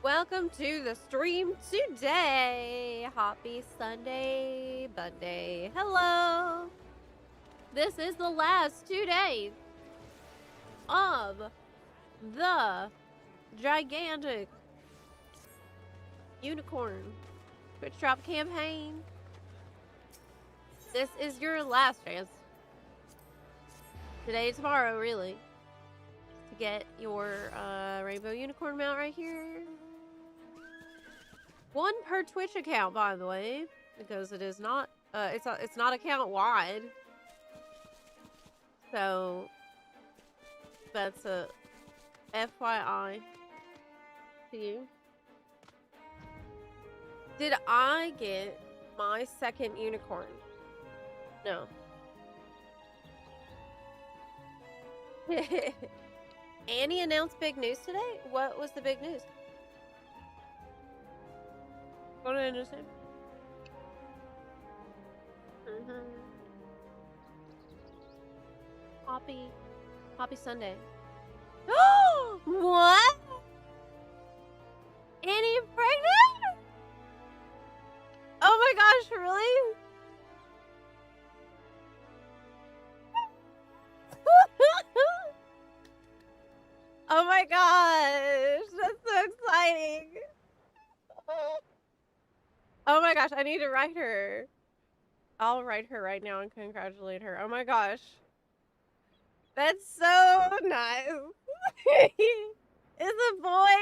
Welcome to the stream today. Happy Sunday, Monday. Hello. This is the last 2 days of the gigantic unicorn Twitch drop campaign. This is your last chance. Today, tomorrow, really, to get your rainbow unicorn mount right here. 1 per Twitch account, by the way, because it is not it's not account wide. So that's a FYI to you. Did I get my 2nd unicorn? No. Annie announced big news today? What was the big news? Don't understand. Happy Sunday. What? Annie pregnant? Oh my gosh, really? Oh my gosh, that's so exciting. Oh my gosh, I need to write her. I'll write her right now and congratulate her. Oh my gosh. That's so nice. It's a boy.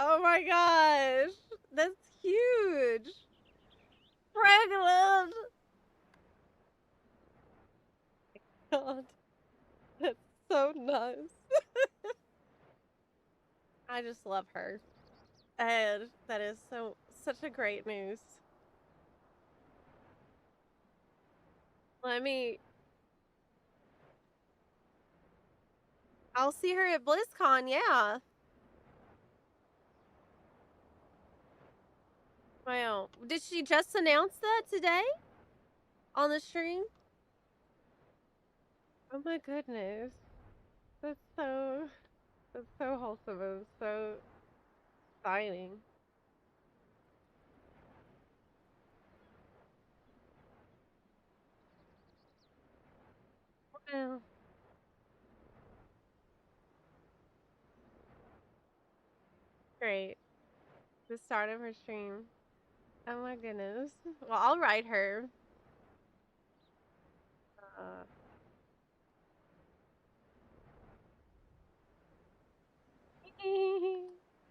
Oh my gosh. That's huge. Pregnant. God. That's so nice. I just love her. And that is such a great news. I'll see her at BlizzCon, yeah. Wow. Did she just announce that today? On the stream? Oh my goodness. That's so wholesome and so exciting. Wow. Great. The start of her stream. Oh my goodness. Well, I'll write her.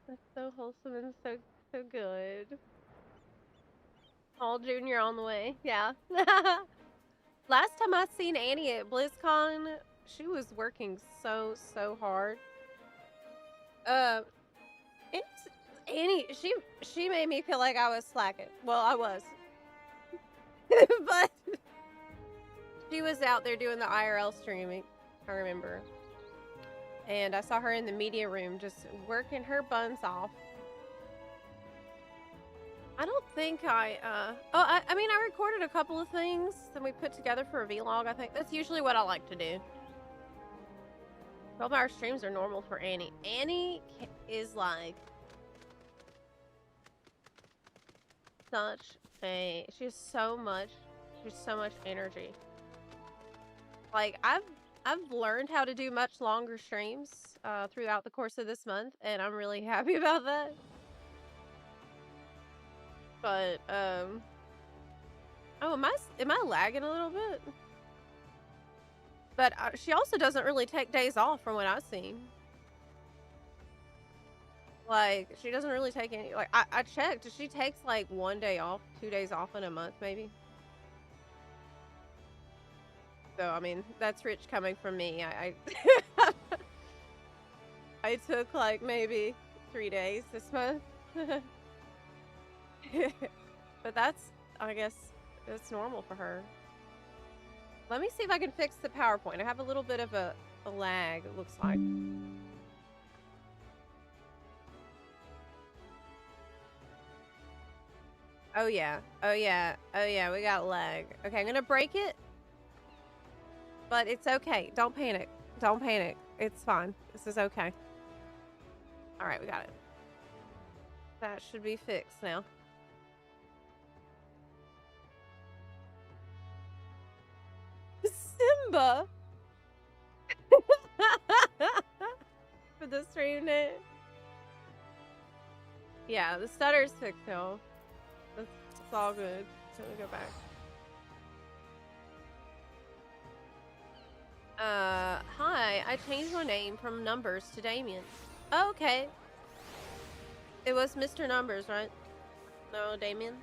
That's so wholesome and so good. Paul Jr. on the way. Yeah. Last time I seen Annie at BlizzCon, she was working so hard. Annie, she made me feel like I was slacking. Well, I was. But she was out there doing the IRL streaming, I remember. And I saw her in the media room just working her buns off. I don't think I mean, I recorded a couple of things that we put together for a vlog, I think. That's usually what I like to do. 12-hour streams are normal for Annie. Annie is like she has so much energy. Like, I've learned how to do much longer streams throughout the course of this month, and I'm really happy about that. But oh, am I lagging a little bit? But she also doesn't really take days off from what I've seen. Like, she doesn't really take any, like, I checked. She takes like 1 day off, 2 days off in a month, maybe. So, I mean, that's rich coming from me. I took like maybe 3 days this month. But that's, I guess, that's normal for her. Let me see if I can fix the PowerPoint. I have a little bit of a lag, it looks like. Oh yeah. Oh yeah. Oh yeah, we got lag. Okay, I'm gonna break it. But it's okay. Don't panic. Don't panic. It's fine. This is okay. Alright, we got it. That should be fixed now. Simba! For the stream name. Yeah, the stutter's fixed now. It's all good. So let me go back. Hi. I changed my name from Numbers to Damien. Oh, okay. It was Mr. Numbers, right? No, Damien?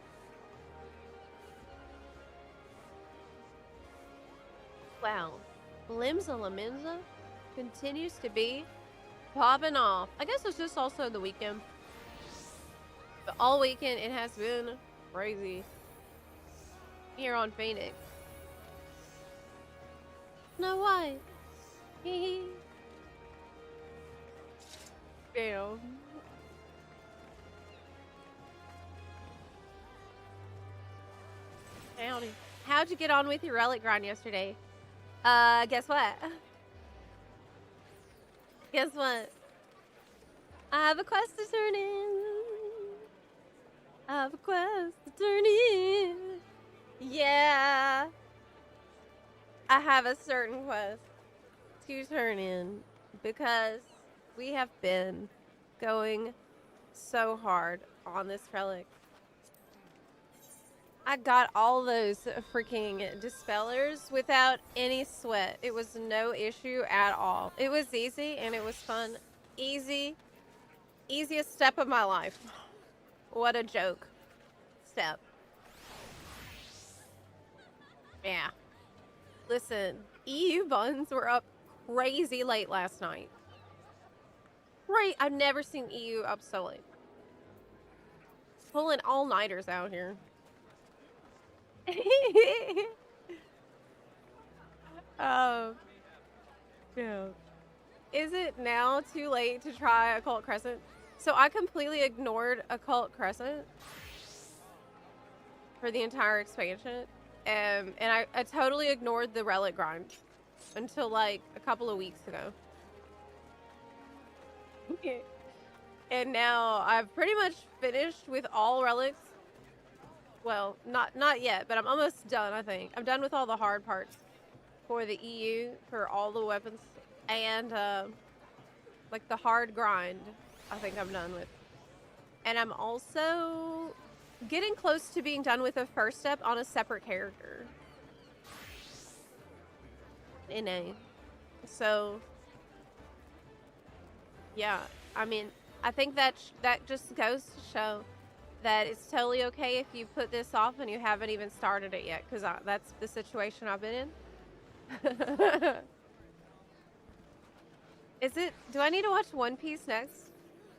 Wow. Limsa Laminza continues to be popping off. I guess it's just also the weekend. But all weekend it has been crazy here on Phoenix. No why? Hee. Damn. Howdy. How'd you get on with your relic grind yesterday? Guess what? Guess what? I have a quest to turn in. I have a quest to turn in. Yeah. I have a certain quest to turn in because we have been going so hard on this relic. I got all those freaking dispellers without any sweat. It was no issue at all. It was easy and it was fun. Easy. Easiest step of my life. What a joke. Step. Yeah. Listen, EU buns were up crazy late last night. Right, I've never seen EU up so late. Pulling all-nighters out here. Yeah. Is it now too late to try Occult Crescent? So I completely ignored Occult Crescent for the entire expansion. And I totally ignored the relic grind until like a couple of weeks ago. And now I've pretty much finished with all relics. Well, not yet, but I'm almost done, I think. I'm done with all the hard parts for the EU, for all the weapons, and like the hard grind, I think I'm done with. And I'm also getting close to being done with the first step on a separate character. NA. So, yeah, I mean, I think that just goes to show that it's totally okay if you put this off and you haven't even started it yet, because that's the situation I've been in. Is it? Do I need to watch One Piece next?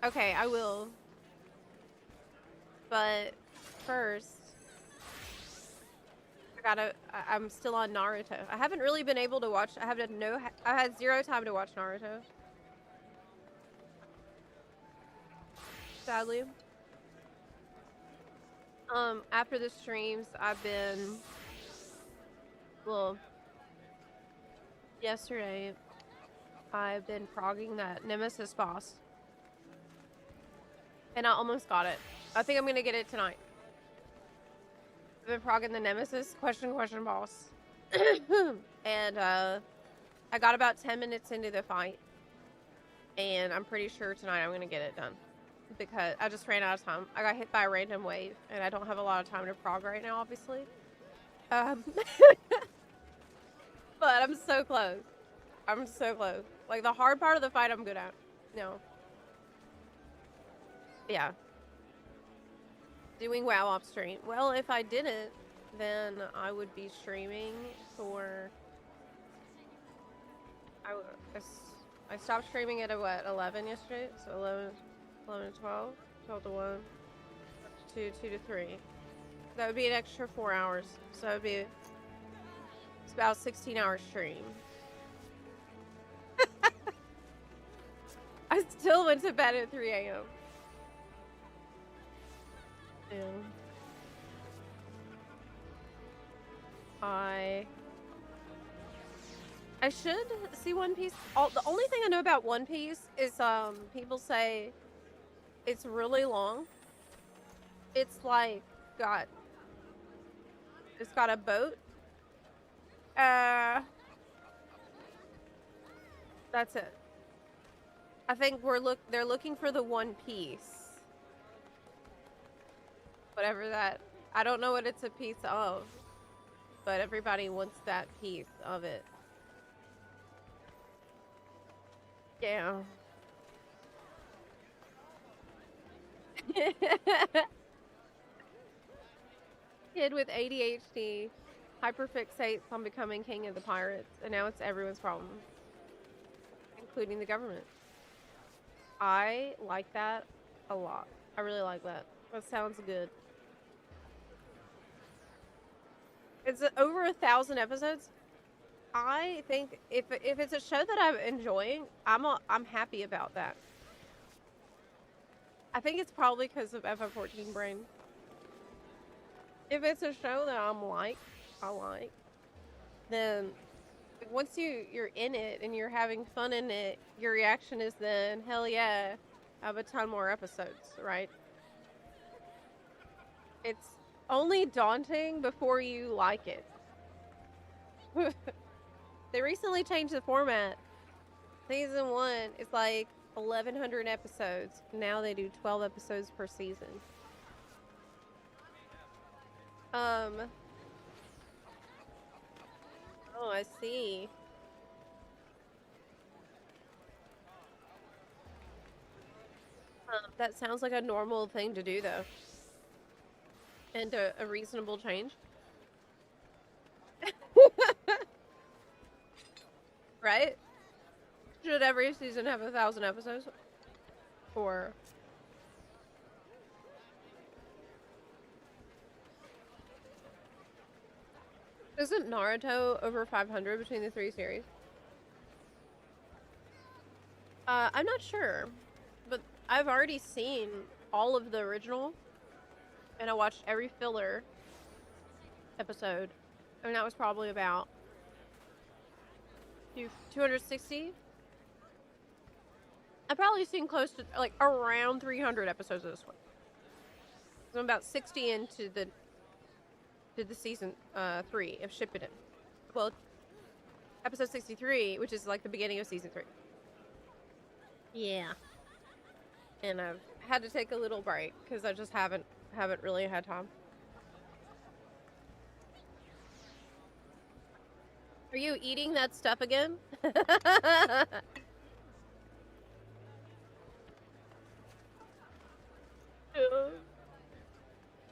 Okay, I will. But first, I'm still on Naruto. I haven't really been able to watch. I had zero time to watch Naruto. Sadly. After the streams, I've been, well, yesterday, I've been progging that Nemesis boss. And I almost got it. I think I'm gonna get it tonight. I've been progging the Nemesis question boss. And, I got about 10 minutes into the fight. And I'm pretty sure tonight I'm gonna get it done. Because I just ran out of time. I got hit by a random wave, and I don't have a lot of time to prog right now, obviously. But I'm so close. I'm so close. Like, the hard part of the fight I'm good at. No. Yeah. Doing WoW off stream. Well, if I didn't, then I would be streaming for... I stopped streaming at, what, 11 yesterday? So 11 to 12, 12 to 1, to 2 to 3. That would be an extra 4 hours. So it would be... It's about 16-hour stream. I still went to bed at 3 a.m. Yeah. I should see One Piece. The only thing I know about One Piece is people say it's really long. It's like it's got a boat. That's it. I think they're looking for the One Piece. Whatever that. I don't know what it's a piece of, but everybody wants that piece of it. Yeah. Kid with ADHD hyperfixates on becoming king of the pirates, and now it's everyone's problem, including the government. I like that a lot. I really like that. That sounds good. It's over 1,000 episodes. I think if it's a show that I'm enjoying, I'm happy about that. I think it's probably because of FF14 brain. If it's a show that I like, then once you're in it and you're having fun in it, your reaction is then, hell yeah, I have a ton more episodes, right? It's only daunting before you like it. They recently changed the format. Season 1 is like 1,100 episodes. Now they do 12 episodes per season. Oh, I see. That sounds like a normal thing to do, though. And a reasonable change. Right? Should every season have 1,000 episodes? Or... Isn't Naruto over 500 between the 3 series? I'm not sure. But I've already seen all of the original. And I watched every filler episode. I mean, that was probably about 260. I've probably seen close to, like, around 300 episodes of this one. So I'm about 60 into the season 3 of Shippuden. Well, episode 63, which is like the beginning of season 3. Yeah. And I've had to take a little break because I just haven't really had time. Are you eating that stuff again?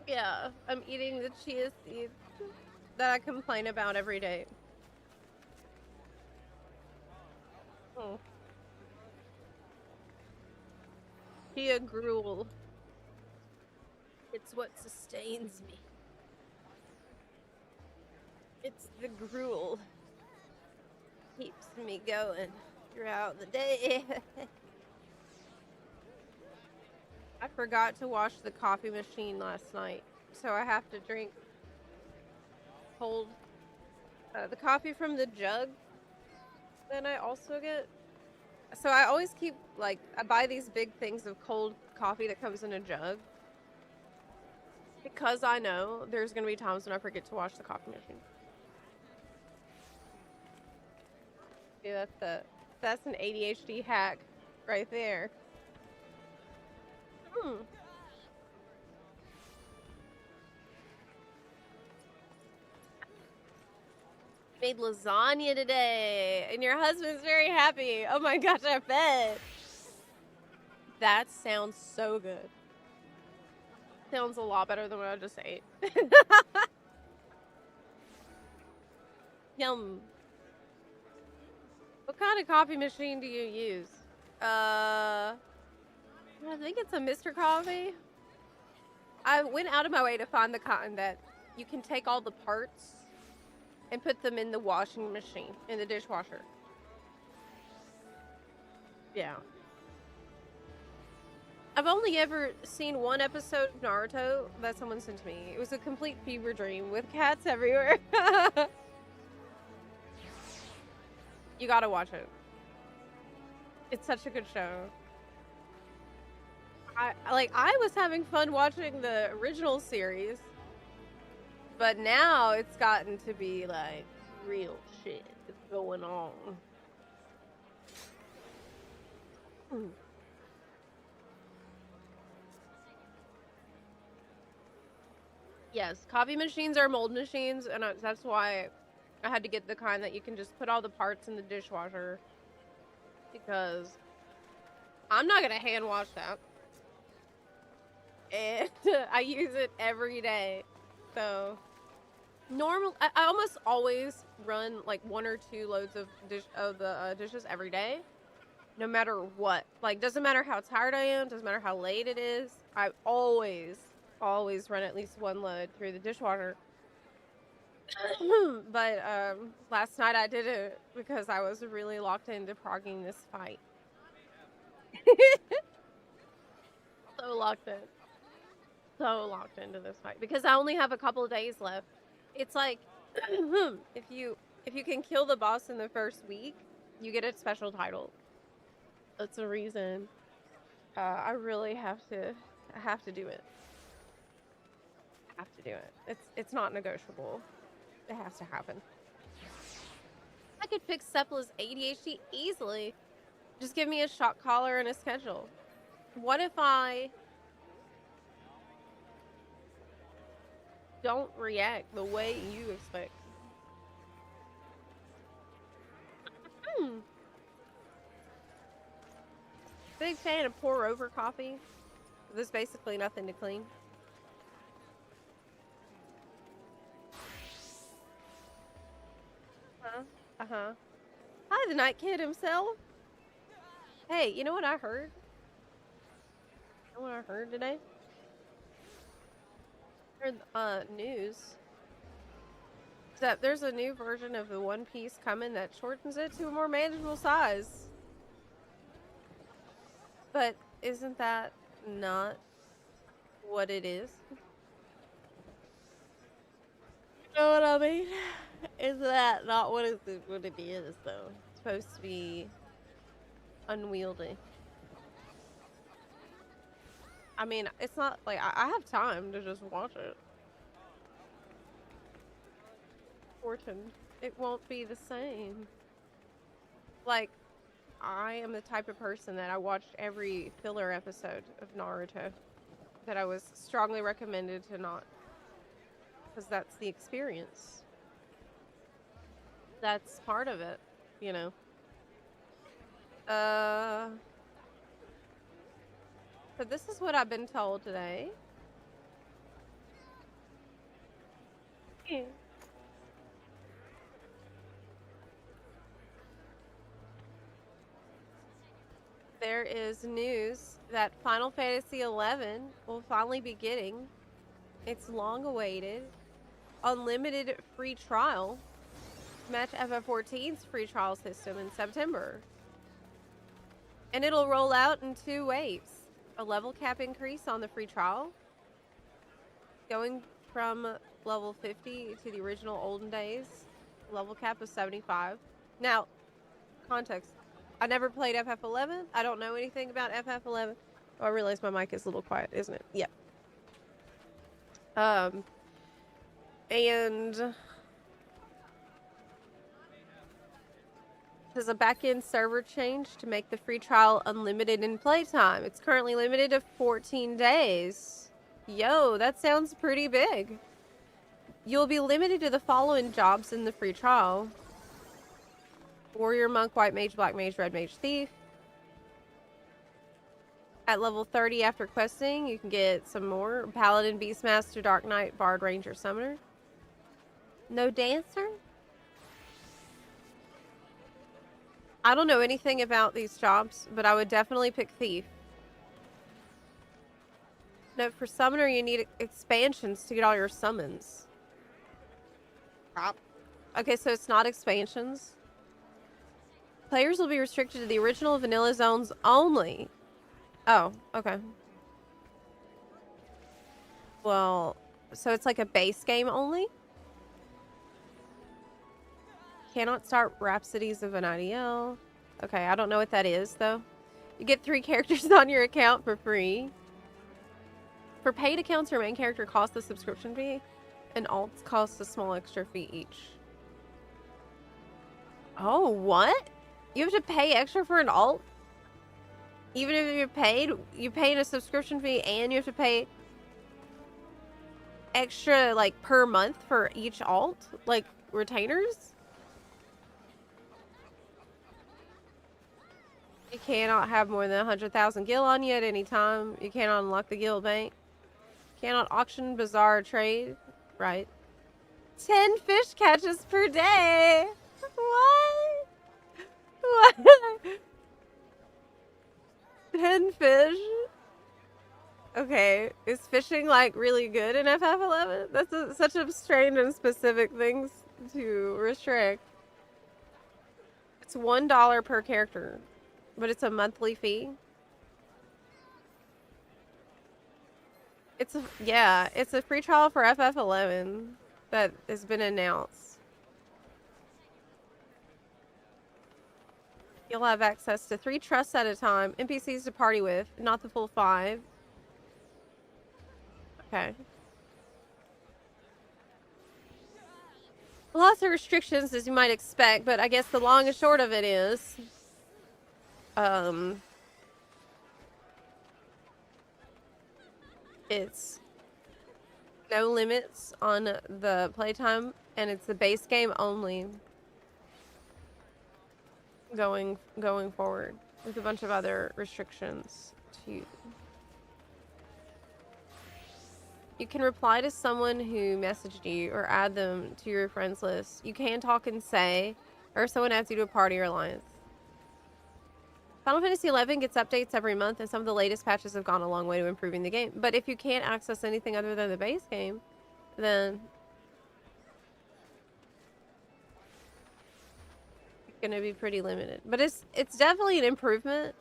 Yeah, I'm eating the chia seeds that I complain about every day. Oh. Chia gruel. It's what sustains me. It's the gruel. Keeps me going throughout the day. I forgot to wash the coffee machine last night, so I have to drink cold the coffee from the jug. Then I also get, so I always keep, like, I buy these big things of cold coffee that comes in a jug because I know there's gonna be times when I forget to wash the coffee machine. Yeah, that's an ADHD hack right there. Made lasagna today, and your husband's very happy. Oh my gosh, I bet. That sounds so good. Sounds a lot better than what I just ate. Yum. What kind of coffee machine do you use? I think it's a Mr. Coffee. I went out of my way to find the kind that you can take all the parts and put them in the washing machine, in the dishwasher. Yeah. I've only ever seen one episode of Naruto that someone sent to me. It was a complete fever dream with cats everywhere. You gotta watch it. It's such a good show. I was having fun watching the original series, but now it's gotten to be like real shit is going on. Yes, coffee machines are mold machines, and that's why I had to get the kind that you can just put all the parts in the dishwasher, because I'm not gonna hand wash that. And I use it every day. So I almost always run like 1 or 2 loads of dishes every day, no matter what. Like, doesn't matter how tired I am, doesn't matter how late it is. I always run at least 1 load through the dishwasher. But last night I did it because I was really locked into progging this fight. So locked into this fight because I only have a couple of days left. It's like if you can kill the boss in the first week, you get a special title. That's a reason. I really have to do it. I have to do it. It's not negotiable. It has to happen. I could fix Sepla's ADHD easily. Just give me a shock collar and a schedule. What if I don't react the way you expect? Big fan of pour over coffee. There's basically nothing to clean. Hi, the Night Kid himself. Hey, you know what I heard? You know what I heard today? I heard news that there's a new version of the One Piece coming that shortens it to a more manageable size. But isn't that not what it is? You know what I mean? Is that not what it is, though? It's supposed to be unwieldy. I mean, it's not like I have time to just watch it. Fortune, it won't be the same. Like, I am the type of person that I watched every filler episode of Naruto that I was strongly recommended to not, because that's the experience. That's part of it, you know. So this is what I've been told today. Yeah. There is news that Final Fantasy XI will finally be getting its long-awaited, unlimited free trial to match FF14's free trial system in September. And it'll roll out in 2 waves. A level cap increase on the free trial, going from level 50 to the original olden days level cap of 75. Now, context. I never played FF11. I don't know anything about FF11. Oh, I realize my mic is a little quiet, isn't it? Yep. And there's a back-end server change to make the free trial unlimited in playtime. It's currently limited to 14 days. Yo, that sounds pretty big. You'll be limited to the following jobs in the free trial: Warrior, Monk, White Mage, Black Mage, Red Mage, Thief. At level 30 after questing, you can get some more: Paladin, Beastmaster, Dark Knight, Bard, Ranger, Summoner. No Dancer? I don't know anything about these jobs, but I would definitely pick Thief. No, for summoner you need expansions to get all your summons. Okay, so it's not expansions. Players will be restricted to the original vanilla zones only. Oh, okay. Well, so it's like a base game only? Cannot start Rhapsodies of an IDL. Okay, I don't know what that is, though. You get 3 characters on your account for free. For paid accounts, your main character costs the subscription fee, and alts cost a small extra fee each. Oh, what? You have to pay extra for an alt? Even if you paid a subscription fee and you have to pay extra, like, per month for each alt? Like, retainers? You cannot have more than 100,000 gil on you at any time. You cannot unlock the gil bank. Cannot auction, bazaar, trade. Right. 10 fish catches per day. What? What? 10 fish? Okay. Is fishing, like, really good in FF11? That's such a strange and specific things to restrict. It's $1 per character, but it's a monthly fee. It's a free trial for FF11 that has been announced. You'll have access to 3 trusts at a time, NPCs to party with, not the full 5. Okay. Lots of restrictions, as you might expect, but I guess the long and short of it is, it's no limits on the playtime, and it's the base game only going forward, with a bunch of other restrictions too. You can reply to someone who messaged you or add them to your friends list. You can talk and say, or if someone adds you to a party or alliance. Final Fantasy XI gets updates every month, and some of the latest patches have gone a long way to improving the game. But if you can't access anything other than the base game, then it's going to be pretty limited. But it's definitely an improvement.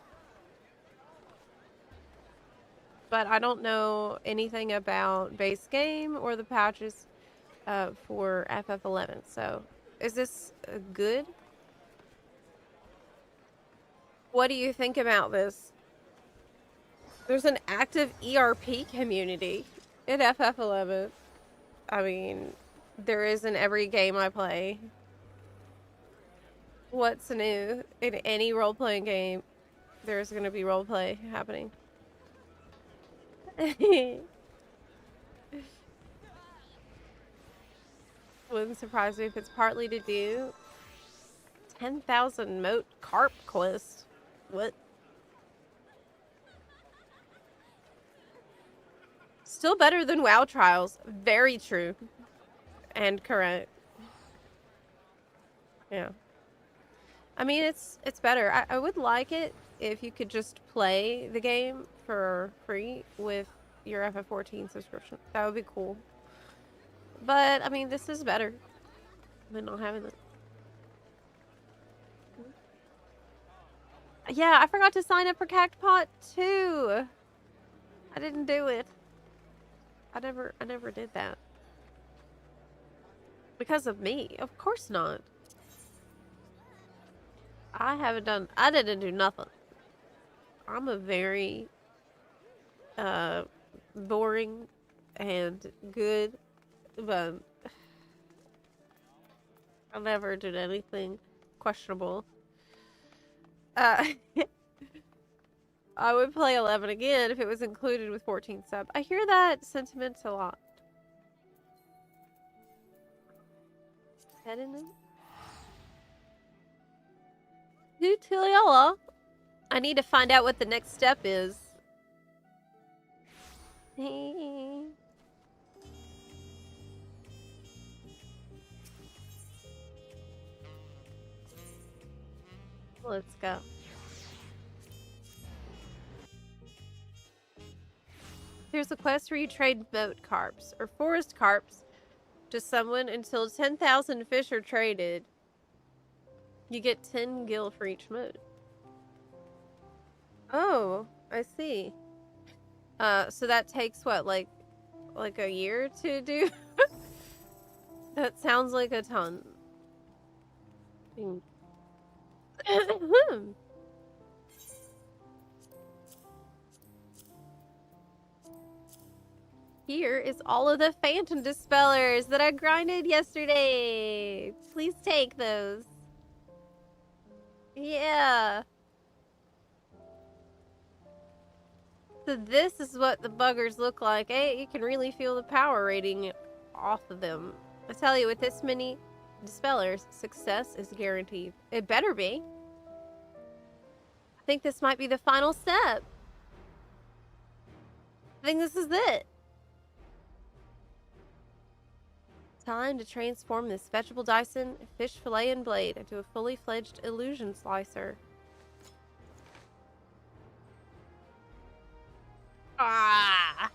But I don't know anything about base game or the patches for FF11. So, is this good? What do you think about this? There's an active ERP community in FF11. I mean, there is in every game I play. What's new? In any role-playing game, there's going to be roleplay happening. Wouldn't surprise me if it's partly to do 10,000 moat carp quest. What? Still better than WoW trials. Very true. And correct. Yeah. I mean, it's better. I would like it if you could just play the game for free with your FF14 subscription. That would be cool. But, I mean, this is better than not having it. Yeah, I forgot to sign up for Cactpot too. I didn't do it. I never did that. Because of me? Of course not. I didn't do nothing. I'm a very boring and good, but I never did anything questionable. I would play 11 again if it was included with 14 sub. I hear that sentiment a lot. Heading in? Tutorial. I need to find out what the next step is. Let's go. There's a quest where you trade moat carps or forest carps to someone until 10,000 fish are traded. You get 10 gil for each moat. Oh, I see. So that takes what, like a year to do? That sounds like a ton. Here is all of the phantom dispellers that I grinded yesterday. Please take those. Yeah. So this is what the buggers look like. Hey, you can really feel the power rating off of them. I tell you, with this many dispellers, success is guaranteed. It better be. I think this might be the final step. I think this is it. Time to transform this vegetable Dyson, fish fillet, and blade into a fully fledged illusion slicer. Ah!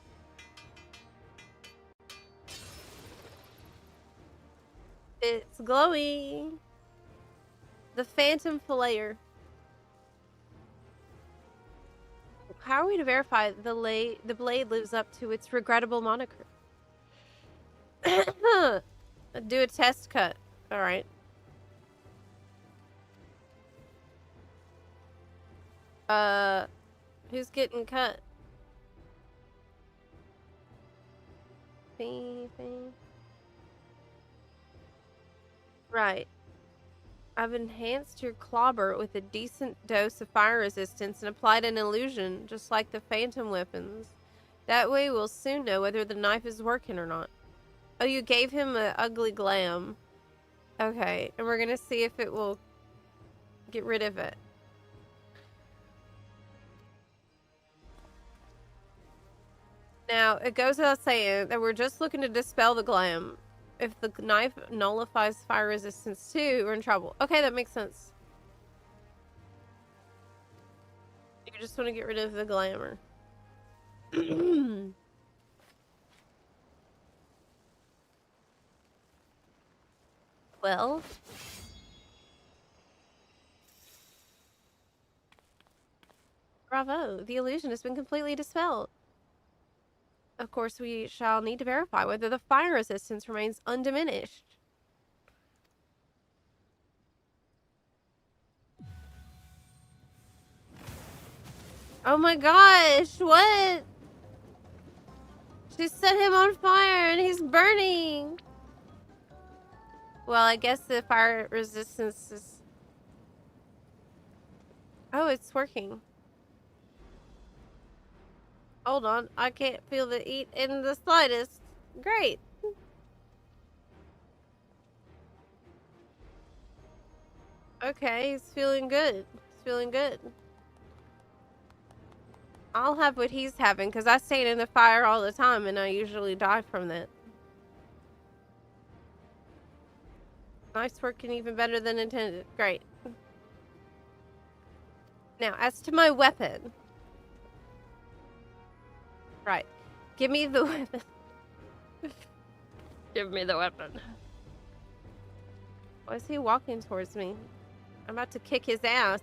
It's glowing. The phantom filayer. How are we to verify the blade lives up to its regrettable moniker? Do a test cut. Alright. Who's getting cut? Right. I've enhanced your clobber with a decent dose of fire resistance and applied an illusion, just like the phantom weapons. That way we'll soon know whether the knife is working or not. Oh, you gave him an ugly glam. Okay, and we're gonna see if it will get rid of it. Now, it goes without saying that we're just looking to dispel the glam. If the knife nullifies fire resistance too, we're in trouble. Okay, that makes sense. You just want to get rid of the glamour. Well. Bravo, the illusion has been completely dispelled. Of course, we shall need to verify whether the fire resistance remains undiminished. Oh my gosh, what? She set him on fire and he's burning. Well, I guess the fire resistance is... Oh, it's working. Hold on, I can't feel the heat in the slightest. Great. Okay, he's feeling good. He's feeling good. I'll have what he's having, because I stand in the fire all the time, and I usually die from that. Nice working even better than intended. Great. Now, as to my weapon. Right. Give me the weapon. Give me the weapon. Why is he walking towards me? I'm about to kick his ass.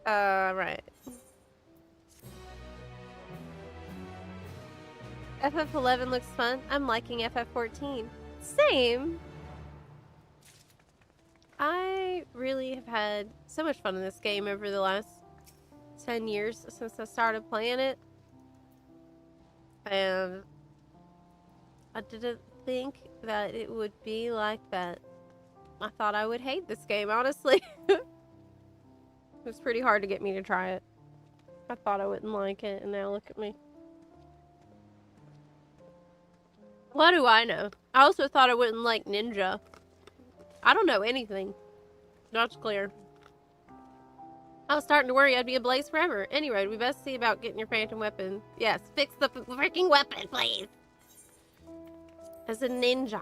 Right. FF11 looks fun. I'm liking FF14. Same. I really have had so much fun in this game over the last 10 years since I started playing it. And I didn't think that it would be like that. I thought I would hate this game, honestly. It was pretty hard to get me to try it. I thought I wouldn't like it, and now look at me. What do I know? I also thought I wouldn't like Ninja. I don't know anything. That's clear. I was starting to worry I'd be ablaze forever. Anyway, we best see about getting your phantom weapon. Yes, fix the freaking weapon, please. As a ninja.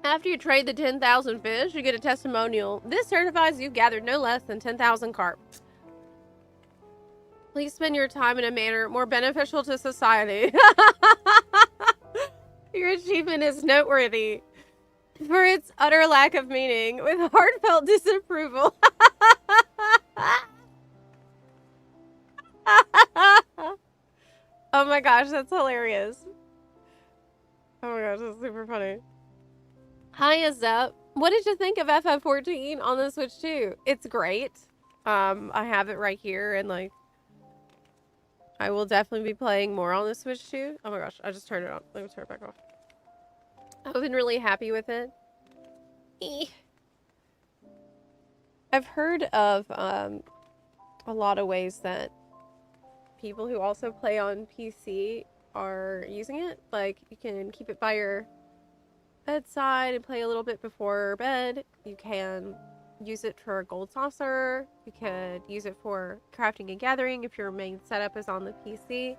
After you trade the 10,000 fish, you get a testimonial. This certifies you've gathered no less than 10,000 carp. Please spend your time in a manner more beneficial to society. Your achievement is noteworthy for its utter lack of meaning, with heartfelt disapproval. Oh my gosh, that's hilarious. Oh my gosh, that's super funny. Hi, Zep. What did you think of FF14 on the Switch 2? It's great. I have it right here, and like, I will definitely be playing more on the Switch 2. Oh my gosh, I just turned it on. Let me turn it back off. I've been really happy with it. I've heard of a lot of ways that people who also play on PC are using it. Like, you can keep it by your bedside and play a little bit before bed. You can use it for a gold saucer. You could use it for crafting and gathering if your main setup is on the PC.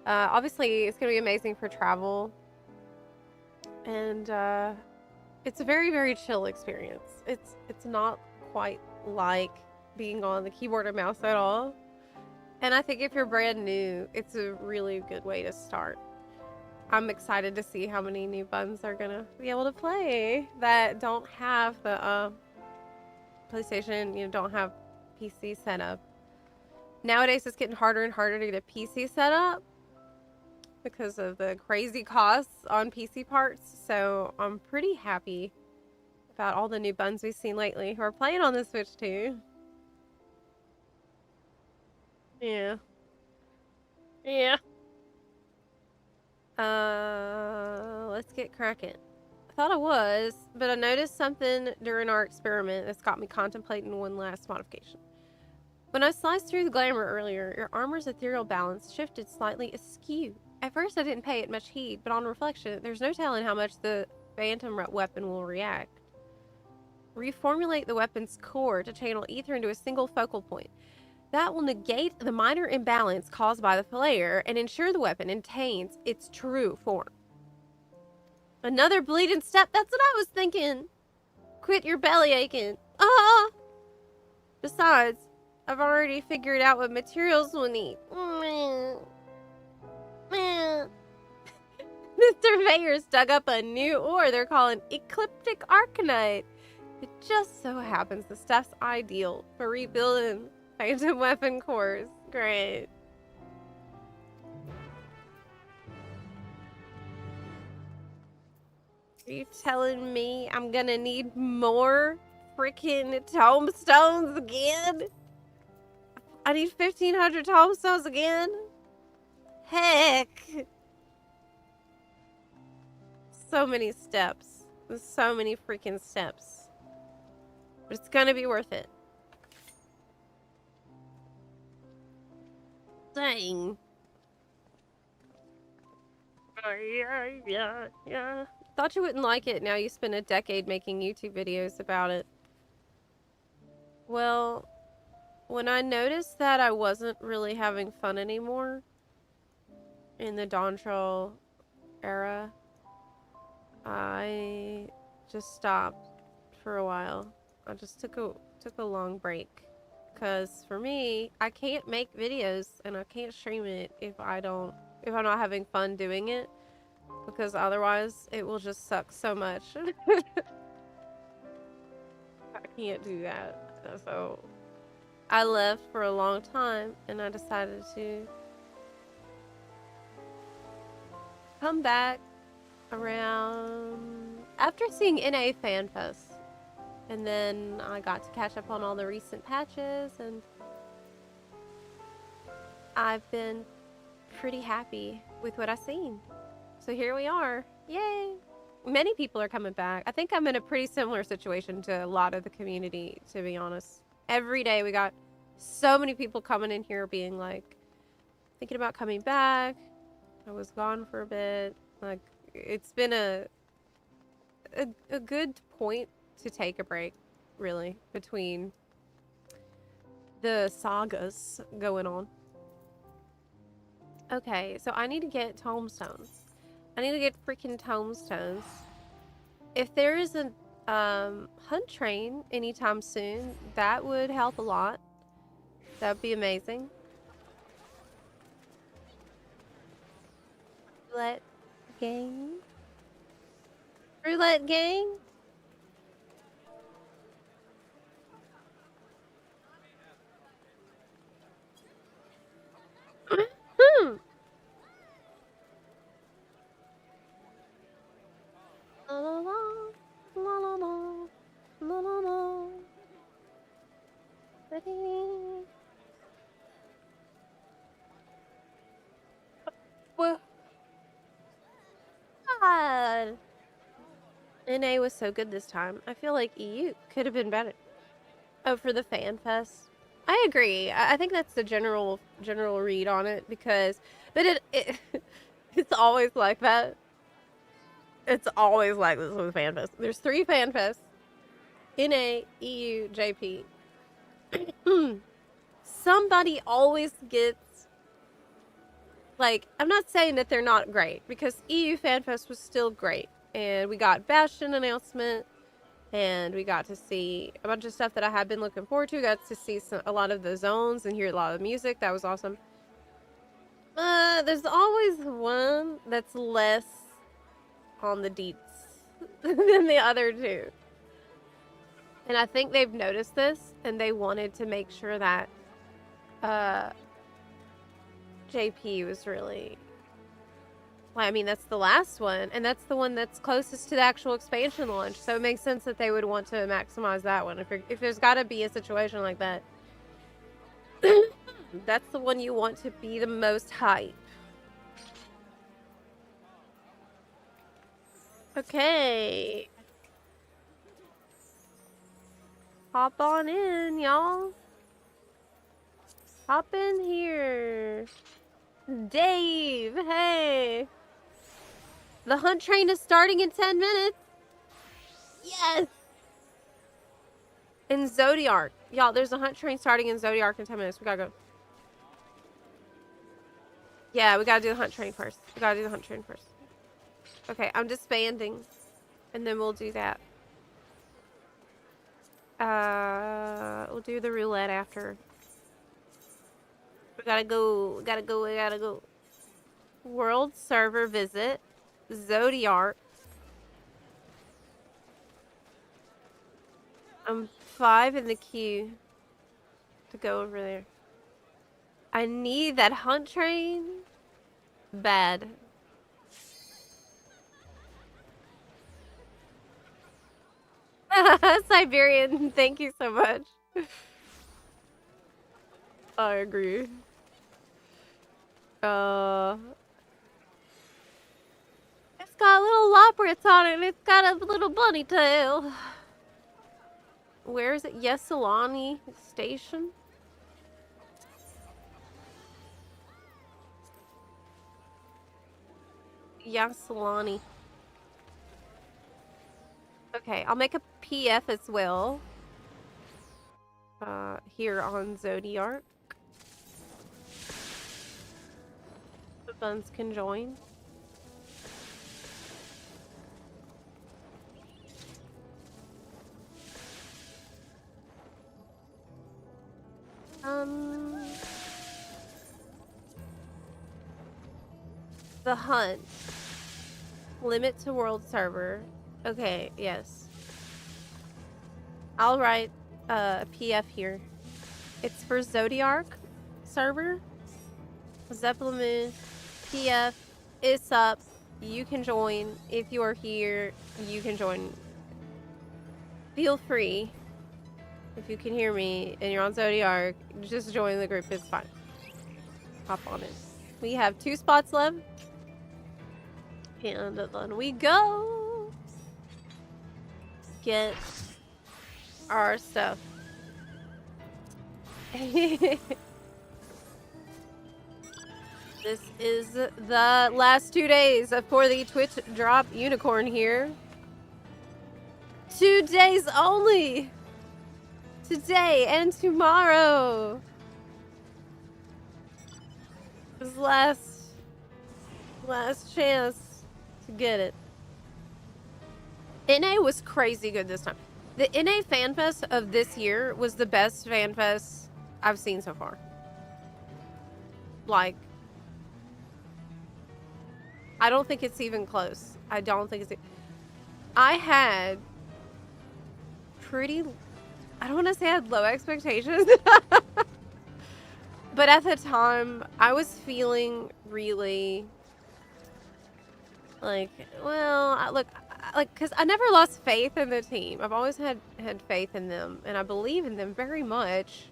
Obviously, it's going to be amazing for travel. And it's a very, very chill experience. It's not quite like being on the keyboard or mouse at all. And I think if you're brand new, it's a really good way to start. I'm excited to see how many new buns are gonna be able to play that don't have the PlayStation, don't have PC set up. Nowadays, it's getting harder and harder to get a PC set up because of the crazy costs on PC parts. So I'm pretty happy about all the new buns we've seen lately who are playing on the Switch too. Yeah. Yeah. Let's get cracking. I thought I was, but I noticed something during our experiment that's got me contemplating one last modification. When I sliced through the glamour earlier, your armor's ethereal balance shifted slightly askew. At first I didn't pay it much heed, but on reflection, there's no telling how much the phantom weapon will react. Reformulate the weapon's core to channel ether into a single focal point. That will negate the minor imbalance caused by the flare and ensure the weapon attains its true form. Another bleeding step? That's what I was thinking. Quit your belly aching. Besides, I've already figured out what materials we'll need. The surveyors dug up a new ore they're calling ecliptic arcanite. It just so happens the stuff's ideal for rebuilding phantom weapon cores. Great. Are you telling me I'm gonna need more freaking tombstones again? I need 1,500 tombstones again? Heck. So many steps. There's so many freaking steps. But it's gonna be worth it. Dang. Yeah. Thought you wouldn't like it. Now you spent a decade making YouTube videos about it. Well, when I noticed that I wasn't really having fun anymore in the Dawntrail era, I just stopped for a while. I just took a long break. Because for me, I can't make videos and I can't stream it if I'm not having fun doing it, because otherwise it will just suck so much. I can't do that. So I left for a long time and I decided to come back around after seeing NA Fan Fest. And then I got to catch up on all the recent patches, and I've been pretty happy with what I've seen. So here we are. Yay! Many people are coming back. I think I'm in a pretty similar situation to a lot of the community, to be honest. Every day we got so many people coming in here being like, thinking about coming back. I was gone for a bit. Like, it's been a good point to take a break, really, between the sagas going on. Okay, so I need to get tombstones. I need to get freaking tombstones. If there is a hunt train anytime soon, that would help a lot. That would be amazing. Roulette gang? Roulette gang? La la la, la la la, la la la. Well, God. NA was so good this time. I feel like EU could have been better. Oh, for the fan fest. I agree. I think that's the general read on it because, but it it's always like that. It's always like this with fan fest. There's 3 fan fests: NA, EU, JP. Somebody always gets, like, I'm not saying that they're not great because EU fan fest was still great, and we got Bastion announcement. And we got to see a bunch of stuff that I had been looking forward to. Got to see a lot of the zones and hear a lot of the music. That was awesome. There's always one that's less on the deets than the other 2. And I think they've noticed this, and they wanted to make sure that JP was really... Well, I mean, that's the last one, and that's the one that's closest to the actual expansion launch, so it makes sense that they would want to maximize that one. If there's got to be a situation like that, that's the one you want to be the most hype. Okay. Hop on in, y'all. Hop in here. Dave, hey. The hunt train is starting in 10 minutes. Yes. In Zodiark. Y'all, there's a hunt train starting in Zodiark in 10 minutes. We gotta go. Yeah, we gotta do the hunt train first. Okay, I'm disbanding. And then we'll do that. We'll do the roulette after. We gotta go. World server visit. Zodiark. I'm 5 in the queue to go over there. I need that hunt train bad. Siberian, thank you so much. I agree. It's got little loprits on it, and it's got a little bunny tail. Where is it? Yesalani Station? Yasalani. Okay, I'll make a PF as well. Here on Zodiark. The buns can join. The hunt. Limit to world server. Okay, yes. I'll write PF here. It's for Zodiark server. Zeppelin PF is up. You can join. If you're here, you can join. Feel free. If you can hear me and you're on Zodiark, just join the group. It's fine. Hop on it. We have 2 spots left. And then we go. Get our stuff. This is the last 2 days for the Twitch drop unicorn here. 2 days only. Today and tomorrow. This last chance to get it. NA was crazy good this time. The NA Fan Fest of this year was the best Fan Fest I've seen so far. Like, I don't think it's even close. I don't think it's... I had pretty... I don't want to say I had low expectations. But at the time, I was feeling really... like, well, look... like, because I never lost faith in the team. I've always had faith in them, and I believe in them very much.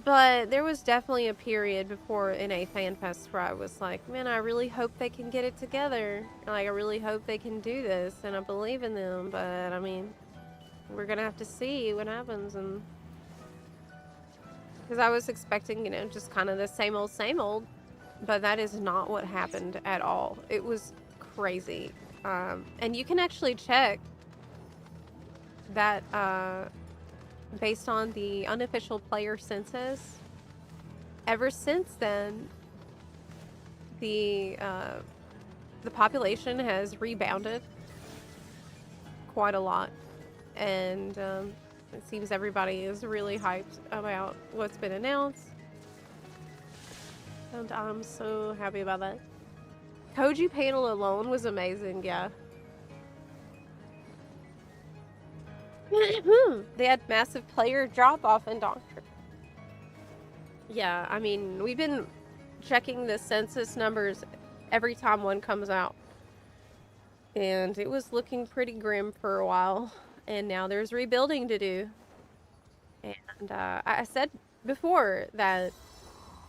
But there was definitely a period before NA Fan Fest where I was like, man, I really hope they can get it together. Like, I really hope they can do this, and I believe in them. But, I mean, we're going to have to see what happens. And because I was expecting, you know, just kind of the same old. But that is not what happened at all. It was crazy. And you can actually check that based on the unofficial player census. Ever since then, the population has rebounded quite a lot, and it seems everybody is really hyped about what's been announced, and I'm so happy about that. Koji panel alone was amazing, yeah. They had massive player drop-off in Doctrine. Yeah, I mean, we've been checking the census numbers every time one comes out. And it was looking pretty grim for a while. And now there's rebuilding to do. And I said before that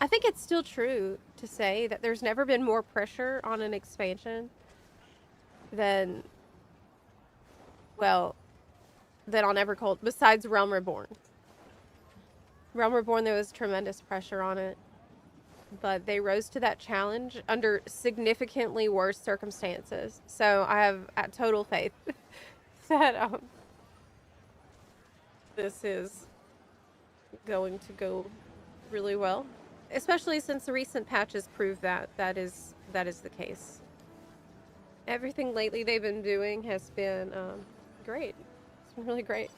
I think it's still true to say that there's never been more pressure on an expansion than, well, than on Evercold, besides Realm Reborn. Realm Reborn, there was tremendous pressure on it, but they rose to that challenge under significantly worse circumstances. So I have total faith that this is going to go really well, especially since the recent patches prove that that is the case. Everything lately they've been doing has been great. It's been really great.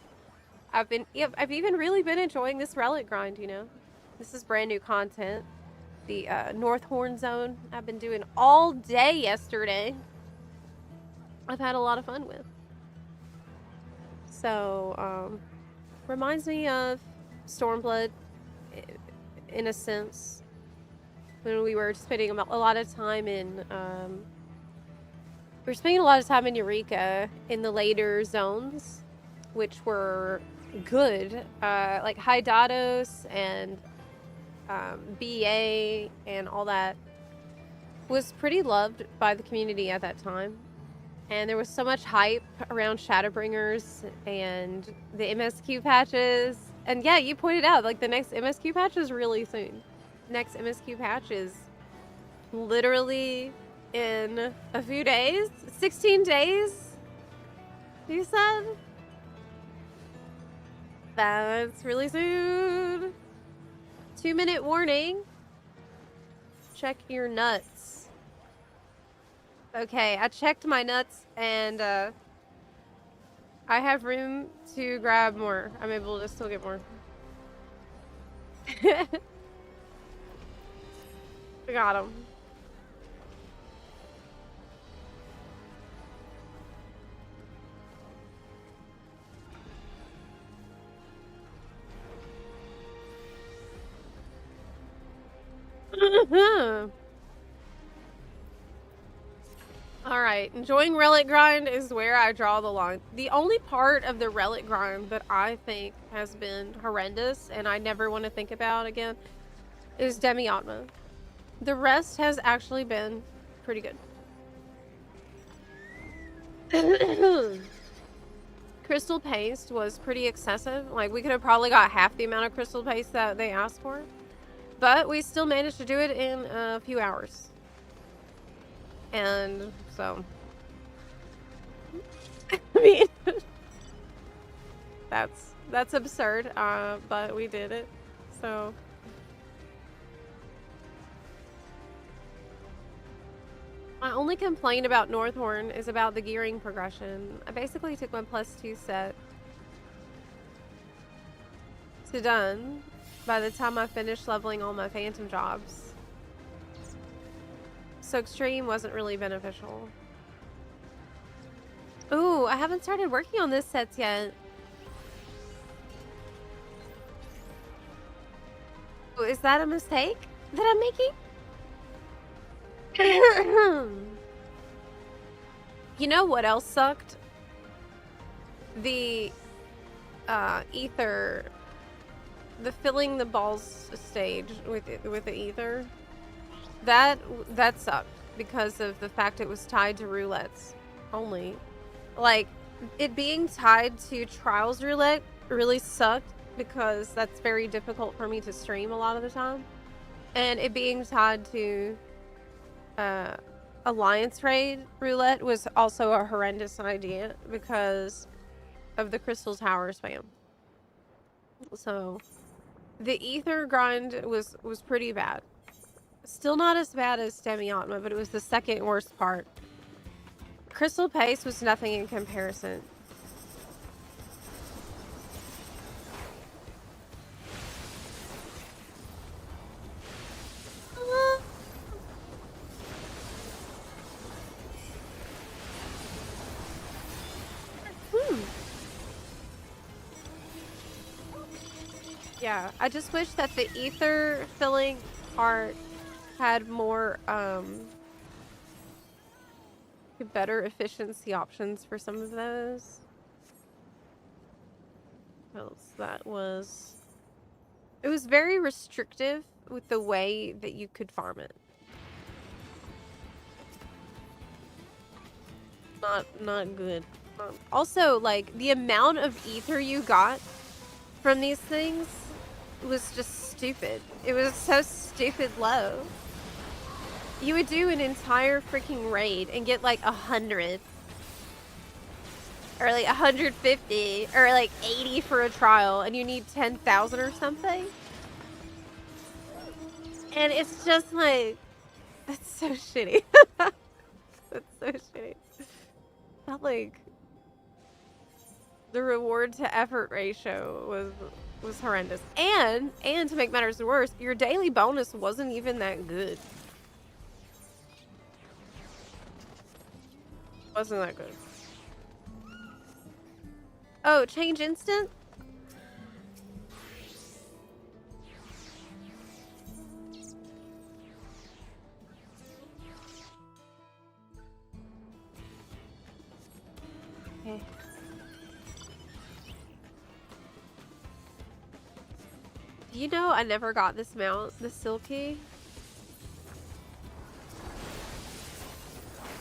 I've even really been enjoying this Relic grind, you know. This is brand new content. The North Horn Zone I've been doing all day yesterday. I've had a lot of fun with. So, reminds me of Stormblood in a sense. When we were spending a lot of time in, we were spending a lot of time in Eureka in the later zones, which were good, like High Dados and BA and all that was pretty loved by the community at that time. And there was so much hype around Shadowbringers and the MSQ patches. And yeah, you pointed out, like, the next MSQ patch is really soon. Next MSQ patch is literally in a few days. 16 days, you said? That's really soon. 2-minute warning. Check your nuts. Okay, I checked my nuts and I have room to grab more. I'm able to still get more. We got him. Alright, enjoying Relic grind is where I draw the line. The only part of the Relic grind that I think has been horrendous and I never want to think about again is Demi-Atma. The rest has actually been pretty good. Crystal paste was pretty excessive. Like, we could have probably got half the amount of crystal paste that they asked for. But we still managed to do it in a few hours. And so, I mean, that's absurd, but we did it, so. My only complaint about Northhorn is about the gearing progression. I basically took my +2 set to done by the time I finished leveling all my phantom jobs. So extreme wasn't really beneficial. Ooh, I haven't started working on this sets yet. Ooh, is that a mistake that I'm making? You know what else sucked? The ether, the filling the balls stage with the ether. That sucked because of the fact it was tied to roulettes only. Like, it being tied to trials roulette really sucked because that's very difficult for me to stream a lot of the time. And it being tied to Alliance Raid roulette was also a horrendous idea because of the Crystal Tower spam. So the ether grind was pretty bad. Still not as bad as Demiatma, but it was the second worst part. Crystal Pace was nothing in comparison. Yeah, I just wish that the ether filling part had more better efficiency options for some of those. Else that was, it was very restrictive with the way that you could farm it. Not good. Also, like, the amount of ether you got from these things was just stupid. It was so stupid low. You would do an entire freaking raid and get like 100 or like 150 or like 80 for a trial, and you need 10,000 or something. And it's just like, that's so shitty. That's so shitty. Not like the reward to effort ratio was horrendous. And to make matters worse, your daily bonus wasn't even that good. Wasn't that good. Oh, change instant? Okay. You know, I never got this mount, the Silky.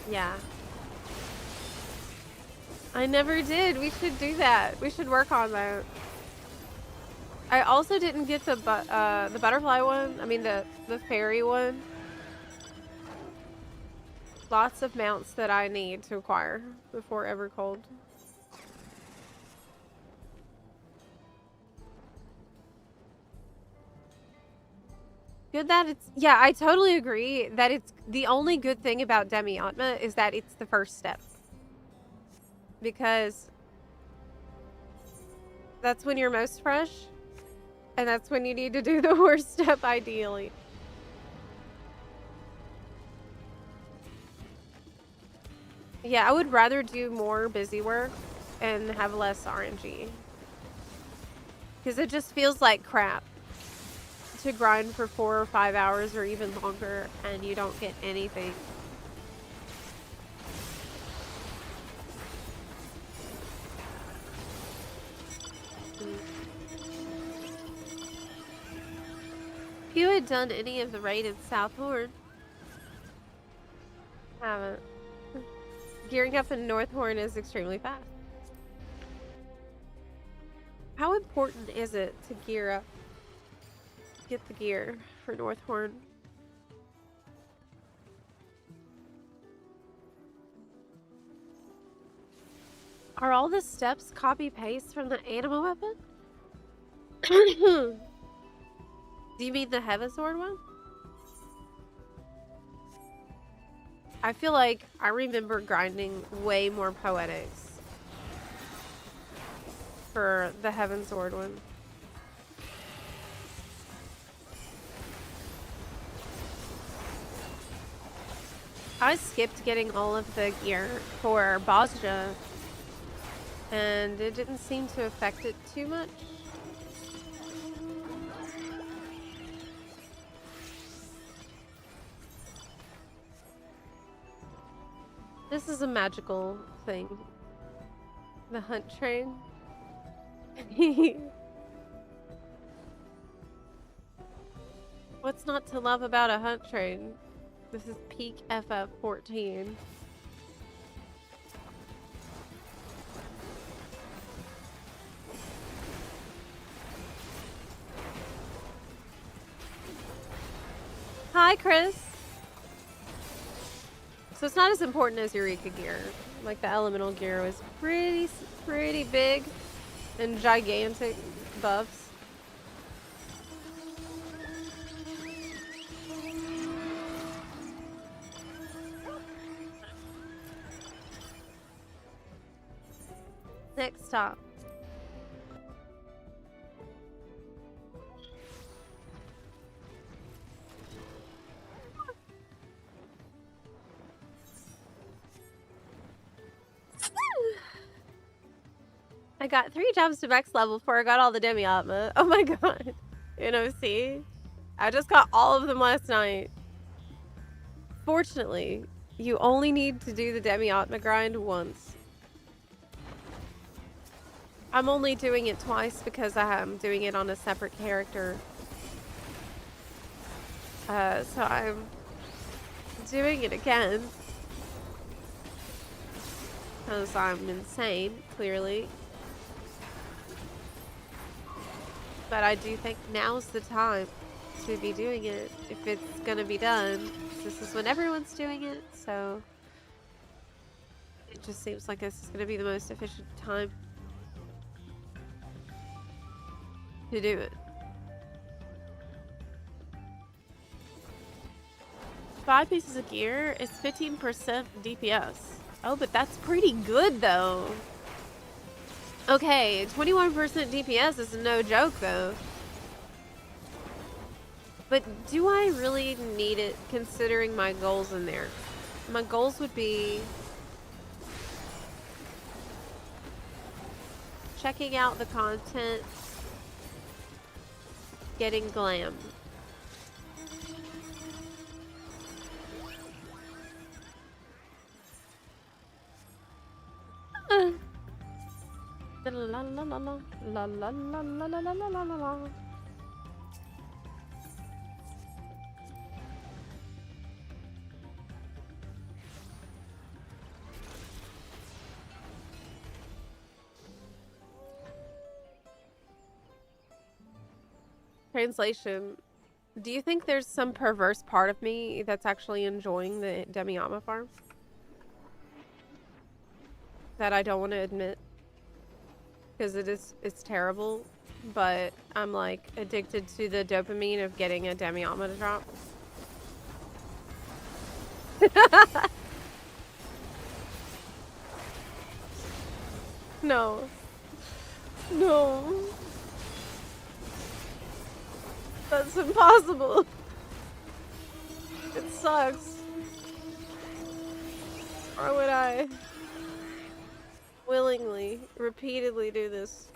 Yeah. I never did. We should do that. We should work on that. I also didn't get the butterfly one. I mean the fairy one. Lots of mounts that I need to acquire before Evercold. Good that it's, yeah, I totally agree that it's, the only good thing about Demiatma is that it's the first step. Because that's when you're most fresh, and that's when you need to do the worst step ideally. Yeah, I would rather do more busy work and have less RNG. Because it just feels like crap to grind for 4 or 5 hours or even longer and you don't get anything. If you had done any of the raid in Southhorn, haven't. Gearing up in Northhorn is extremely fast. How important is it to gear up? Get the gear for Northhorn. Are all the steps copy-paste from the animal weapon? Do you mean the Heavensword one? I feel like I remember grinding way more poetics for the Heavensward one. I skipped getting all of the gear for Bosja, and it didn't seem to affect it too much. This is a magical thing. The hunt train. What's not to love about a hunt train? This is peak FF14. Hi, Chris. So it's not as important as Eureka gear. Like the elemental gear was pretty big and gigantic buffs. Next stop. I got 3 jumps to max level before I got all the demi-atma. Oh my god. NOC. I just got all of them last night. Fortunately, you only need to do the demi-atma grind once. I'm only doing it twice because I'm doing it on a separate character. So I'm doing it again. Because I'm insane, clearly. But I do think now's the time to be doing it if it's gonna be done. This is when everyone's doing it, so it just seems like this is gonna be the most efficient time to do it. 5 pieces of gear is 15% DPS. Oh, but that's pretty good though. Okay, 21% DPS is no joke though. But do I really need it considering my goals in there? My goals would be checking out the content, getting glam. La la la la la la la la la la la la la. Translation. Do you think there's some perverse part of me that's actually enjoying the demi-atma farm? That I don't want to admit? Because it's terrible, but I'm like addicted to the dopamine of getting a demi-atma to drop. No. No. That's impossible. It sucks. Why would I willingly, repeatedly do this?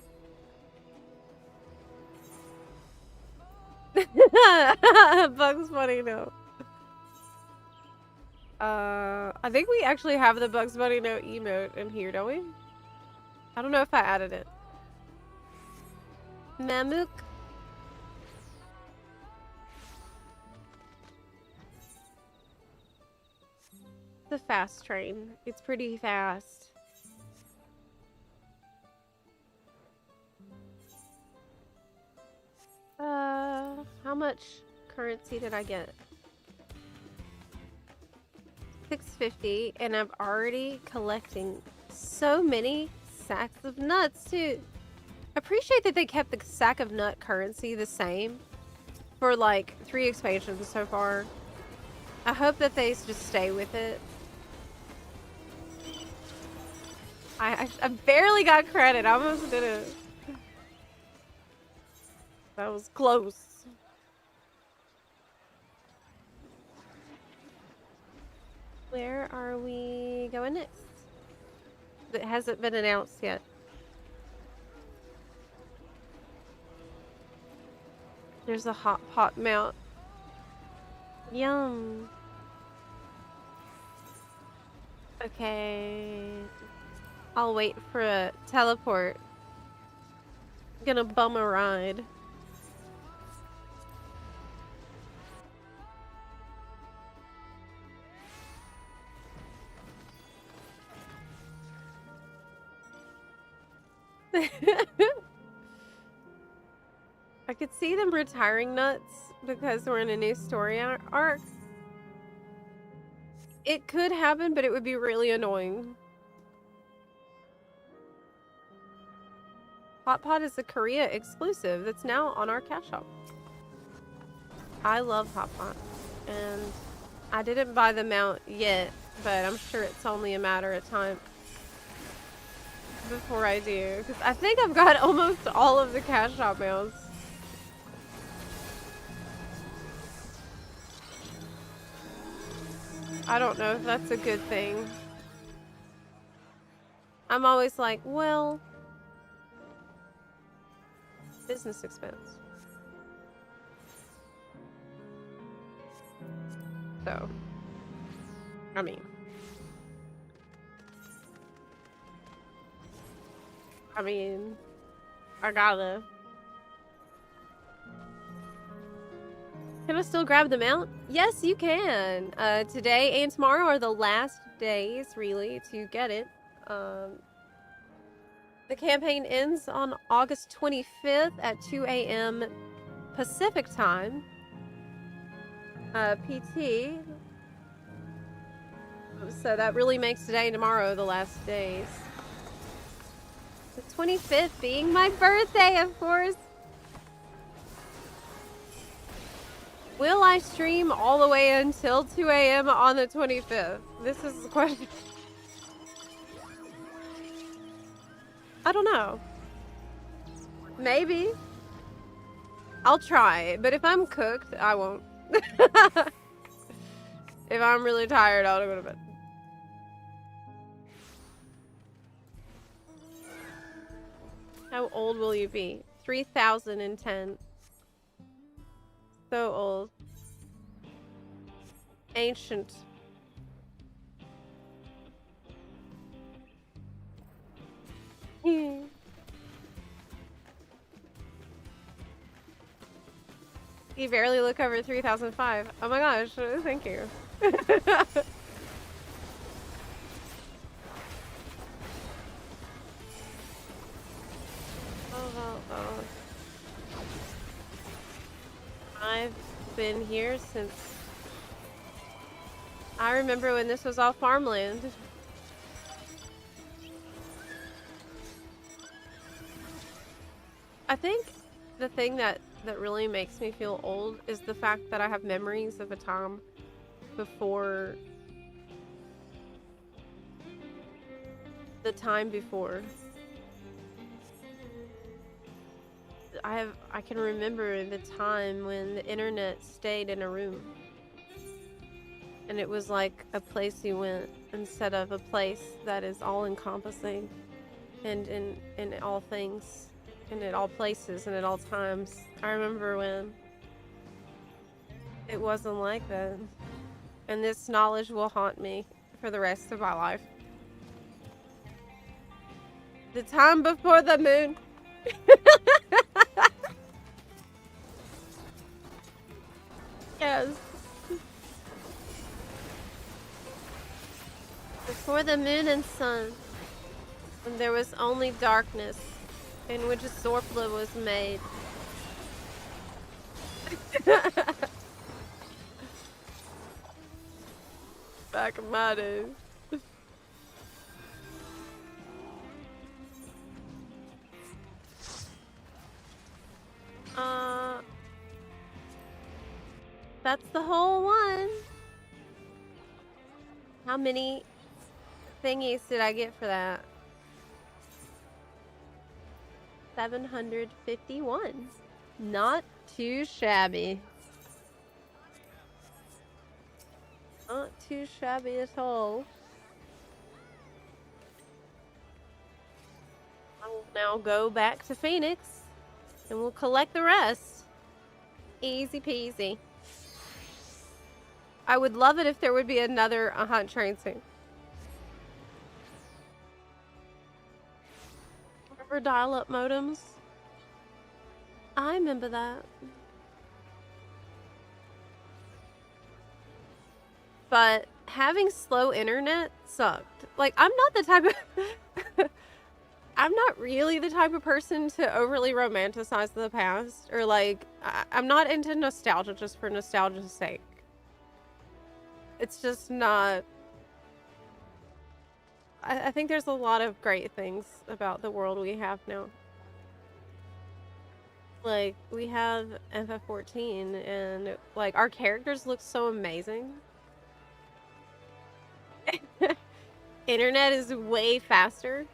Bugs Bunny, no. I think we actually have the Bugs Bunny no emote in here, don't we? I don't know if I added it. Mamook. The fast train. It's pretty fast. How much currency did I get? 650, and I'm already collecting so many sacks of nuts too. I appreciate that they kept the sack of nut currency the same for like 3 expansions so far. I hope that they just stay with it. I barely got credit. I almost did it. That was close. Where are we going next? It hasn't been announced yet. There's a hot pot mount. Yum. Okay. I'll wait for a teleport. I'm gonna bum a ride. I could see them retiring nuts because we're in a new story arc. It could happen, but it would be really annoying. Hot Pot is a Korea exclusive that's now on our cash shop. I love Hot Pot, and I didn't buy the mount yet, but I'm sure it's only a matter of time before I do, because I think I've got almost all of the cash shop mounts. I don't know if that's a good thing. I'm always like, well, business expense. So, I mean, I gotta. Can I still grab the mount? Yes, you can. Today and tomorrow are the last days, really, to get it. The campaign ends on August 25th at 2 a.m. Pacific time. PT. So that really makes today and tomorrow the last days. The 25th being my birthday, of course. Will I stream all the way until 2 a.m. on the 25th? This is the question. I don't know. Maybe. I'll try, but if I'm cooked, I won't. If I'm really tired, I'll go to bed. How old will you be? 3010. So old. Ancient. You barely look over 3005. Oh my gosh, thank you. Oh. I've been here since I remember when this was all farmland. I think the thing that really makes me feel old is the fact that I have memories of a time before the time before. I can remember the time when the internet stayed in a room. And it was like a place you went instead of a place that is all encompassing and in all things and at all places and at all times. I remember when it wasn't like that. And this knowledge will haunt me for the rest of my life. The time before the moon. Yes. Before the moon and sun, when there was only darkness, in which a Zorpla was made. Back in my days. That's the whole one. How many thingies did I get for that? 751. Not too shabby. Not too shabby at all. I will now go back to Phoenix and we'll collect the rest. Easy peasy. I would love it if there would be another hunt train soon. Remember dial-up modems? I remember that. But having slow internet sucked. Like, I'm not the type of... I'm not really the type of person to overly romanticize the past. Or, like, I'm not into nostalgia just for nostalgia's sake. It's just not... I think there's a lot of great things about the world we have now. Like, we have FF14 and, like, our characters look so amazing. Internet is way faster.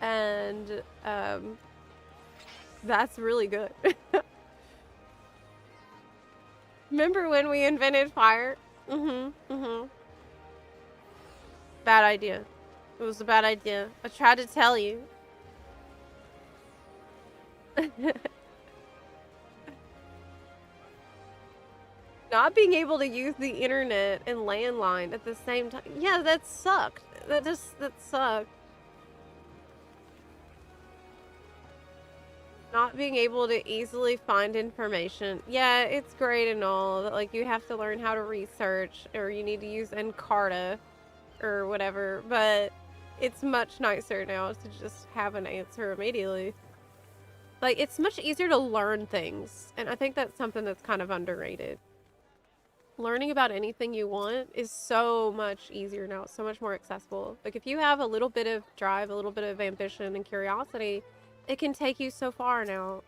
And, that's really good. Remember when we invented fire? Bad idea. It was a bad idea. I tried to tell you. Not being able to use the internet and landline at the same time. Yeah, that sucked. That sucked. Not being able to easily find information. Yeah, it's great and all that, like, you have to learn how to research or you need to use Encarta or whatever, but it's much nicer now to just have an answer immediately. Like, it's much easier to learn things, and I think that's something that's kind of underrated. Learning about anything you want is so much easier now. It's so much more accessible. Like, if you have a little bit of drive, a little bit of ambition and curiosity, it can take you so far now.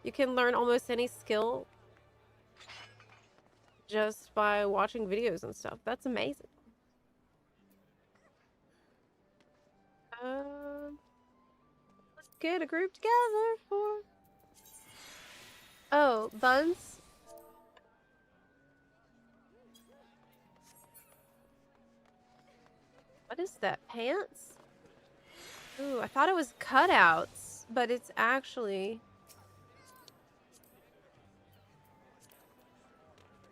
You can learn almost any skill just by watching videos and stuff. That's amazing. Let's get a group together for... Oh, buns? What is that? Pants? Ooh, I thought it was cutouts, but it's actually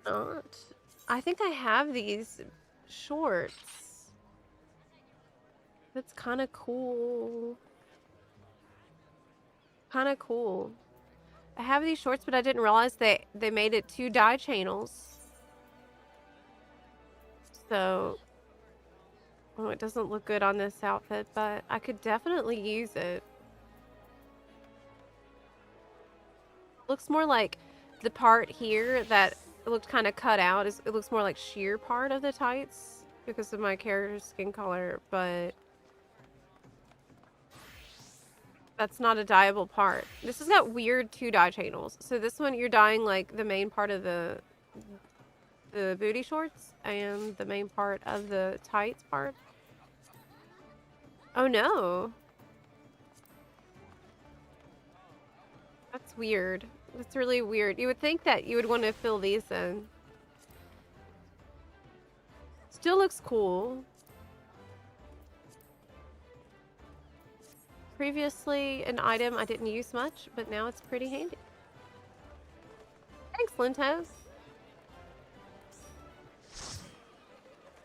not. I think I have these shorts. That's kind of cool. Kind of cool. I have these shorts, but I didn't realize they made it 2 dye channels. So, oh, it doesn't look good on this outfit, but I could definitely use it. Looks more like the part here that looked kind of cut out. It looks more like sheer part of the tights because of my character's skin color, but that's not a dyeable part. This has got weird 2 dye channels. So this one you're dyeing like the main part of the booty shorts and the main part of the tights part. Oh no. That's weird. That's really weird. You would think that you would want to fill these in. Still looks cool. Previously an item I didn't use much, but now it's pretty handy. Thanks, Lintos.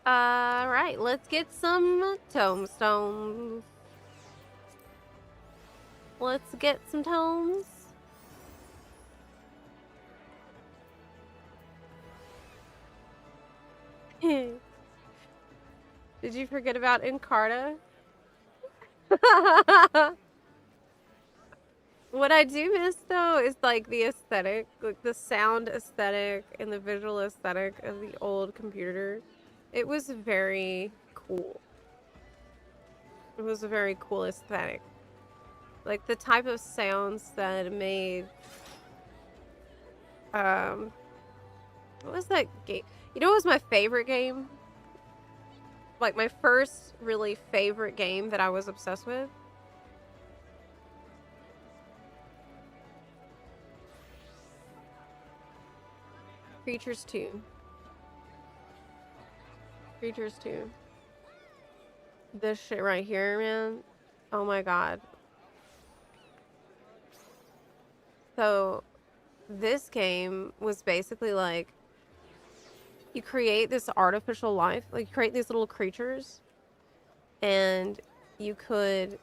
Alright, let's get some tombstones. Let's get some tomes. Did you forget about Encarta? What I do miss though is like the aesthetic, like the sound aesthetic and the visual aesthetic of the old computer. It was very cool. It was a very cool aesthetic. Like the type of sounds that made what was that game? You know what was my favorite game? Like my first really favorite game that I was obsessed with? Creatures 2. Creatures 2. This shit right here, man. Oh my god. So, this game was basically like, you create this artificial life, like you create these little creatures, and you could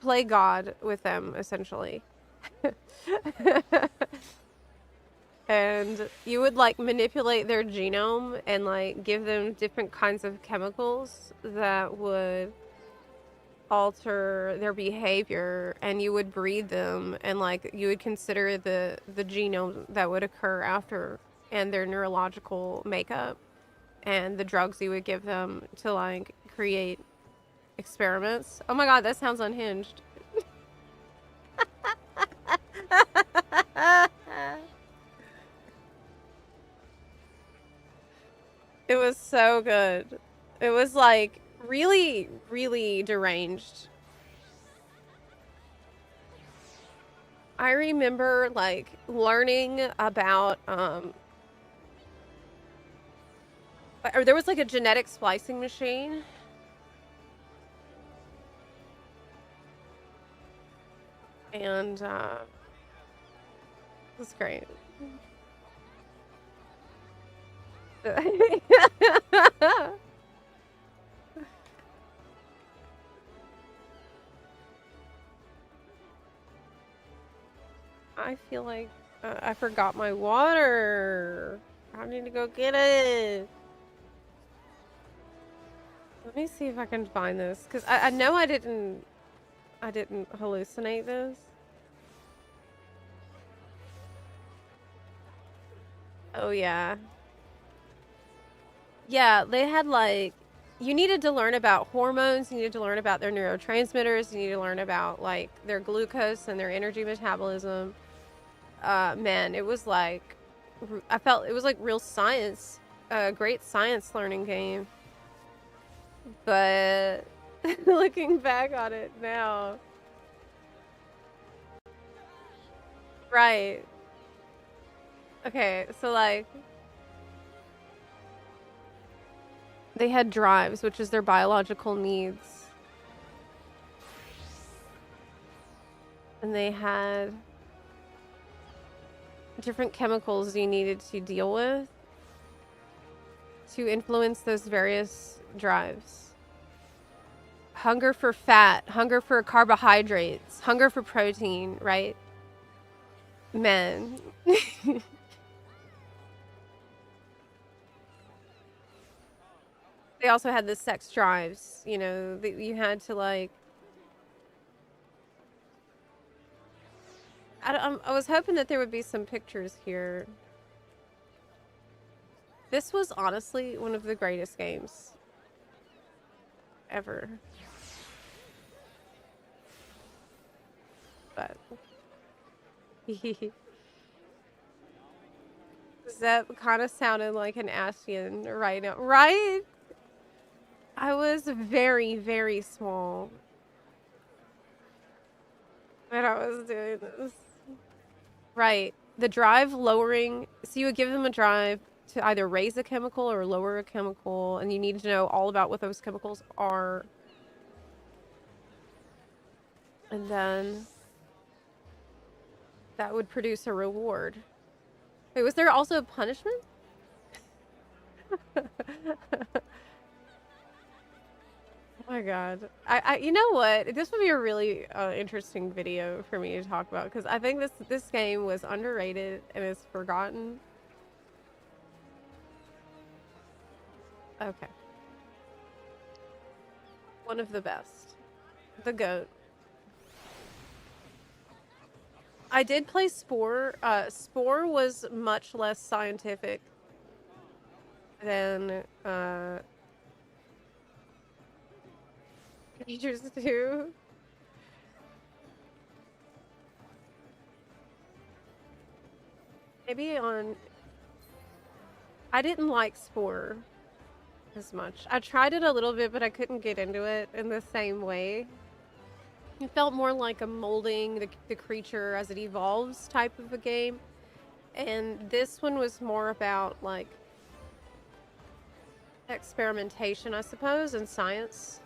play God with them, essentially. And you would like manipulate their genome and like give them different kinds of chemicals that would alter their behavior, and you would breed them, and like you would consider the genome that would occur after, and their neurological makeup, and the drugs you would give them to like create experiments. Oh my god, that sounds unhinged. It was so good. It was like really, really deranged. I remember like learning about or there was like a genetic splicing machine. And it was great. I feel like I forgot my water. I need to go get it. Let me see if I can find this, because I know I didn't hallucinate this. Oh yeah. Yeah, they had like, you needed to learn about hormones, you needed to learn about their neurotransmitters, you need to learn about like their glucose and their energy metabolism. Man, it was like, I felt it was like real science, a great science learning game. But looking back on it now. Right. Okay, so like, they had drives, which is their biological needs. And they had different chemicals you needed to deal with to influence those various drives. Hunger for fat, hunger for carbohydrates, hunger for protein, right? Men. They also had the sex drives, you know, that you had to like, I was hoping that there would be some pictures here. This was honestly one of the greatest games ever. But Zep kind of sounded like an Ashian right now, right? I was very, very small when I was doing this. Right. The drive lowering, so you would give them a drive to either raise a chemical or lower a chemical, and you need to know all about what those chemicals are. And then that would produce a reward. Wait, was there also a punishment? Oh my god. You know what? This would be a really interesting video for me to talk about, because I think this game was underrated and is forgotten. Okay. One of the best. The GOAT. I did play Spore. Spore was much less scientific than Creatures 2. Maybe on... I didn't like Spore as much. I tried it a little bit, but I couldn't get into it in the same way. It felt more like a molding the creature as it evolves type of a game. And this one was more about, like, experimentation, I suppose, and science.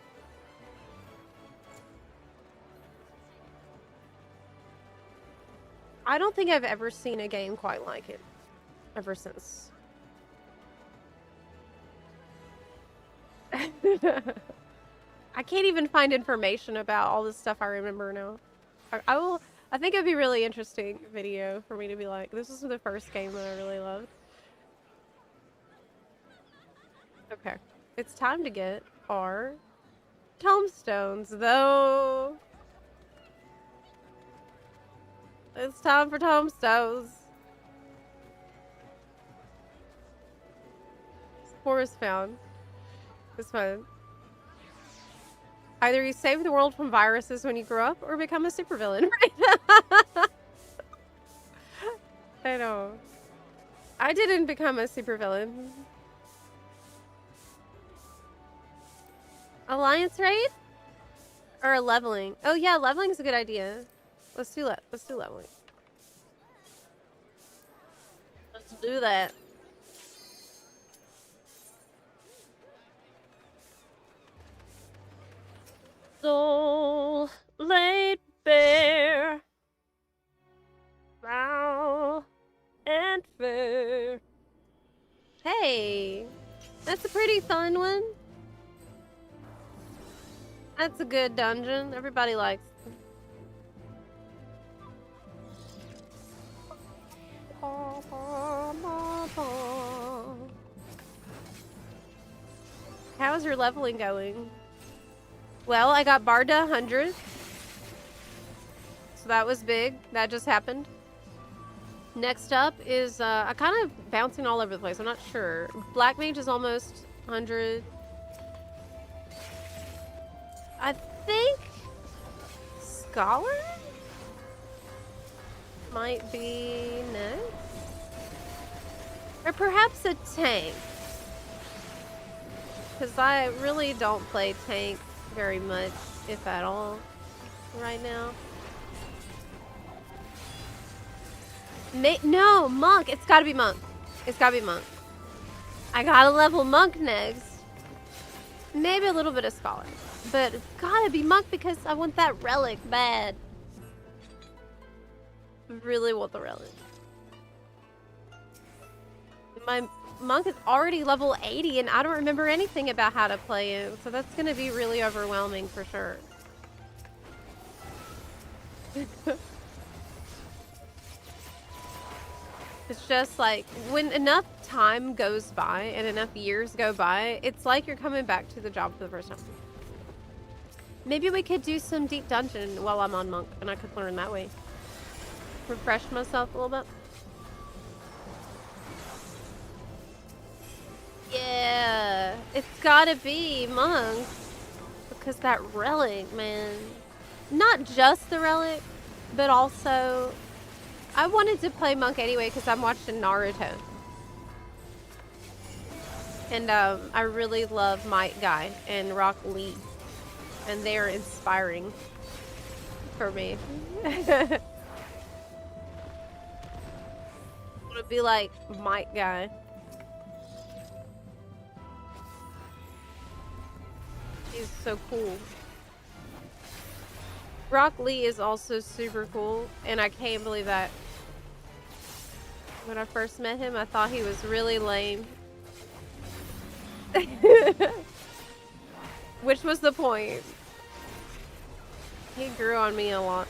I don't think I've ever seen a game quite like it. Ever since. I can't even find information about all this stuff I remember now. I think it'd be a really interesting video for me to be like, this is the first game that I really loved. Okay. It's time to get our tombstones, though. It's time for tombstones. Forest found. It's fun. Either you save the world from viruses when you grow up, or become a supervillain, right? I know. I didn't become a supervillain. Alliance raid? Or a leveling? Oh yeah, leveling is a good idea. Let's do that. Let's do leveling. Let's do that. Soul laid bare, foul and fair. Hey, that's a pretty fun one. That's a good dungeon. Everybody likes it. How's your leveling going? Well, I got Bard to 100. So that was big. That just happened. Next up is, I'm kind of bouncing all over the place. I'm not sure. Black Mage is almost 100. I think Scholar might be next. Or perhaps a tank. Because I really don't play tank very much, if at all, right now. No, Monk. It's gotta be Monk. It's gotta be Monk. I gotta level Monk next. Maybe a little bit of Scholar. But it's gotta be Monk because I want that Relic bad. I really want the Relic. My Monk is already level 80 and I don't remember anything about how to play it. So that's gonna be really overwhelming for sure. It's just like, when enough time goes by and enough years go by, it's like you're coming back to the job for the first time. Maybe we could do some deep dungeon while I'm on Monk and I could learn that way. Refresh myself a little bit. Yeah, it's gotta be Monk. Because that Relic, man. Not just the Relic, but also... I wanted to play Monk anyway because I'm watching Naruto. And I really love Might Guy and Rock Lee. And they're inspiring for me. I want to be like Might Guy. He's so cool. Rock Lee is also super cool, and I can't believe that. When I first met him, I thought he was really lame. Which was the point. He grew on me a lot.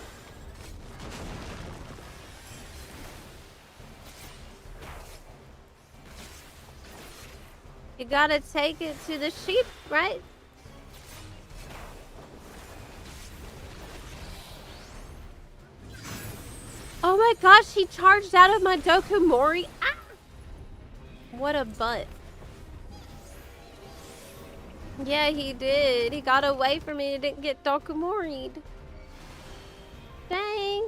You gotta take it to the sheep, right? Oh my gosh, he charged out of my Dokumori. Ah! What a butt. Yeah, he did. He got away from me and didn't get Dokumori'd. Dang.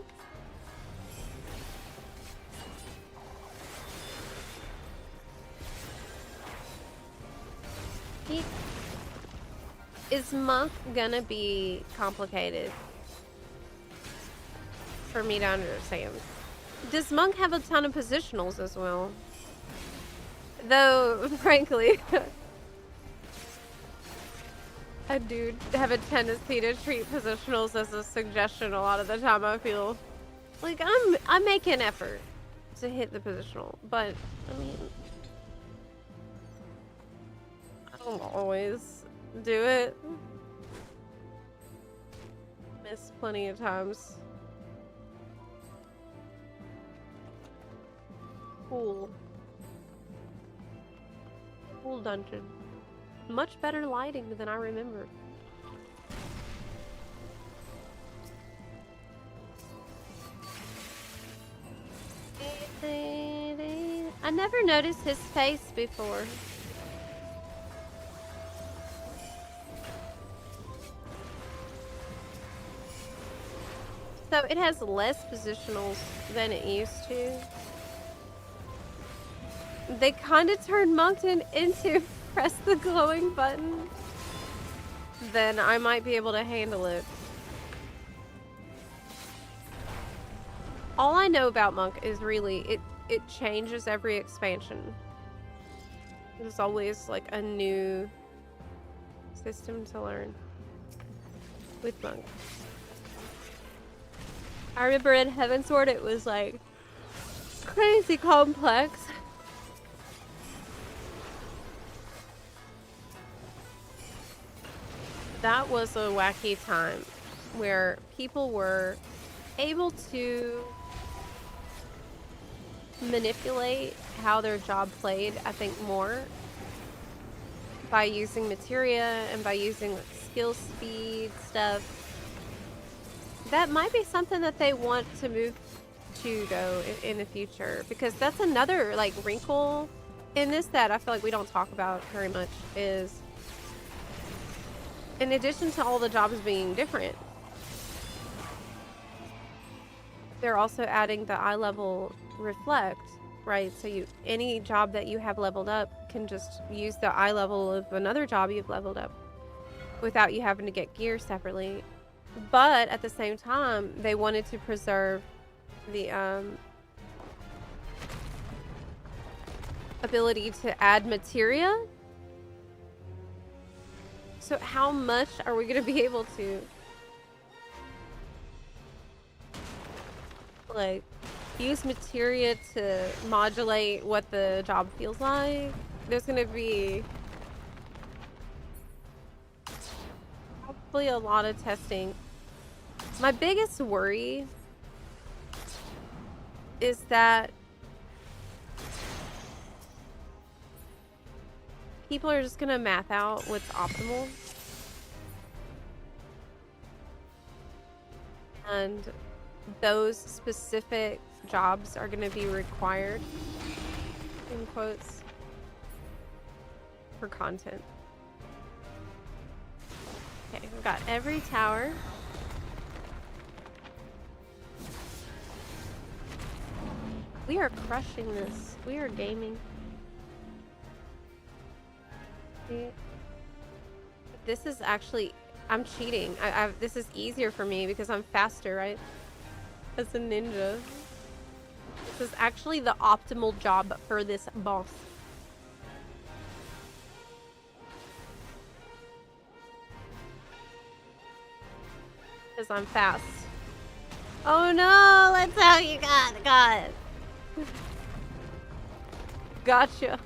Is Monk gonna be complicated for me to understand? Does Monk have a ton of positionals as well? Though, frankly, I do have a tendency to treat positionals as a suggestion a lot of the time. I feel like I make an effort to hit the positional, but I mean, I don't always do it. Miss plenty of times. Cool. Cool dungeon. Much better lighting than I remember. I never noticed his face before. So it has less positionals than it used to. They kind of turned Moncton into press the glowing button. Then I might be able to handle it. All I know about Monk is really it changes every expansion. There's always like a new system to learn with Monk. I remember in Heavensward it was like crazy complex. That was a wacky time where people were able to manipulate how their job played, I think, more by using materia and by using like, skill speed stuff. That might be something that they want to move to, though, in the future, because that's another like wrinkle in this that I feel like we don't talk about very much is, in addition to all the jobs being different, they're also adding the eye level reflect, right? So any job that you have leveled up can just use the eye level of another job you've leveled up without you having to get gear separately. But at the same time, they wanted to preserve the ability to add materia. So how much are we going to be able to like use materia to modulate what the job feels like? There's going to be probably a lot of testing. My biggest worry is that people are just gonna math out what's optimal. And those specific jobs are gonna be required, in quotes, for content. Okay, we've got every tower. We are crushing this. We are gaming. This is actually, I'm cheating. This is easier for me because I'm faster, right? As a ninja. This is actually the optimal job for this boss. Because I'm fast. Oh no, that's how you got it. Gotcha.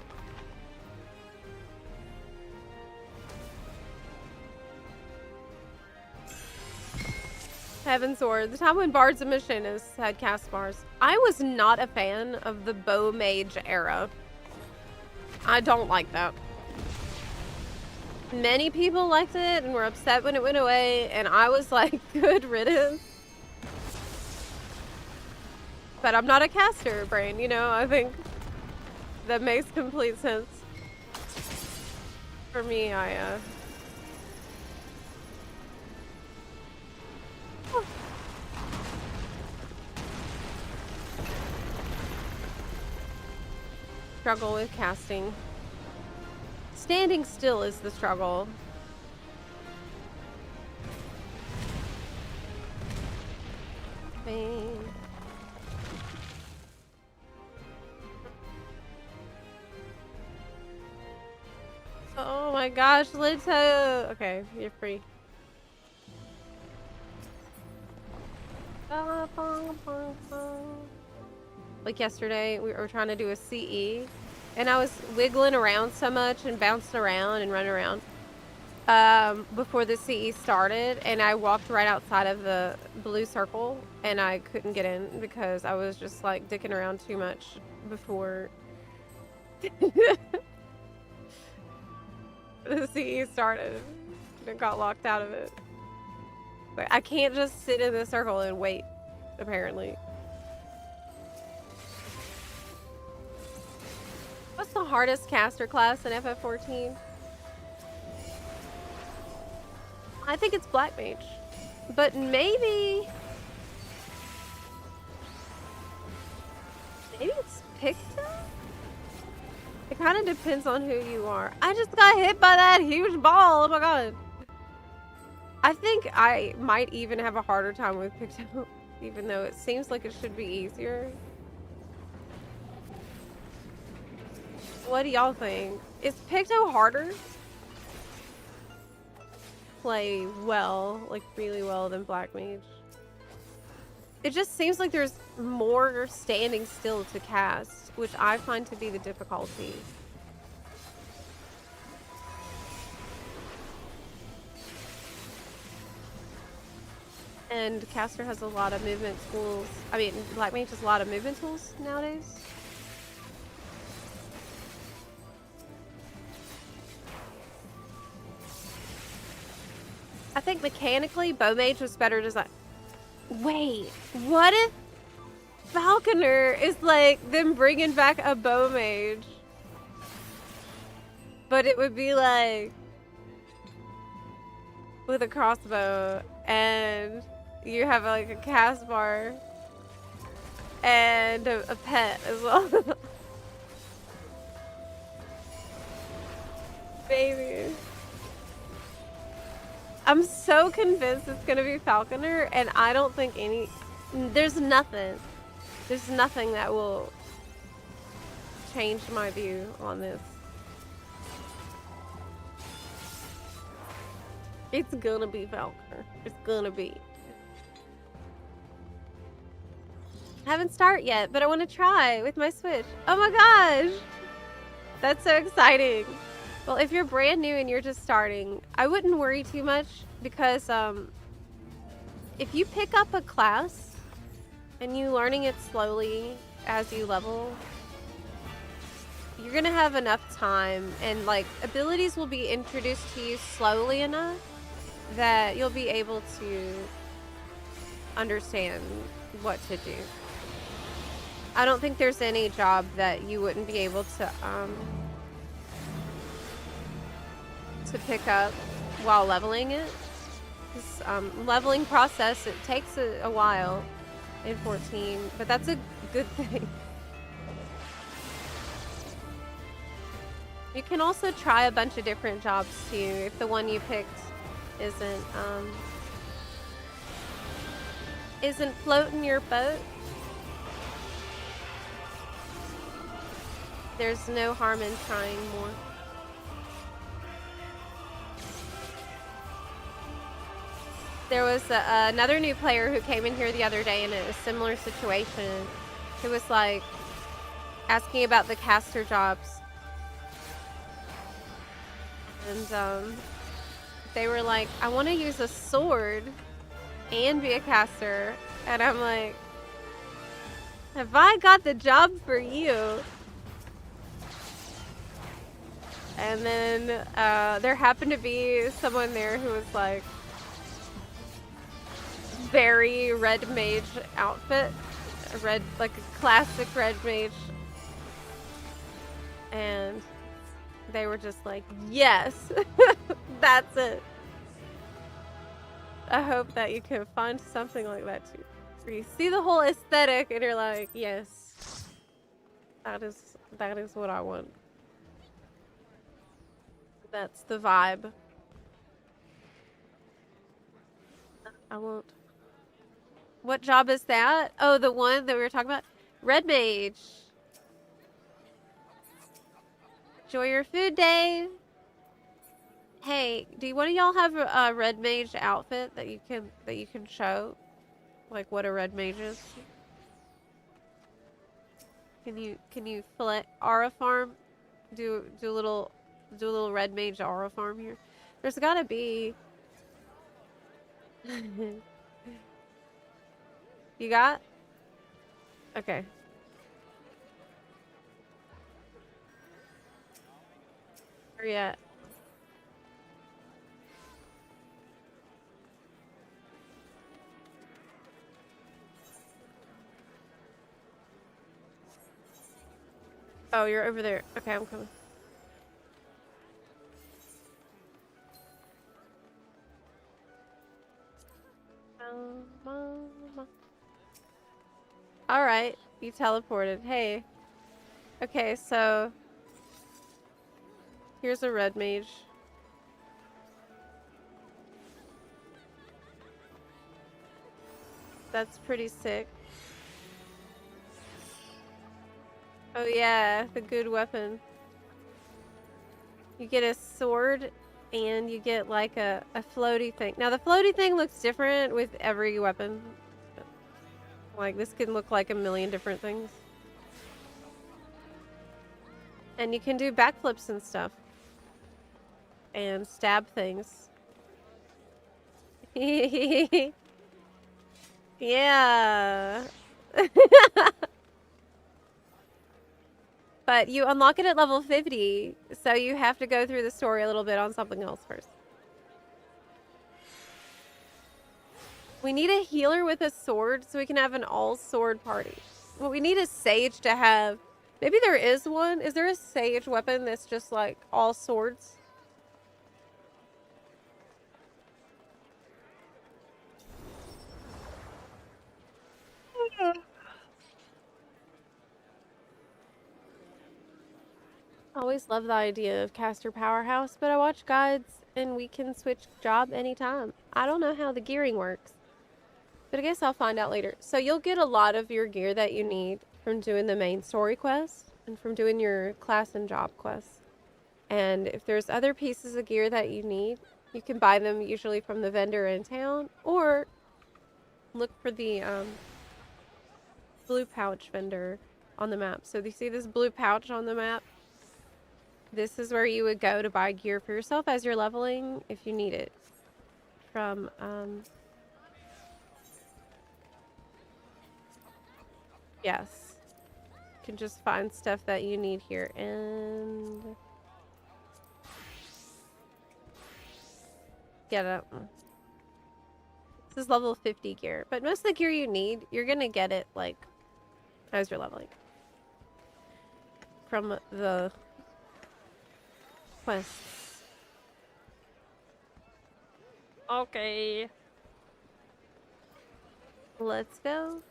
Heavensward, the time when Bards of Machinus had cast bars. I was not a fan of the bow mage era. I don't like that. Many people liked it and were upset when it went away, and I was like, good riddance. But I'm not a caster brain, you know? I think that makes complete sense. For me, struggle with casting. Standing still is the struggle. Bang. my gosh, Linto! Okay, you're free. Like yesterday, we were trying to do a CE, and I was wiggling around so much and bouncing around and running around before the CE started, and I walked right outside of the blue circle, and I couldn't get in because I was just like dicking around too much before the CE started. And got locked out of it. But I can't just sit in the circle and wait, apparently. What's the hardest caster class in FF14? I think it's Black Mage. But maybe it's Picto? It kind of depends on who you are. I just got hit by that huge ball. Oh my god. I think I might even have a harder time with Picto, even though it seems like it should be easier. What do y'all think? Is Picto harder? Play well, like really well, than Black Mage. It just seems like there's more standing still to cast, which I find to be the difficulty. And caster has a lot of movement tools. I mean, Black Mage has a lot of movement tools nowadays. I think mechanically, Bow Mage was better designed. Wait, what if Falconer is like them bringing back a Bow Mage? But it would be like with a crossbow, and you have like a cast bar and a pet as well. Baby. I'm so convinced it's gonna be Falconer, and I don't think there's nothing that will change my view on this. It's gonna be Falconer. It's gonna be. I haven't started yet, but I want to try with my Switch. Oh my gosh! That's so exciting. Well, if you're brand new and you're just starting, I wouldn't worry too much because if you pick up a class and you learning it slowly as you level, you're gonna have enough time, and like abilities will be introduced to you slowly enough that you'll be able to understand what to do. I don't think there's any job that you wouldn't be able to pick up while leveling it. This leveling process, it takes a while in 14, but that's a good thing. You can also try a bunch of different jobs too if the one you picked isn't floating your boat. There's no harm in trying more. There was another new player who came in here the other day in a similar situation, who was like asking about the caster jobs. And they were like, I want to use a sword and be a caster. And I'm like, have I got the job for you? And then there happened to be someone there who was like, very red mage outfit, like a classic red mage, and they were just like, yes. That's it. I hope that you can find something like that too, where you see the whole aesthetic and you're like, yes, that is what I want. That's the vibe. I won't. What job is that? Oh, the one that we were talking about? Red Mage. Enjoy your food, Dave. Hey, do one of y'all have a red mage outfit that you can show? Like what a red mage is? Can you select aura farm? Do a little red mage aura farm here? There's gotta be. You got? Okay. Where you at? Oh, you're over there. Okay, I'm coming. All right, you teleported. Hey. Okay, so here's a red mage. That's pretty sick. Oh yeah, the good weapon. You get a sword and you get like a floaty thing. Now the floaty thing looks different with every weapon. Like this can look like a million different things. And you can do backflips and stuff. And stab things. Yeah. But you unlock it at level 50, so you have to go through the story a little bit on something else first. We need a healer with a sword so we can have an all-sword party. Well, we need a sage to have... Maybe there is one. Is there a sage weapon that's just like all swords? I always love the idea of caster powerhouse, but I watch guides and we can switch job anytime. I don't know how the gearing works, but I guess I'll find out later. So you'll get a lot of your gear that you need from doing the main story quests and from doing your class and job quests. And if there's other pieces of gear that you need, you can buy them usually from the vendor in town or look for the blue pouch vendor on the map. So do you see this blue pouch on the map? This is where you would go to buy gear for yourself as you're leveling if you need it. From, yes. You can just find stuff that you need here. And get it. This is level 50 gear. But most of the gear you need, you're going to get it, like, as you're leveling. From the quests. Okay. Let's go.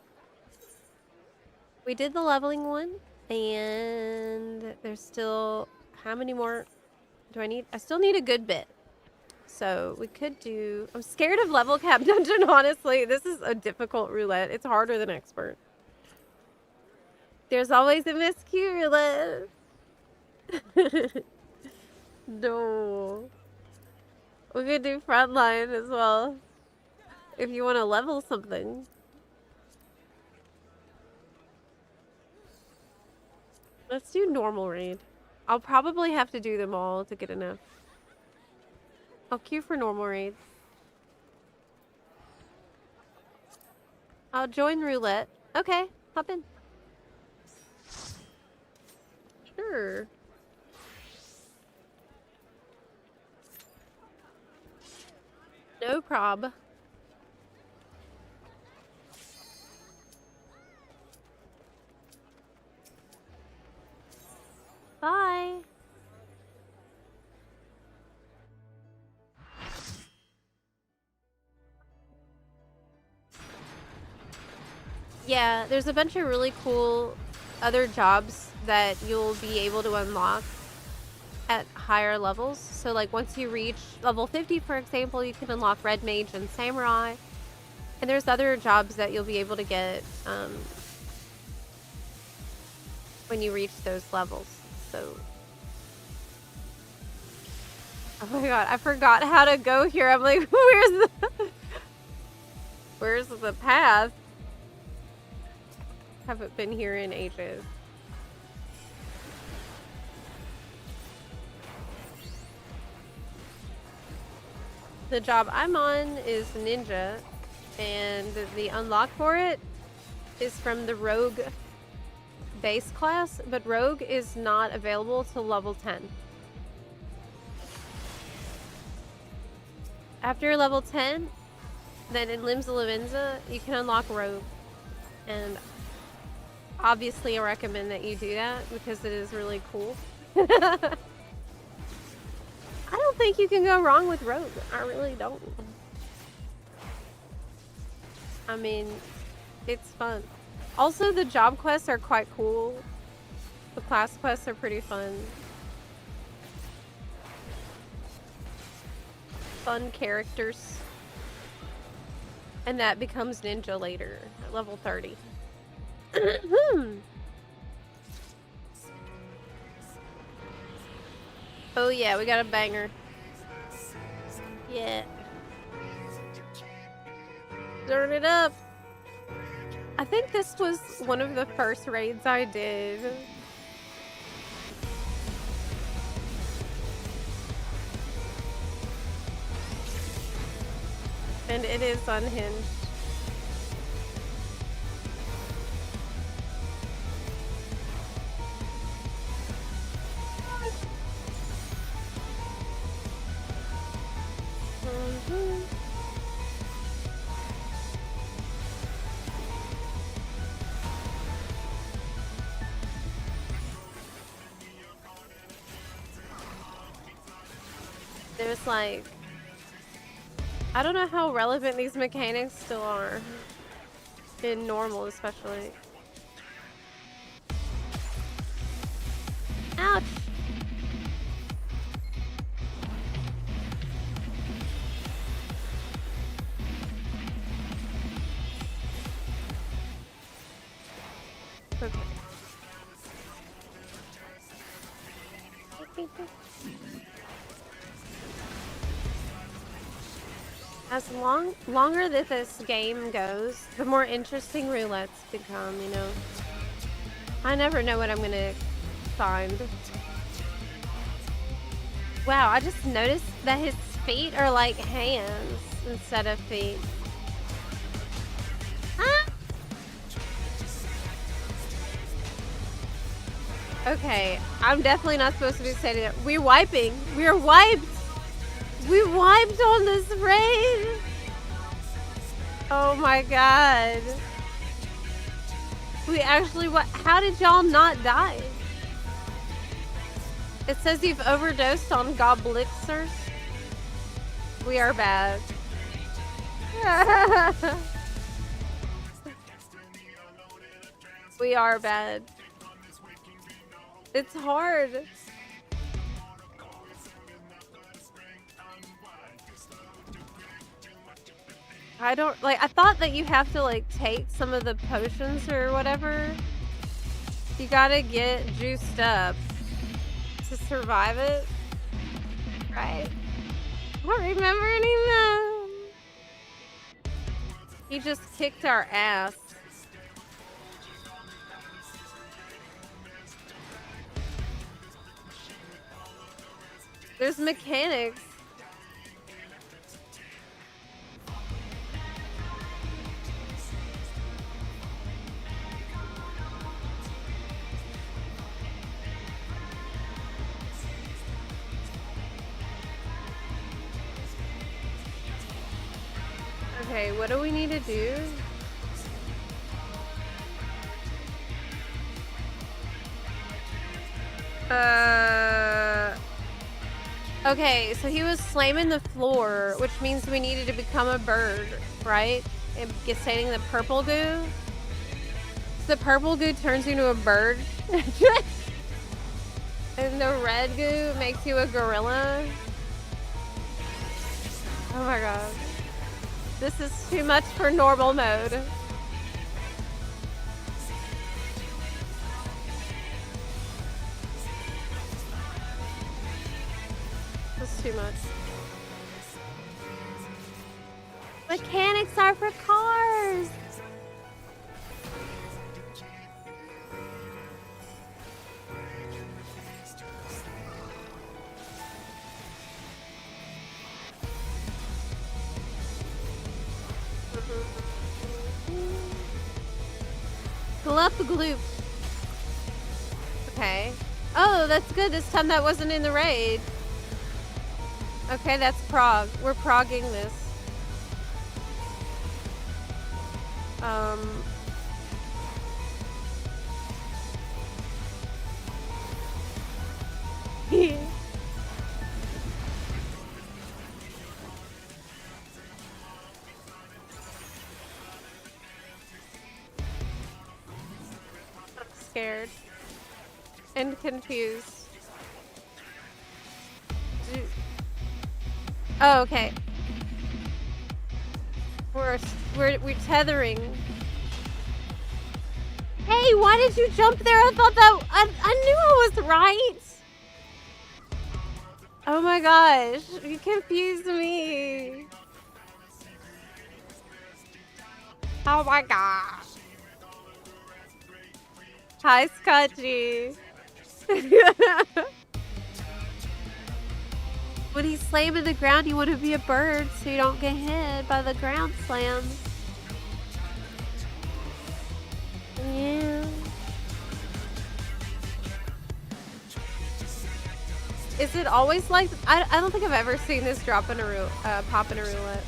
We did the leveling one, and there's still... How many more do I need? I still need a good bit. So we could do... I'm scared of level cap dungeon, honestly. This is a difficult roulette. It's harder than expert. There's always a miscue roulette. No. We could do frontline as well. If you want to level something. Let's do normal raid. I'll probably have to do them all to get enough. I'll queue for normal raids. I'll join roulette. Okay, hop in. Sure. No prob. Bye. Yeah, there's a bunch of really cool other jobs that you'll be able to unlock at higher levels. So like once you reach level 50, for example, you can unlock Red Mage and Samurai. And there's other jobs that you'll be able to get when you reach those levels. So Oh my god, I forgot how to go here. I'm like, where's the path? Haven't been here in ages. The job I'm on is ninja, and the unlock for it is from the rogue base class, but rogue is not available till level 10. After level 10, then in Limbs of Lavenza, you can unlock rogue, and obviously I recommend that you do that because it is really cool. I don't think you can go wrong with rogue. I really don't. I mean, it's fun. Also, the job quests are quite cool. The class quests are pretty fun. Fun characters. And that becomes ninja later, at level 30. Oh yeah, we got a banger. Yeah. Turn it up. I think this was one of the first raids I did. And it is unhinged. There's like, I don't know how relevant these mechanics still are in normal, especially. Ouch. Okay. As longer that this game goes, the more interesting roulettes become, you know. I never know what I'm gonna find. Wow, I just noticed that his feet are like hands instead of feet. Ah! Okay, I'm definitely not supposed to be saying that. We're wiping. We're wiped. We wiped on this raid. Oh my god. We actually, how did y'all not die? It says you've overdosed on Goblixer. We are bad. We are bad. It's hard. I don't, like, I thought that you have to, like, take some of the potions or whatever. You gotta get juiced up to survive it. Right? I don't remember any of them. He just kicked our ass. There's mechanics. Okay, what do we need to do? Okay, so he was slamming the floor, which means we needed to become a bird, right? And getting the purple goo. The purple goo turns you into a bird. And the red goo makes you a gorilla. Oh my god. This is too much for normal mode. too much. Mechanics are for cars! Glup gloop. Okay. Oh, that's good. This time that wasn't in the raid. Okay, that's prog. We're progging this. I'm scared. And confused. Oh, okay. We're tethering. Hey, why did you jump there? I thought that I knew I was right. Oh my gosh, you confused me. Oh my gosh. Hi, Scotchy. When he's slamming the ground, you want to be a bird so you don't get hit by the ground slams. Yeah. Is it always like... I don't think I've ever seen this drop in a pop in a roulette.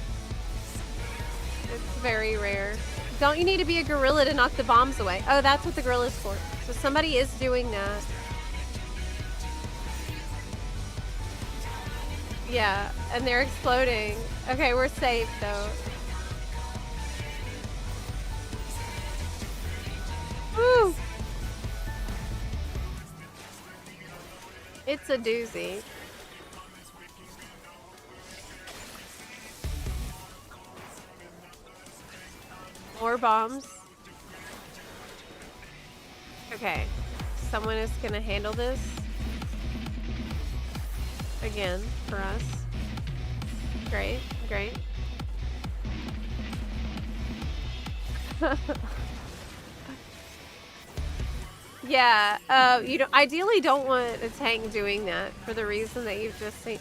It's very rare. Don't you need to be a gorilla to knock the bombs away? Oh, that's what the gorilla's for. So somebody is doing that. Yeah, and they're exploding. Okay, we're safe though. Woo! It's a doozy. More bombs. Okay, someone is gonna handle this. Again, for us. Great, great. Yeah, you ideally don't want a tank doing that for the reason that you've just seen.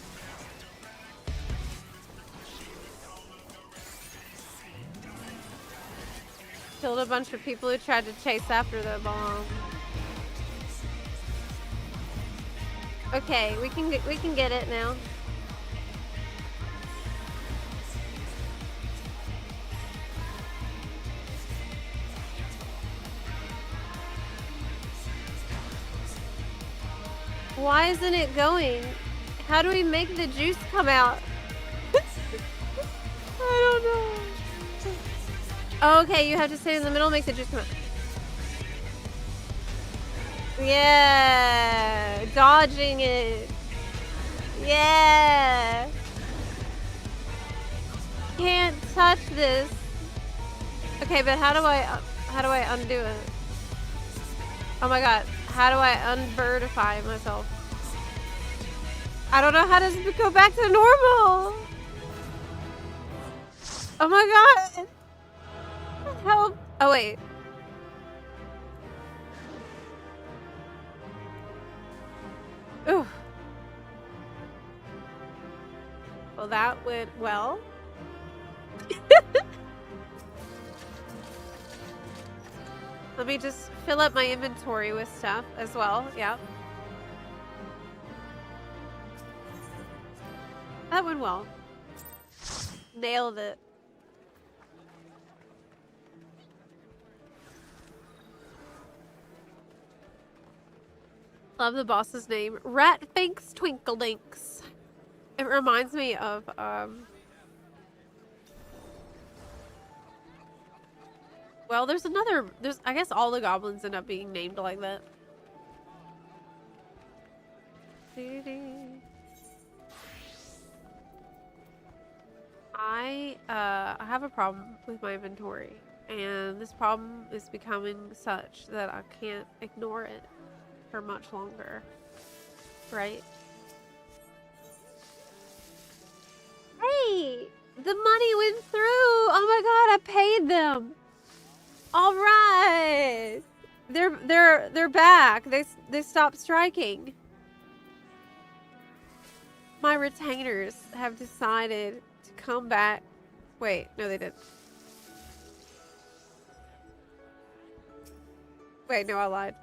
Killed a bunch of people who tried to chase after the bomb. Okay, we can get it now. Why isn't it going? How do we make the juice come out? I don't know. Oh, okay, you have to stay in the middle and make the juice come out. Yeah, dodging it. Yeah. Can't touch this. Okay, but how do I undo it? Oh my god, how do I unbirdify myself? I don't know how to go back to normal. Oh my god. Help. Oh wait. Ooh. Well, that went well. Let me just fill up my inventory with stuff as well. Yeah. That went well. Nailed it. Love the boss's name. Ratfinks Twinkledinks. It reminds me of, well, I guess all the goblins end up being named like that. I have a problem with my inventory, and this problem is becoming such that I can't ignore it for much longer, right? The money went through. Oh my god, I paid them. All right. They're back. They stopped striking. My retainers have decided to come back. Wait, no they didn't. Wait, no, I lied.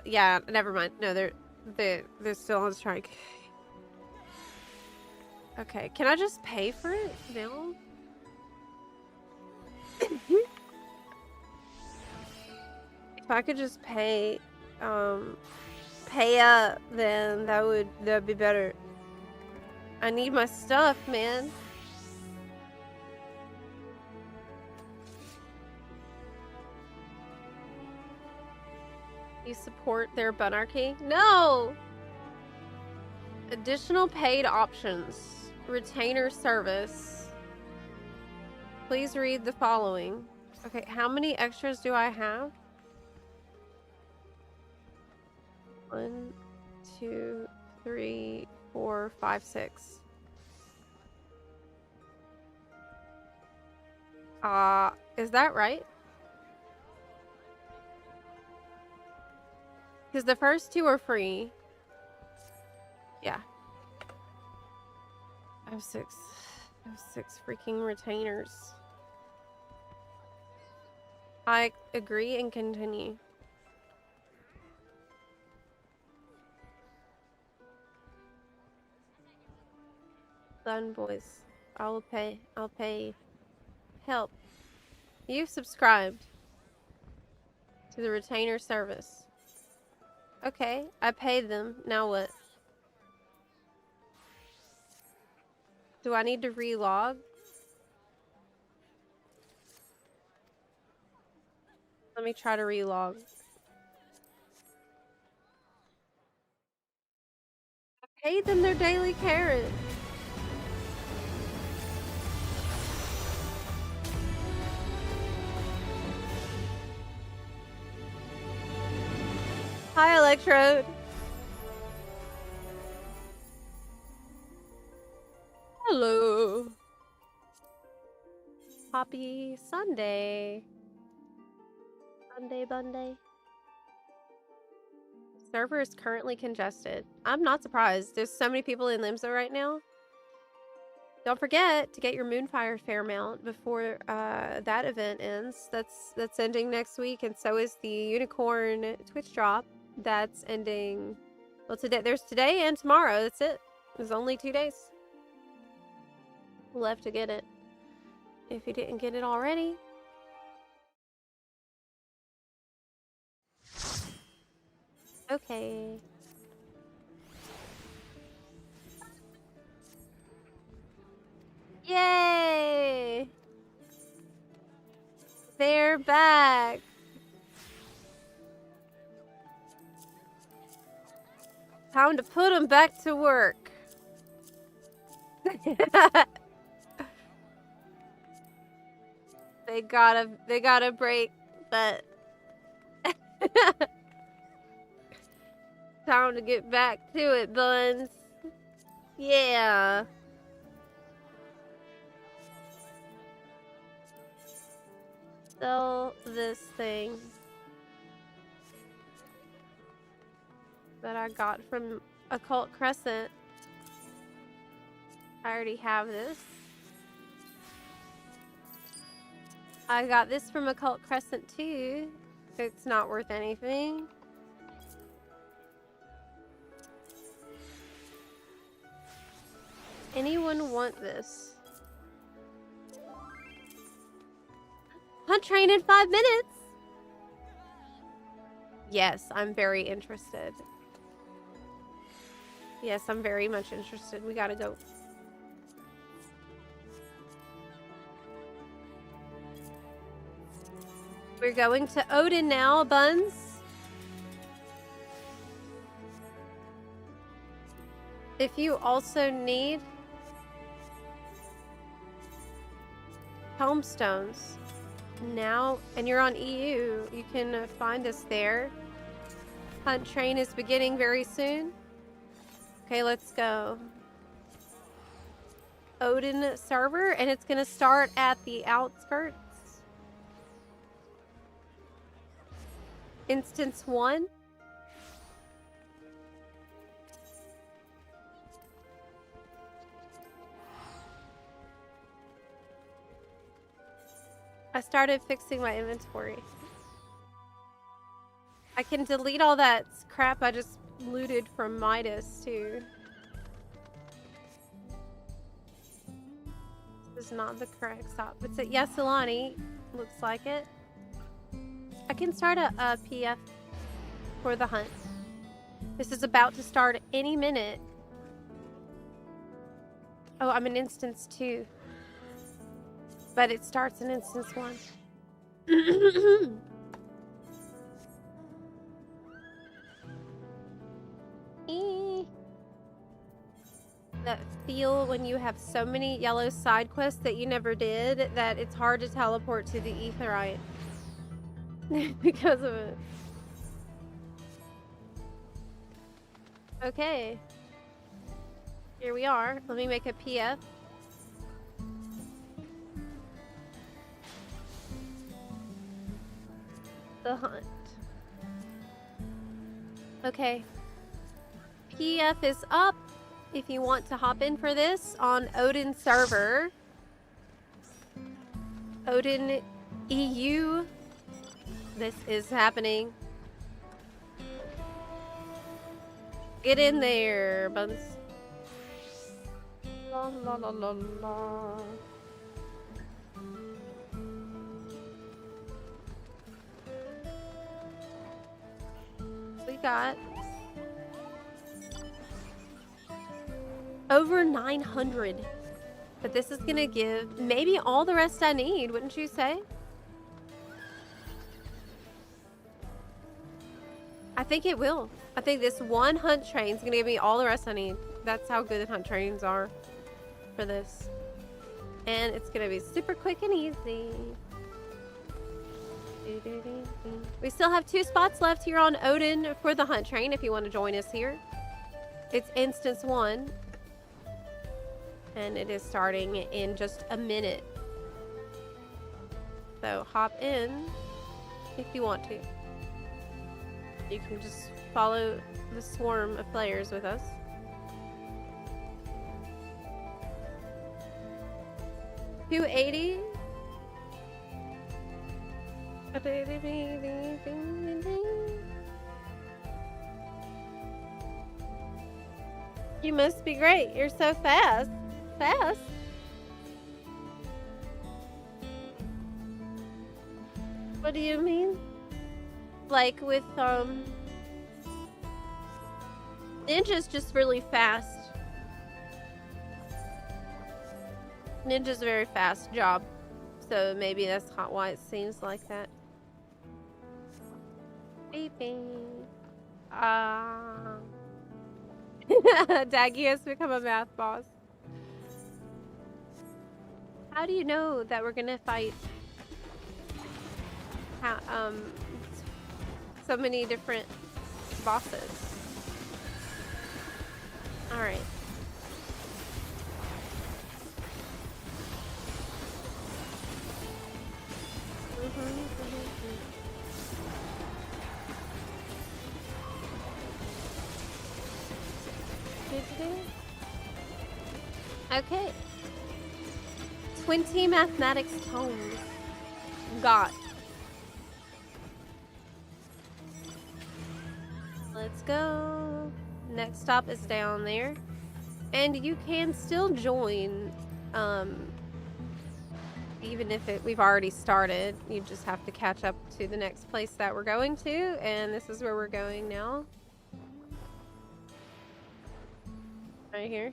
Yeah, never mind. No, they're still on strike. Okay, can I just pay for it now? If I could just pay up, then that'd be better. I need my stuff, man. You support their bunarchy? No! Additional paid options. Retainer service. Please read the following. Okay, how many extras do I have? 1, 2, 3, 4, 5, 6. Is that right? Because the first 2 are free. Yeah. I have 6. I have 6 freaking retainers. I agree and continue. Done, boys. I'll pay. I'll pay. Help. You've subscribed to the retainer service. Okay, I paid them. Now what? Do I need to relog? Let me try to relog. I paid them their daily carrot. Hi, Electrode. Hello. Happy Sunday. Sunday, Bunday. Server is currently congested. I'm not surprised. There's so many people in Limsa right now. Don't forget to get your Moonfire Fairmount before that event ends. That's ending next week, and so is the Unicorn Twitch drop. That's ending. Well, today there's today and tomorrow. That's it. There's only 2 days left to get it. If you didn't get it already. Okay. Yay! They're back. Time to put them back to work. They gotta break, but time to get back to it, buns. Yeah. Sell this thing that I got from Occult Crescent. I already have this. I got this from Occult Crescent too. It's not worth anything. Anyone want this? Hunt train in 5 minutes. Yes, I'm very interested. Yes, I'm very much interested. We gotta go. We're going to Odin now, buns. If you also need tomestones now, and you're on EU, you can find us there. Hunt train is beginning very soon. Okay, let's go. Odin server, and it's gonna start at the outskirts. Instance 1. I started fixing my inventory. I can delete all that crap I just looted from Midas, too. This is not the correct stop. It's at Yasilani. Looks like it. I can start a PF for the hunt. This is about to start any minute. Oh, I'm in instance 2. But it starts in instance 1. That feel when you have so many yellow side quests that you never did that it's hard to teleport to the Aetherite because of it. Okay. Here we are. Let me make a PF. The hunt. Okay. PF is up. If you want to hop in for this on Odin server. Odin EU. This is happening. Get in there, buns. La la la la la. We got over 900. But this is gonna give maybe all the rest I need, wouldn't you say? I think it will. I think this one hunt train is gonna give me all the rest I need. That's how good the hunt trains are for this. And it's gonna be super quick and easy. We still have 2 spots left here on Odin for the hunt train if you want to join us here. It's instance 1. And it is starting in just a minute. So hop in if you want to. You can just follow the swarm of players with us. $280. You must be great. You're so fast. Fast. What do you mean? Like with Ninja's just really fast. Ninja's a very fast job. So maybe that's why it seems like that. Beeping. Daggy has become a math boss. How do you know that we're gonna fight so many different bosses? Alright. Okay. 20 mathematics tomes. Got. Let's go. Next stop is down there. And you can still join, even if we've already started. You just have to catch up to the next place that we're going to. And this is where we're going now. Right here.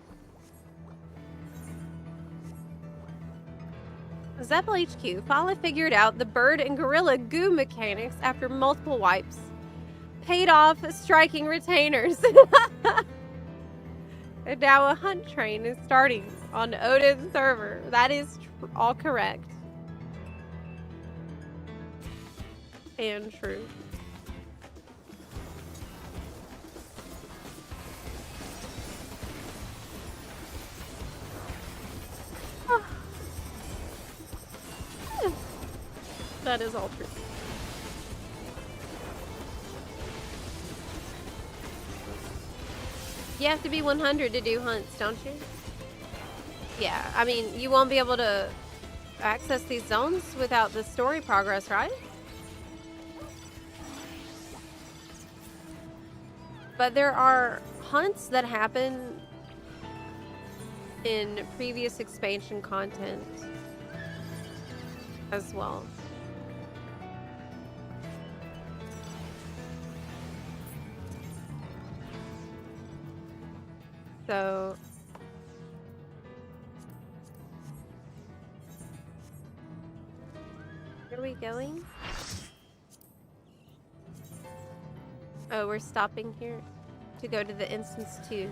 Zeppel HQ finally figured out the bird and gorilla goo mechanics after multiple wipes. Paid off striking retainers. And now a hunt train is starting on Odin server. That is all correct. And true. That is all true. You have to be 100 to do hunts, don't you? Yeah, I mean, you won't be able to access these zones without the story progress, right? But there are hunts that happen in previous expansion content as well. So where are we going? Oh, we're stopping here to go to the instance 2.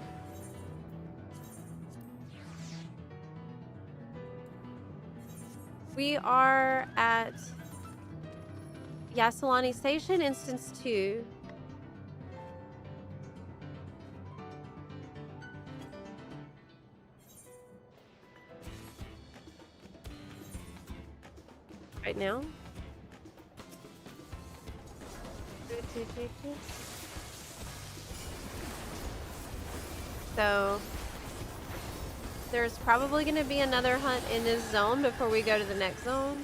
We are at Yasalani Station, instance 2. Right now. So there's probably going to be another hunt in this zone before we go to the next zone.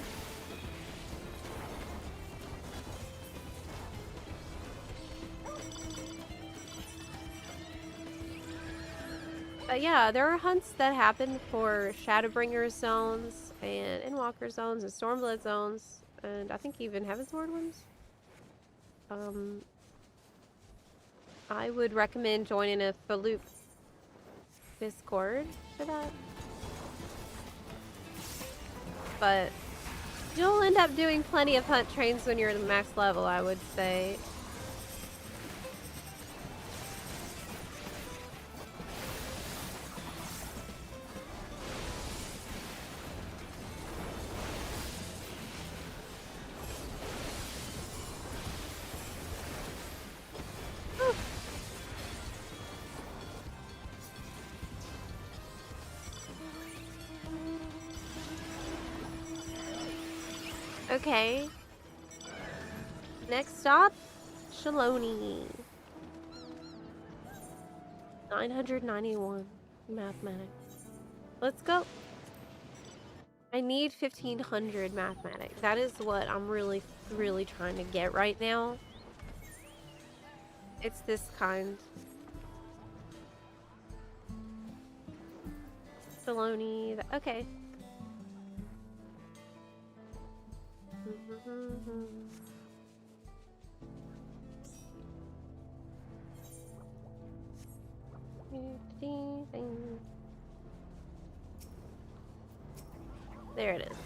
But yeah, there are hunts that happen for Shadowbringer zones and Endwalker zones and Stormblood zones, and I think even Heavensward ones. I would recommend joining a Faloop Discord for that. But you'll end up doing plenty of hunt trains when you're at the max level, I would say. Okay. Next stop, Shaloni. 991 mathematics. Let's go. I need 1500 mathematics. That is what I'm really trying to get right now. It's this kind. Shaloni. Okay. There it is.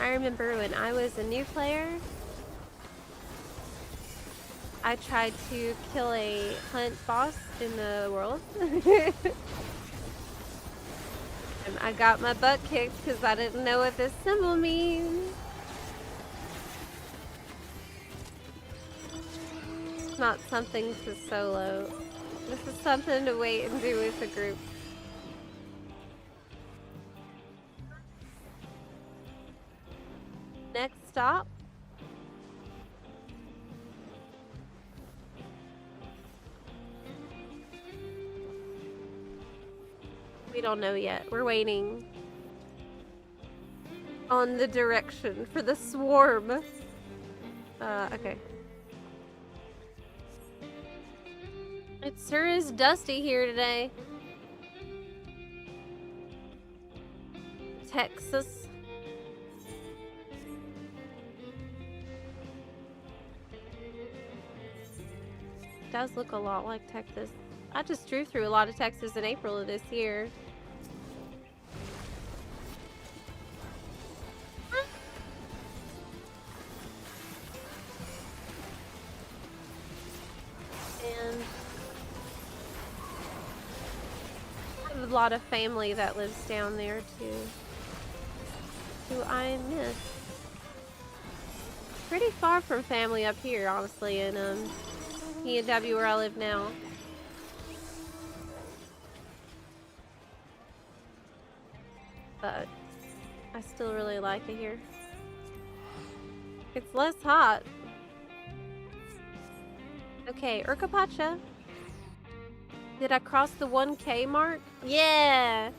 I remember when I was a new player, I tried to kill a hunt boss in the world. And I got my butt kicked because I didn't know what this symbol means. It's not something to solo. This is something to wait and do with a group. Next stop. We don't know yet. We're waiting on the direction for the swarm. Okay. It sure is dusty here today. Texas. It does look a lot like Texas. I just drove through a lot of Texas in April of this year. And I have a lot of family that lives down there too, who I miss. Pretty far from family up here, honestly, in P&W where I live now. But I still really like it here. It's less hot. Okay, Urkapacha. Did I cross the 1K mark? Yeah!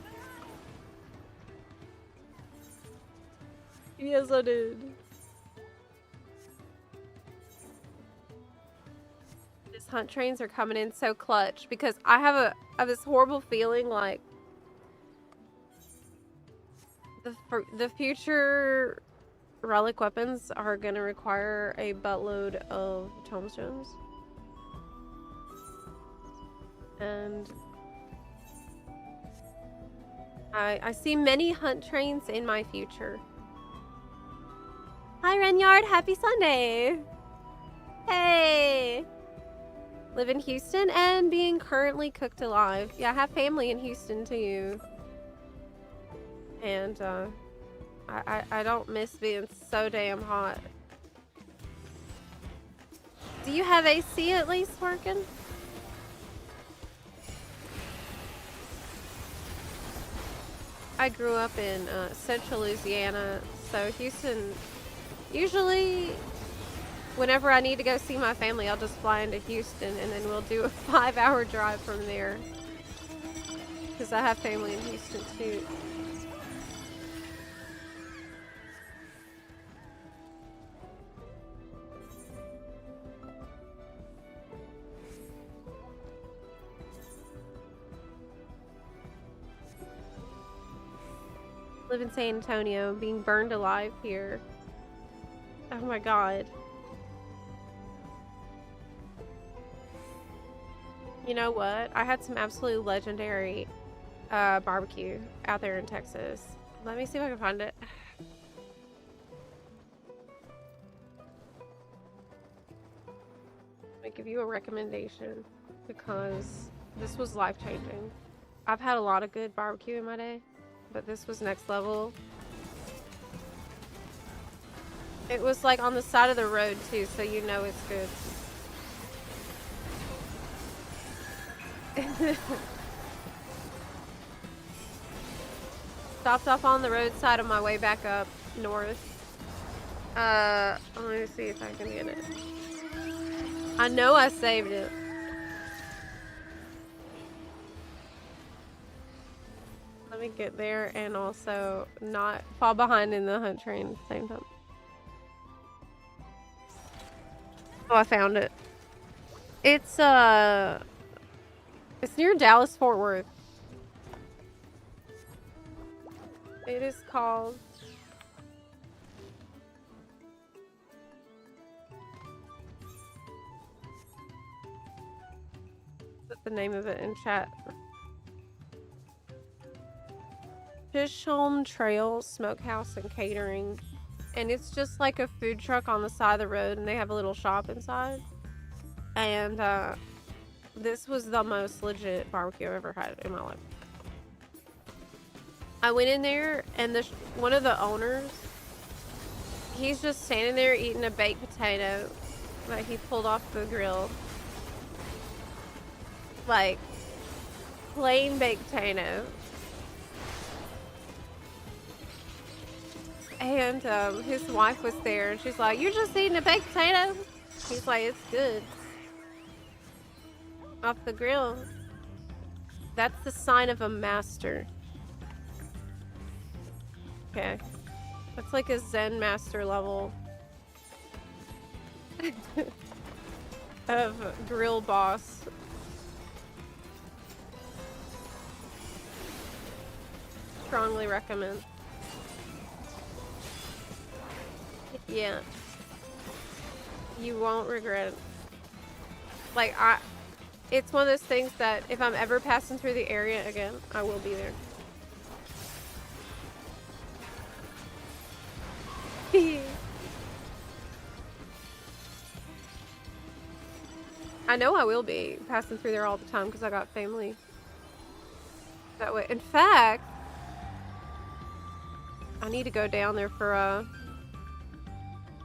Yes, I did. These hunt trains are coming in so clutch because I have this horrible feeling like the future relic weapons are gonna require a buttload of tombstones. And I see many hunt trains in my future. Hi Renyard, happy Sunday! Hey! Live in Houston and being currently cooked alive. Yeah, I have family in Houston too. And I don't miss being so damn hot. Do you have AC at least working? I grew up in central Louisiana, so Houston, usually whenever I need to go see my family, I'll just fly into Houston and then we'll do a 5-hour drive from there. Because I have family in Houston too. Live in San Antonio, being burned alive here. Oh my god. You know what? I had some absolutely legendary barbecue out there in Texas. Let me see if I can find it. Let me give you a recommendation because this was life-changing. I've had a lot of good barbecue in my day, but this was next level. It was like on the side of the road too, so you know it's good. Stopped off on the roadside on my way back up north. Let me see if I can get it. I know I saved it. Let me get there and also not fall behind in the hunt train at the same time. Oh, I found it. It's near Dallas Fort Worth. It is called put the name of it in chat. Fishholm Trail Smokehouse and Catering. And it's just like a food truck on the side of the road and they have a little shop inside. And this was the most legit barbecue I've ever had in my life. I went in there and one of the owners, he's just standing there eating a baked potato that he pulled off the grill. Like, plain baked potato. And his wife was there and she's like, "You're just eating a baked potato?" He's like, "It's good." Off the grill. That's the sign of a master. Okay. That's like a Zen master level of grill boss. Strongly recommend. Yeah. You won't regret it. Like, it's one of those things that if I'm ever passing through the area again, I will be there. I know I will be passing through there all the time because I got family that way. In fact, I need to go down there for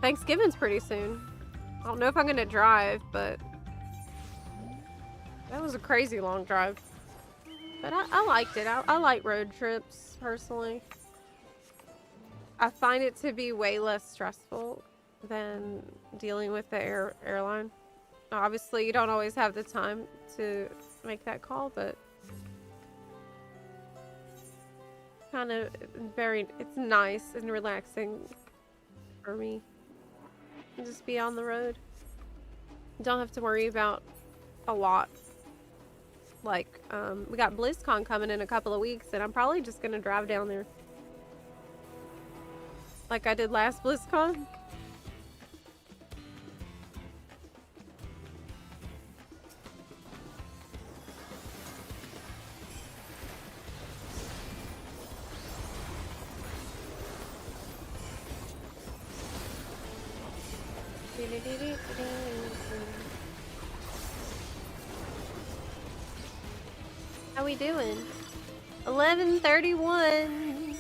Thanksgiving's pretty soon. I don't know if I'm gonna drive, but that was a crazy long drive. But I liked it. I like road trips, personally. I find it to be way less stressful than dealing with the airline. Obviously, you don't always have the time to make that call, but kind of it's nice and relaxing for me. Just be on the road. Don't have to worry about a lot. Like, we got BlizzCon coming in a couple of weeks, and I'm probably just gonna drive down there. Like I did last BlizzCon. How we doing? 11:31.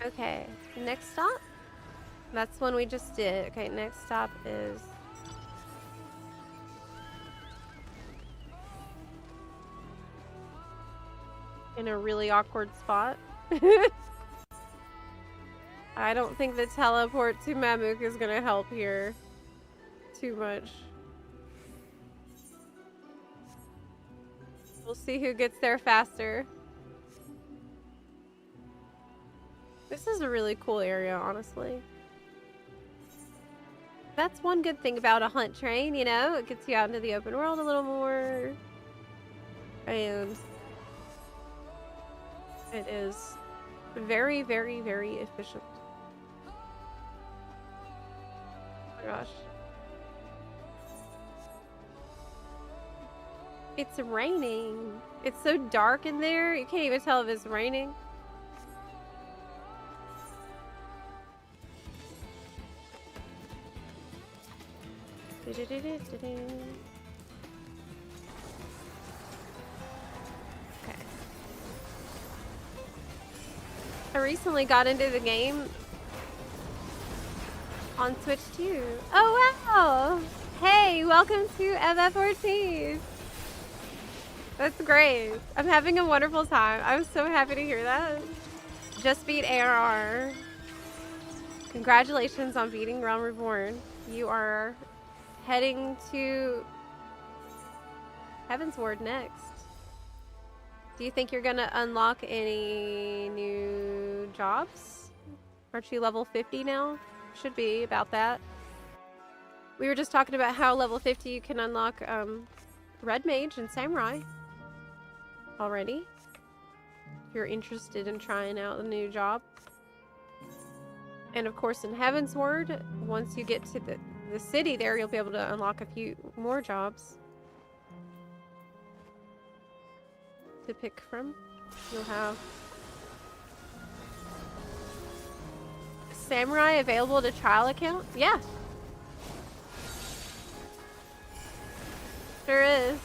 Okay, next stop? That's one we just did. Okay, next stop is... in a really awkward spot. I don't think the teleport to Mammook is gonna help here too much. We'll see who gets there faster. This is a really cool area, honestly. That's one good thing about a hunt train, you know? It gets you out into the open world a little more. And it is very, very, very efficient. Oh my gosh. It's raining. It's so dark in there, you can't even tell if it's raining. Okay. I recently got into the game on Switch too. Oh wow! Hey, welcome to FFXIV. That's great. I'm having a wonderful time. I'm so happy to hear that. Just beat ARR. Congratulations on beating Realm Reborn. You are heading to Heavensward next. Do you think you're gonna unlock any new jobs? Aren't you level 50 now? Should be about that. We were just talking about how level 50 you can unlock Red Mage and Samurai already. If you're interested in trying out a new job. And of course in Heavensward, once you get to the city there, you'll be able to unlock a few more jobs to pick from. You'll have Samurai available to trial account? Yeah. Sure is.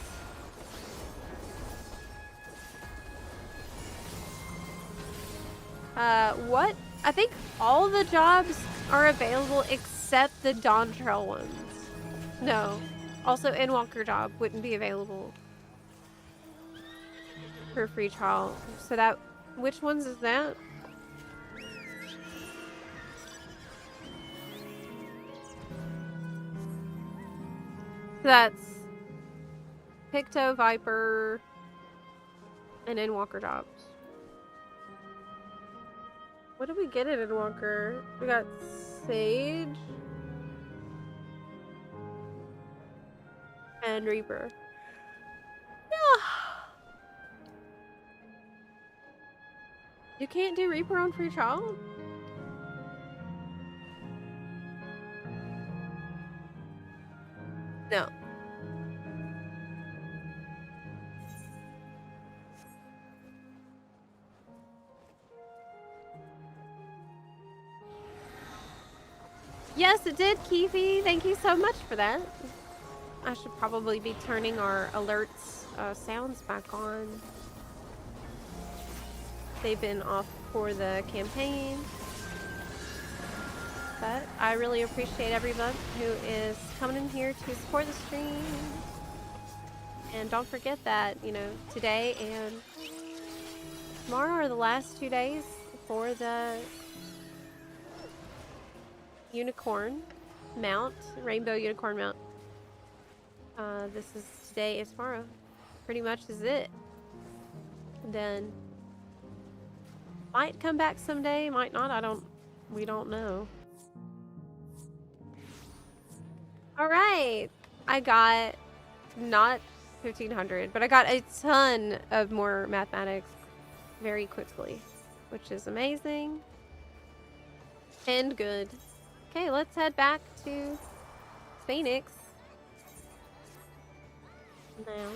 What? I think all the jobs are available except the Dawn Trail ones. No. Also, Endwalker job wouldn't be available for free trial. So that, which ones is that? That's Picto, Viper, and Endwalker jobs. What did we get in Endwalker? We got Sage and Reaper. You can't do Reaper on free trial? No. Yes, it did, Keefe. Thank you so much for that. I should probably be turning our alerts sounds back on. They've been off for the campaign. But I really appreciate everyone who is coming in here to support the stream. And don't forget that, you know, today and tomorrow are the last 2 days for the unicorn mount, rainbow unicorn mount. This is today is tomorrow. Pretty much is it. And then might come back someday, might not. We don't know. All right. I got not 1500, but I got a ton of more mathematics very quickly, which is amazing and good. Okay, let's head back to Phoenix now.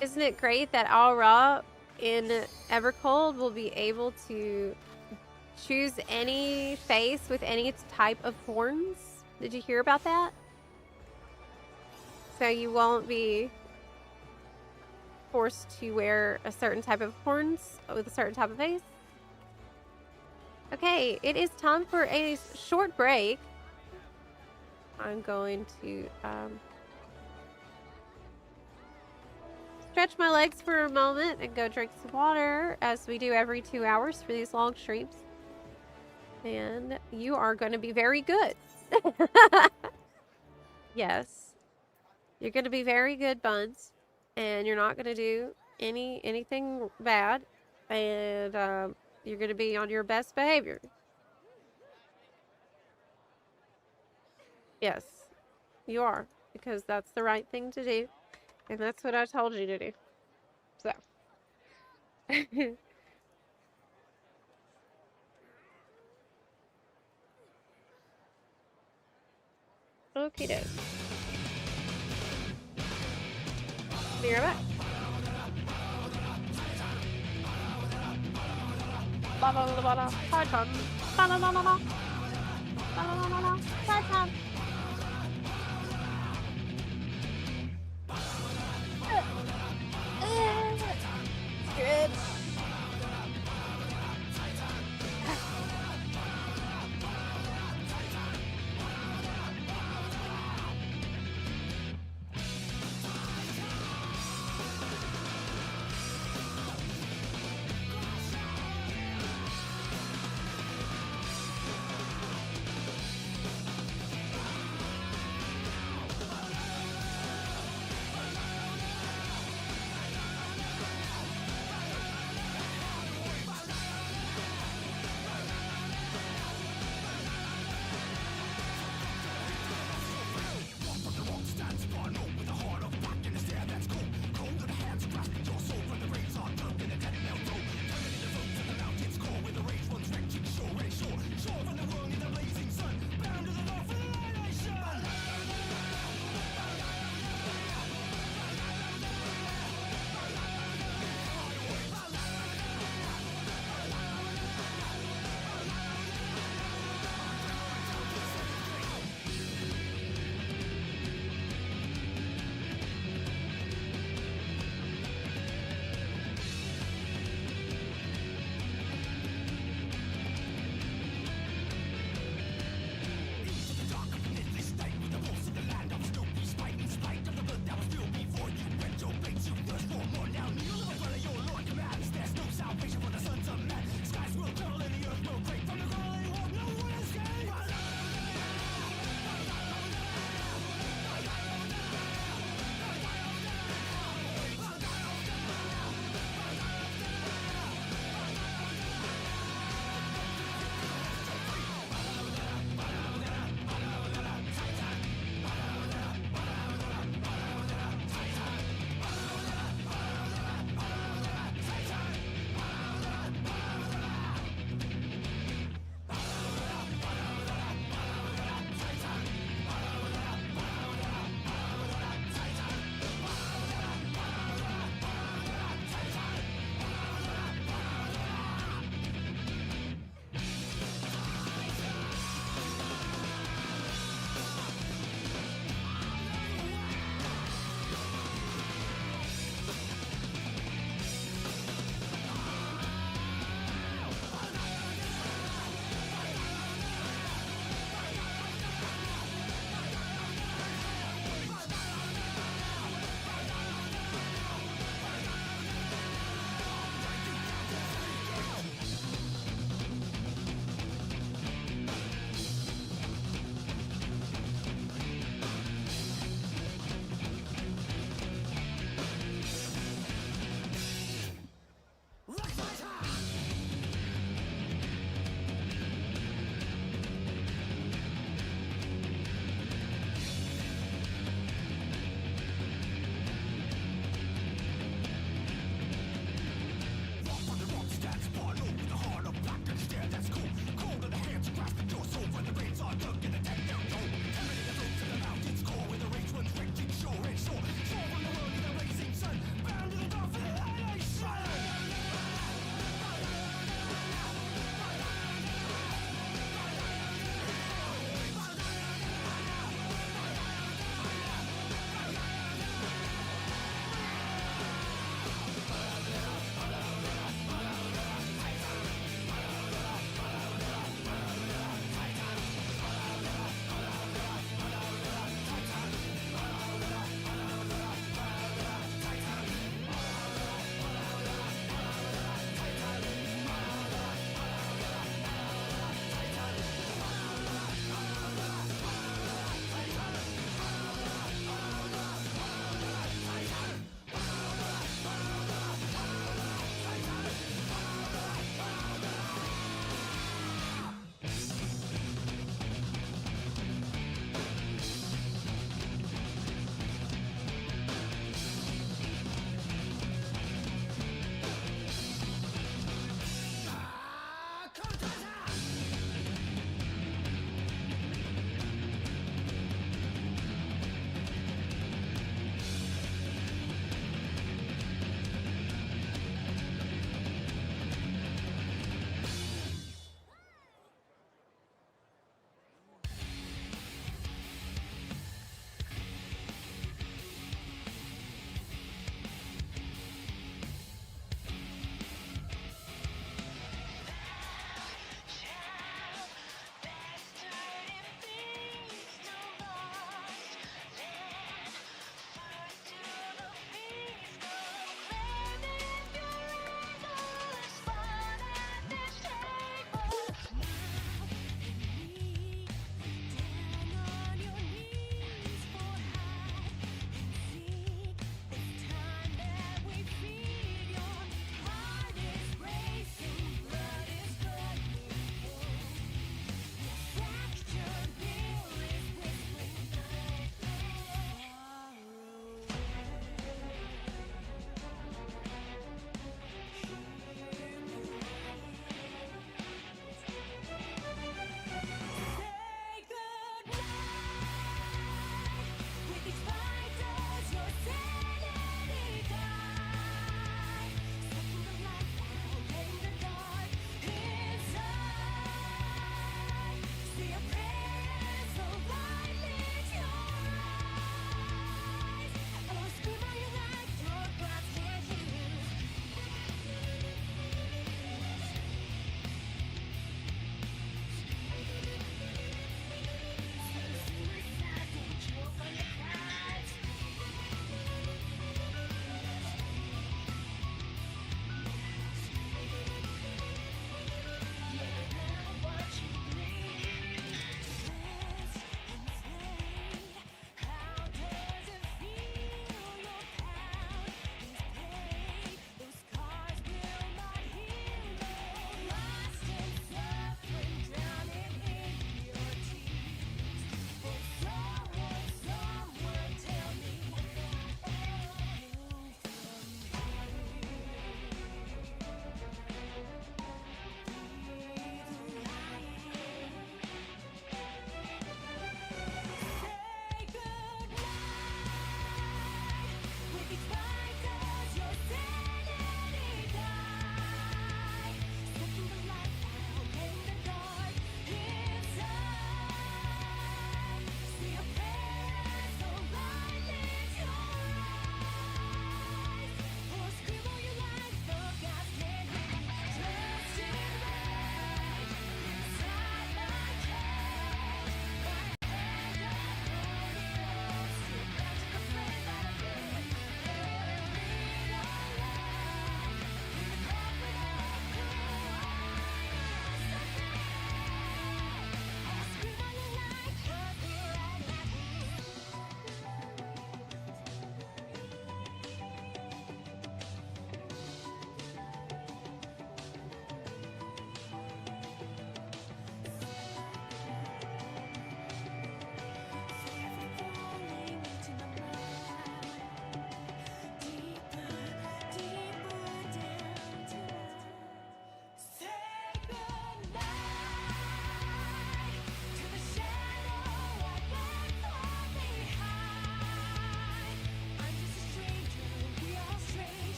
Isn't it great that Aura in Evercold will be able to choose any face with any type of horns? Did you hear about that? So you won't be forced to wear a certain type of horns with a certain type of face. Okay, it is time for a short break. I'm going to stretch my legs for a moment and go drink some water, as we do every 2 hours for these long streams. And you are going to be very good. Yes. You're going to be very good, Buns. And you're not going to do anything bad. And you're going to be on your best behavior. Yes. You are. Because that's the right thing to do. And that's what I told you to do. So. Okie doke. Be right back. Ba ba ba ba ba. Hard time. Ba ba ba ba ba. Ba ba ba ba ba. Hard time. Good.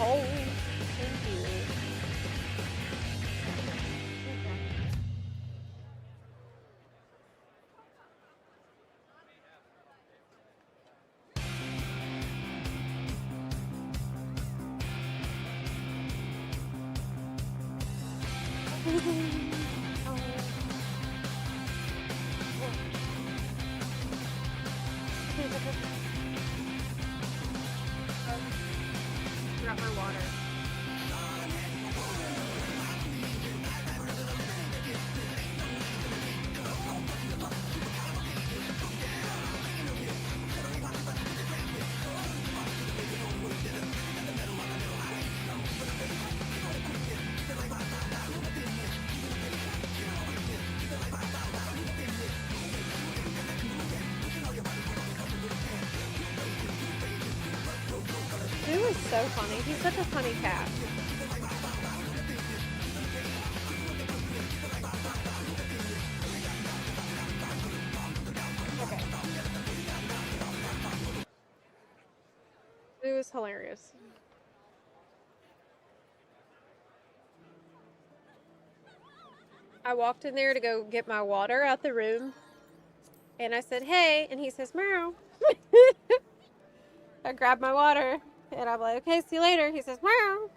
hole. Thank you. Forgot my water. He was so funny. He's such a funny cat. Okay. It was hilarious. I walked in there to go get my water out the room. And I said, hey. And he says, meow. I grabbed my water. And I'm like, okay, see you later. He says, meow.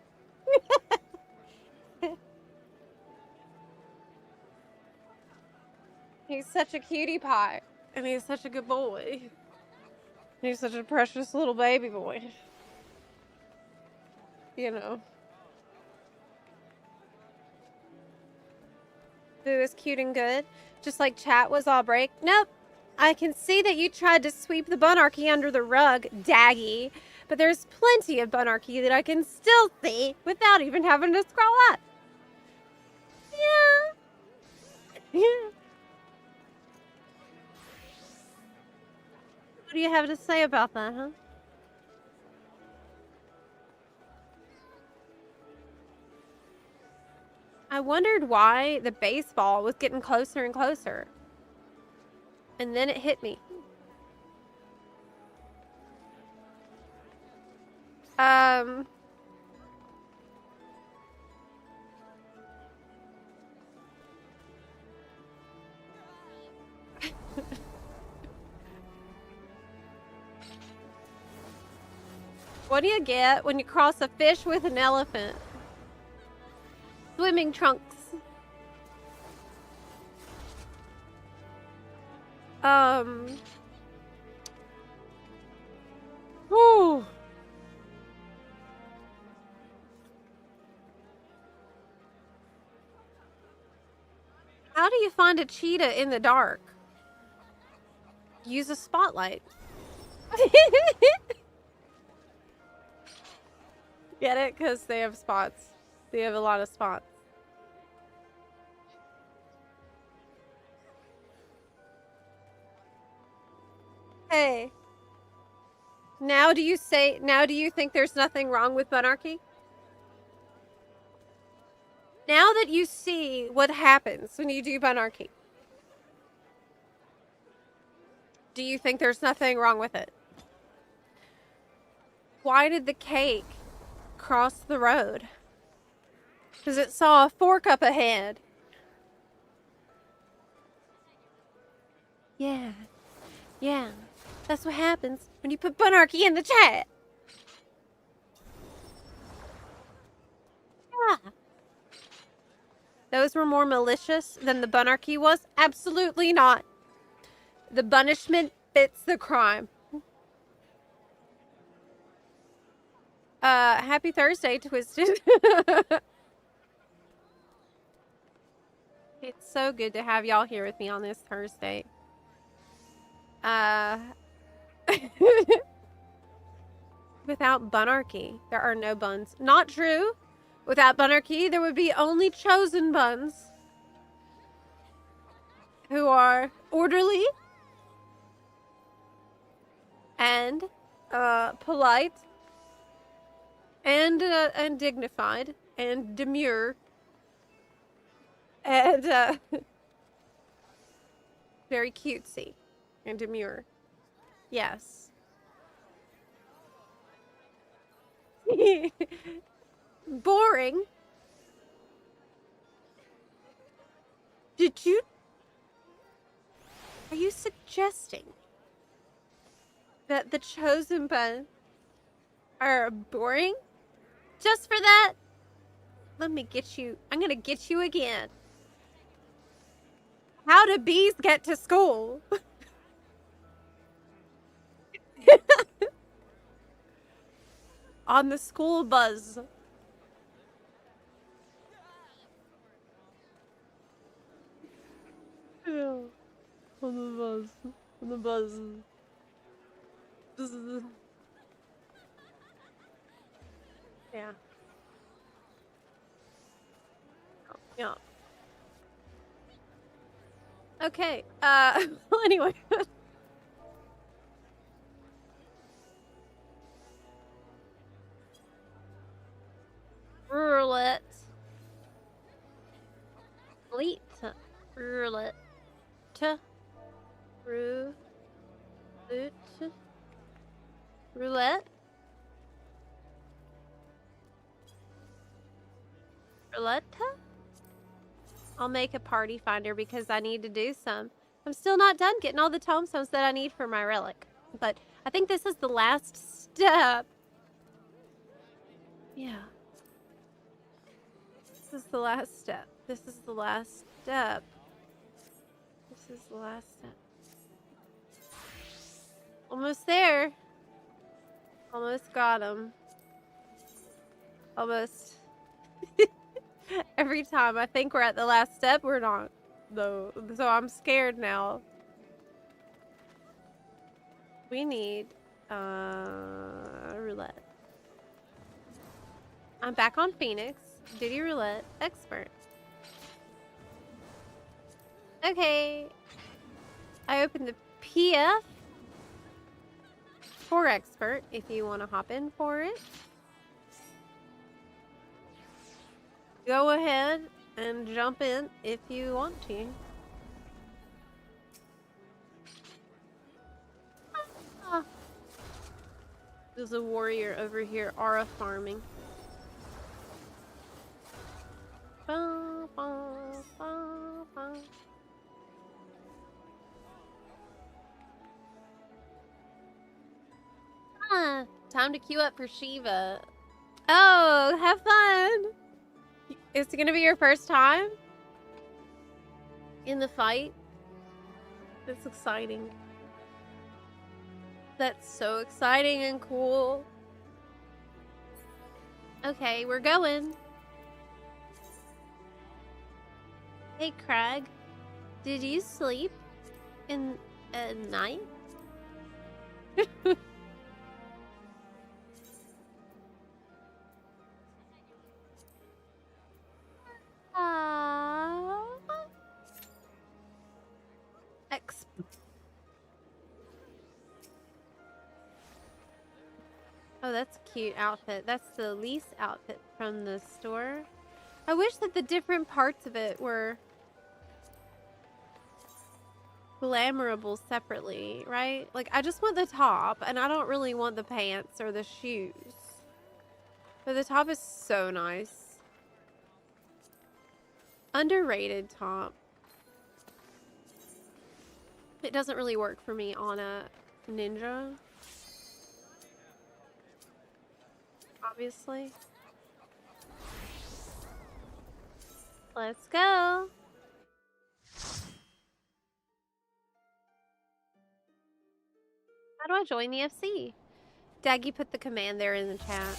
He's such a cutie pie. And he's such a good boy. He's such a precious little baby boy. You know. Boo is cute and good. Just like chat was all break. Nope. I can see that you tried to sweep the bunarchy under the rug, Daggy. But there's plenty of bunarchy that I can still see without even having to scroll up. Yeah. Yeah. What do you have to say about that, huh? I wondered why the baseball was getting closer and closer. And then it hit me. What do you get when you cross a fish with an elephant? Swimming trunks. Whew. How do you find a cheetah in the dark? Use a spotlight. Get it? Because they have spots. They have a lot of spots. Hey. Now do you think there's nothing wrong with bunarchy? Now that you see what happens when you do bunarchy, do you think there's nothing wrong with it? Why did the cake cross the road? Because it saw a fork up ahead. Yeah. Yeah. That's what happens when you put bunarchy in the chat. Yeah. Those were more malicious than the bunarchy was? Absolutely not. The punishment fits the crime. Happy Thursday, Twisted. It's so good to have y'all here with me on this Thursday. Without bunarchy, there are no buns. Not true. Without bunarchy, there would be only chosen buns who are orderly and polite and dignified and demure and very cutesy and demure. Yes. Boring. Did you? Are you suggesting that the chosen one are boring? Just for that? Let me get you. I'm gonna get you again. How do bees get to school? On the school bus. Yeah. On the bus. On the bus. Yeah. Yeah. Okay. Well, anyway. Roulette. Roulette. Roulette. Roulette. Roulette. Roulette. I'll make a party finder because I need to do some. I'm still not done getting all the tomestones that I need for my relic. But I think this is the last step. Yeah. This is the last step. This is the last step. This is the last step. Almost there. Almost got him. Almost. Every time I think we're at the last step, we're not, though. So I'm scared now. We need, roulette. I'm back on Phoenix. Diddy Roulette Expert. Okay. I opened the PF for Expert if you want to hop in for it. Go ahead and jump in if you want to. There's a warrior over here, aura farming. Ba, ba, ba, ba. Time to queue up for Shiva. Oh, have fun! Is it gonna be your first time in the fight? That's exciting. That's so exciting and cool. Okay, we're going. Hey, Craig. Did you sleep in at night? Oh, that's a cute outfit. That's the lease outfit from the store. I wish that the different parts of it were glamourable separately, right? Like, I just want the top, and I don't really want the pants or the shoes. But the top is so nice. Underrated top. It doesn't really work for me on a ninja. Obviously. Let's go. How do I join the FC? Daggy put the command there in the chat.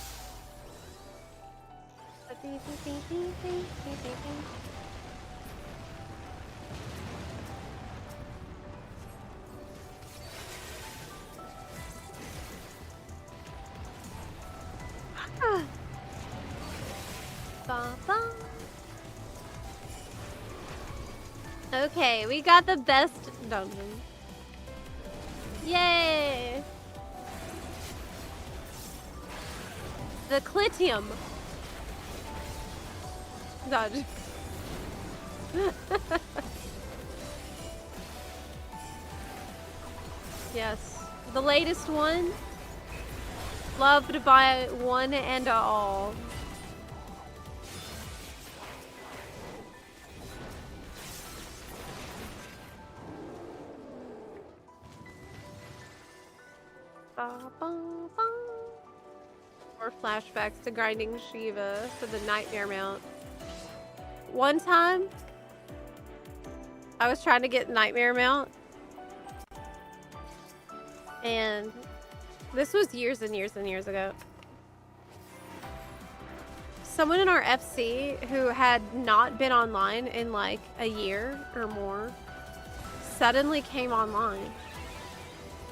Okay, we got the best dungeon. Yay! The Clitium. Dodge. Yes. The latest one. Loved by one and all. More flashbacks to grinding Shiva for the Nightmare Mount. One time, I was trying to get Nightmare Mount, and this was years and years and years ago. Someone in our FC who had not been online in like a year or more suddenly came online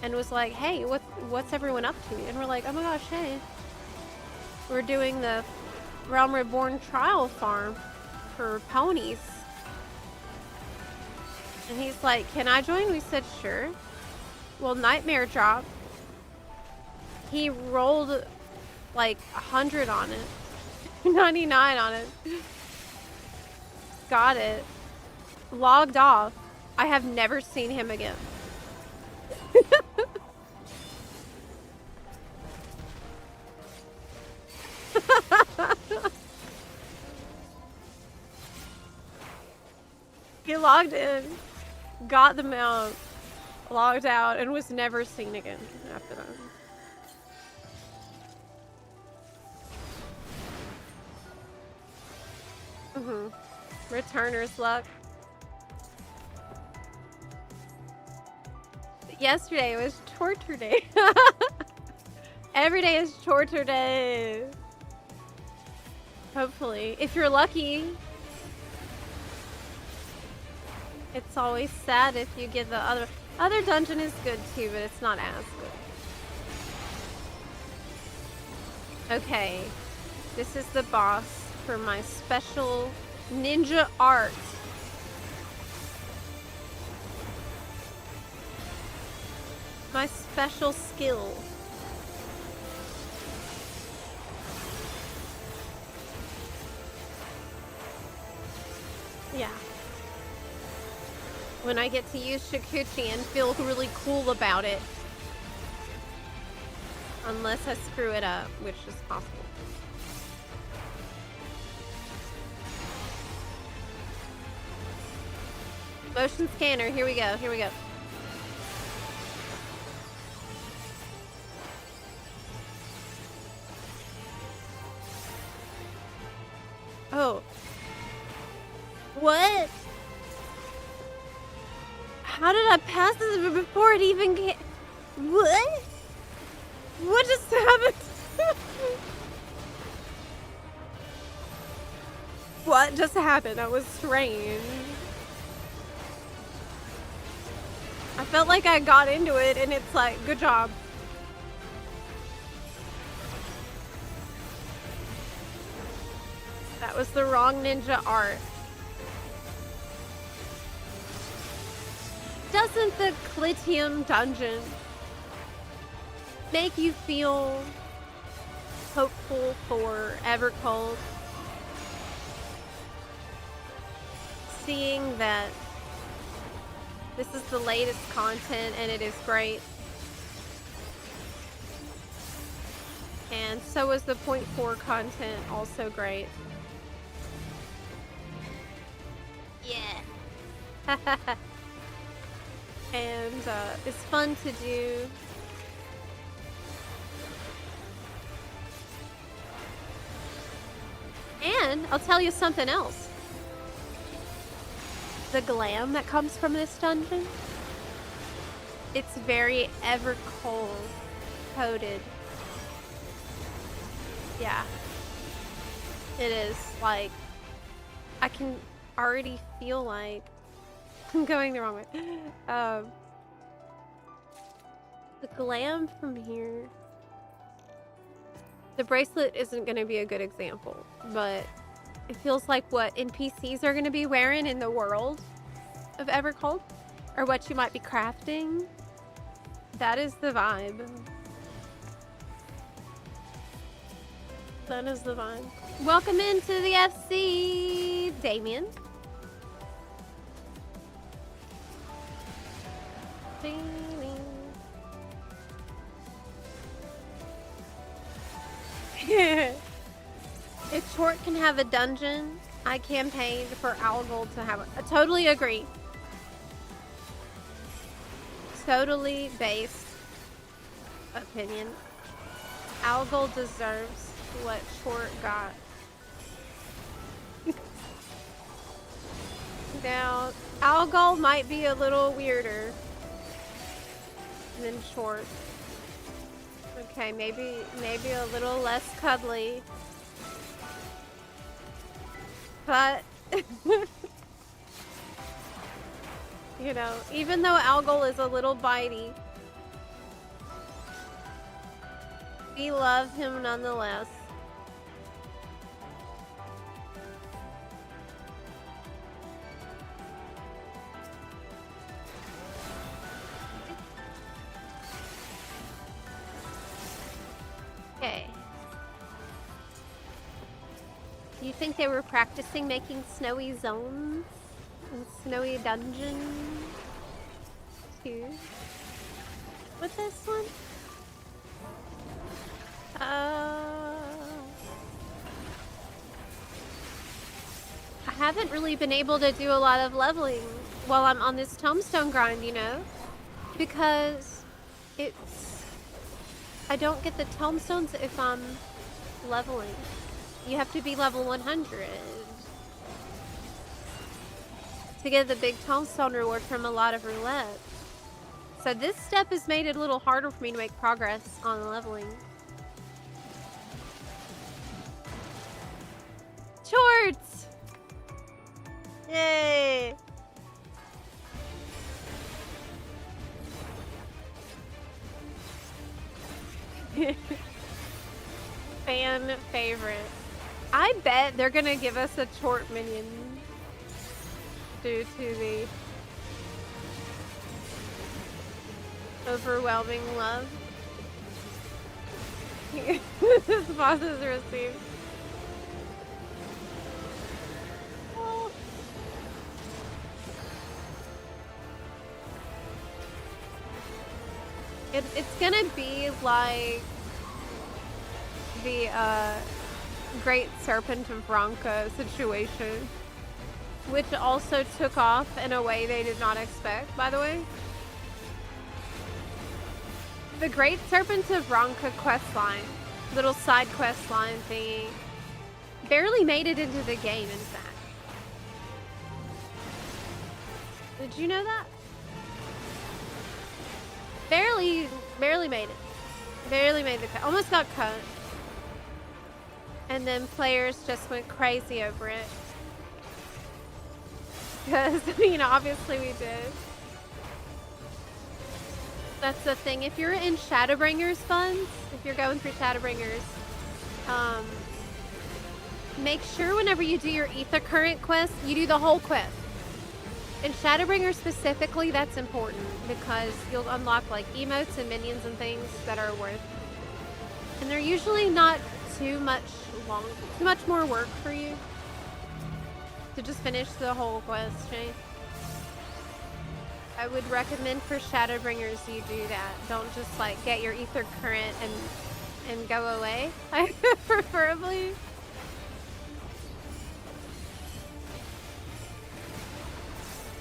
and was like, hey, what's everyone up to? And we're like, oh my gosh, hey. We're doing the Realm Reborn trial farm for ponies. And he's like, can I join? We said, sure. Well, Nightmare dropped. He rolled like 100 on it. 99 on it. Got it. Logged off. I have never seen him again. He logged in, got the mount, logged out, and was never seen again after that. Returner's luck. Yesterday was torture day. Every day is torture day. Hopefully. If you're lucky. It's always sad if you get the other dungeon is good too, but it's not as good. Okay. This is the boss for my special ninja art. My special skill. Yeah. When I get to use Shikuchi and feel really cool about it. Unless I screw it up, which is possible. Motion scanner, here we go, here we go. Oh. What? How did I pass this before it even came? What? What just happened? What just happened? That was strange. I felt like I got into it and it's like, good job. That was the wrong ninja art. Doesn't the Clitium dungeon make you feel hopeful for Evercold? Seeing that this is the latest content and it is great. And so is the 0.4 content, also great. Yeah. And it's fun to do. And I'll tell you something else. The glam that comes from this dungeon, it's very Evercold coded. Yeah. It is like, I can already feel like I'm going the wrong way. The glam from here. The bracelet isn't going to be a good example, but it feels like what NPCs are going to be wearing in the world of Evercold, or what you might be crafting. That is the vibe. That is the vibe. Welcome into the FC, Damien. If Chort can have a dungeon, I campaigned for Algold to have a totally agree. Totally based opinion. Algold deserves what Chort got. Now, Algold might be a little weirder than Chort. Okay, maybe a little less cuddly. But, you know, even though Algol is a little bitey, we love him nonetheless. Okay. Do you think they were practicing making snowy zones and snowy dungeons too with this one? I haven't really been able to do a lot of leveling while I'm on this tombstone grind, you know, because I don't get the tombstones if I'm leveling. You have to be level 100 to get the big tombstone reward from a lot of roulette. So this step has made it a little harder for me to make progress on leveling. Shorts! Yay! Fan favorite. I bet they're gonna give us a Chort minion due to the overwhelming love this boss has received. Oh. It's gonna be like the Great Serpent of Bronca situation, which also took off in a way they did not expect, by the way. The Great Serpent of Bronca questline, little side questline thingy, barely made it into the game, in fact. Did you know that? Barely made it. Barely made the cut. Almost got cut. And then players just went crazy over it. Because, you know, obviously we did. That's the thing. If you're in Shadowbringers funds, if you're going through Shadowbringers, make sure whenever you do your Ether Current quest, you do the whole quest. In Shadowbringers specifically, that's important because you'll unlock like emotes and minions and things that are worth. And they're usually not too much more work for you to just finish the whole quest chain. I would recommend for Shadowbringers you do that. Don't just like get your Ether Current and go away. Preferably.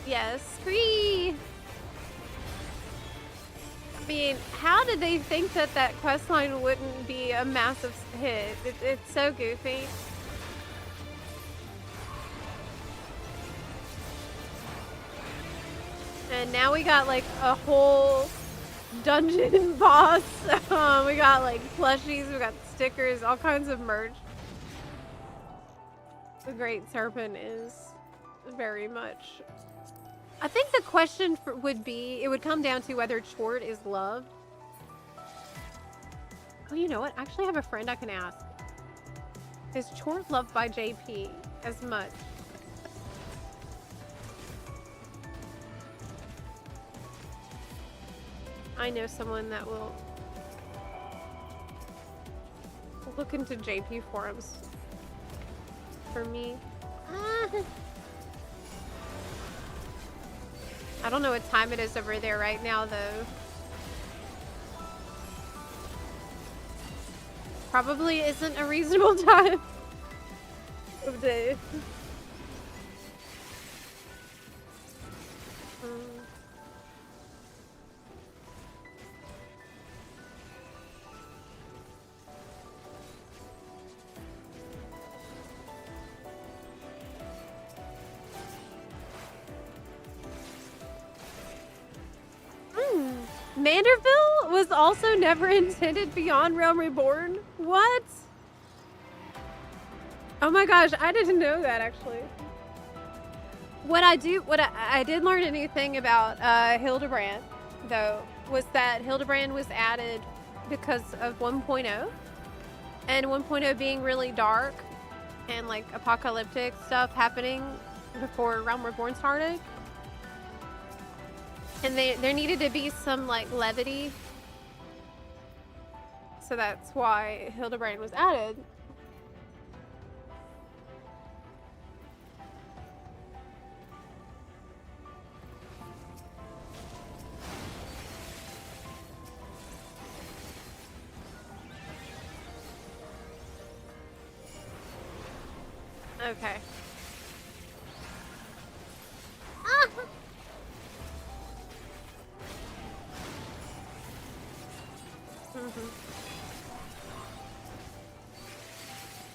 Yes, free. I mean, how did they think that that questline wouldn't be a massive hit? It's so goofy. And now we got like a whole dungeon boss. We got like plushies, we got stickers, all kinds of merch. The Great Serpent is very much... I think the question would be, it would come down to whether Chort is loved. Oh, you know what? I actually have a friend I can ask. Is Chort loved by JP as much? I know someone that will look into JP forums for me. I don't know what time it is over there right now, though. Probably isn't a reasonable time of day. Manderville was also never intended beyond Realm Reborn? What? Oh my gosh, I didn't know that actually. What I did learn anything about Hildebrand, though, was that Hildebrand was added because of 1.0. And 1.0 being really dark and like apocalyptic stuff happening before Realm Reborn started. And there needed to be some like levity. So that's why Hildebrand was added. Okay. Ah!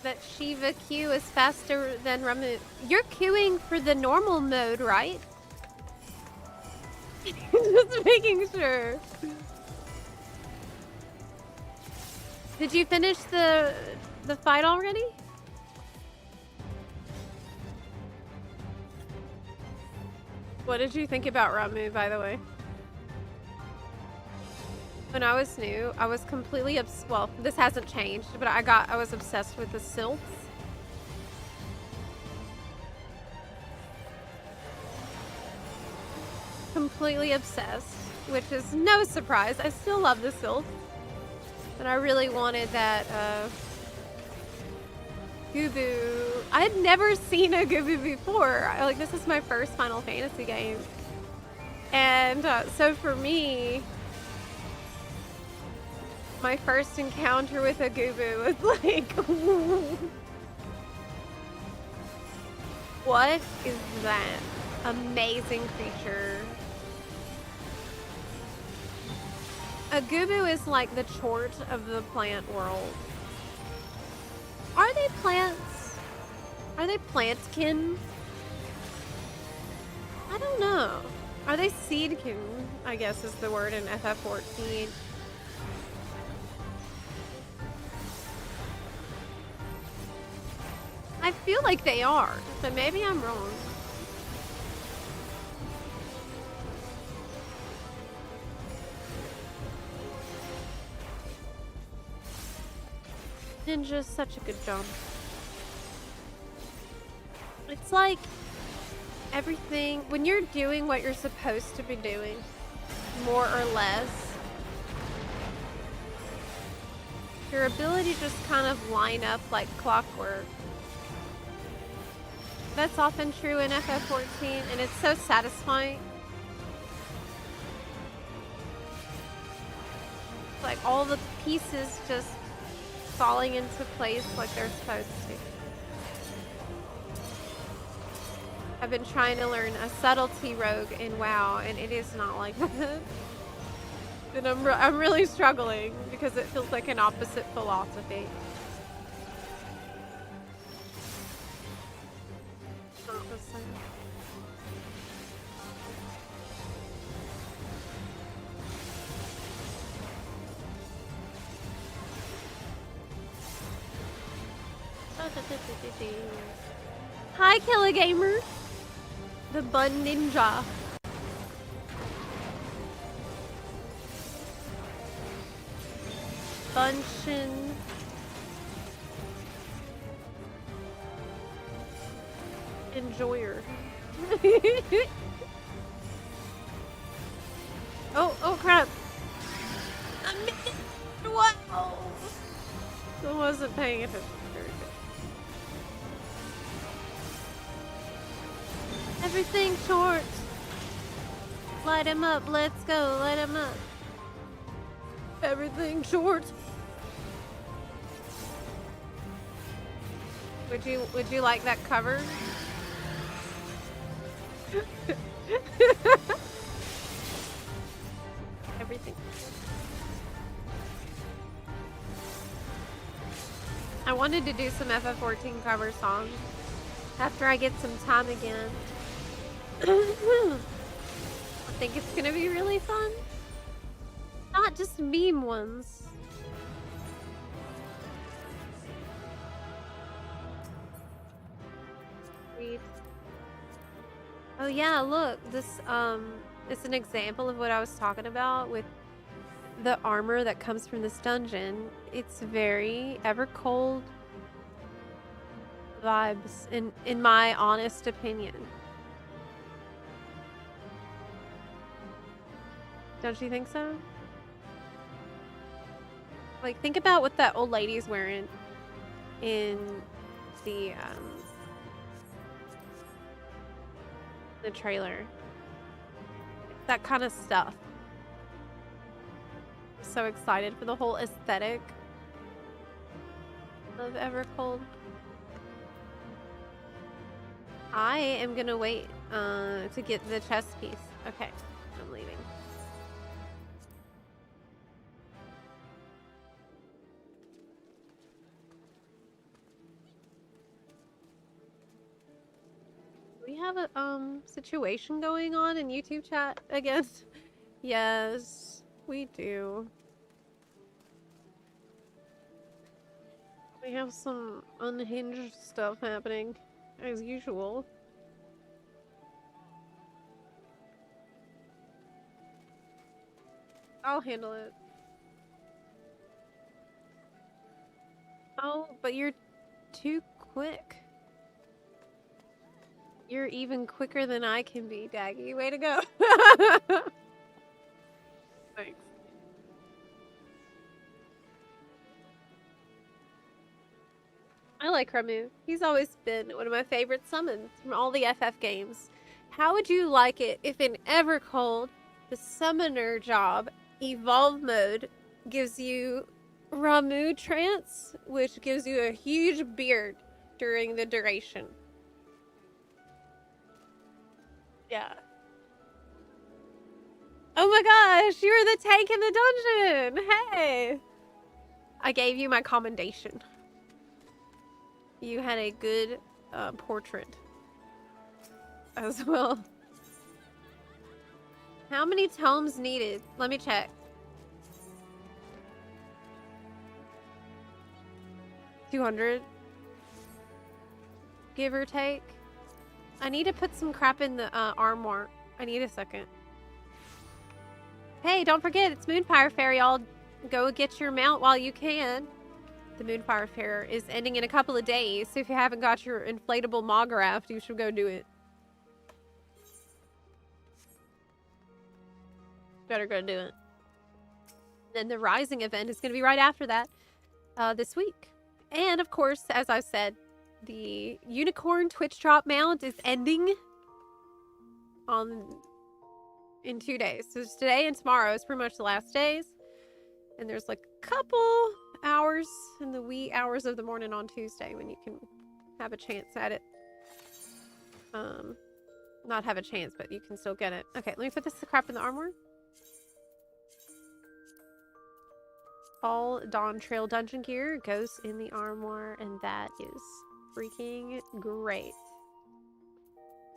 That Shiva Q is faster than Ramu. You're queuing for the normal mode, right? Just making sure. Did you finish the fight already? What did you think about Ramu, by the way? When I was new, I was completely well, this hasn't changed, but I was obsessed with the silts. Completely obsessed, which is no surprise. I still love the silts. But I really wanted that Gubu. I'd never seen a Gubu before. Like, this is my first Final Fantasy game. And so for me, my first encounter with a Gubu was like, what is that amazing creature? A Gubu is like the chort of the plant world. Are they plants? Are they plantkin? I don't know. Are they seedkin? I guess is the word in FF14. I feel like they are, but maybe I'm wrong. Ninja's such a good jump. It's like everything, when you're doing what you're supposed to be doing, more or less, your ability just kind of line up like clockwork. That's often true in FF14, and it's so satisfying. Like all the pieces just falling into place like they're supposed to. I've been trying to learn a subtlety rogue in WoW, and it is not like that. And I'm really struggling because it feels like an opposite philosophy. Hi, Killer Gamer. The Bun Ninja. Bunchin. Enjoyer. Oh crap. What? Oh. I wasn't paying attention. Everything short. Light him up. Let's go. Light him up. Everything short. Would you like that cover? Everything. I wanted to do some FF14 cover songs after I get some time again. I think it's gonna be really fun. Not just meme ones. Read. Oh yeah, look, this is an example of what I was talking about with the armor that comes from this dungeon. It's very Evercold vibes in my honest opinion. Don't you think so? Like, think about what that old lady's wearing in the trailer. That kind of stuff. I'm so excited for the whole aesthetic of Evercold. I am gonna wait to get the chest piece. Okay, I'm leaving. We have a situation going on in YouTube chat again. Yes, we do. We have some unhinged stuff happening, as usual. I'll handle it. Oh, but you're too quick. You're even quicker than I can be, Daggy. Way to go. Thanks. I like Ramu. He's always been one of my favorite summons from all the FF games. How would you like it if in Evercold, the summoner job, Evolve Mode, gives you Ramu Trance, which gives you a huge beard during the duration? Yeah. Oh my gosh, you were the tank in the dungeon! Hey! I gave you my commendation. You had a good portrait as well. How many tomes needed? Let me check. 200? Give or take? I need to put some crap in the armoire. I need a second. Hey, don't forget, it's Moonfire Fair, y'all. Go get your mount while you can. The Moonfire Fair is ending in a couple of days, so if you haven't got your inflatable Mograft, you should go do it. Better go do it. Then the Rising event is going to be right after that this week. And, of course, as I've said, the Unicorn Twitch Drop mount is ending in 2 days. So it's today and tomorrow is pretty much the last days. And there's like a couple hours in the wee hours of the morning on Tuesday when you can have a chance at it. Not have a chance, but you can still get it. Okay, let me put this crap in the armor. All Dawn Trail dungeon gear goes in the armoire, and that is freaking great.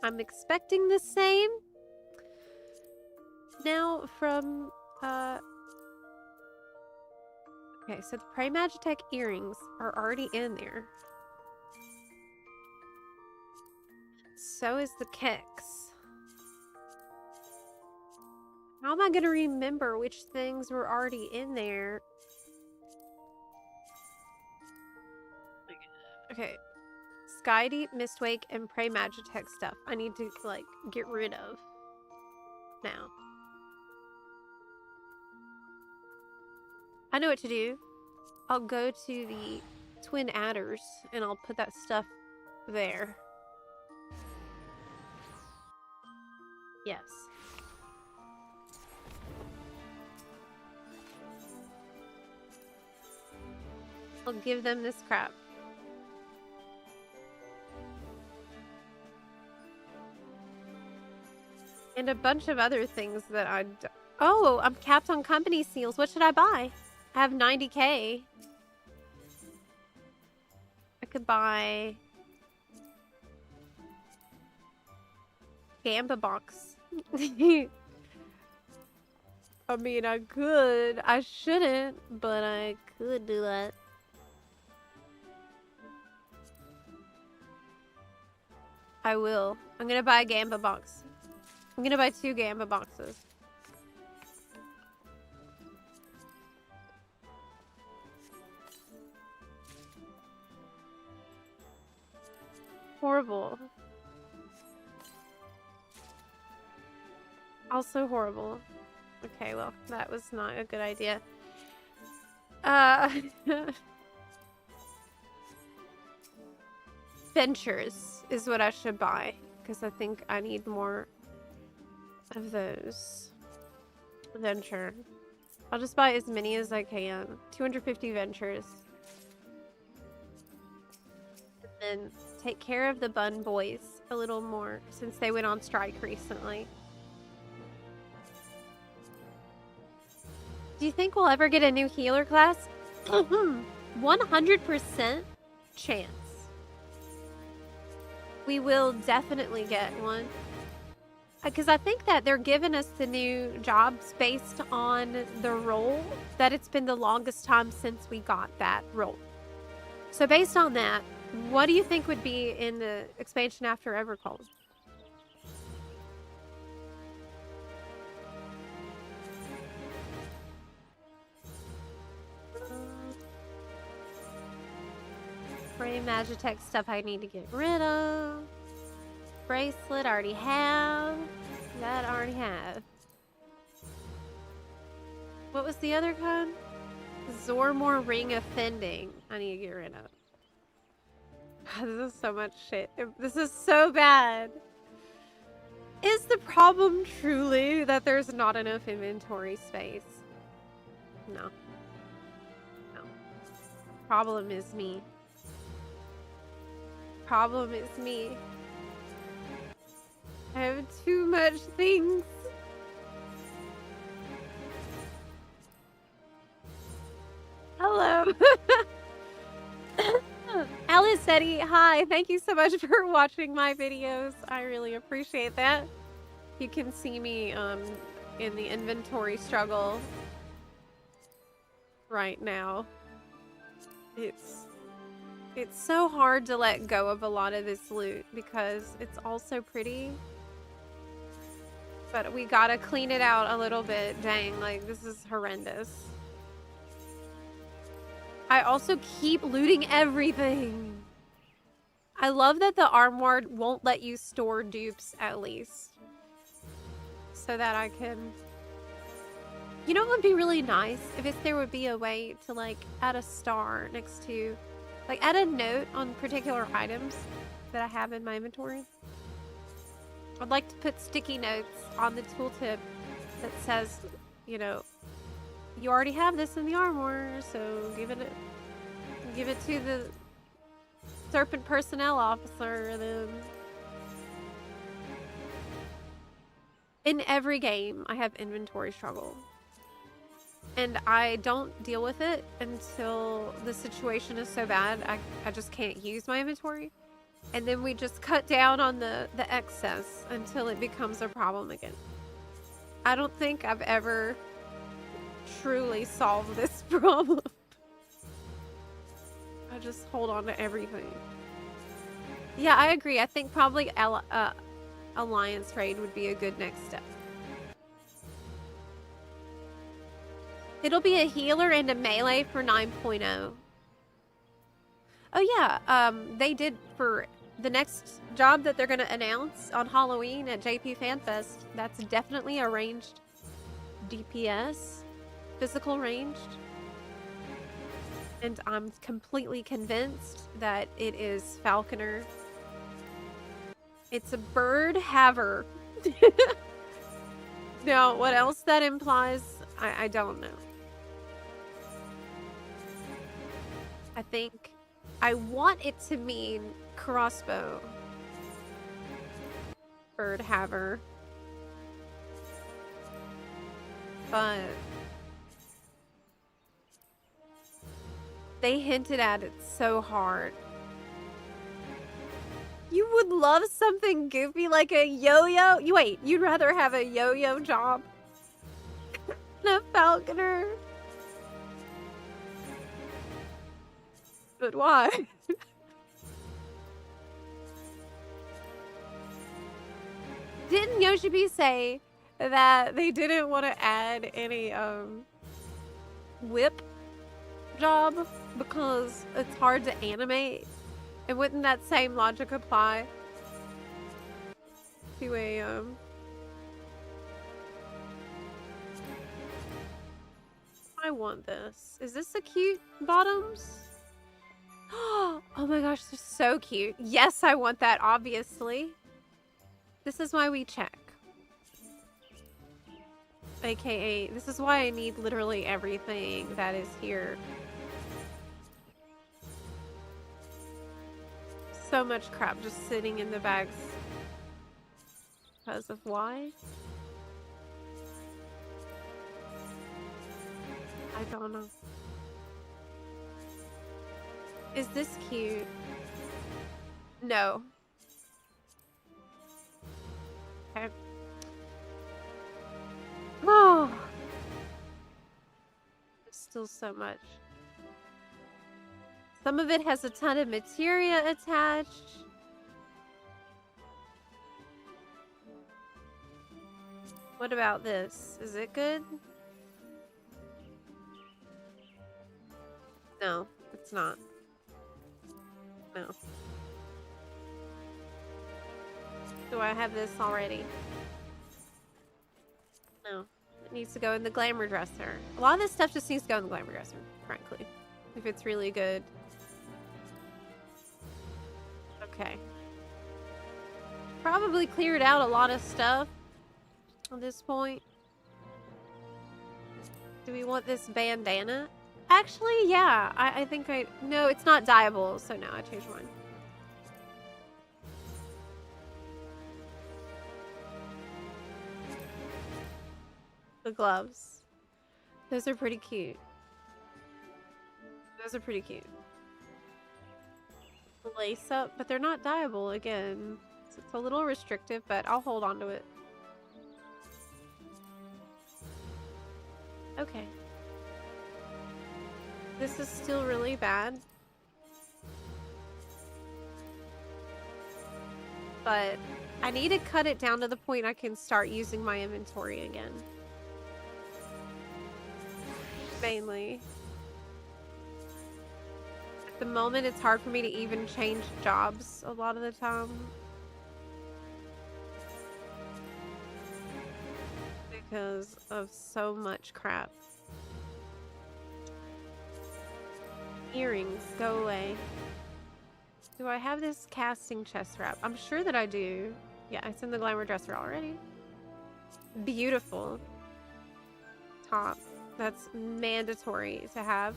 I'm expecting the same. Now from, okay, so the Prey Magitech earrings are already in there. So is the kicks. How am I going to remember which things were already in there? Okay. Skydeep, Mistwake, and Prey Magitech stuff I need to, like, get rid of now. I know what to do. I'll go to the Twin Adders and I'll put that stuff there. Yes. I'll give them this crap. And a bunch of other things that I... Oh, I'm capped on company seals. What should I buy? I have 90k. I could buy... Gamba box. I mean, I could. I shouldn't, but I could do that. I will. I'm gonna buy a Gamba box. I'm gonna buy 2 Gamba boxes. Horrible. Also horrible. Okay, well, that was not a good idea. Ventures is what I should buy, because I think I need more of those. Venture. I'll just buy as many as I can. 250 ventures. And then take care of the Bun Boys a little more, since they went on strike recently. Do you think we'll ever get a new healer class? 100% chance. We will definitely get one. Because I think that they're giving us the new jobs based on the role that it's been the longest time since we got that role. So based on that, what do you think would be in the expansion after Evercold? Frame Magitech stuff I need to get rid of. Bracelet, already have. That I already have. What was the other kind? Zormor Ring Offending. I need to get rid of. This is so much shit. This is so bad. Is the problem truly that there's not enough inventory space? No. No. Problem is me. Problem is me. I have too much things. Hello. Alice Eddie, hi. Thank you so much for watching my videos. I really appreciate that. You can see me in the inventory struggle right now. It's so hard to let go of a lot of this loot because it's all so pretty. But we gotta clean it out a little bit. Dang, like this is horrendous. I also keep looting everything. I love that the Armored won't let you store dupes at least. So that I can... You know what would be really nice? If there would be a way to like add a star next to... Like add a note on particular items that I have in my inventory. I'd like to put sticky notes on the tooltip that says, you know, you already have this in the armor, so give it to the Serpent Personnel Officer. Then in every game, I have inventory struggle. And I don't deal with it until the situation is so bad I just can't use my inventory. And then we just cut down on the excess until it becomes a problem again. I don't think I've ever truly solved this problem. I just hold on to everything. Yeah, I agree. I think probably Alliance Raid would be a good next step. It'll be a healer and a melee for 9.0. Oh yeah, they did for the next job that they're going to announce on Halloween at JP FanFest. That's definitely a ranged DPS, physical ranged. And I'm completely convinced that it is Falconer. It's a bird haver. Now, what else that implies, I don't know. I think I want it to mean crossbow. Bird haver. but they hinted at it so hard. You would love something goofy like a yo-yo? Wait, you'd rather have a yo-yo job than a falconer? But why? Didn't Yoshibi say that they didn't want to add any whip job because it's hard to animate? And wouldn't that same logic apply to a I want this. Is this a cute bottoms? Oh my gosh, they're so cute. Yes, I want that, obviously. This is why we check. AKA, this is why I need literally everything that is here. So much crap just sitting in the bags. Because of why? I don't know. Is this cute? No. Okay. Oh. There's still so much. Some of it has a ton of materia attached. What about this? Is it good? No, it's not. No. Do I have this already? No. It needs to go in the glamour dresser. A lot of this stuff just needs to go in the glamour dresser, frankly. If it's really good. Okay. Probably cleared out a lot of stuff at this point. Do we want this bandana? Actually, yeah. I think no, it's not dyeable, so no, I changed mine. The gloves. Those are pretty cute. Those are pretty cute. Lace up, but they're not dyeable again. So it's a little restrictive, but I'll hold on to it. Okay. This is still really bad. But I need to cut it down to the point I can start using my inventory again. Mainly. At the moment, it's hard for me to even change jobs a lot of the time. Because of so much crap. Earrings, go away. Do I have this casting chest wrap? I'm sure that I do. Yeah, it's in the glamour dresser already. Beautiful. Top. That's mandatory to have.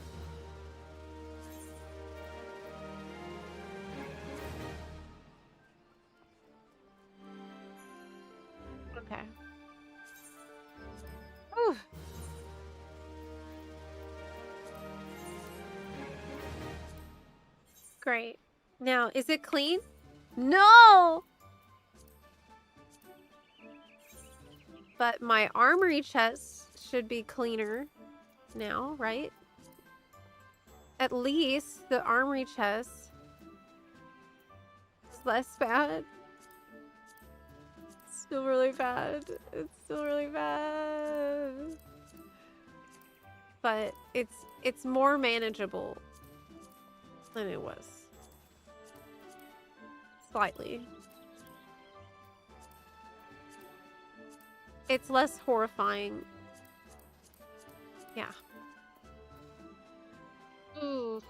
Okay. Whew. Great. Now, is it clean? No! But my armory chest should be cleaner now, right? At least the armory chest is less bad. It's still really bad. It's still really bad. But it's more manageable than it was. Slightly. It's less horrifying. Yeah. Ooh.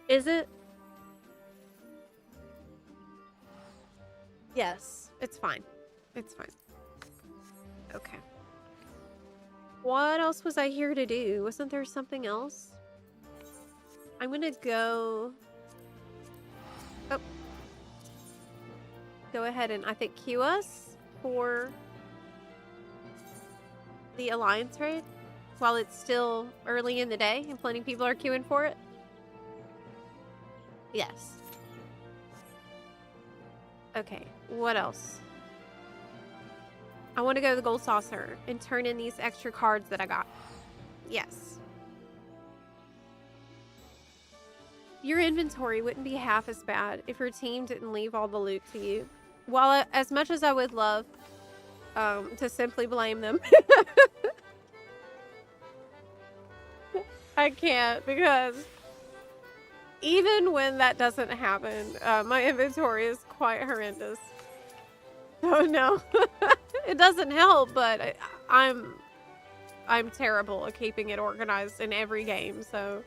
Is it? Yes, it's fine. It's fine. Okay. What else was I here to do? Wasn't there something else? I'm gonna go... Oh. Go ahead and, I think, queue us for the Alliance raid while it's still early in the day and plenty of people are queuing for it? Yes. Okay, what else? I want to go to the Gold Saucer and turn in these extra cards that I got. Yes. Your inventory wouldn't be half as bad if your team didn't leave all the loot to you. While as much as I would love to simply blame them, I can't, because even when that doesn't happen, my inventory is quite horrendous. Oh no. It doesn't help, but I'm terrible at keeping it organized in every game, so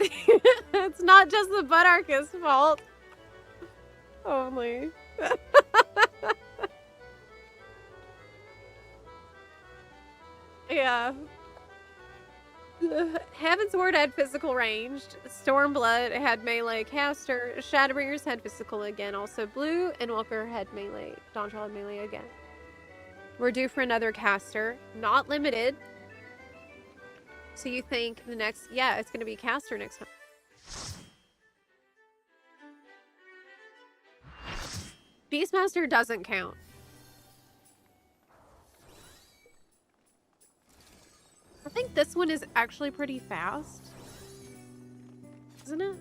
it's not just the Buttarchus fault. Only. Yeah. Heaven's Ward had physical ranged. Stormblood had melee caster. Shadowbringers had physical again, also blue. And Walker had melee. Dawntrail had melee again. We're due for another caster. Not limited. So you think the next... Yeah, it's going to be caster next time. Beastmaster doesn't count. I think this one is actually pretty fast. Isn't it?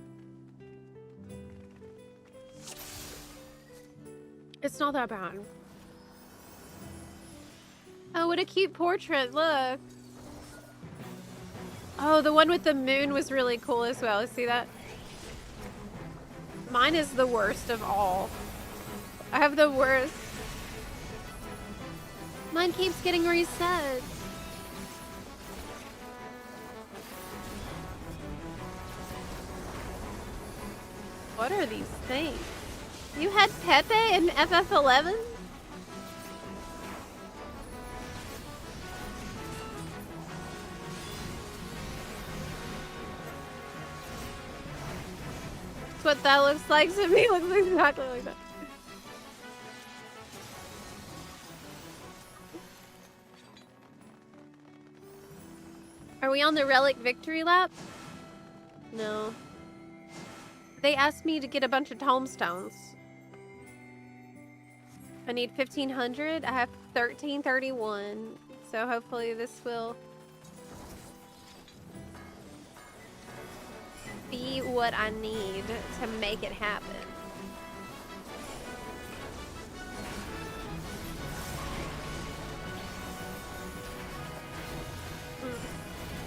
It's not that bad. Oh, what a cute portrait. Look. Oh, the one with the moon was really cool as well. See that? Mine is the worst of all. I have the worst. Mine keeps getting reset. What are these things? You had Pepe in FF11? That's what that looks like to me. It looks exactly like that. Are we on the Relic victory lap? No. They asked me to get a bunch of tomestones. I need 1,500. I have 1,331. So hopefully this will be what I need to make it happen.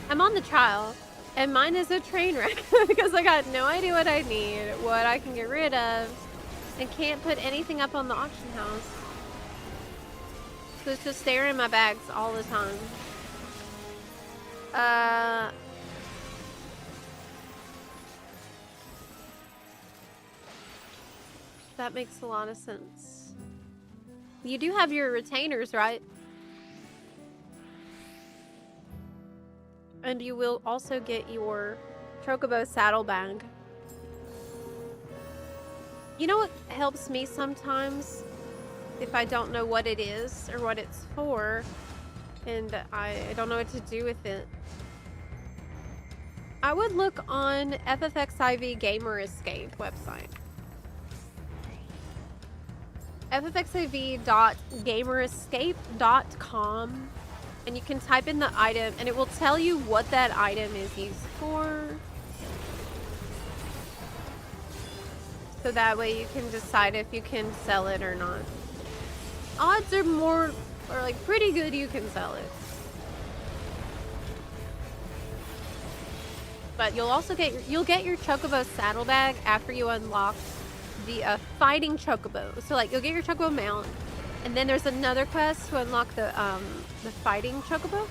I'm on the trial. And mine is a train wreck because I got no idea what I need, what I can get rid of, and can't put anything up on the auction house. So it's just staring in my bags all the time. That makes a lot of sense. You do have your retainers, right? And you will also get your Chocobo saddlebag. You know what helps me sometimes? If I don't know what it is or what it's for, and I don't know what to do with it, I would look on FFXIV Gamer Escape website. ffxiv.gamerescape.com. And you can type in the item, and it will tell you what that item is used for. So that way you can decide if you can sell it or not. Odds are like pretty good you can sell it. But you'll also get your Chocobo saddlebag after you unlock the fighting Chocobo. So like you'll get your Chocobo mount. And then there's another quest to unlock the fighting Chocobo,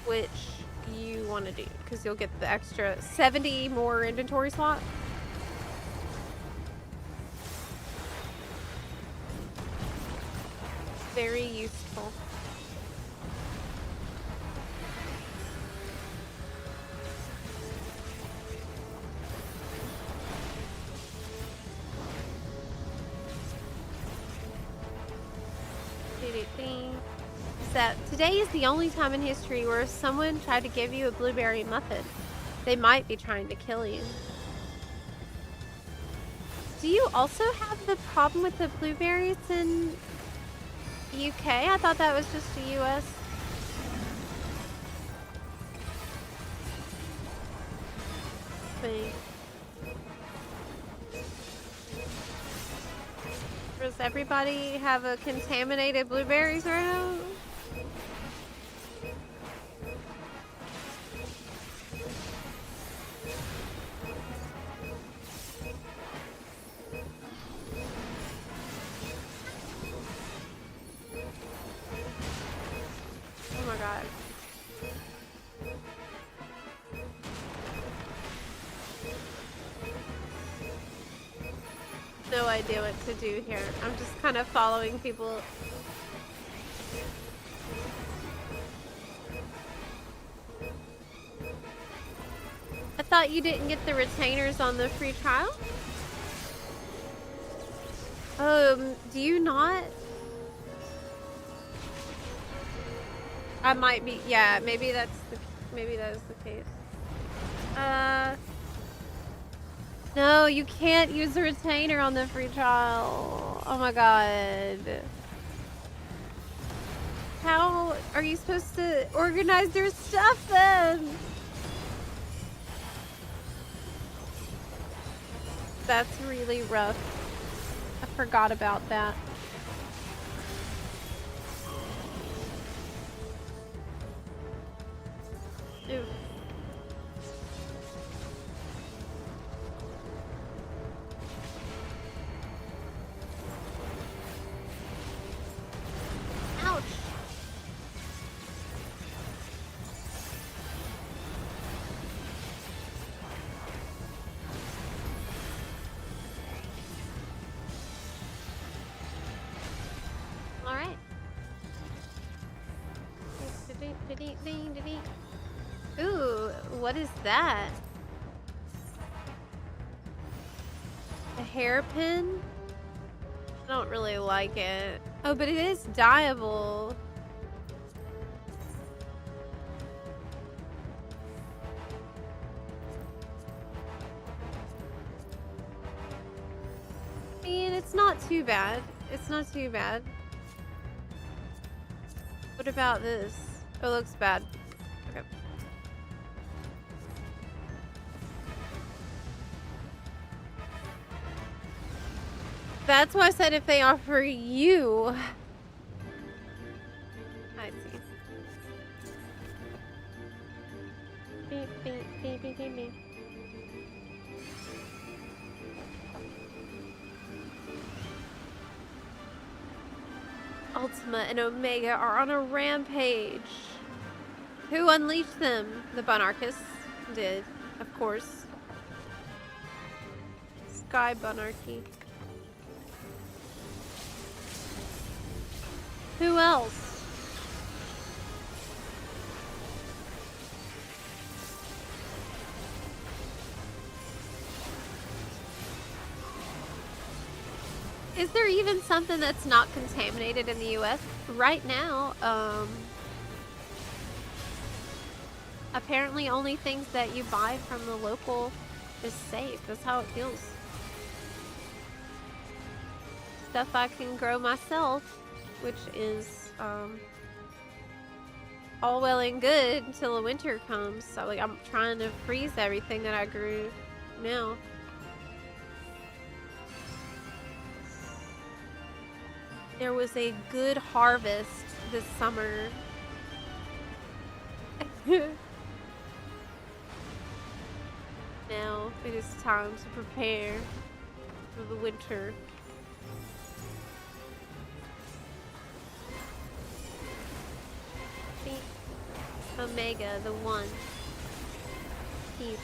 which you want to do because you'll get the extra 70 more inventory slot. Very useful. Is that today is the only time in history where if someone tried to give you a blueberry muffin, they might be trying to kill you. Do you also have the problem with the blueberries in the UK? I thought that was just a US thing. Does everybody have a contaminated blueberries right now? Oh my god. No idea what to do here. I'm just kind of following people. I thought you didn't get the retainers on the free trial? Do you not? I might be, yeah, maybe that is the case. No, you can't use the retainer on the free trial. Oh my god. How are you supposed to organize your stuff then? That's really rough. I forgot about that. Oof. Ouch. All right. Ooh, what is that? A hairpin? I don't really like it. Oh, but it is dyeable. I mean, it's not too bad. It's not too bad. What about this? Oh, it looks bad. Okay. That's why I said if they offer you. I see. Beep, beep, beep, beep, beep, beep. Ultima and Omega are on a rampage. Who unleashed them? The Bunarchists did, of course. Sky Bunarchy. Who else? Is there even something that's not contaminated in the US? Right now, apparently only things that you buy from the local is safe. That's how it feels. Stuff I can grow myself, which is all well and good until the winter comes. So like I'm trying to freeze everything that I grew now. There was a good harvest this summer. Now it is time to prepare for the winter. Omega, the one. Peace.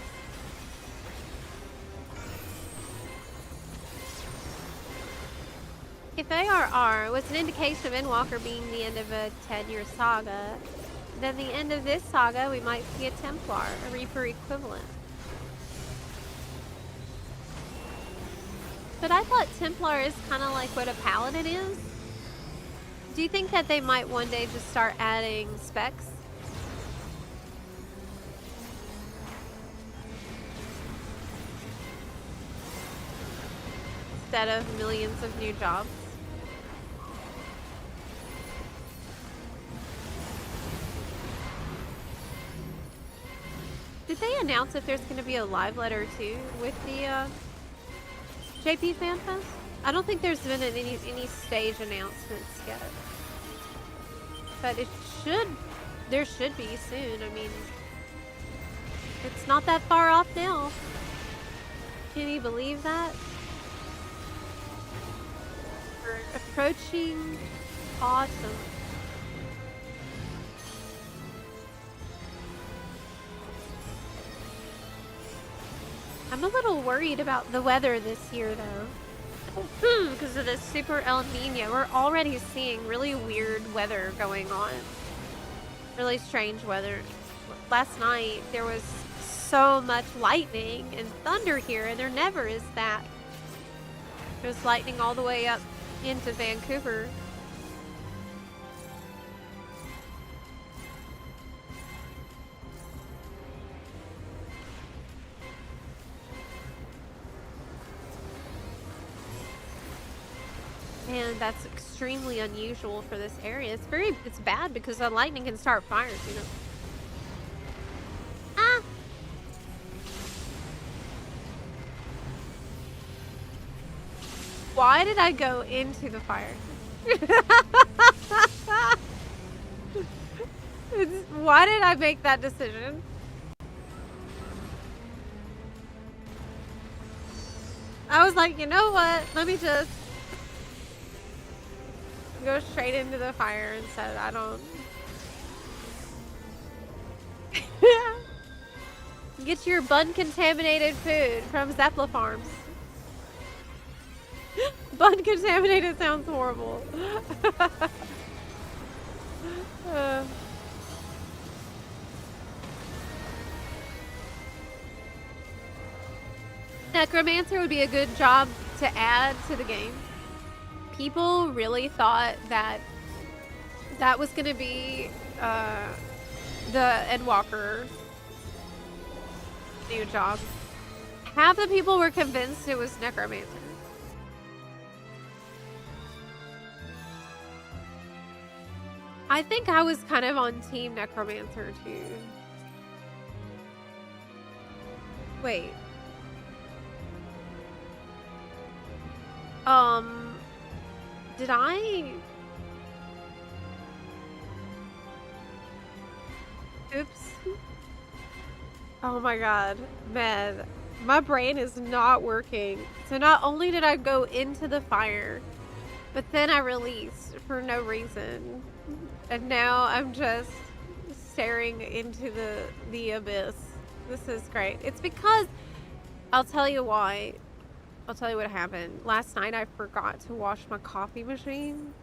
If ARR was an indication of Endwalker being the end of a 10-year saga, then the end of this saga we might see a Templar, a Reaper equivalent. But I thought Templar is kind of like what a Paladin is. Do you think that they might one day just start adding specs? Instead of millions of new jobs? Did they announce if there's going to be a live letter too with the JP Fan Fest? I don't think there's been any stage announcements yet. But there should be soon. I mean, it's not that far off now. Can you believe that? We're approaching autumn. I'm a little worried about the weather this year, though. Because of this super El Nino. We're already seeing really weird weather going on. Really strange weather. Last night, there was so much lightning and thunder here, and there never is that. There's lightning all the way up into Vancouver. And that's extremely unusual for this area. It's bad because the lightning can start fires, you know. Ah! Why did I go into the fire? Why did I make that decision? I was like, you know what? Let me just go straight into the fire instead. I don't. Get your bun-contaminated food from Zeppla Farms. Bun-contaminated sounds horrible. Necromancer would be a good job to add to the game. People really thought that that was going to be the Endwalker new job. Half the people were convinced it was Necromancer. I think I was kind of on Team Necromancer too. Wait. Did I? Oops. Oh my god, man. My brain is not working. So not only did I go into the fire, but then I released for no reason. And now I'm just staring into the abyss. This is great. It's because, I'll tell you why. I'll tell you what happened. Last night I forgot to wash my coffee machine.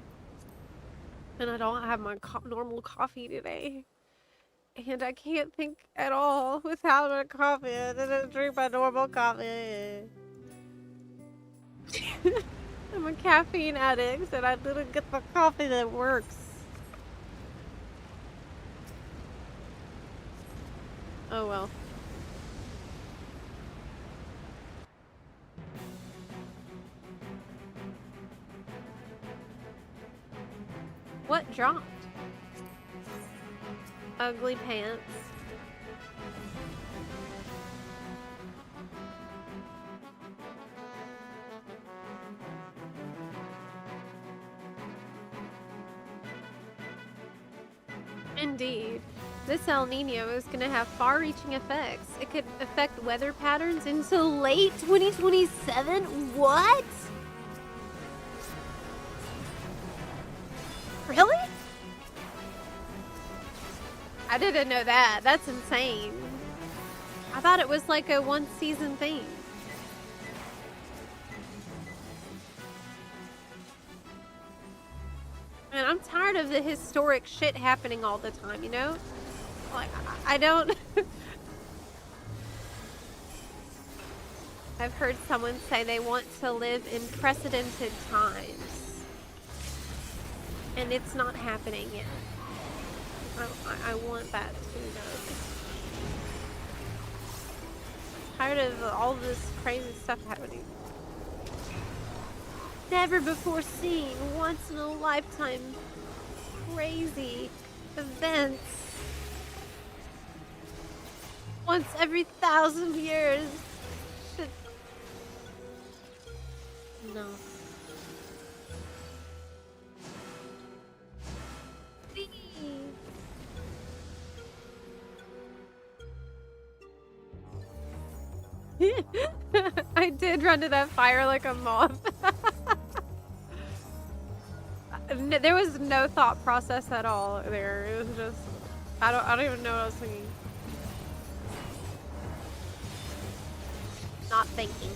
And I don't have my normal coffee today. And I can't think at all without my coffee. I didn't drink my normal coffee. I'm a caffeine addict and I didn't get the coffee that works. Oh well. What dropped? Ugly pants. Indeed. This El Nino is going to have far-reaching effects. It could affect weather patterns until late 2027? What? Really? I didn't know that. That's insane. I thought it was like a one-season thing. Man, I'm tired of the historic shit happening all the time, you know? Like, I don't... I've heard someone say they want to live in precedented times. And it's not happening yet. I want that to know. Tired of all this crazy stuff happening. Never before seen, once in a lifetime, crazy events. Once every 1,000 years. Shit. No. I did run to that fire like a moth. There was no thought process at all there. It was just I don't even know what I was thinking. Not thinking.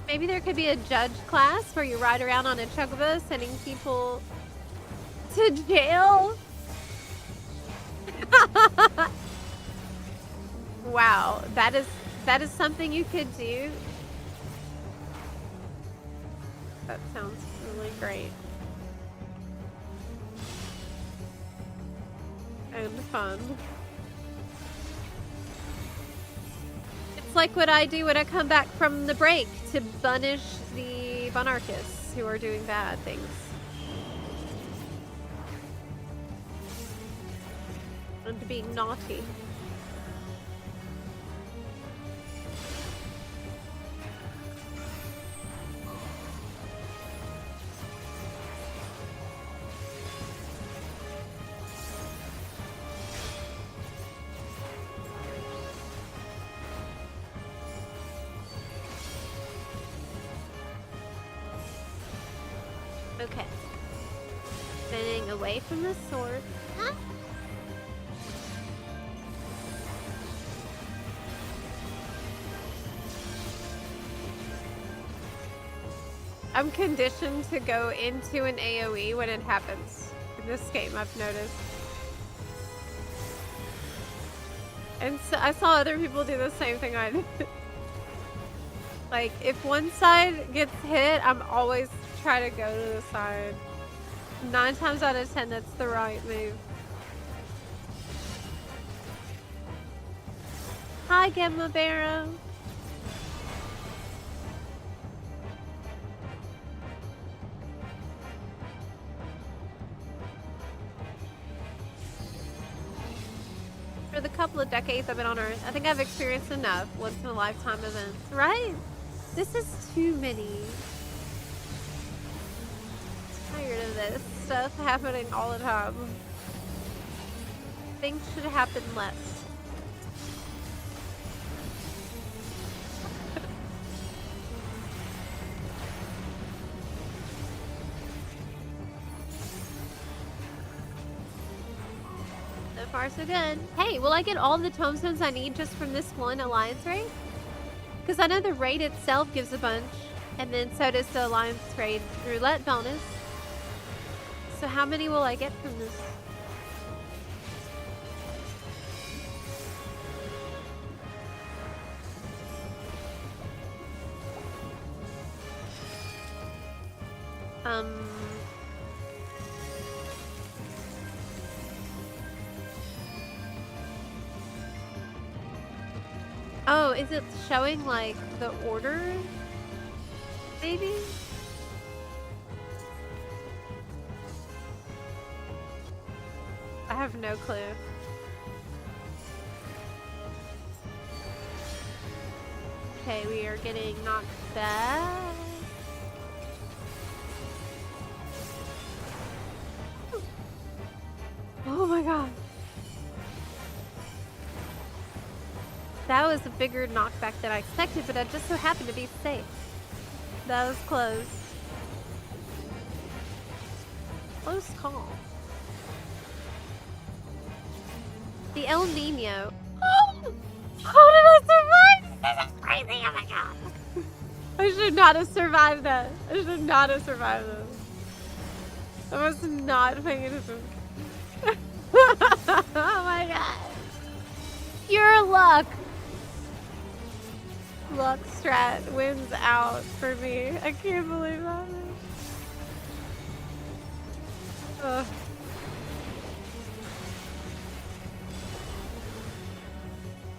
Maybe there could be a judge class where you ride around on a chocobo sending people to jail. Wow, that is something you could do. That sounds really great. And fun. It's like what I do when I come back from the break to punish the monarchists who are doing bad things. And to be naughty. Okay. Spinning away from the sword. Huh? I'm conditioned to go into an AoE when it happens. In this game, I've noticed. And so I saw other people do the same thing I did. Like, if one side gets hit, I'm always try to go to the side. 9 times out of 10, that's the right move. Hi, Gemma Barrow. For the couple of decades I've been on Earth, I think I've experienced enough once-in-a-lifetime events, right? This is too many. Tired of this stuff happening all the time. Things should happen less. So far so good. Hey, will I get all the tomestones I need just from this one alliance raid? Because I know the raid itself gives a bunch, and then so does the alliance raid roulette bonus. So how many will I get from this? Oh, is it showing like the order? Maybe? I have no clue. Okay, we are getting knocked back. Oh my god. That was a bigger knockback than I expected, but I just so happened to be safe. That was close. Close call. The El Nino. Oh! How did I survive? This is crazy. Oh my god. I should not have survived that. I should not have survived that. I was not paying attention. Oh my god. Fuck! Luck strat wins out for me. I can't believe that. Ugh.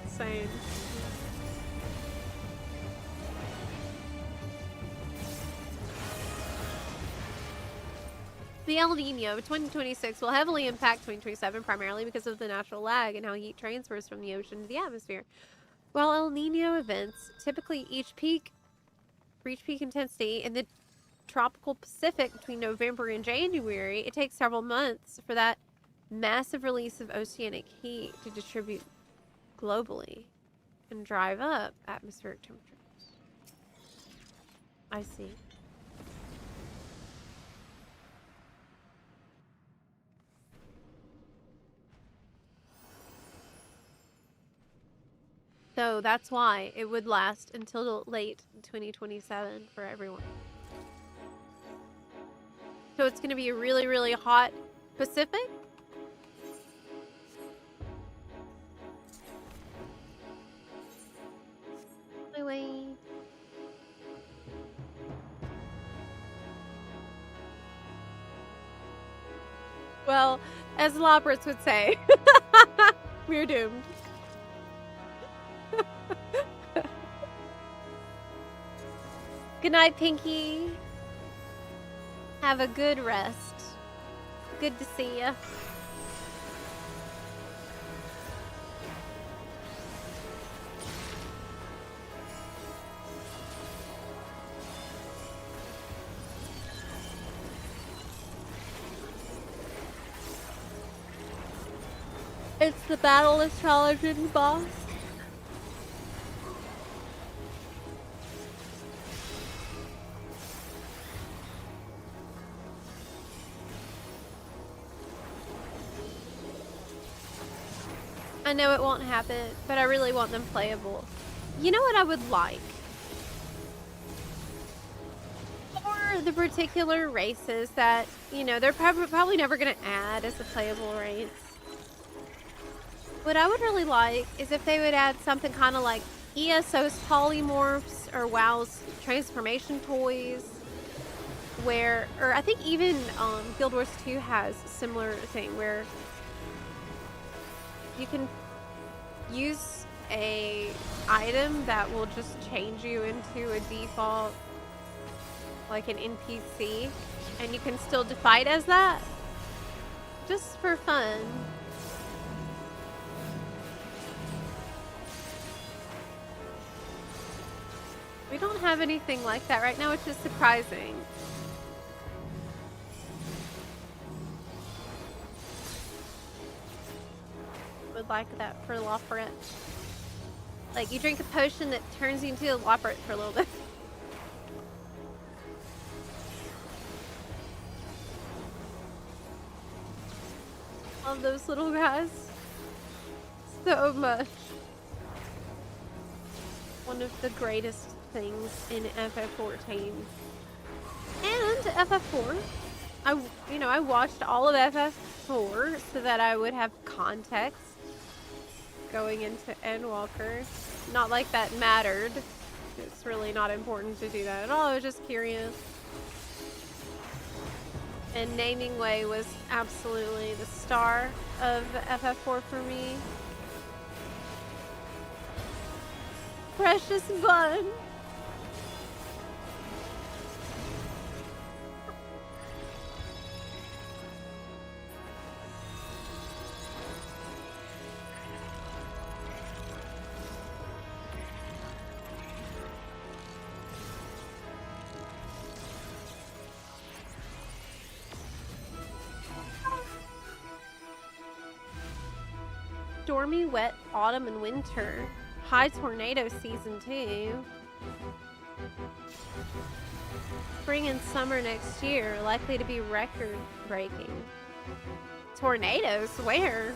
Insane. The El Nino 2026 will heavily impact 2027 primarily because of the natural lag and how heat transfers from the ocean to the atmosphere. While El Nino events typically reach peak intensity in the tropical Pacific between November and January, it takes several months for that massive release of oceanic heat to distribute globally and drive up atmospheric temperatures. I see. So that's why it would last until late 2027 for everyone. So it's going to be a really, really hot Pacific. Anyway. Well, as Loppers would say, we're doomed. Good night, Pinky. Have a good rest. Good to see ya. It's the battle astrology boss. I know it won't happen, but I really want them playable. You know what I would like? For the particular races that, you know, they're probably never going to add as a playable race. What I would really like is if they would add something kind of like ESO's polymorphs or WoW's transformation toys. Where, or I think even Guild Wars 2 has a similar thing where you can use a item that will just change you into a default, like an NPC, and you can still fight as that, just for fun. We don't have anything like that right now, which is surprising. Would like that for Lafrette. Like, you drink a potion that turns you into a Lafrette for a little bit. Love those little guys so much. One of the greatest things in FF14 and FF4. I watched all of FF4 so that I would have context going into Endwalker. Not like that mattered. It's really not important to do that at all. I was just curious. And Naming Way was absolutely the star of FF4 for me. Precious Bun. Stormy, wet autumn and winter. High tornado season 2. Spring and summer next year, likely to be record-breaking. Tornadoes? Where?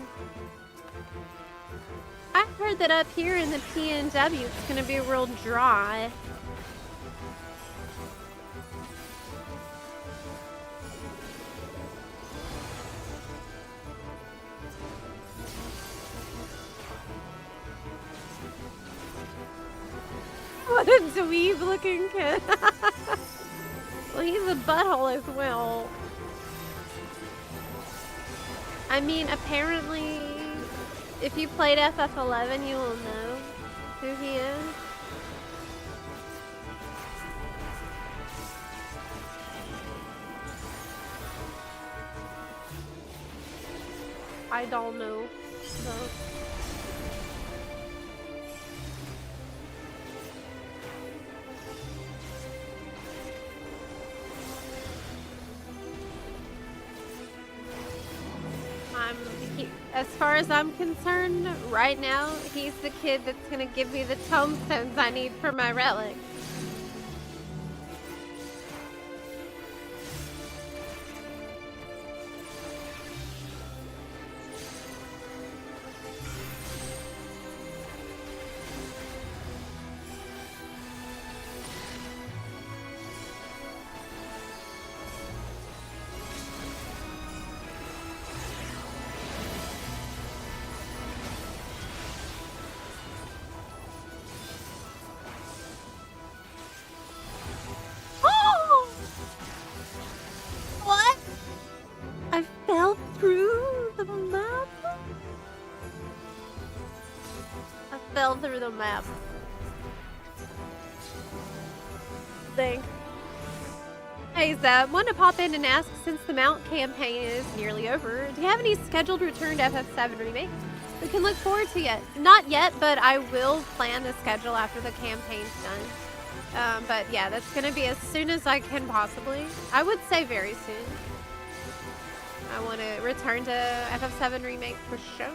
I heard that up here in the PNW it's gonna be real dry. What a dweeb-looking kid. Well, he's a butthole as well. I mean, apparently, if you played FF11, you will know who he is. I don't know. So. As far as I'm concerned, right now, he's the kid that's gonna give me the tombstones I need for my relic. What? I fell through the map? I fell through the map. Thanks. Hey Zeb, wanted to pop in and ask, since the Mount campaign is nearly over, do you have any scheduled return to FF7 remake we can look forward to yet? Not yet, but I will plan the schedule after the campaign's done. But yeah, that's gonna be as soon as I can possibly. I would say very soon. I want to return to FF7 remake for sure.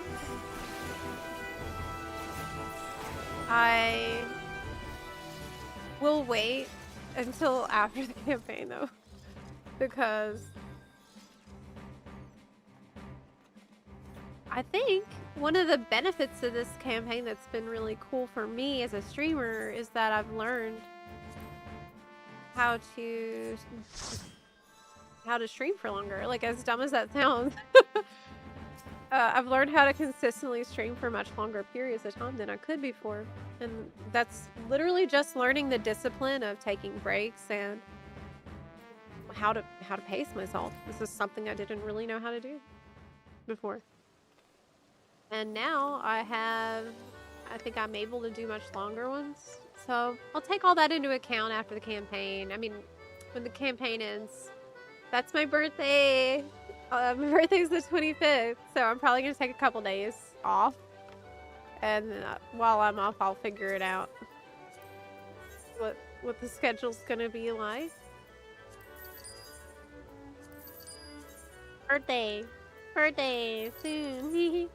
I will wait until after the campaign though, because I think one of the benefits of this campaign that's been really cool for me as a streamer is that I've learned how to stream for longer. Like, as dumb as that sounds, I've learned how to consistently stream for much longer periods of time than I could before. And that's literally just learning the discipline of taking breaks and how to pace myself. This is something I didn't really know how to do before. And now I think I'm able to do much longer ones. So I'll take all that into account after the campaign. I mean, when the campaign ends, that's my birthday. My birthday's the 25th, so I'm probably gonna take a couple days off. And while I'm off, I'll figure it out. What the schedule's gonna be like. Birthday soon.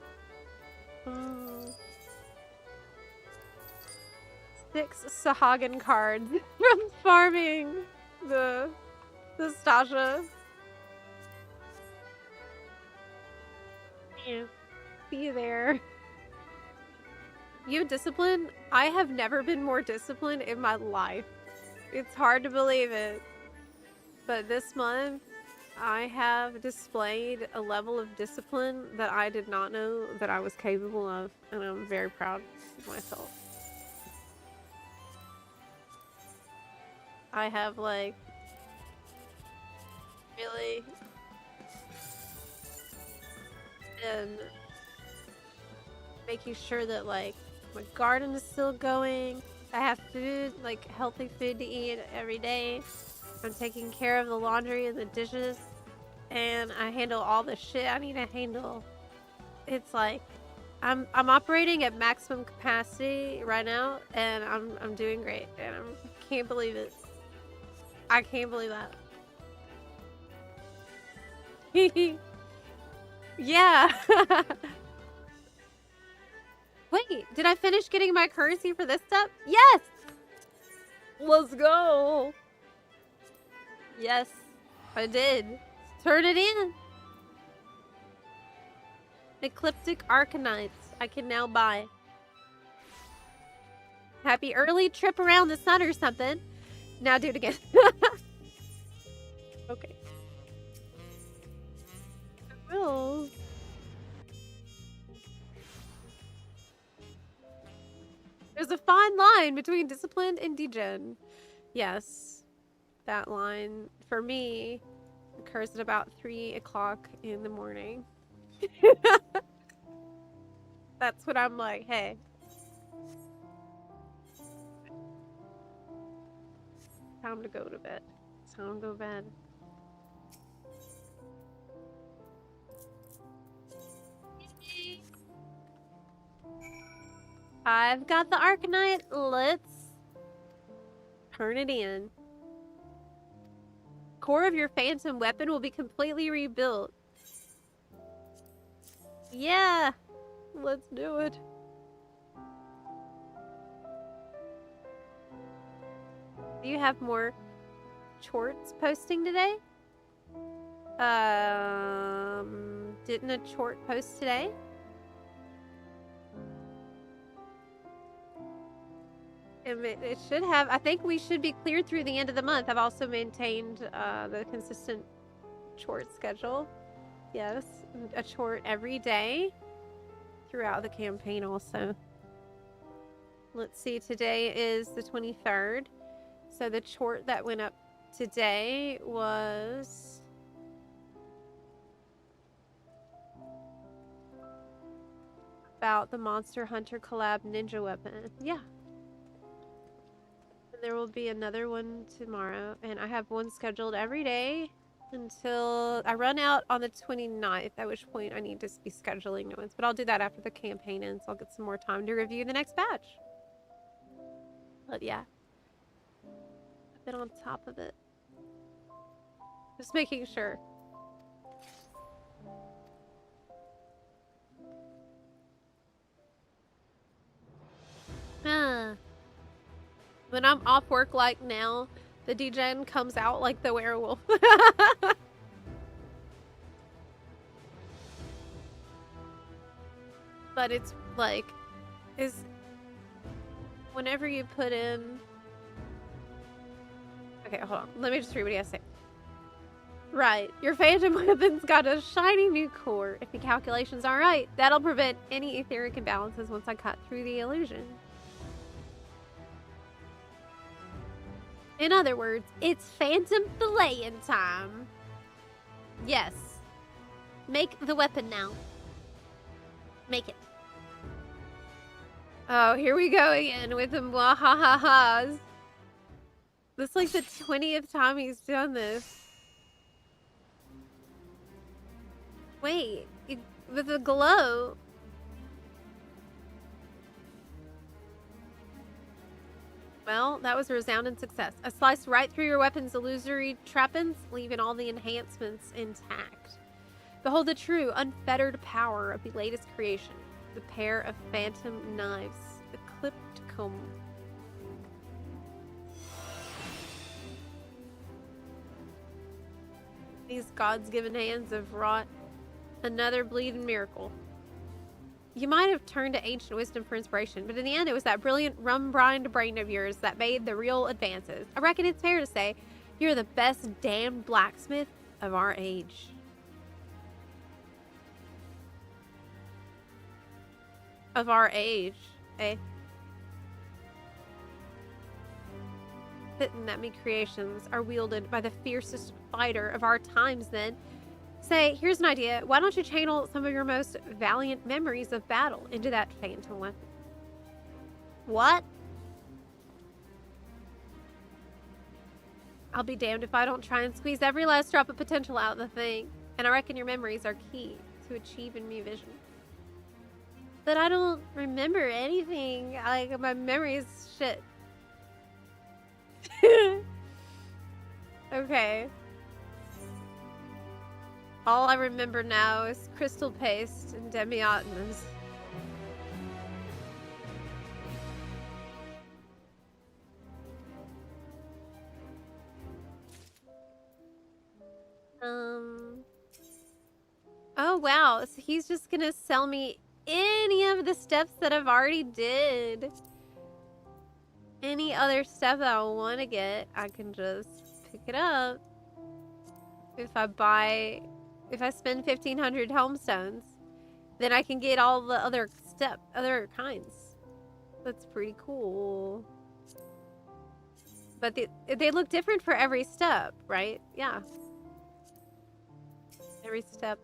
6 Sahagin cards from farming the Stasha. Yeah, see you there. You have discipline? I have never been more disciplined in my life. It's hard to believe it. But this month, I have displayed a level of discipline that I did not know that I was capable of, and I'm very proud of myself. I have, like, really been making sure that, like, my garden is still going. I have food, like, healthy food to eat every day. I'm taking care of the laundry and the dishes, and I handle all the shit I need to handle. It's like I'm operating at maximum capacity right now, and I'm doing great, and I can't believe it. I can't believe that. Yeah. Wait, did I finish getting my currency for this step? Yes! Let's go! Yes, I did. Turn it in! Ecliptic Arcanites. I can now buy. Happy early trip around the sun or something. Now do it again. Okay. I will. There's a fine line between disciplined and degen. Yes. That line, for me, occurs at about 3 o'clock in the morning. That's when I'm like, hey. Time to go to bed. Time to go to bed. I've got the Arcanite. Let's turn it in. Core of your phantom weapon will be completely rebuilt. Yeah. Let's do it. Do you have more chorts posting today? Didn't a chort post today? It should have. I think we should be cleared through the end of the month. I've also maintained the consistent chort schedule. Yes, a chort every day throughout the campaign also. Let's see, today is the 23rd. So the chort that went up today was... about the Monster Hunter collab ninja weapon. Yeah. And there will be another one tomorrow. And I have one scheduled every day until I run out on the 29th, at which point I need to be scheduling new ones. But I'll do that after the campaign ends. I'll get some more time to review the next batch. But yeah. I've been on top of it. Just making sure. When I'm off work like now, the degen comes out like the werewolf. But it's like, whenever you put in... Okay, hold on. Let me just read what he has to say. Right. Your phantom weapon's got a shiny new core. If the calculations are right, that'll prevent any etheric imbalances once I cut through the illusion. In other words, it's phantom filleting time. Yes. Make the weapon now. Make it. Oh, here we go again with the mwahaha-has. This is like the 20th time he's done this. Wait, with the glow. Well, that was a resounding success. I sliced right through your weapon's illusory trappings, leaving all the enhancements intact. Behold the true, unfettered power of the latest creation. The pair of phantom knives. The Eclipticum. These God's given hands have wrought another bleeding miracle. You might have turned to ancient wisdom for inspiration, but in the end it was that brilliant rum-brined brain of yours that made the real advances. I reckon it's fair to say you're the best damned blacksmith of our age. Of our age, eh? Fitting that me creations are wielded by the fiercest fighter of our times then. Say, here's an idea. Why don't you channel some of your most valiant memories of battle into that phantom weapon? What? I'll be damned if I don't try and squeeze every last drop of potential out of the thing. And I reckon your memories are key to achieving me vision. But I don't remember anything. Like, my memory is shit. Okay. All I remember now is crystal paste and demi-ottomans. Oh wow, so he's just gonna sell me any of the steps that I've already did. Any other stuff that I want to get, I can just pick it up. If I spend 1,500 homestones, then I can get all the other kinds. That's pretty cool. But they look different for every step, right? Yeah. Every step.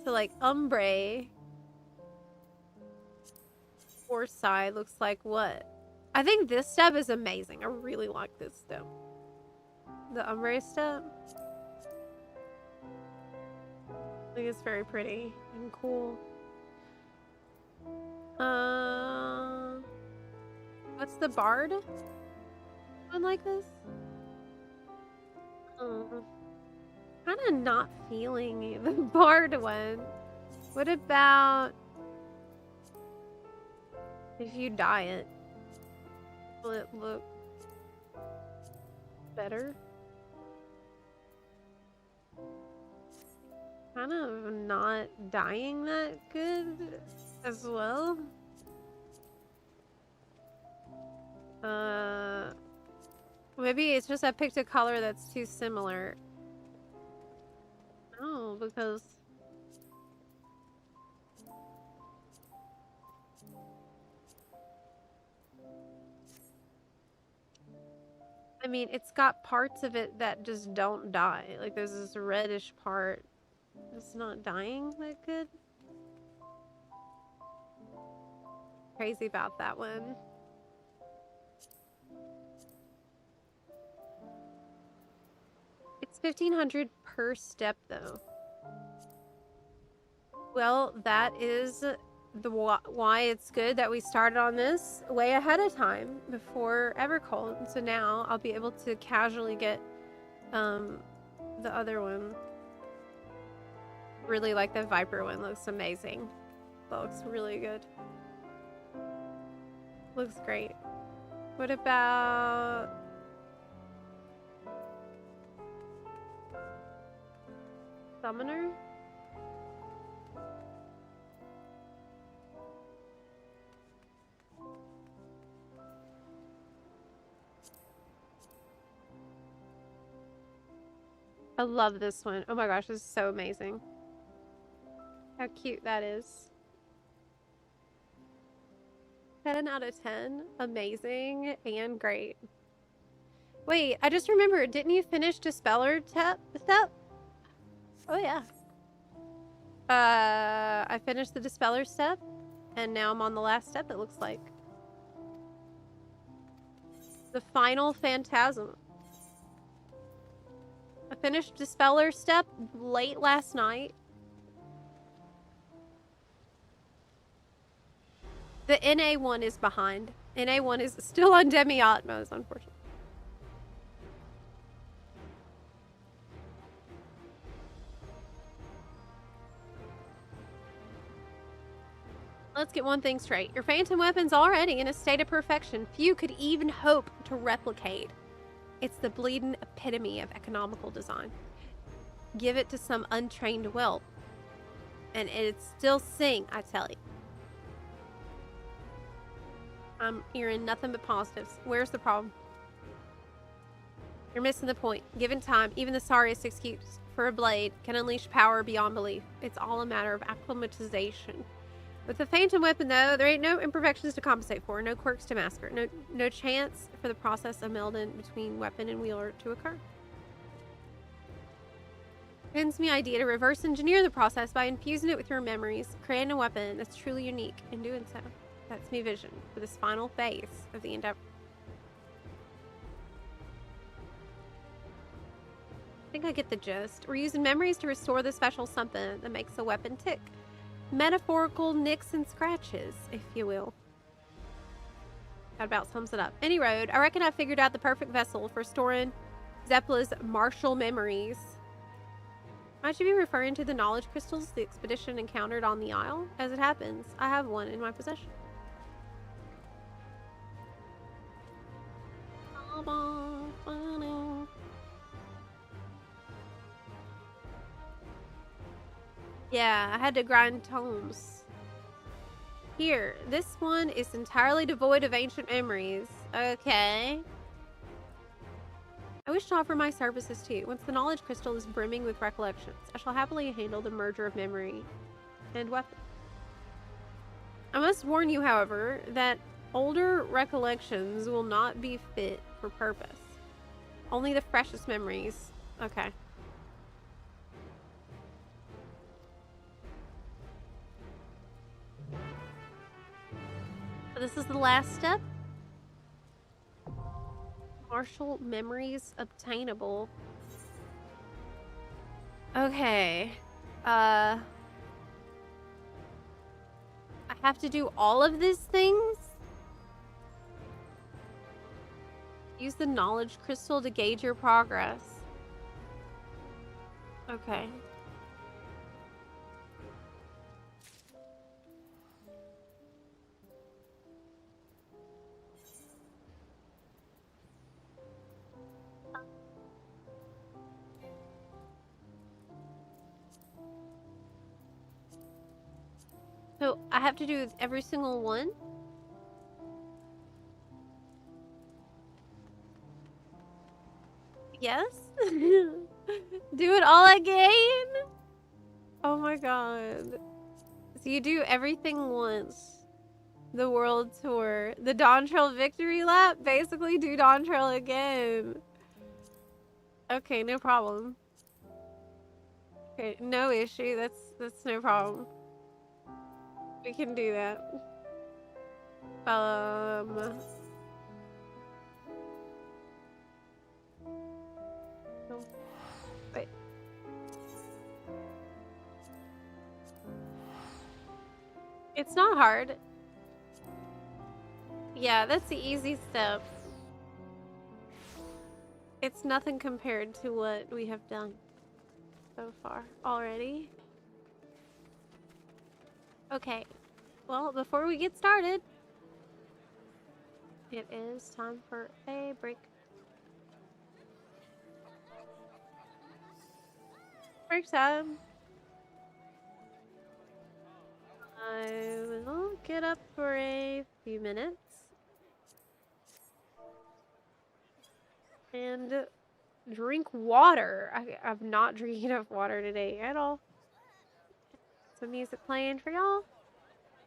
So like ombre or side looks like what? I think this step is amazing. I really like this step. The ombre step. I think it's very pretty and cool. What's the bard one like this? Kind of not feeling the bard one. What about if you dye it? Will it look better? Kind of not dyeing that good as well. Maybe it's just I picked a color that's too similar. No, because I mean, it's got parts of it that just don't dye. Like there's this reddish part that's not dyeing that good. Crazy about that one. It's 1,500 per step though. Well, that is the why it's good that we started on this way ahead of time before Evercold. So now I'll be able to casually get the other one. Really like the Viper one. Looks amazing. Looks really good. Looks great. What about Summoner? I love this one. Oh my gosh, this is so amazing. How cute that is. 10 out of 10. Amazing and great. Wait, I just remembered. Didn't you finish Dispeller step? Oh yeah. I finished the Dispeller step, and now I'm on the last step, it looks like. The final Phantasm. I finished Dispeller step late last night. The NA one is behind. NA one is still on Demi-Atmos, unfortunately. Let's get one thing straight. Your phantom weapon's already in a state of perfection few could even hope to replicate. It's the bleeding epitome of economical design. Give it to some untrained whelp, and it'd still sing, I tell you. I'm hearing nothing but positives. Where's the problem? You're missing the point. Given time, even the sorriest excuse for a blade can unleash power beyond belief. It's all a matter of acclimatization. With the phantom weapon, though, there ain't no imperfections to compensate for, no quirks to mask her, no chance for the process of melding between weapon and wielder to occur. Pins me idea to reverse engineer the process by infusing it with your memories, creating a weapon that's truly unique. In doing so, that's me vision for this final phase of the endeavor. I think I get the gist. We're using memories to restore the special something that makes a weapon tick. Metaphorical nicks and scratches, if you will. That about sums it up. Any road, I reckon I figured out the perfect vessel for storing Zeppela's martial memories. Might you be referring to the knowledge crystals the expedition encountered on the Isle? As it happens, I have one in my possession. Yeah, I had to grind tomes. Here, this one is entirely devoid of ancient memories. Okay. I wish to offer my services to you. Once the knowledge crystal is brimming with recollections, I shall happily handle the merger of memory and weapon. I must warn you, however, that older recollections will not be fit for purpose. Only the freshest memories. Okay. This is the last step. Martial memories obtainable. Okay. I have to do all of these things? Use the knowledge crystal to gauge your progress. Okay. So I have to do every single one? Yes? Do it all again? Oh my god. So you do everything once. The world tour. The Dawn Trail victory lap? Basically do Dawn Trail again. Okay, no problem. Okay, no issue. That's no problem. We can do that. Oh, wait. It's not hard. Yeah, that's the easy step. It's nothing compared to what we have done so far already. Okay. Well, before we get started, it is time for a break. Break time. I will get up for a few minutes. And drink water. I'm not drinking enough water today at all. Some music playing for y'all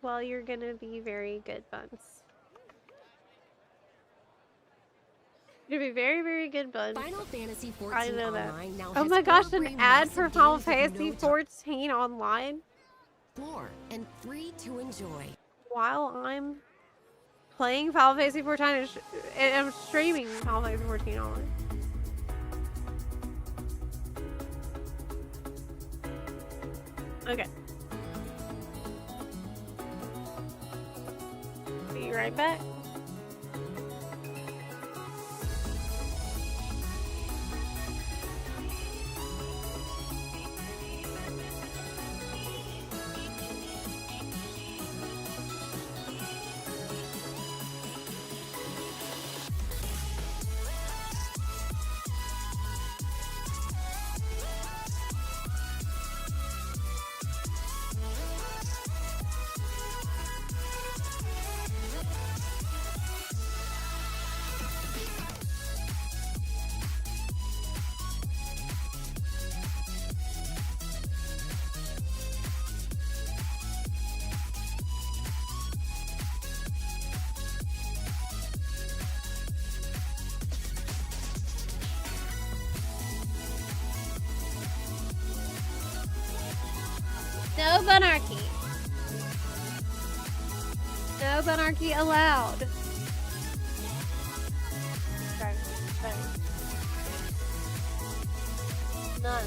while you're gonna be very good buns. You're gonna be very, very good buns. Final Fantasy 14 I know that. Online now Oh has my gosh, 4 an ad for free Final massive games Fantasy with 14 online? 4 and free to enjoy. While I'm playing Final Fantasy 14 and I'm streaming Final Fantasy 14 online. Okay. Be right back. No bunarchy. No bunarchy allowed. Okay, none.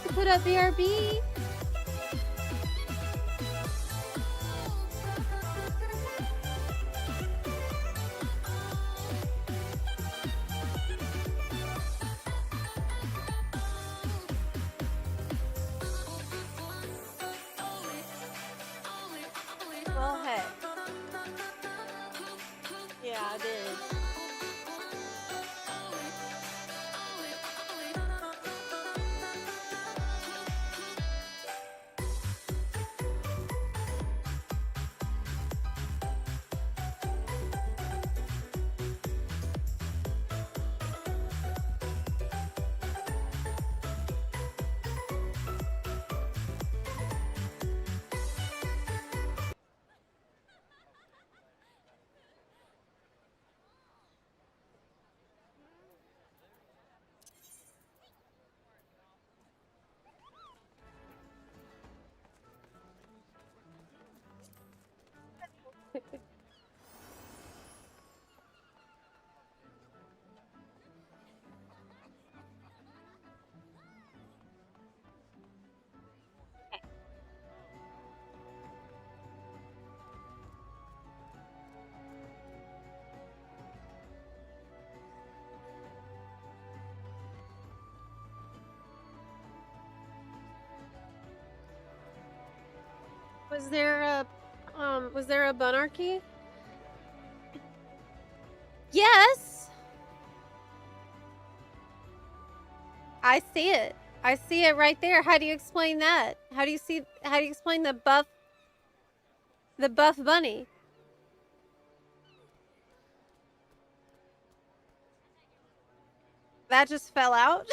forgot to put up BRB. Well, hey. Yeah, I did. Was there a bunarchy? Yes! I see it. I see it right there. How do you explain that? How do you explain the buff bunny? That just fell out?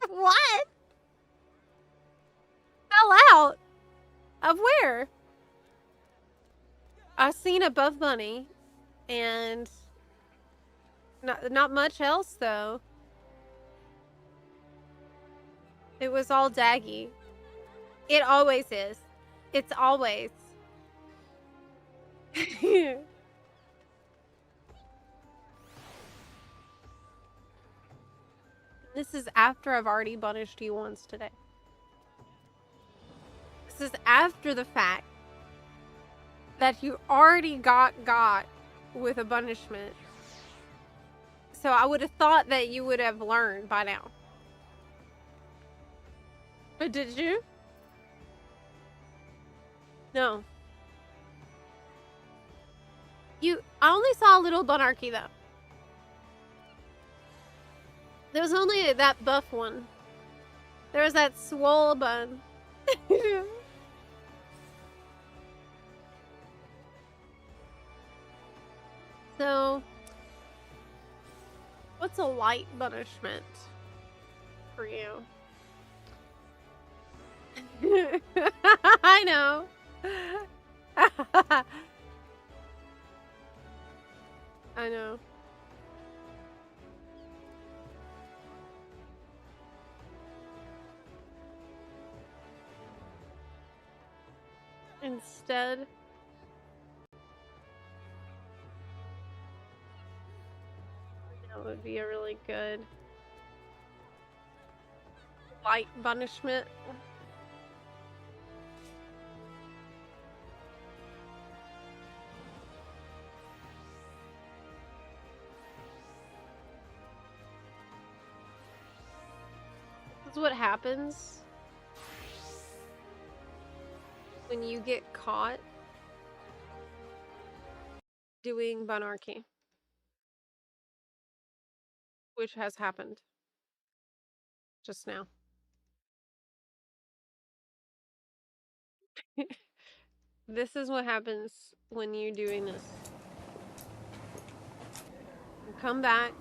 What? Fell out? Of where? I've seen a buff bunny, and not much else though. It was all daggy. It always is. It's always. This is after I've already punished you once today. This is after the fact that you already got with a punishment. So I would have thought that you would have learned by now. But did you? No. I only saw a little bunarchy though. There was only that buff one. There was that swole bun. So, what's a light punishment for you? I know. I know. Instead, that would be a really good light punishment. This is what happens when you get caught doing bunarchy, which has happened just now. This is what happens when you're doing this. You come back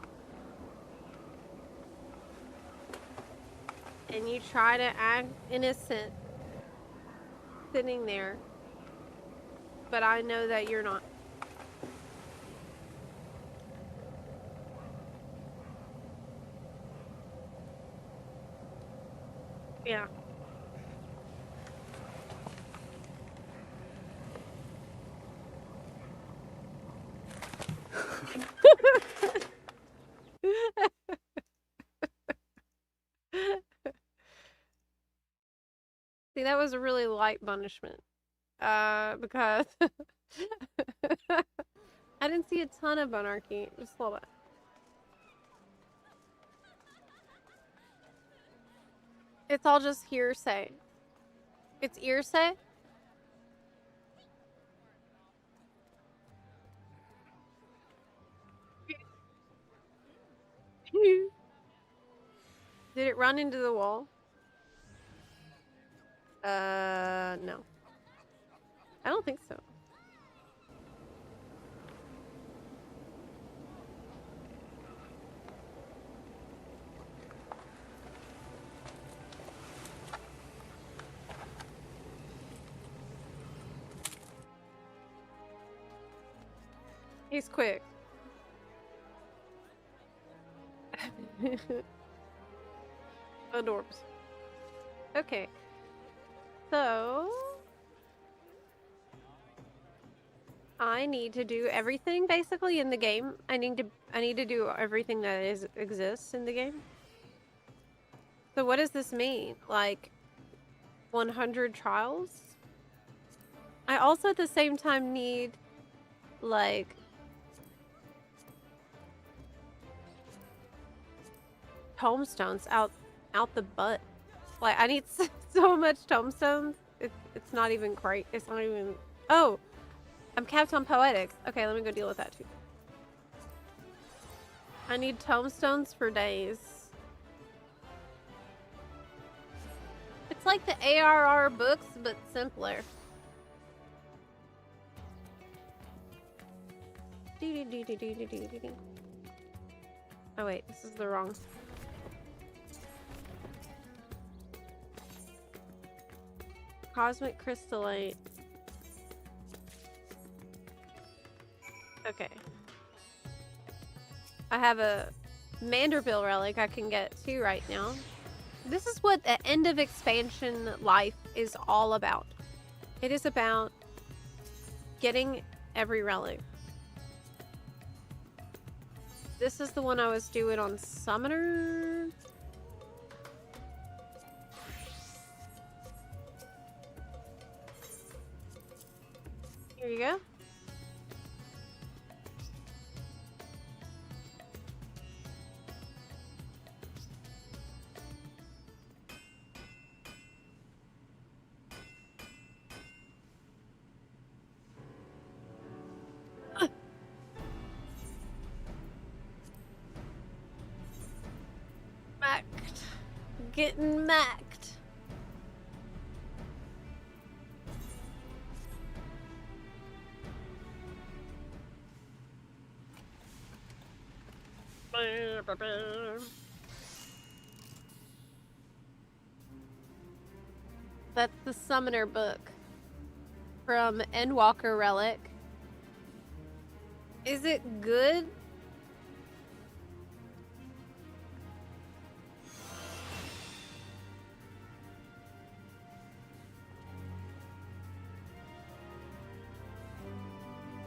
and you try to act innocent sitting there, but I know that you're not. Yeah. that was a really light punishment. Because I didn't see a ton of monarchy. Just a little bit. It's all just hearsay. It's hearsay? Did it run into the wall? No. I don't think so. He's quick. Adorbs. Okay. So I need to do everything basically in the game. I need to do everything that exists in the game. So what does this mean? Like 100 trials? I also at the same time need like tombstones out the butt. Like I need so much tombstones. It's not even great. It's not even. Oh, I'm capped on poetics. Okay, let me go deal with that too. I need tombstones for days. It's like the ARR books, but simpler. Oh wait, this is the wrong. Cosmic crystallite. Okay. I have a Manderville relic I can get too right now. This is what the end of expansion life is all about. It is about getting every relic. This is the one I was doing on Summoner. Here you go. Macked. Getting macked. That's the Summoner book from Endwalker Relic. Is it good?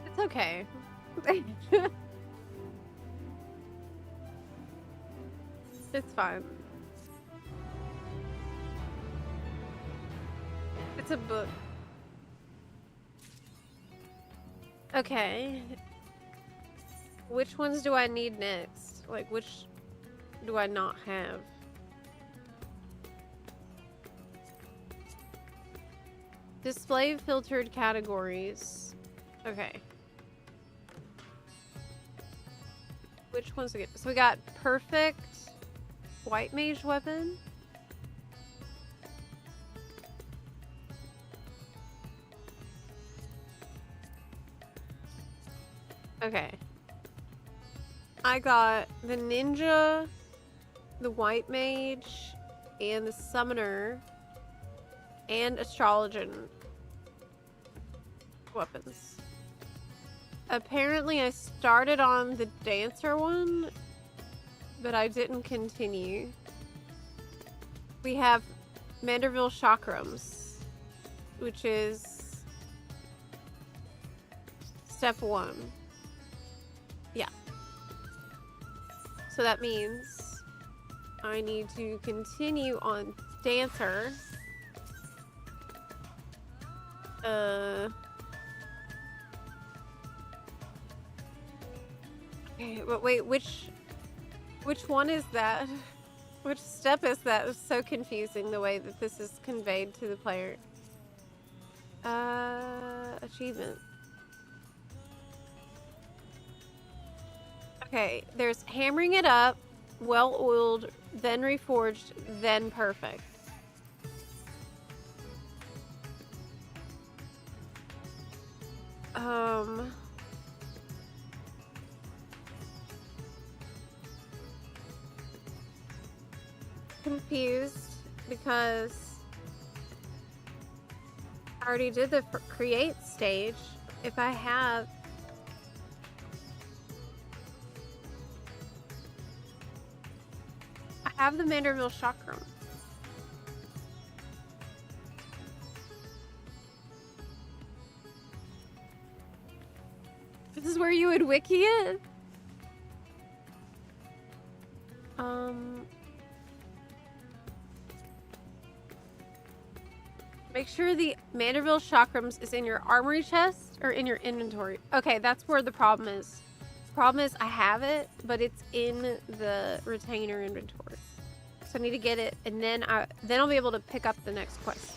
It's okay. It's fine. It's a book. Okay. Which ones do I need next? Like, which do I not have? Display filtered categories. Okay. Which ones do we get? So we got perfect white mage weapon. Okay. I got the ninja, the white mage, and the summoner, and astrologian weapons. Apparently I started on the dancer one, but I didn't continue. We have Manderville chakrams, which is step 1. Yeah. So that means I need to continue on dancer. Okay, but wait, which one is that? Which step is that? It's so confusing the way that this is conveyed to the player. Achievement. Okay, there's hammering it up, well-oiled, then reforged, then perfect. Confused because I already did the create stage. If I have the Manderville chakram. This is where you would wiki it? Make sure the Manderville chakrams is in your armory chest or in your inventory. Okay, that's where the problem is. The problem is I have it, but it's in the retainer inventory. So I need to get it, and then I'll be able to pick up the next quest.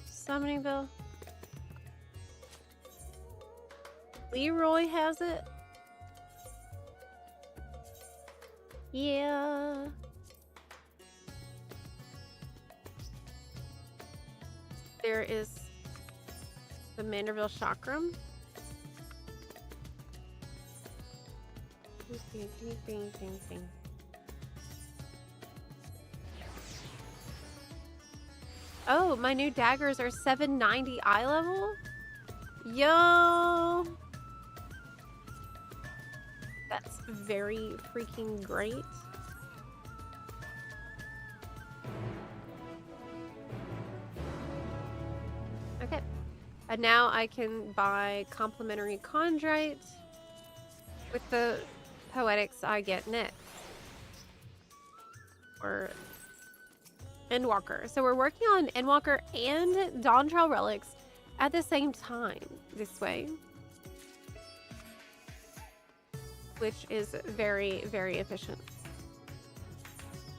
Summoningville. Leroy has it. Yeah. There is the Manderville chakram. Oh, my new daggers are 790 eye level? Yo! That's very freaking great. Okay. And now I can buy complimentary chondrite with the poetics I get next. Or Endwalker. So we're working on Endwalker and Dawn Trail relics at the same time this way. Which is very, very efficient.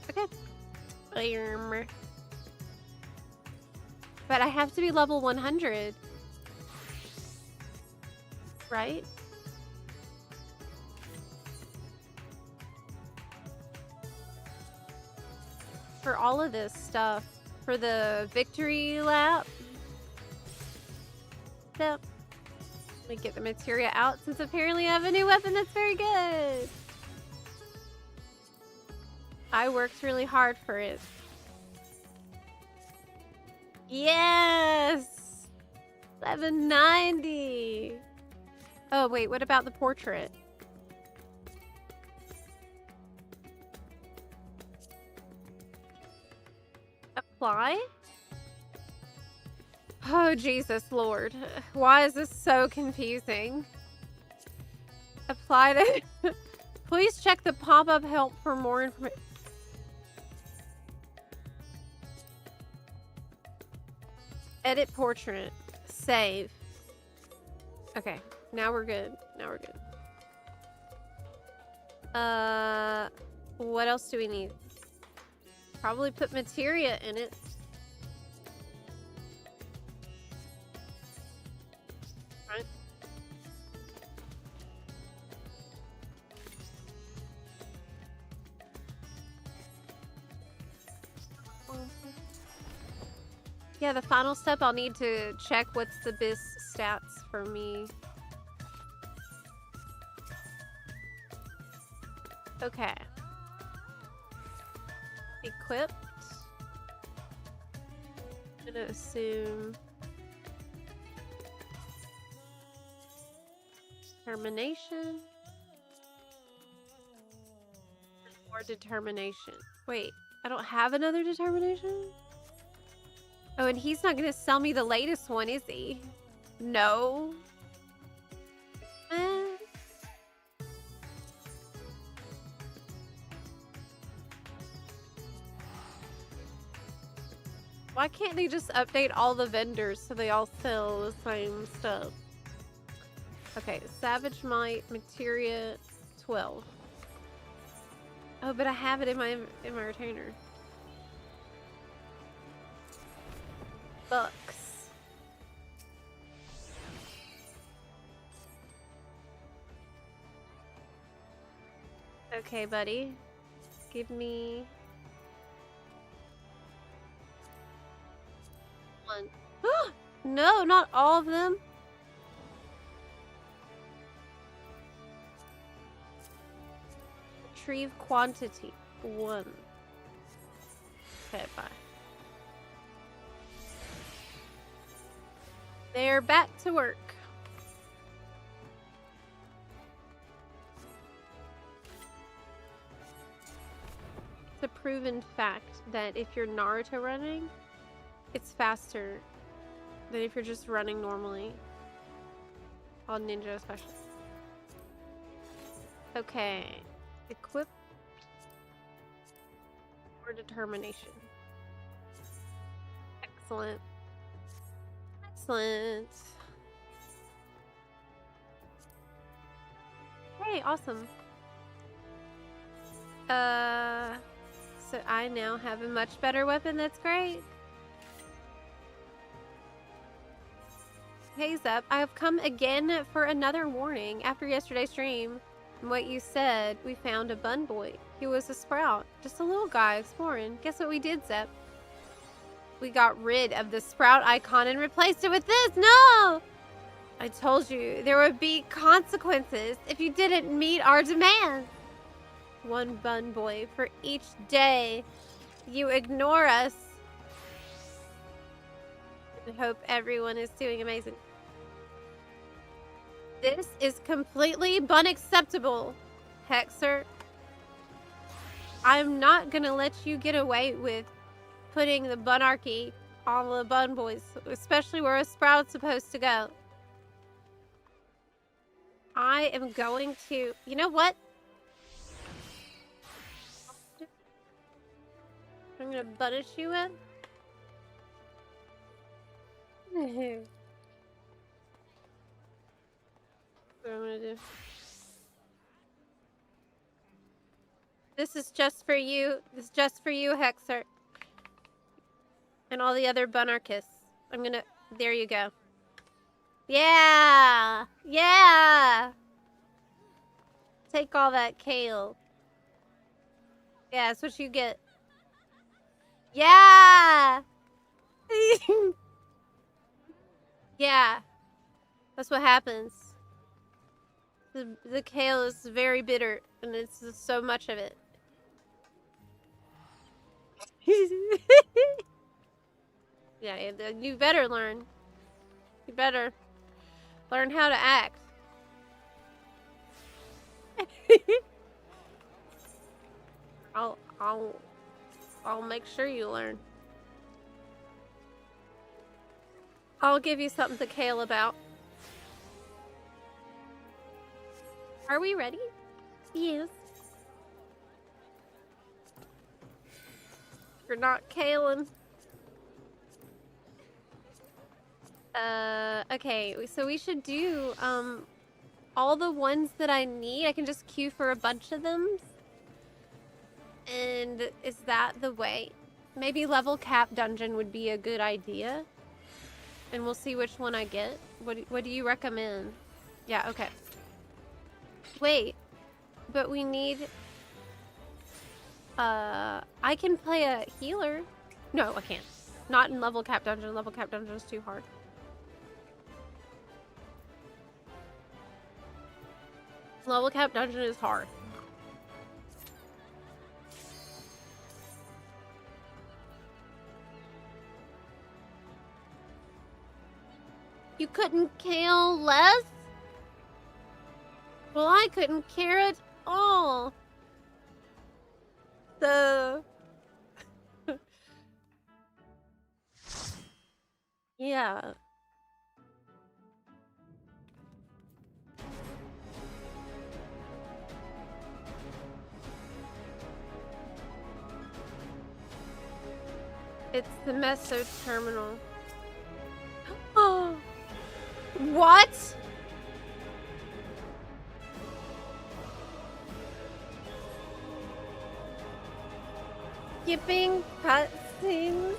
Okay. But I have to be level 100. Right? For all of this stuff. For the victory lap. Yep. Let me get the materia out since apparently I have a new weapon that's very good. I worked really hard for it. Yes! 790! Oh, wait, what about the portrait? Apply? Oh, Jesus Lord. Why is this so confusing? Apply to... Please check the pop-up help for more information. Edit portrait. Save. Okay, now we're good. Now we're good. What else do we need? Probably put materia in it. Right. Yeah, the final step, I'll need to check what's the BIS stats for me. Okay. Equipped. I'm gonna assume determination or determination. Wait, I don't have another determination? Oh, and he's not gonna sell me the latest one, is he? No. Why can't they just update all the vendors so they all sell the same stuff? Okay, Savage Might, Materia, 12. Oh, but I have it in my retainer. Bucks. Okay, buddy. Give me... one. No, not all of them. Retrieve quantity. 1. Okay, bye. They're back to work. It's a proven fact that if you're Naruto running, it's faster than if you're just running normally. On ninja especially. Okay. Equip or determination. Excellent. Excellent. Hey, awesome. So I now have a much better weapon. That's great. Hey Zep, I have come again for another warning. After yesterday's stream and what you said, we found a bun boy. He was a sprout, just a little guy exploring. Guess what we did, Zep? We got rid of the sprout icon and replaced it with this. No! I told you there would be consequences if you didn't meet our demands. 1 bun boy for each day you ignore us. I hope everyone is doing amazing. This is completely unacceptable, Hexer. I'm not gonna let you get away with putting the bunarchy on the bun boys, especially where a sprout's supposed to go. I am going to... You know what? I'm gonna punish you with... What I'm gonna do. This is just for you. This is just for you, Hexer. And all the other bunarchists. I'm gonna... There you go. Yeah! Yeah! Take all that kale. Yeah, that's what you get. Yeah! Yeah. That's what happens. The kale is very bitter, and it's just so much of it. Yeah, you better learn. You better learn how to act. I'll make sure you learn. I'll give you something to kale about. Are we ready? Yes. You're not kaling. Okay, so we should do, all the ones that I need. I can just queue for a bunch of them. And is that the way? Maybe level cap dungeon would be a good idea. And we'll see which one I get. What do you recommend? Yeah, okay. Wait, but we need... I can play a healer. No, I can't. Not in level cap dungeon. Level cap dungeon is too hard. Level cap dungeon is hard. You couldn't kale less? Well, I couldn't care at all. Yeah. It's the Meso terminal. Oh, what? Skipping cutscenes?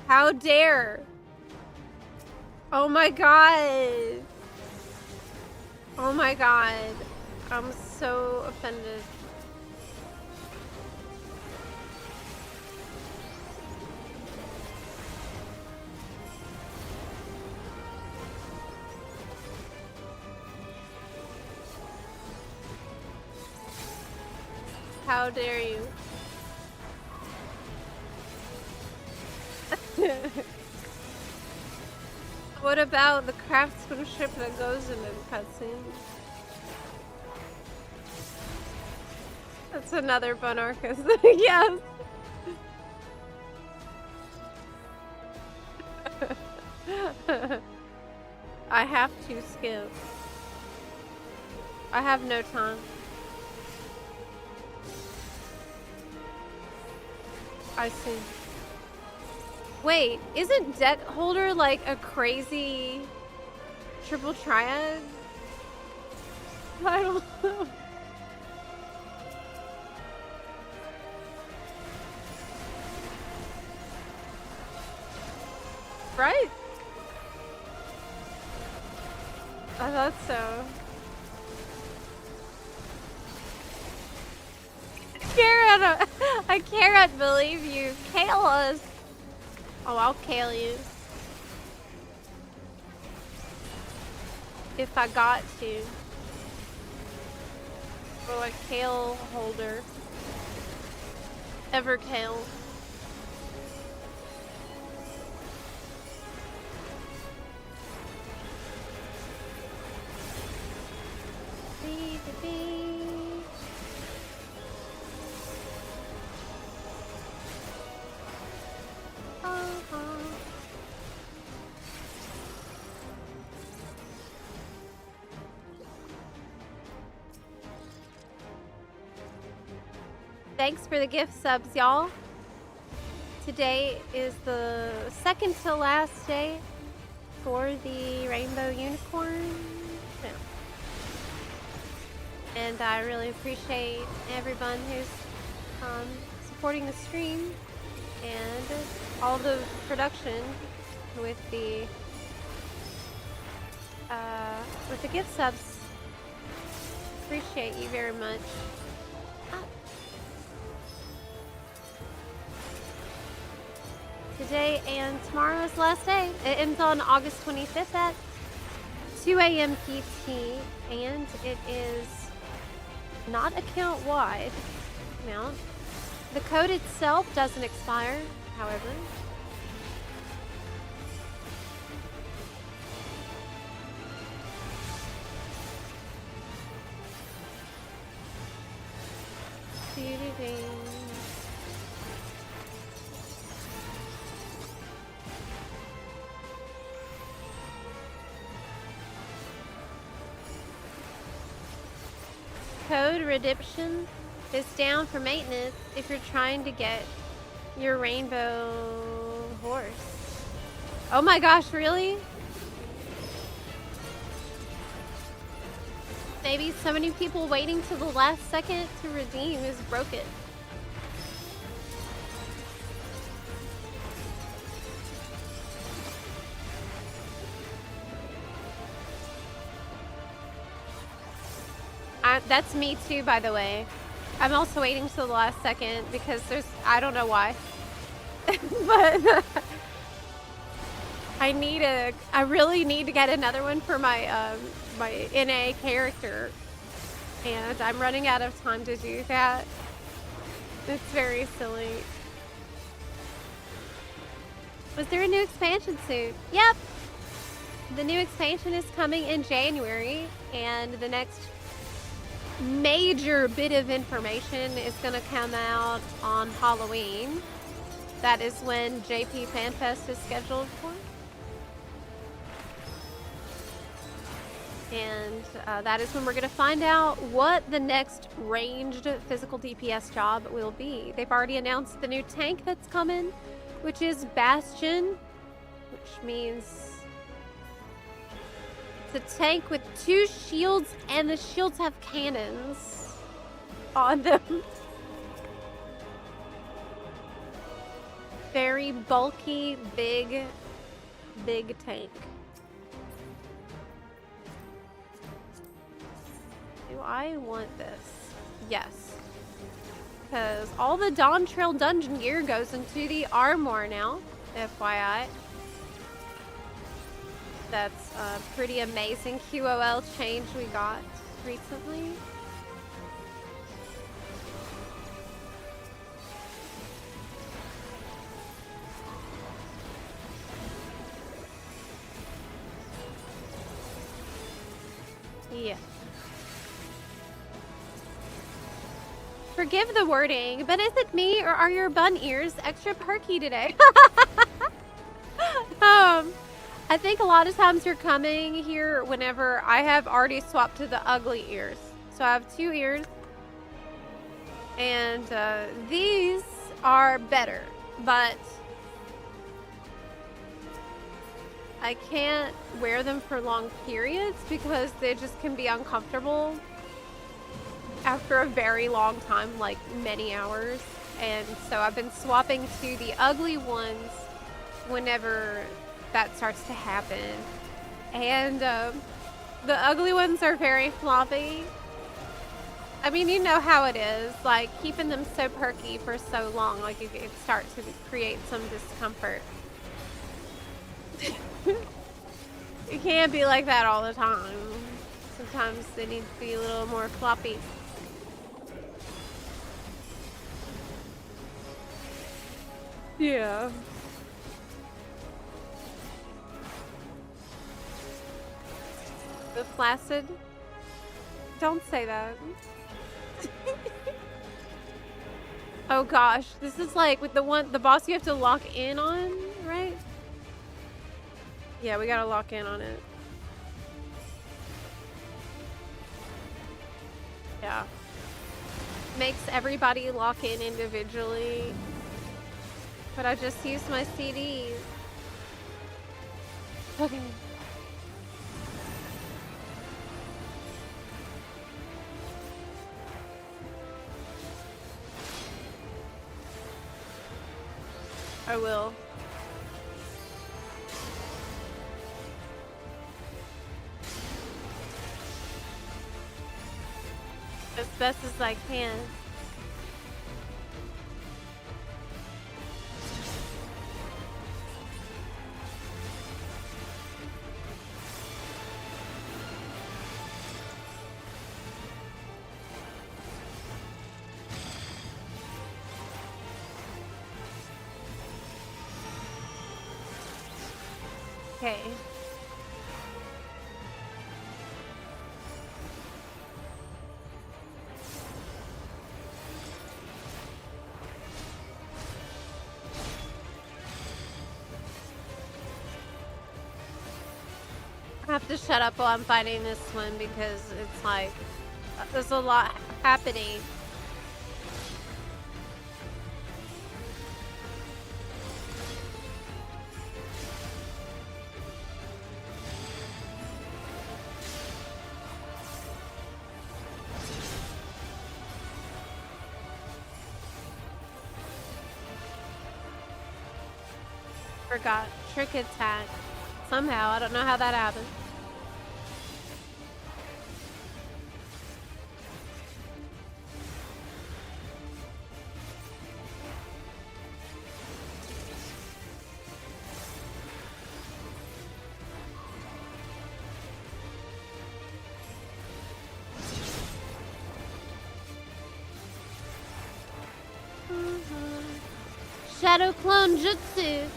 How dare? Oh my god. Oh my god. I'm so offended. How dare you? What about the craftsmanship that goes into the cutscene? That's another Bonarchus. Yes. I have to skip. I have no time. I see. Wait, isn't Debt Holder like a crazy triple triad? I don't know. Right? I thought so. I can't believe you. Kale us. Oh, I'll kale you. If I got to. Oh, a kale holder. Ever kale. Thanks for the gift subs, y'all. Today is the second to last day for the Rainbow Unicorn. Yeah. And I really appreciate everyone who's supporting the stream and all the production with the gift subs. Appreciate you very much. Today and tomorrow is the last day. It ends on August 25th at 2 a.m. PT, and it is not account-wide mount. The code itself doesn't expire, however. Code redemption is down for maintenance if you're trying to get your rainbow horse. Oh my gosh, really? Maybe so many people waiting to the last second to redeem is broken. That's me too, by the way. I'm also waiting till the last second because I don't know why. But I really need to get another one for my my NA character. And I'm running out of time to do that. It's very silly. Was there a new expansion soon? Yep. The new expansion is coming in January, and the next major bit of information is going to come out on Halloween. That is when JP FanFest is scheduled for. And that is when we're going to find out what the next ranged physical DPS job will be. They've already announced the new tank that's coming, which is Bastion, which means it's a tank with 2 shields, and the shields have cannons on them. Very bulky, big tank. Do I want this? Yes. Because all the Dawn Trail dungeon gear goes into the armor now, FYI. That's a pretty amazing QOL change we got recently. Yeah. Forgive the wording, but is it me or are your bun ears extra perky today? I think a lot of times you're coming here whenever I have already swapped to the ugly ears. So I have 2 ears, and these are better, but I can't wear them for long periods because they just can be uncomfortable after a very long time, like many hours. And so I've been swapping to the ugly ones whenever that starts to happen. And the ugly ones are very floppy. I mean, you know how it is, like keeping them so perky for so long, like it starts to create some discomfort. It can't be like that all the time. Sometimes they need to be a little more floppy. Yeah. The flaccid? Don't say that. Oh gosh, this is like with the boss you have to lock in on, right? Yeah, we gotta lock in on it. Yeah. Makes everybody lock in individually. But I just used my CDs. Okay. I will. As best as I can. Okay. I have to shut up while I'm fighting this one because it's like there's a lot happening. Forgot trick attack. Somehow, I don't know how that happened. Shadow clone jutsu.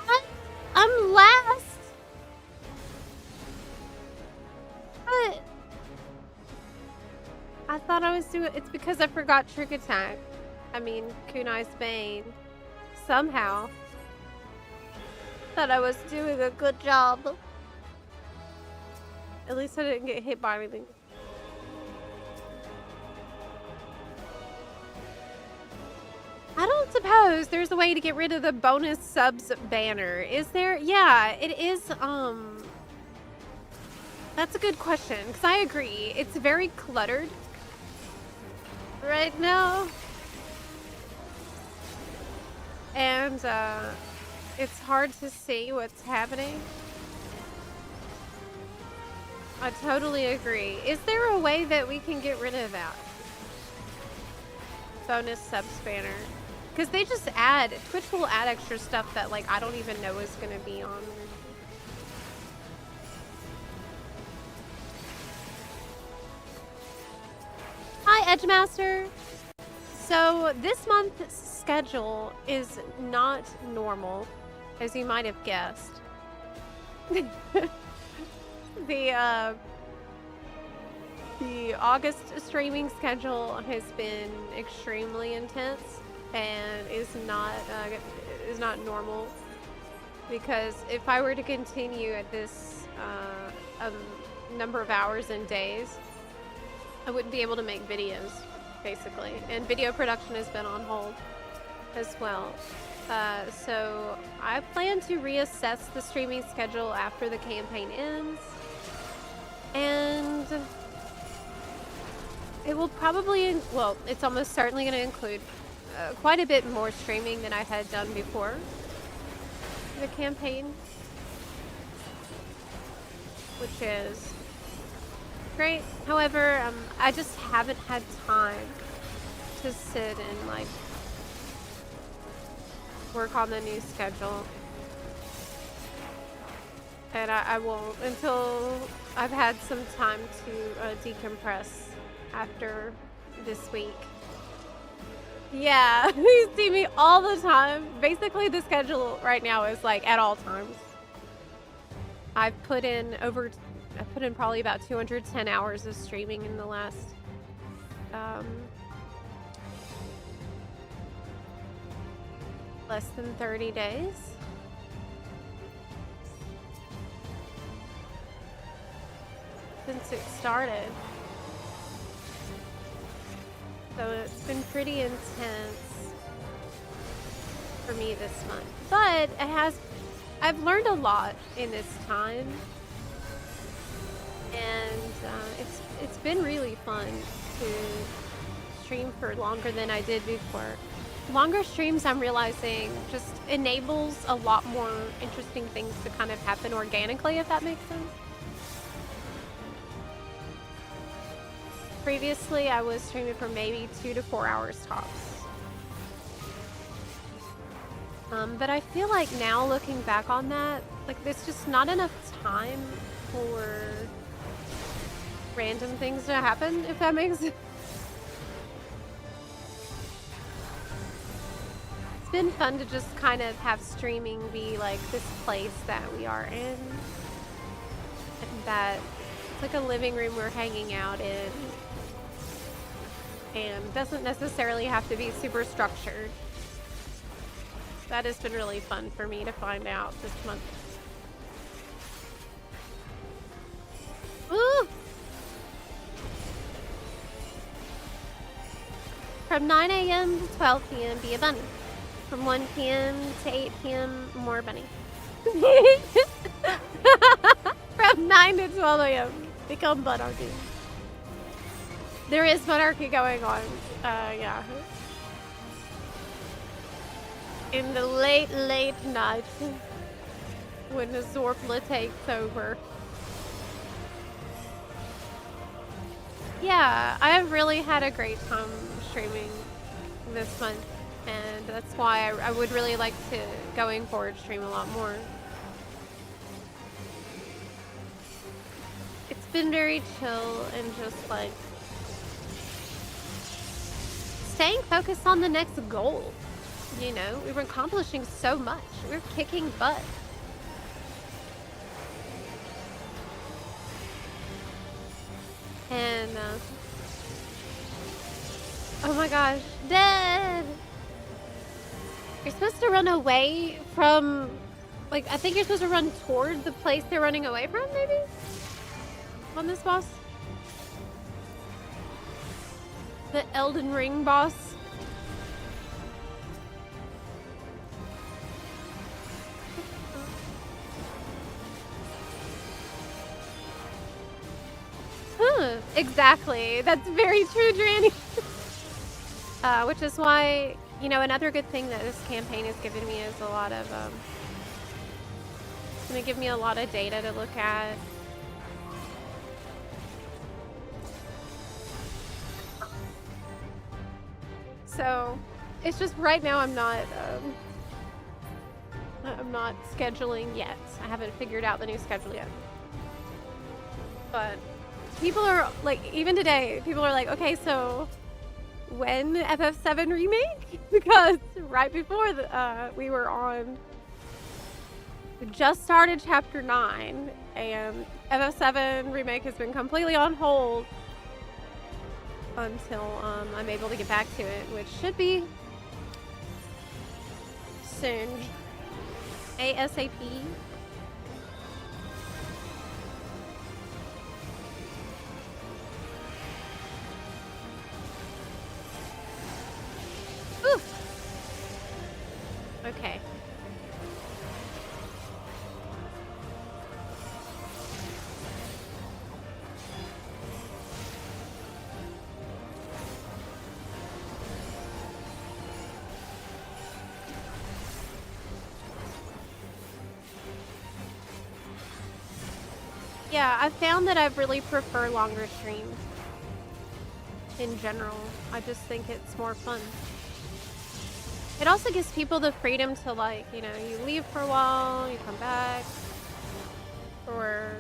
What? I'm last. What? I thought I was doing. It's because I forgot trick attack. I mean, Kunai's Bane. somehow that I was doing a good job. At least I didn't get hit by anything. I don't suppose there's a way to get rid of the bonus subs banner. Is there? Yeah, it is, that's a good question, because I agree. It's very cluttered right now. And, it's hard to see what's happening. I totally agree. Is there a way that we can get rid of that? Bonus subs banner. Because they just add, Twitch will add extra stuff that, like, I don't even know is going to be on there. Hi, Edgemaster! So, this month's schedule is not normal, as you might have guessed. The August streaming schedule has been extremely intense and is not normal, because if I were to continue at this number of hours and days, I wouldn't be able to make videos, basically, and video production has been on hold as well. So I plan to reassess the streaming schedule after the campaign ends, and it will probably, well, it's almost certainly going to include quite a bit more streaming than I had done before the campaign, which is great. However, I just haven't had time to sit and, like, work on the new schedule, and I won't until I've had some time to decompress after this week. Yeah, you see me all the time. Basically, the schedule right now is like at all times. I put in probably about 210 hours of streaming in the last less than 30 days. Since it started. So it's been pretty intense for me this month. But I've learned a lot in this time. And it's been really fun to stream for longer than I did before. Longer streams, I'm realizing, just enables a lot more interesting things to kind of happen organically, if that makes sense. Previously, I was streaming for maybe 2 to 4 hours tops. But I feel like now, looking back on that, like, there's just not enough time for random things to happen, if that makes sense. It's been fun to just kind of have streaming be like this place that we are in. And that it's like a living room we're hanging out in. And doesn't necessarily have to be super structured. That has been really fun for me to find out this month. Ooh! From 9 a.m. to 12 p.m. be a bunny. From 1 p.m. to 8 p.m. more bunny. From 9 to 12 a.m. become bunarchy. There is monarchy going on. Yeah. In the late night, when the Zorpla takes over. Yeah, I've really had a great time streaming this month, and that's why I would really like to, going forward, stream a lot more. It's been very chill and just like staying focused on the next goal. You know, we were accomplishing so much. We were kicking butt. And, oh my gosh, dead! You're supposed to run away from... Like, I think you're supposed to run toward the place they're running away from, maybe? On this boss? The Elden Ring boss? Exactly. That's very true, Dranny. Which is why, you know, another good thing that this campaign has given me is a lot of, it's gonna give me a lot of data to look at. So, it's just right now I'm not scheduling yet. I haven't figured out the new schedule yet. But people are like, even today, people are like, okay, so when FF7 remake? Because right before we just started chapter 9, and FF7 remake has been completely on hold until I'm able to get back to it, which should be soon. ASAP. Oof. Okay. Yeah, I've found that I really prefer longer streams in general. I just think it's more fun. It also gives people the freedom to, like, you know, you leave for a while, you come back, or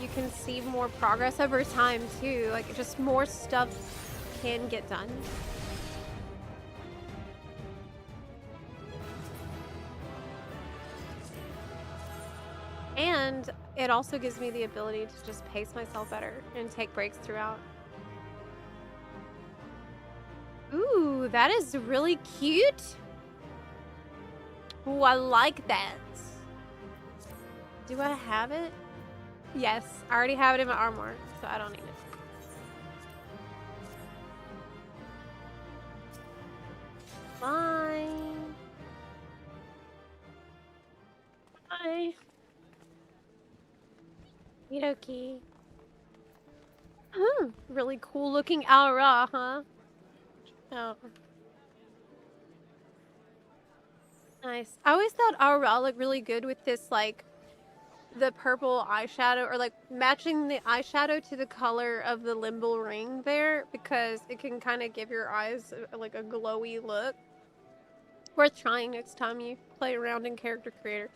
you can see more progress over time too. Like, just more stuff can get done. And it also gives me the ability to just pace myself better and take breaks throughout. Ooh, that is really cute. Ooh, I like that. Do I have it? Yes, I already have it in my armor, so I don't need it. Fine. Bye. Okie. Really cool looking aura, huh? Oh. Nice. I always thought aura looked really good with this, like, the purple eyeshadow, or like matching the eyeshadow to the color of the limbal ring there, because it can kind of give your eyes like a glowy look. Worth trying next time you play around in Character Creator.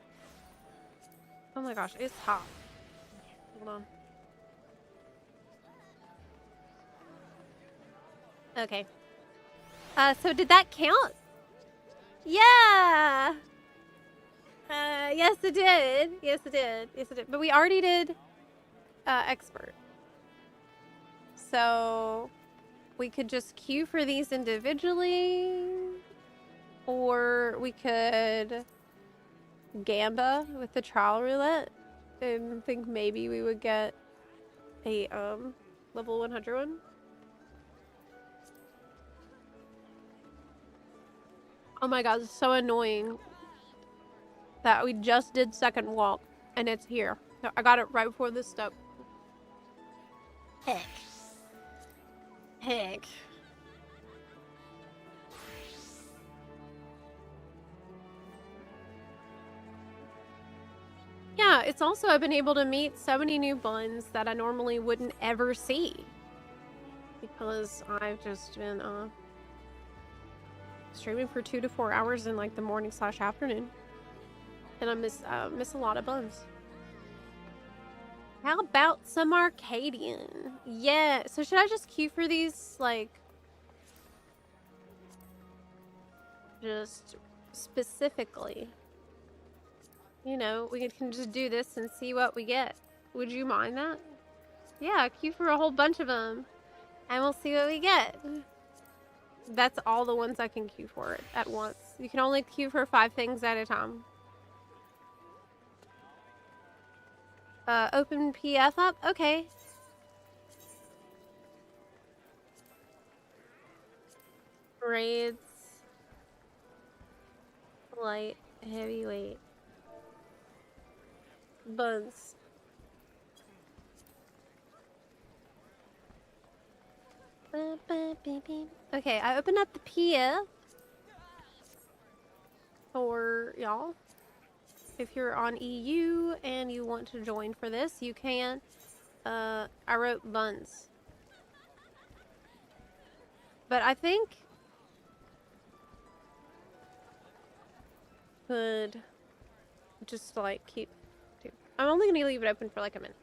Oh my gosh, it's hot. Hold on. Okay. So did that count? Yeah! Yes it did. Yes it did. Yes it did. But we already did expert. So we could just queue for these individually, or we could gamba with the trial roulette and think maybe we would get a level 100 one. Oh my god, it's so annoying that we just did second walk and it's here. I got it right before this step. Heck. Heck. Yeah, it's also, I've been able to meet so many new buns that I normally wouldn't ever see, because I've just been streaming for 2 to 4 hours in like the morning / afternoon, and I miss a lot of buns. How about some Arcadian? Yeah, so should I just queue for these, like, just specifically? You know, we can just do this and see what we get. Would you mind that? Yeah, queue for a whole bunch of them, and we'll see what we get. That's all the ones I can queue for at once. You can only queue for 5 things at a time. Open PF up? Okay. Raids. Light. Heavyweight. Buns. Okay, I opened up the PF for y'all. If you're on EU and you want to join for this, you can. I wrote buns. But I think could just like keep. I'm only gonna leave it open for like a minute.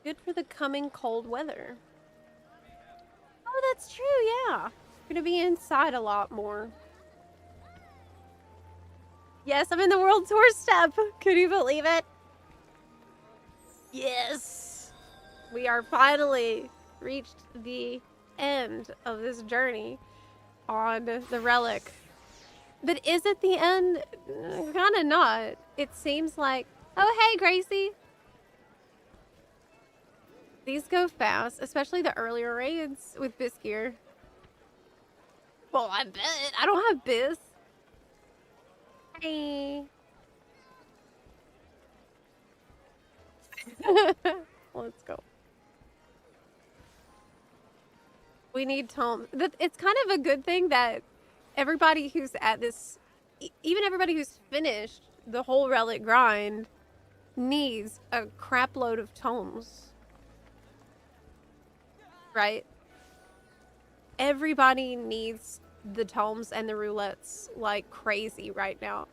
Good for the coming cold weather. Oh, that's true, yeah. We're gonna be inside a lot more. Yes, I'm in the world tour step. Could you believe it? Yes. We are finally reached the end of this journey on the Relic. But is it the end? Kinda not. It seems like... Oh, hey, Gracie. These go fast, especially the earlier raids with Bisgear. Well, I bet. I don't have Bis. Hey. Let's go. We need Tom. It's kind of a good thing that everybody who's at this, even everybody who's finished the whole Relic grind, needs a crap load of tomes. Right? Everybody needs the tomes and the roulettes like crazy right now.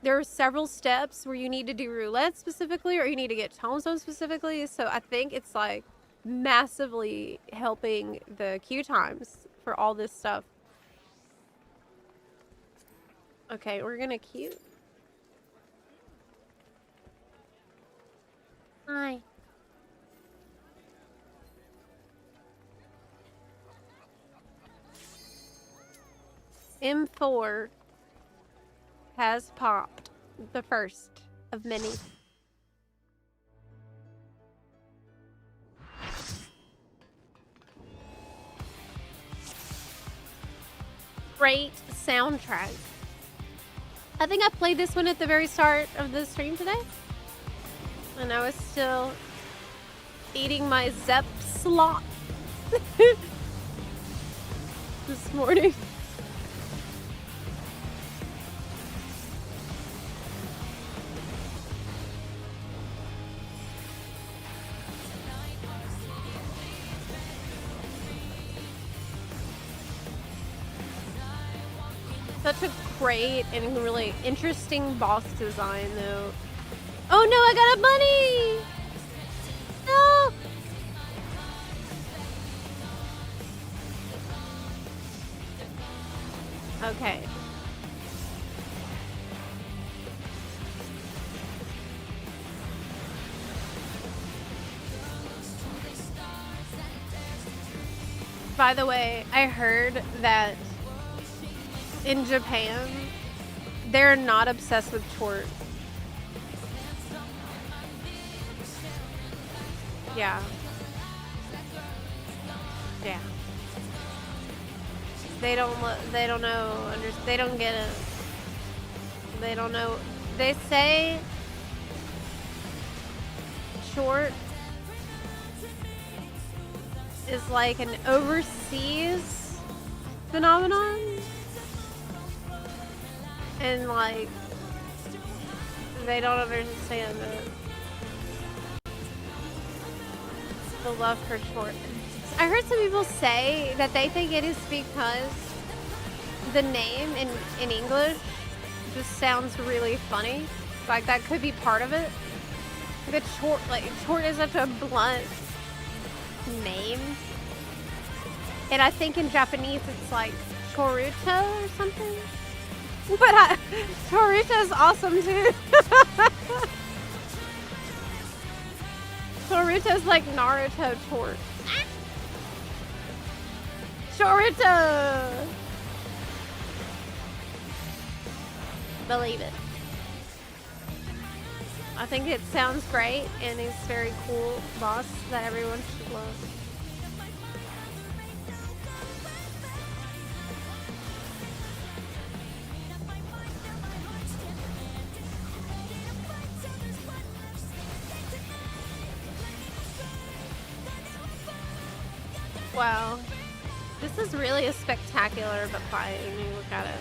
There are several steps where you need to do roulette specifically, or you need to get tomes on specifically. So I think it's like massively helping the queue times for all this stuff. Okay, we're gonna queue. Hi. M4 has popped, the first of many. Great soundtrack. I think I played this one at the very start of the stream today. And I was still eating my Zep slot this morning. Such a great and really interesting boss design, though. Oh no, I got a bunny! No! Okay. By the way, I heard that in Japan, they're not obsessed with tort. Yeah. Yeah. They don't know, they don't get it. They don't know. They say short is like an overseas phenomenon. And like, they don't understand it. The love for short. I heard some people say that they think it is because the name in English just sounds really funny. Like that could be part of it. Like short is such a blunt name. And I think in Japanese it's like Choruto or something. But Choruto's awesome too. Choruto's like Naruto tort. Shorita! Believe it. I think it sounds great, and he's a very cool boss that everyone should love. Wow. This is really a spectacular but fight when you look at it.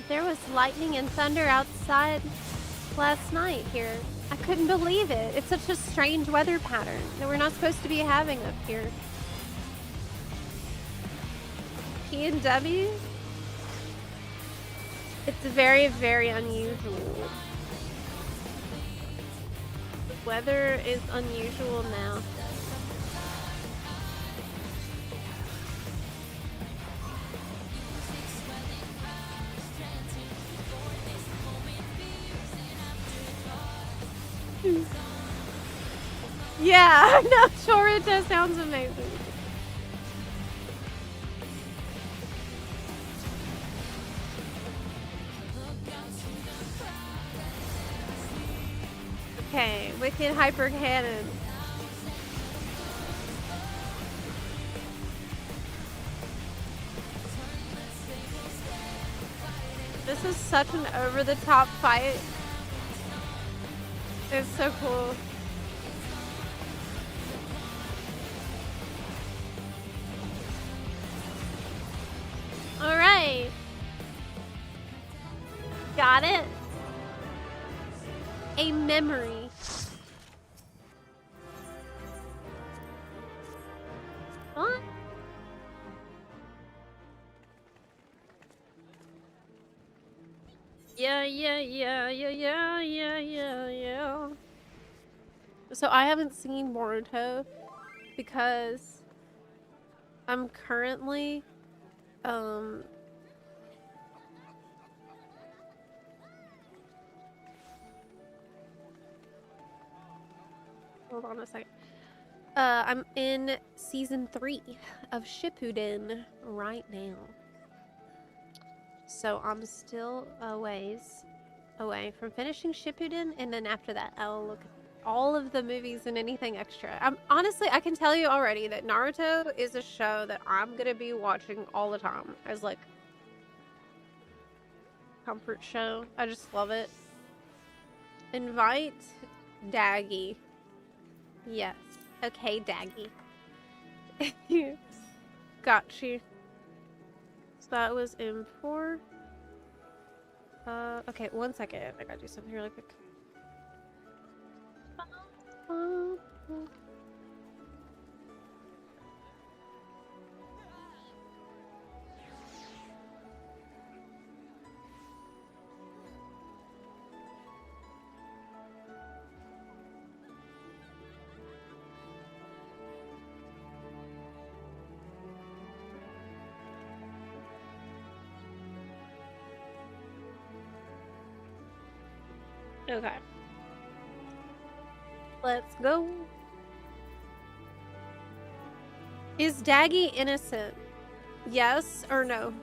There was lightning and thunder outside last night here. I couldn't believe it. It's such a strange weather pattern that we're not supposed to be having up here. P&W? It's very, very unusual. The weather is unusual now. Yeah, no, Chorita sounds amazing. Okay, Wicked Hyper Cannon. This is such an over-the-top fight. It's so cool. All right. Got it. A memory. What? Yeah. So I haven't seen Boruto because I'm currently hold on a second. I'm in season 3 of Shippuden right now. So I'm still a ways away from finishing Shippuden, and then after that I'll look at all of the movies and anything extra. Honestly, I can tell you already that Naruto is a show that I'm gonna be watching all the time as like comfort show. I just love it. Invite Daggy. Yes. Okay, Daggy. Got you. So that was M4. Okay, 1 second. I gotta do something really quick. Okay. Let's go. Is Daggy innocent? Yes or no?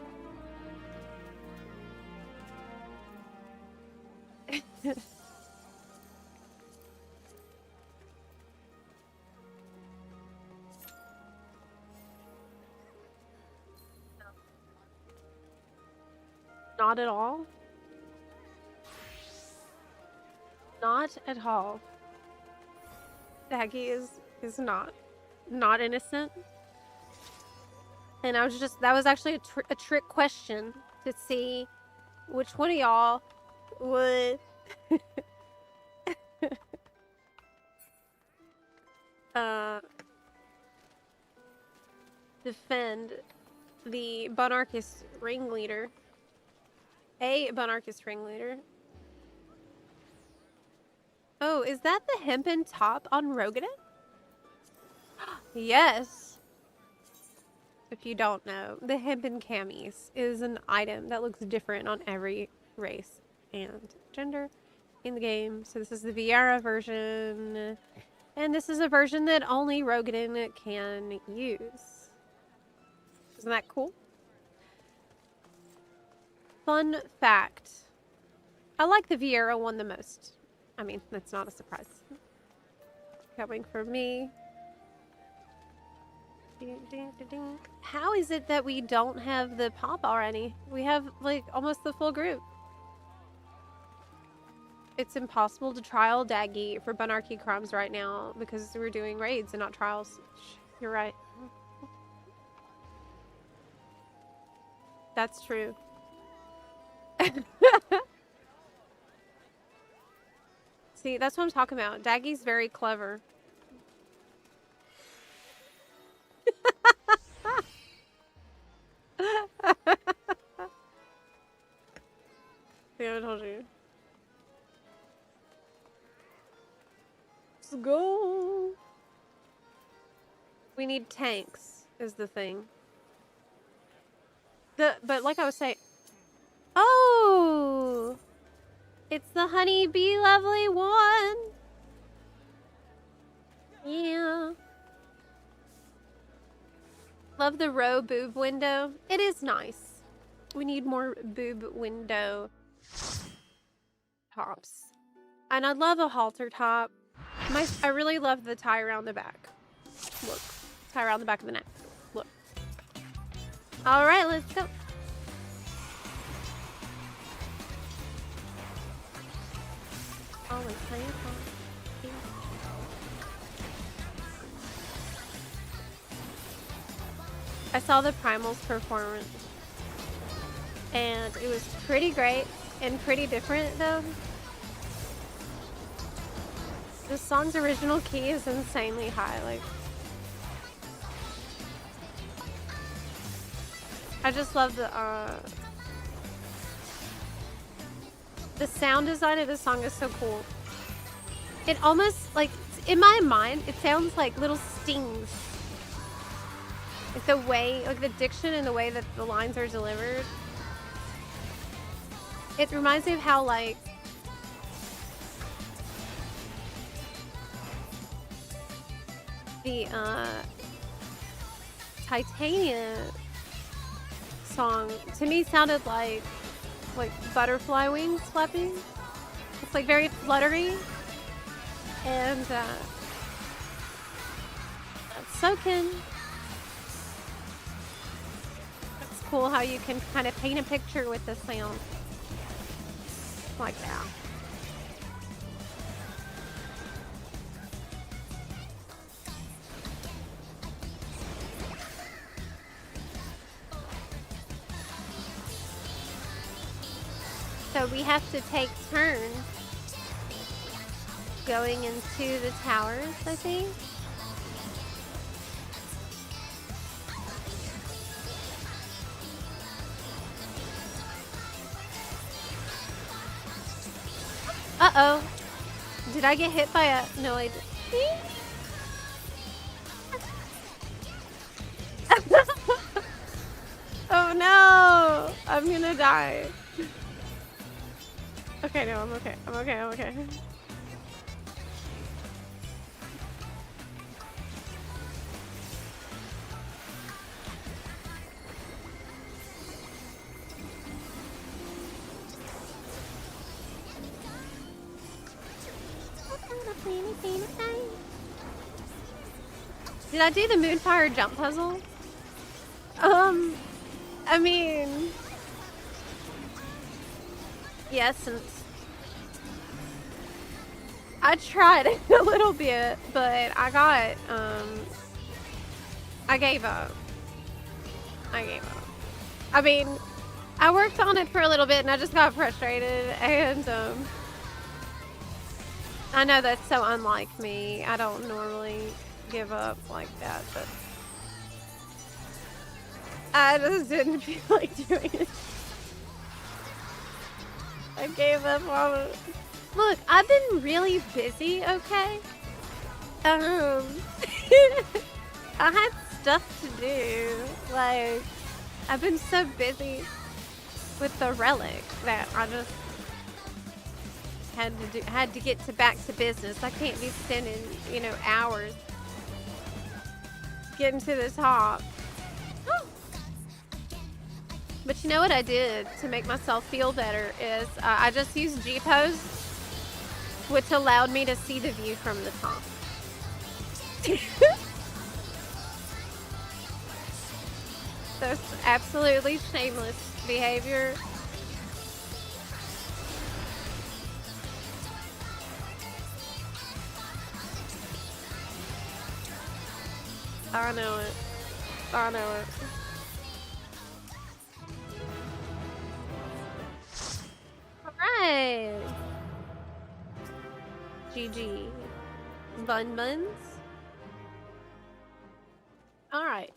Not at all? Not at all. Daggy is not innocent. And I was just, that was actually a trick question to see which one of y'all would defend the Bunarchist ringleader. A Bunarchist ringleader. Oh, is that the hempen top on Rogaden? Yes. If you don't know, the hempen camis is an item that looks different on every race and gender in the game. So this is the Viera version, and this is a version that only Rogadin can use. Isn't that cool? Fun fact. I like the Viera one the most. I mean, that's not a surprise. Coming from me. How is it that we don't have the pop already? We have, like, almost the full group. It's impossible to trial Daggy for Bunarchy Crumbs right now because we're doing raids and not trials. You're right. That's true. See, that's what I'm talking about. Daggy's very clever. Yeah, I told you. Let's go. We need tanks, is the thing. But like I was saying, oh, it's the Honey Bee Lovely one. Yeah. Love the row boob window. It is nice. We need more boob window tops. And I love a halter top. I really love the tie around the back. Look. Tie around the back of the neck. Look. Alright, let's go. Always play it on. I saw the Primals performance, and it was pretty great and pretty different, though. The song's original key is insanely high. Like, I just love the sound design of the song is so cool. It almost, like, in my mind, it sounds like little stings. Like the way, like the diction and the way that the lines are delivered. It reminds me of how, like, the Titania song to me sounded like butterfly wings flapping. It's like very fluttery, and that's soaking. It's cool how you can kind of paint a picture with the sound like that. So we have to take turns going into the towers, I think. Uh-oh. Did I get hit by a... No, I didn't. Oh no! I'm gonna die. Okay, no, I'm okay. I'm okay, I'm okay. Did I do the Moonfire jump puzzle? I mean... Yes, I tried it a little bit, but I got, I gave up. I mean, I worked on it for a little bit and I just got frustrated, and, I know that's so unlike me. I don't normally give up like that, but I just didn't feel like doing it. I gave up on it. Look, I've been really busy, okay? I had stuff to do. Like, I've been so busy with the Relic that I just had to get back to business. I can't be spending, you know, hours getting to the top. But you know what I did to make myself feel better is I just used G-Pose, which allowed me to see the view from the top. That's absolutely shameless behavior. I know it. I know it. Alright. GG. Bun buns. Alright.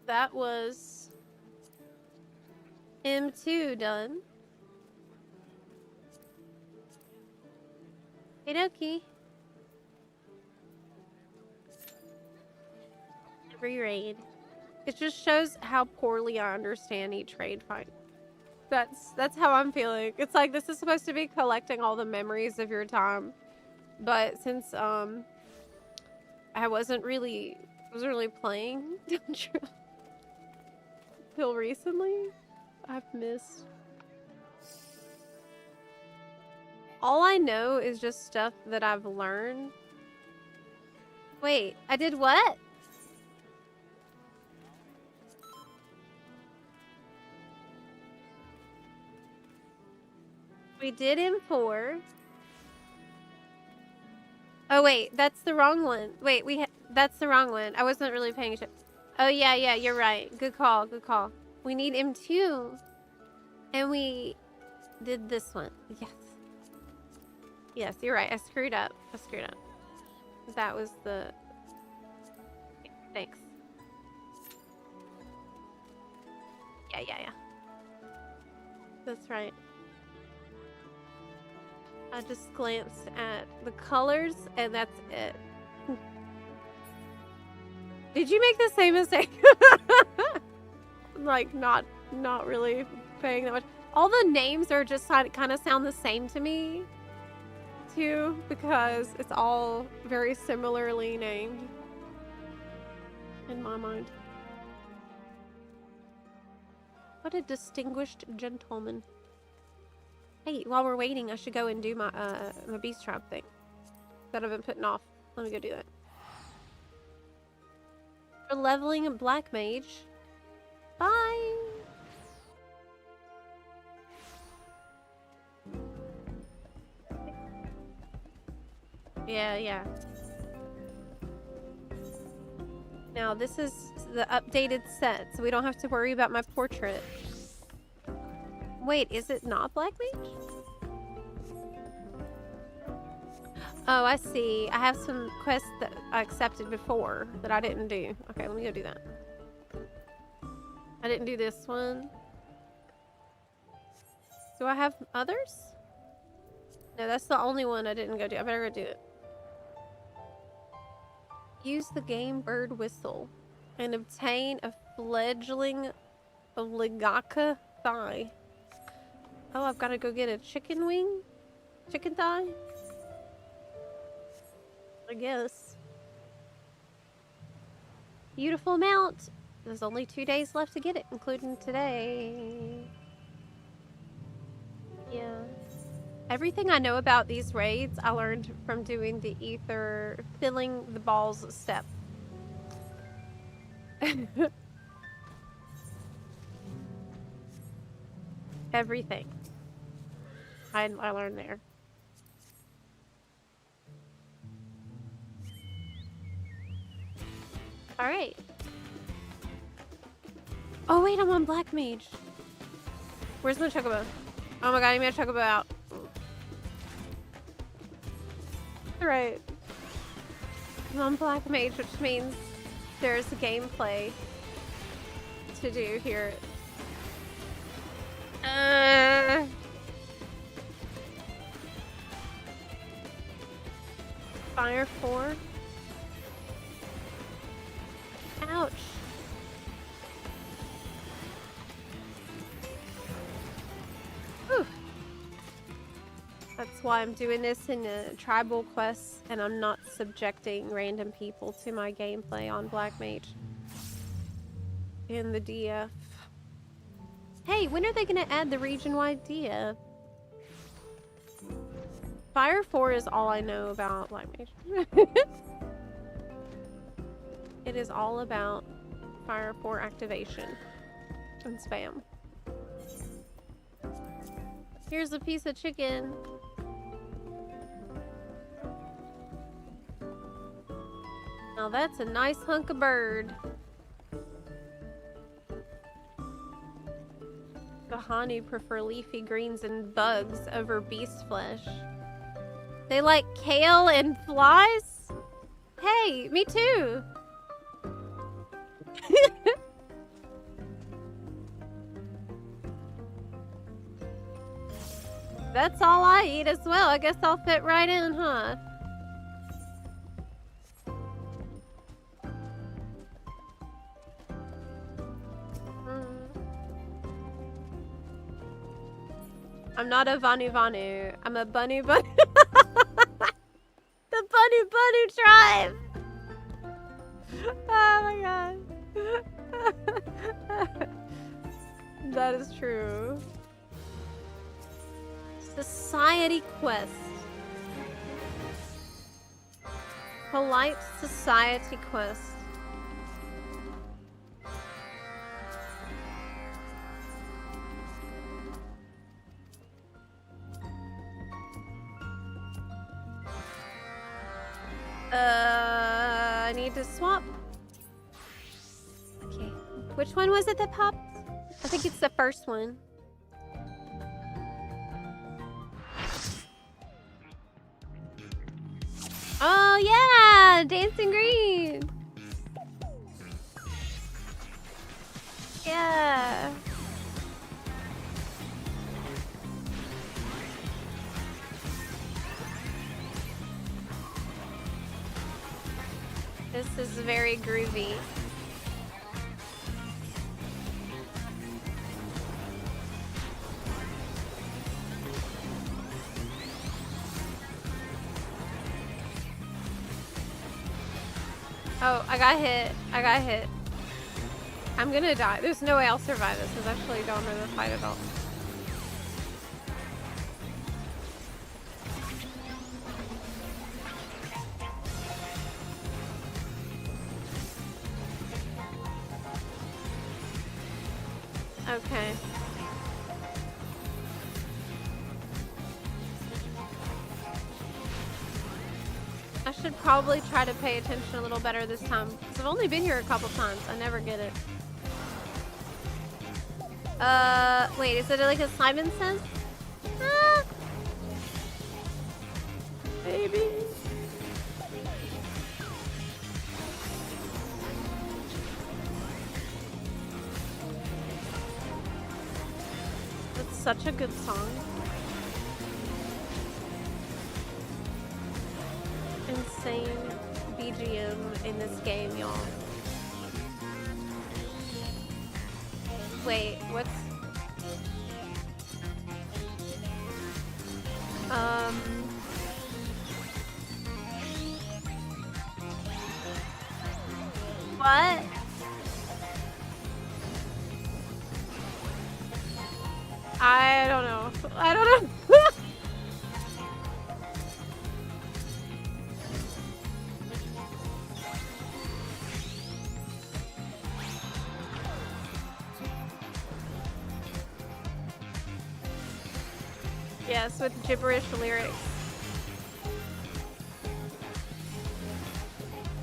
That was M2 done. Hey, dokie. Every raid. It just shows how poorly I understand each raid fight. That's how I'm feeling. It's like this is supposed to be collecting all the memories of your time, but since I wasn't really playing till recently, I've missed. All I know is just stuff that I've learned. Wait, I did what? We did M4. Oh wait, that's the wrong one. Wait, that's the wrong one. I wasn't really paying attention. Oh yeah, you're right. Good call, good call. We need M2. And we did this one. Yes. Yes, you're right. I screwed up. That was the... Thanks. Yeah. That's right. I just glanced at the colors and that's it. Did you make the same mistake? Like not really paying that much. All the names are just kind of sound the same to me too, because it's all very similarly named in my mind. What a distinguished gentleman. Hey, while we're waiting, I should go and do my my beast trap thing that I've been putting off. Let me go do that. We're leveling a black mage. Bye. Yeah. Now this is the updated set, so we don't have to worry about my portrait. Wait, is it not Black Mage? Oh, I see. I have some quests that I accepted before that I didn't do. Okay, let me go do that. I didn't do this one. Do I have others? No, that's the only one I didn't go do. I better go do it. Use the game bird whistle and obtain a fledgling Ligaka thigh. Oh, I've got to go get a chicken wing? Chicken thigh? I guess. Beautiful mount. There's only 2 days left to get it, including today. Yeah. Everything I know about these raids, I learned from doing the ether, filling the balls step. Everything. I learned there. Alright. Oh wait, I'm on Black Mage. Where's my chocobo? Oh my god, I need my chocobo out. Right. I'm on Black Mage, which means there's gameplay to do here. Fire 4. why I'm doing this in a tribal quest, and I'm not subjecting random people to my gameplay on Black Mage in the DF. Hey, when are they gonna add the region-wide DF? Fire 4 is all I know about Black Mage. It is all about Fire 4 activation and spam. Here's a piece of chicken. Now that's a nice hunk of bird. Bahani prefer leafy greens and bugs over beast flesh. They like kale and flies? Hey, me too! That's all I eat as well. I guess I'll fit right in, huh? I'm not a Vanu Vanu. I'm a Banu Banu. The Banu Banu tribe! Oh my god. That is true. Society quest. Polite society quest. I need to swap. Okay. Which one was it that popped? I think it's the first one. Oh yeah! Dancing green! Yeah! This is very groovy. Oh, I got hit. I got hit. I'm gonna die. There's no way I'll survive this because I actually don't know the fight at all. Okay. I should probably try to pay attention a little better this time, because I've only been here a couple times. I never get it. Wait, is it like a Simon Says? Ah! Baby. That's such a good song. Insane BGM in this game, y'all. Wait, what's... What? I don't know. I don't know. Yes, with gibberish lyrics.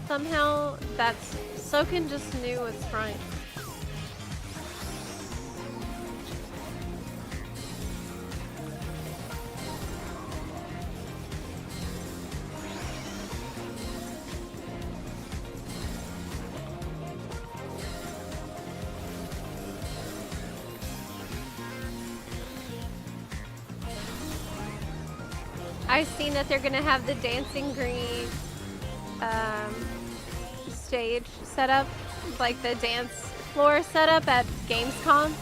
Somehow, that's... Soken just knew what's right. I've seen that they're gonna have the dancing green stage set up, like the dance floor set up at Gamescom.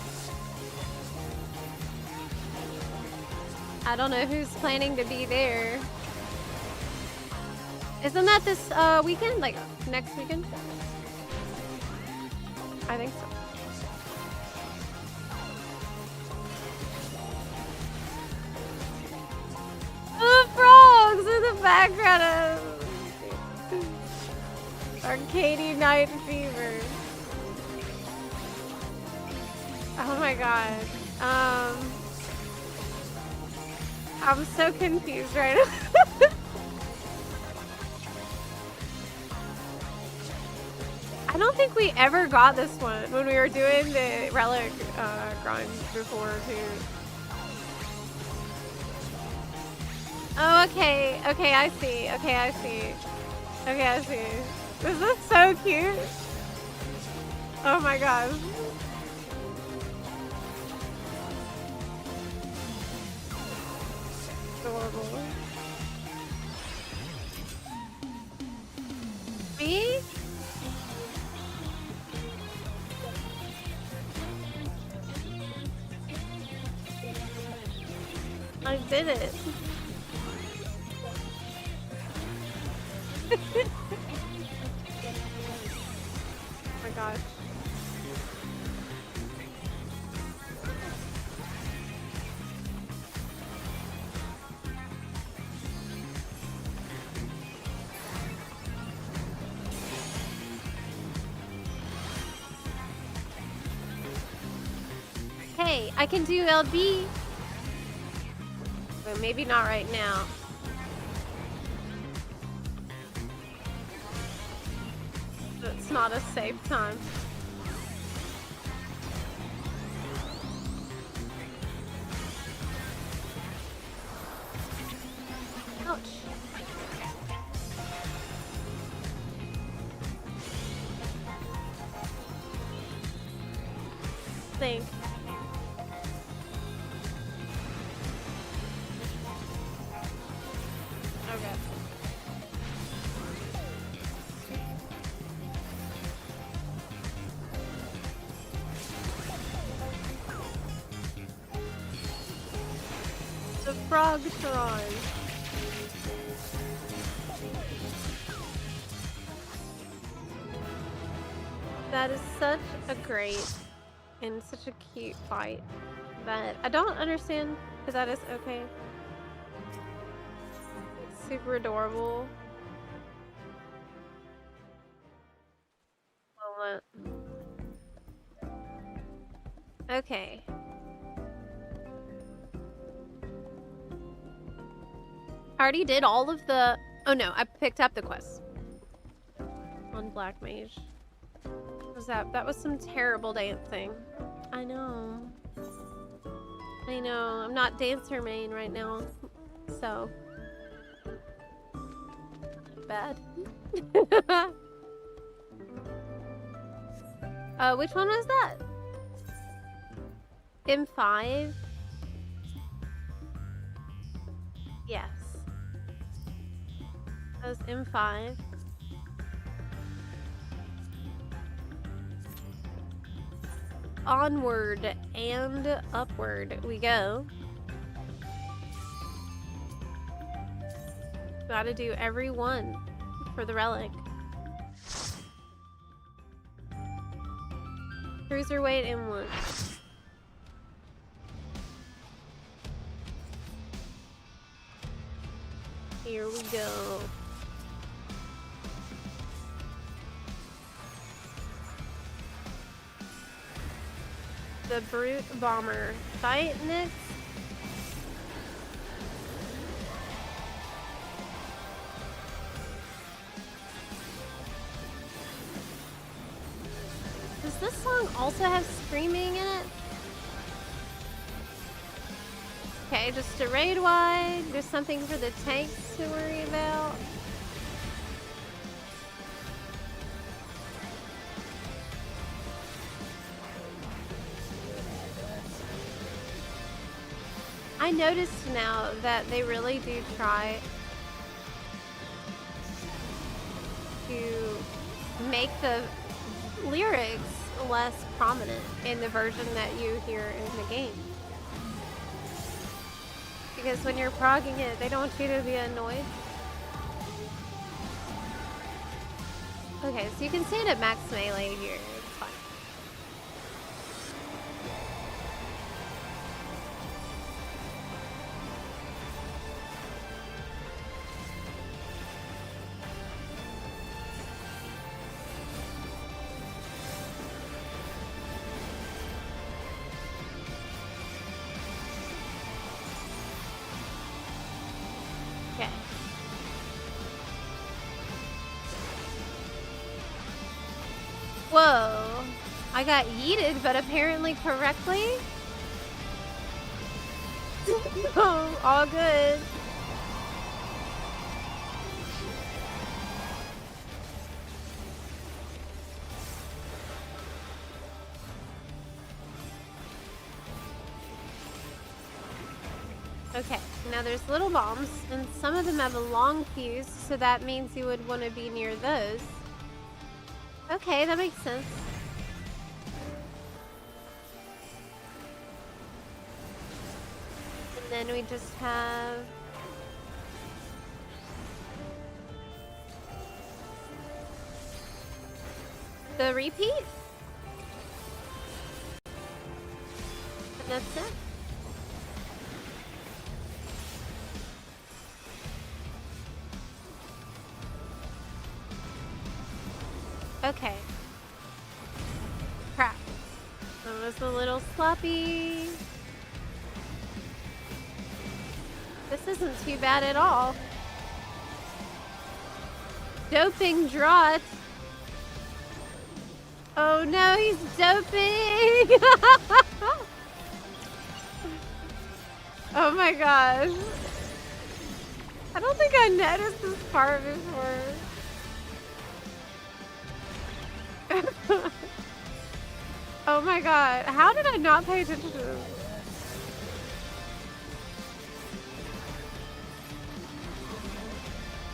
I don't know who's planning to be there. Isn't that this weekend? Like next weekend? I think so. The frogs in the background of Arcady Night Fever. Oh my god. I'm so confused right now. I don't think we ever got this one when we were doing the Relic grind before too. Oh, okay. Okay, I see. Okay, I see. Okay, I see. This is so cute. Oh my gosh. Adorable. Me? I did it. Oh my gosh. Hey, I can do LB. But maybe not right now. It's not a safe time. Ouch. Think. Okay. The frog throne. That is such a great and such a cute fight that I don't understand if that is okay. It's super adorable. Moment. Okay. I already did all of the... Oh no, I picked up the quest. On Black Mage. That was some terrible dancing. I know. I know. I'm not dancer main right now. So. Bad. Which one was that? M5? Yes. That was M5. Onward and upward we go. Gotta do every one for the relic. Cruiserweight M1. Here we go. The Brute Bomber. Fight next. Does this song also have screaming in it? Okay, just a raid wide. There's something for the tanks to worry about. I noticed now that they really do try to make the lyrics less prominent in the version that you hear in the game. Because when you're progging it, they don't want you to be annoyed. Okay, so you can stand at max melee here. It's fine. Okay. Whoa. I got yeeted, but apparently correctly. Oh, all good. Okay, now there's little bombs, and some of them have a long fuse, so that means you would want to be near those. Okay, that makes sense. And then we just have... the repeat? And that's it. Okay. Crap. That was a little sloppy. This isn't too bad at all. Doping draught. Oh no, he's doping! Oh my gosh. I don't think I noticed this part before. Oh my god, how did I not pay attention to this?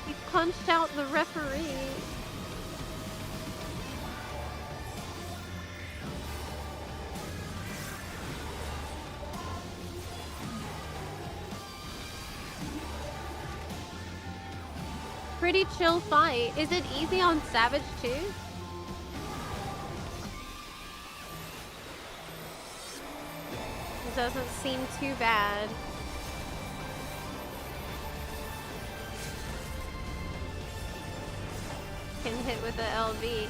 He punched out the referee. Pretty chill fight. Is it easy on Savage too? It doesn't seem too bad. Can hit with the LV.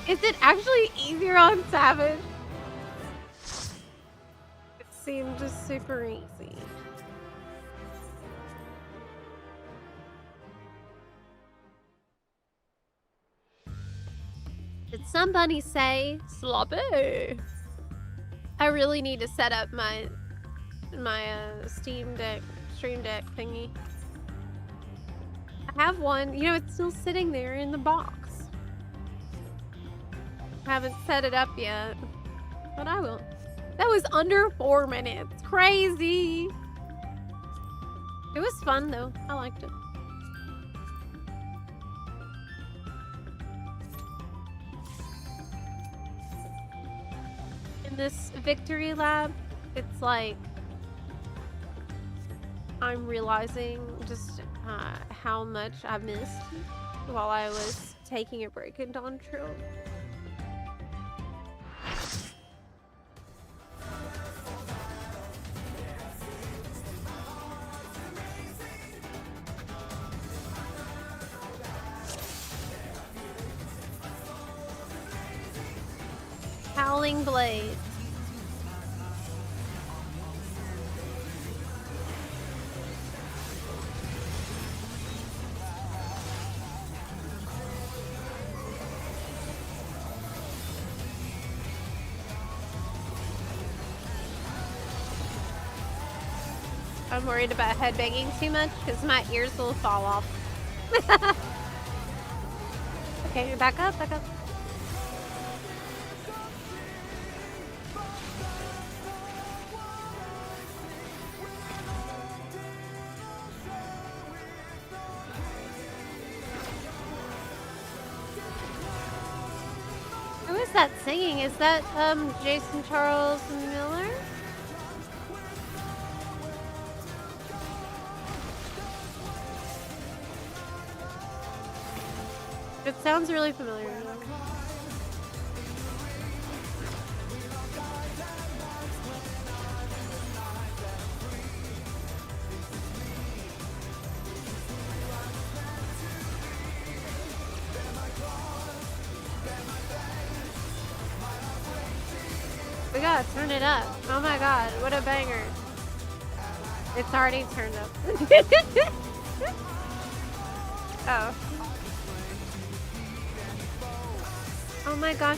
Is it actually easier on Savage? It seemed just super easy. Did somebody say sloppy? I really need to set up my Steam Deck, Stream Deck thingy. I have one. You know, it's still sitting there in the box. I haven't set it up yet, but I will. That was under 4 minutes. Crazy. It was fun though. I liked it. In this victory lab, it's like I'm realizing just how much I missed while I was taking a break in Dawn Trail. Howling Blade. I'm worried about headbanging too much because my ears will fall off. Okay, back up, back up. that singing? Is that Jason Charles Miller? It sounds really familiar. We gotta turn it up. Oh my god, what a banger. It's already turned up. Oh. Oh my gosh.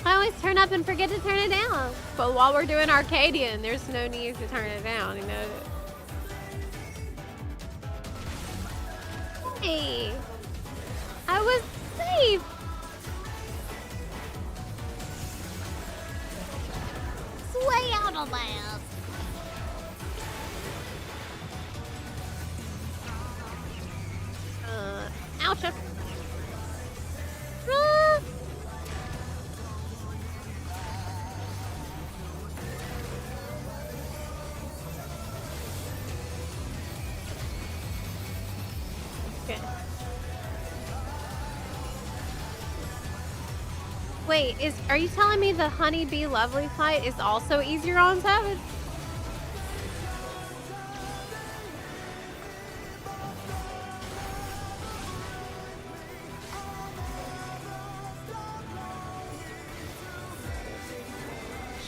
I always turn up and forget to turn it down. But while we're doing Arcadian, there's no need to turn it down, you know? Hey! I was safe! It's way out of that. Ouch! Wait, are you telling me the Honeybee Lovely fight is also easier on Savage?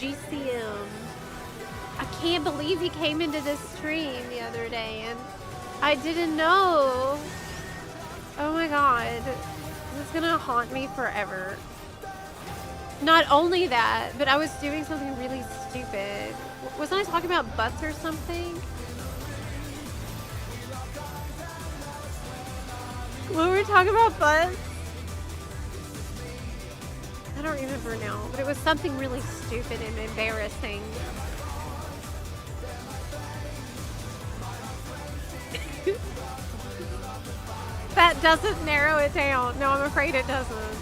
GCM. I can't believe he came into this stream the other day and I didn't know. Oh my god. This is gonna haunt me forever. Not only that, but I was doing something really stupid. Wasn't I talking about butts or something? What were we talking about butts? I don't remember now, but it was something really stupid and embarrassing. That doesn't narrow it down. No, I'm afraid it doesn't.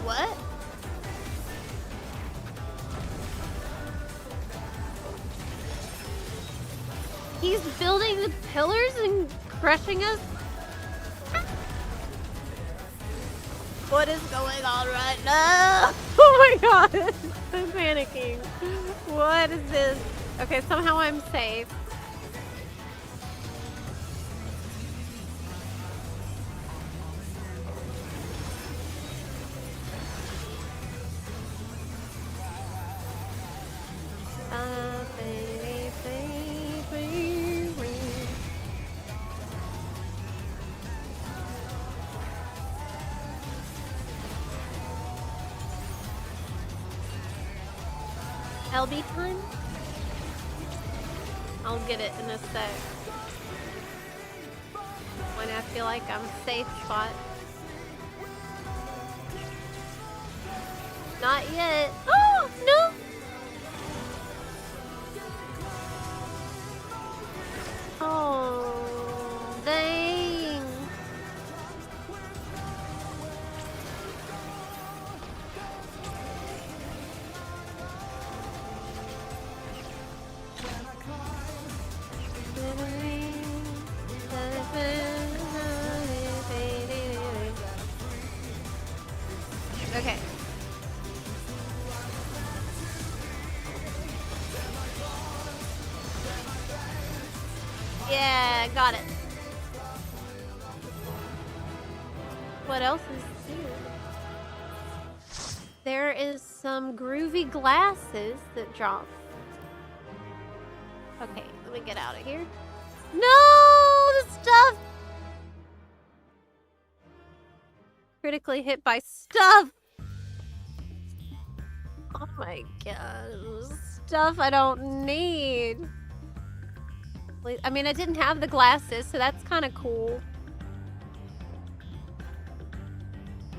What? He's building the pillars and crushing us? What is going on right now? Oh my god, I'm panicking. What is this? Okay, somehow I'm safe. LB time? I'll get it in a sec. When I feel like I'm safe spot. Not yet. Oh, no! Oh, dang. Okay. I got it. What else is here? There is some groovy glasses that drop. Okay, let me get out of here. No, the stuff! Critically hit by stuff! Oh my god, stuff I don't need. I mean, I didn't have the glasses, so that's kind of cool.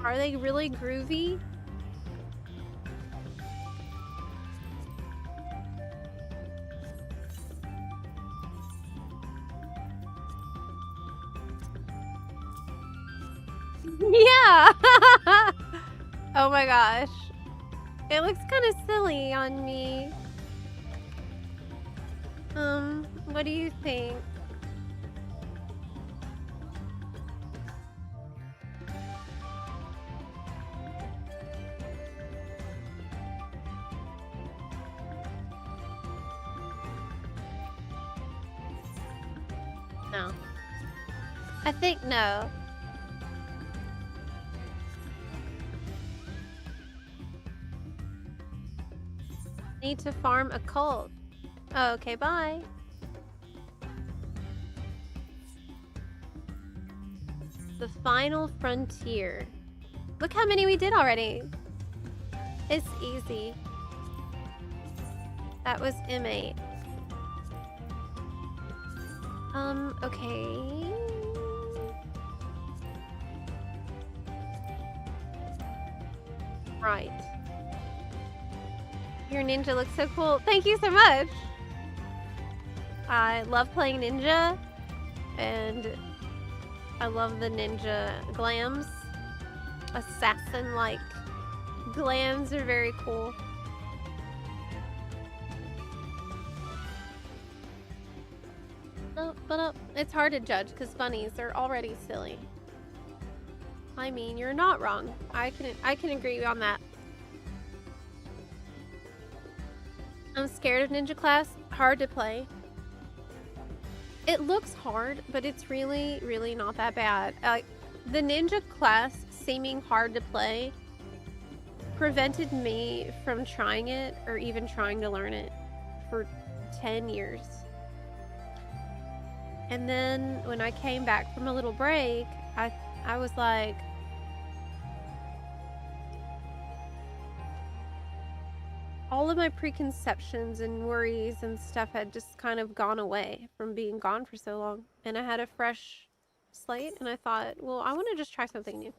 Are they really groovy? Yeah! Oh my gosh. It looks kind of silly on me. What do you think? No. I think no. Need to farm a cult. Oh, okay, bye. The final frontier. Look how many we did already. It's easy. That was M8. Okay. Right. Your ninja looks so cool. Thank you so much. I love playing ninja, and I love the ninja glams. Assassin-like glams are very cool. But it's hard to judge because bunnies are already silly. I mean, you're not wrong. I can agree on that. I'm scared of ninja class. Hard to play. It looks hard, but it's really, really not that bad. The ninja class seeming hard to play prevented me from trying it or even trying to learn it for 10 years. And then when I came back from a little break, I was like, all of my preconceptions and worries and stuff had just kind of gone away from being gone for so long. And I had a fresh slate, and I thought, well, I want to just try something new.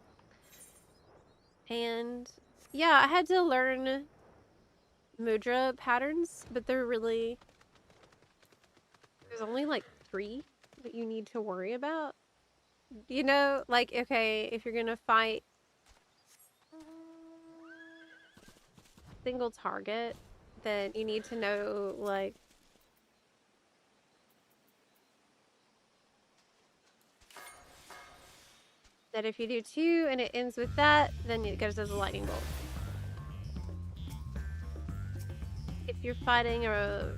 And yeah, I had to learn mudra patterns, but there's only like 3 that you need to worry about. You know, like, okay, if you're gonna fight single target, then you need to know, like, that if you do 2 and it ends with that, then it goes as a lightning bolt. If you're fighting a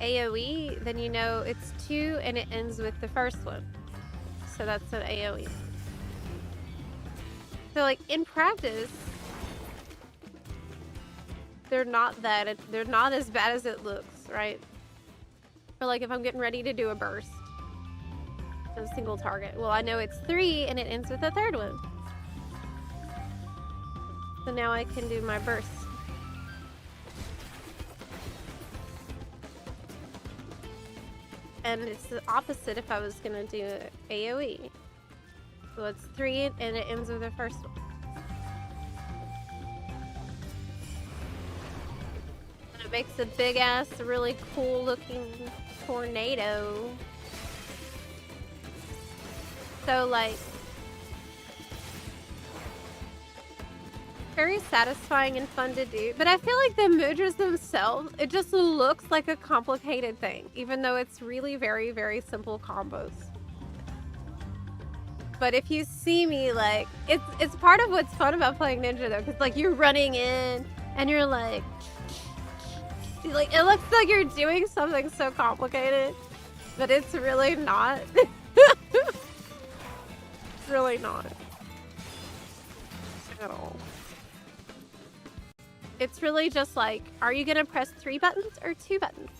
AoE, then you know it's 2 and it ends with the first one. So that's an AoE. So, like, in practice, they're not as bad as it looks, right? Or like if I'm getting ready to do a burst, a single target. Well, I know it's 3 and it ends with a 3rd one. So now I can do my burst. And it's the opposite if I was gonna do AoE. So it's 3 and it ends with the first one. And it makes a big ass, really cool looking tornado. So like, very satisfying and fun to do. But I feel like the mudras themselves, it just looks like a complicated thing, even though it's really very, very simple combos. But if you see me, like, it's part of what's fun about playing ninja though, because like you're running in and you're like it looks like you're doing something so complicated. But it's really not. It's really not. At all. It's really just like, are you gonna press 3 buttons or 2 buttons?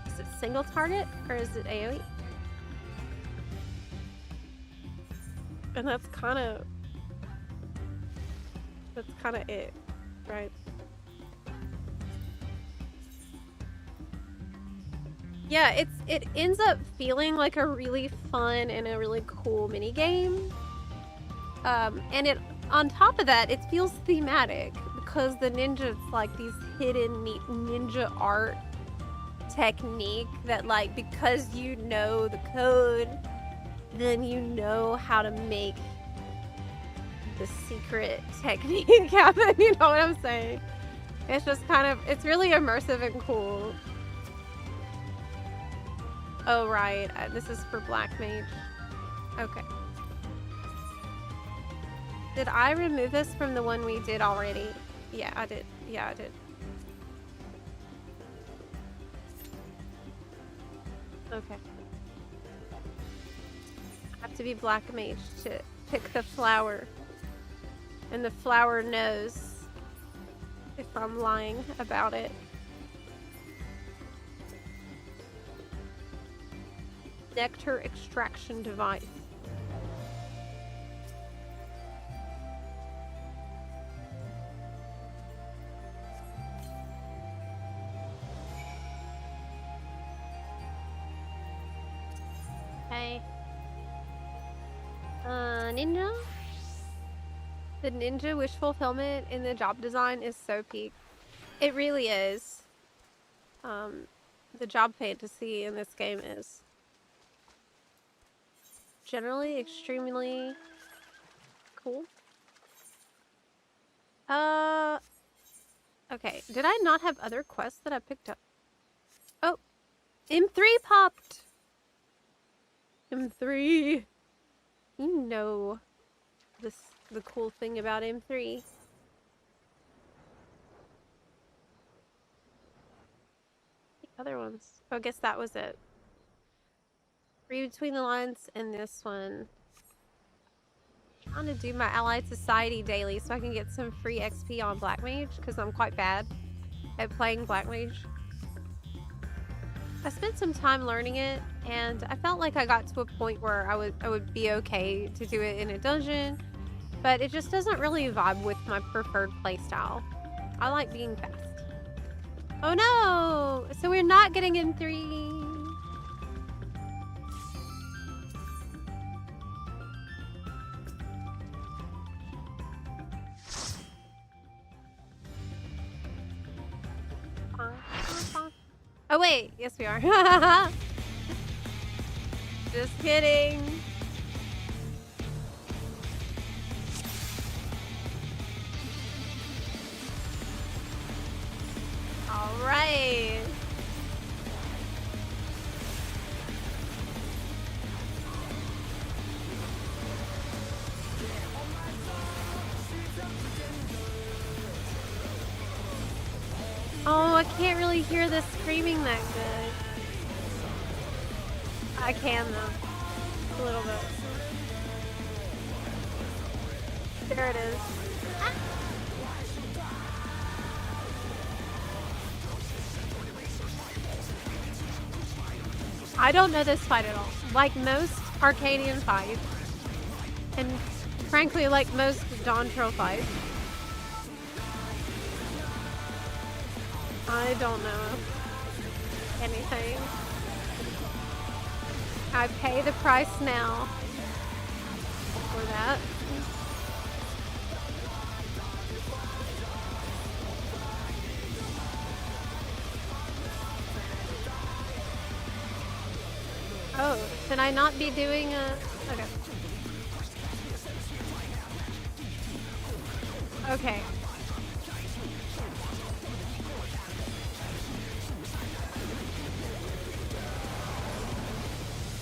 Is it single target or is it AoE? And that's kind of it, right? Yeah, it ends up feeling like a really fun and a really cool mini game. And it on top of that, it feels thematic because the ninjas like these hidden neat ninja art technique that like because you know the code, then you know how to make the secret technique happen. You know what I'm saying? It's just kind of, it's really immersive and cool. Oh, right. This is for Black Mage. Okay. Did I remove this from the one we did already? Yeah, I did. Yeah, I did. Okay. I have to be Black Mage to pick the flower. And the flower knows if I'm lying about it. Nectar extraction device. Okay. Ninja? The ninja wish fulfillment in the job design is so peak. It really is. The job fantasy in this game is generally extremely cool. Okay. Did I not have other quests that I picked up? Oh, M3 popped. M3. You know the cool thing about M3. The other ones. Oh, I guess that was it. Read between the lines and this one. I'm trying to do my Allied Society daily so I can get some free XP on Black Mage because I'm quite bad at playing Black Mage. I spent some time learning it and I felt like I got to a point where I would be okay to do it in a dungeon, but it just doesn't really vibe with my preferred playstyle. I like being fast. Oh no! So we're not getting in 3. Oh wait, yes we are. Just kidding. All right. Oh, I can't really hear the screaming that good. I can though. A little bit. There it is. Ah. I don't know this fight at all. Like most Arcadian fights, and frankly like most Dawntrail fights, I don't know anything. I pay the price now for that. Oh, should I not be doing a... Okay. Okay.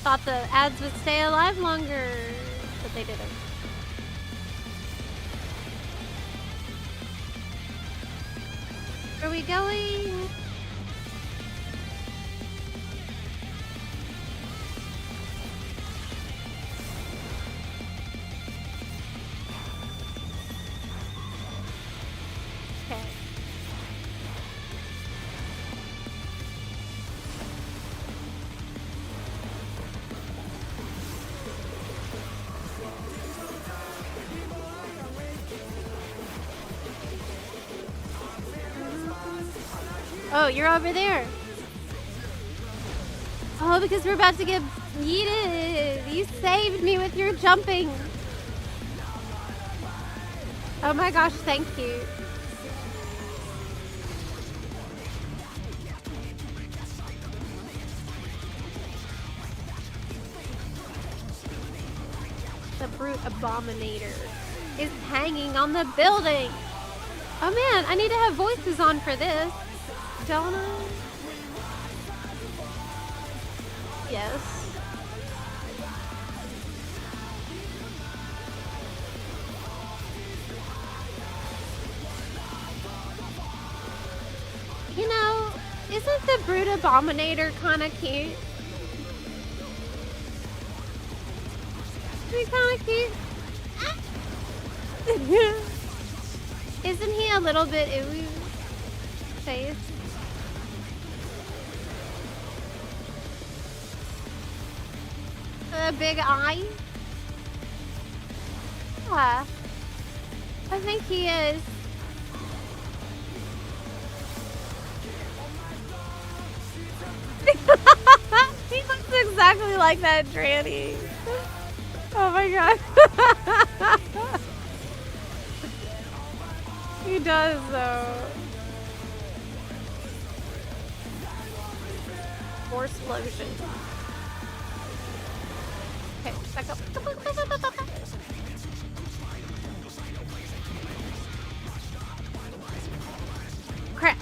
Thought the ads would stay alive longer, but they didn't. Where are we going? Okay. Oh, you're over there. Oh, because we're about to get yeeted. You saved me with your jumping. Oh my gosh, thank you. The brute abominator is hanging on the building. Oh man, I need to have voices on for this. Don't I? Yes. You know, isn't the brute abominator kind of cute? Isn't he kind of cute? Isn't he a little bit ooey face? A big eye? Yeah. I think he is. He looks exactly like that tranny. Oh my god. He does though. More explosion. Okay, back up. Crap.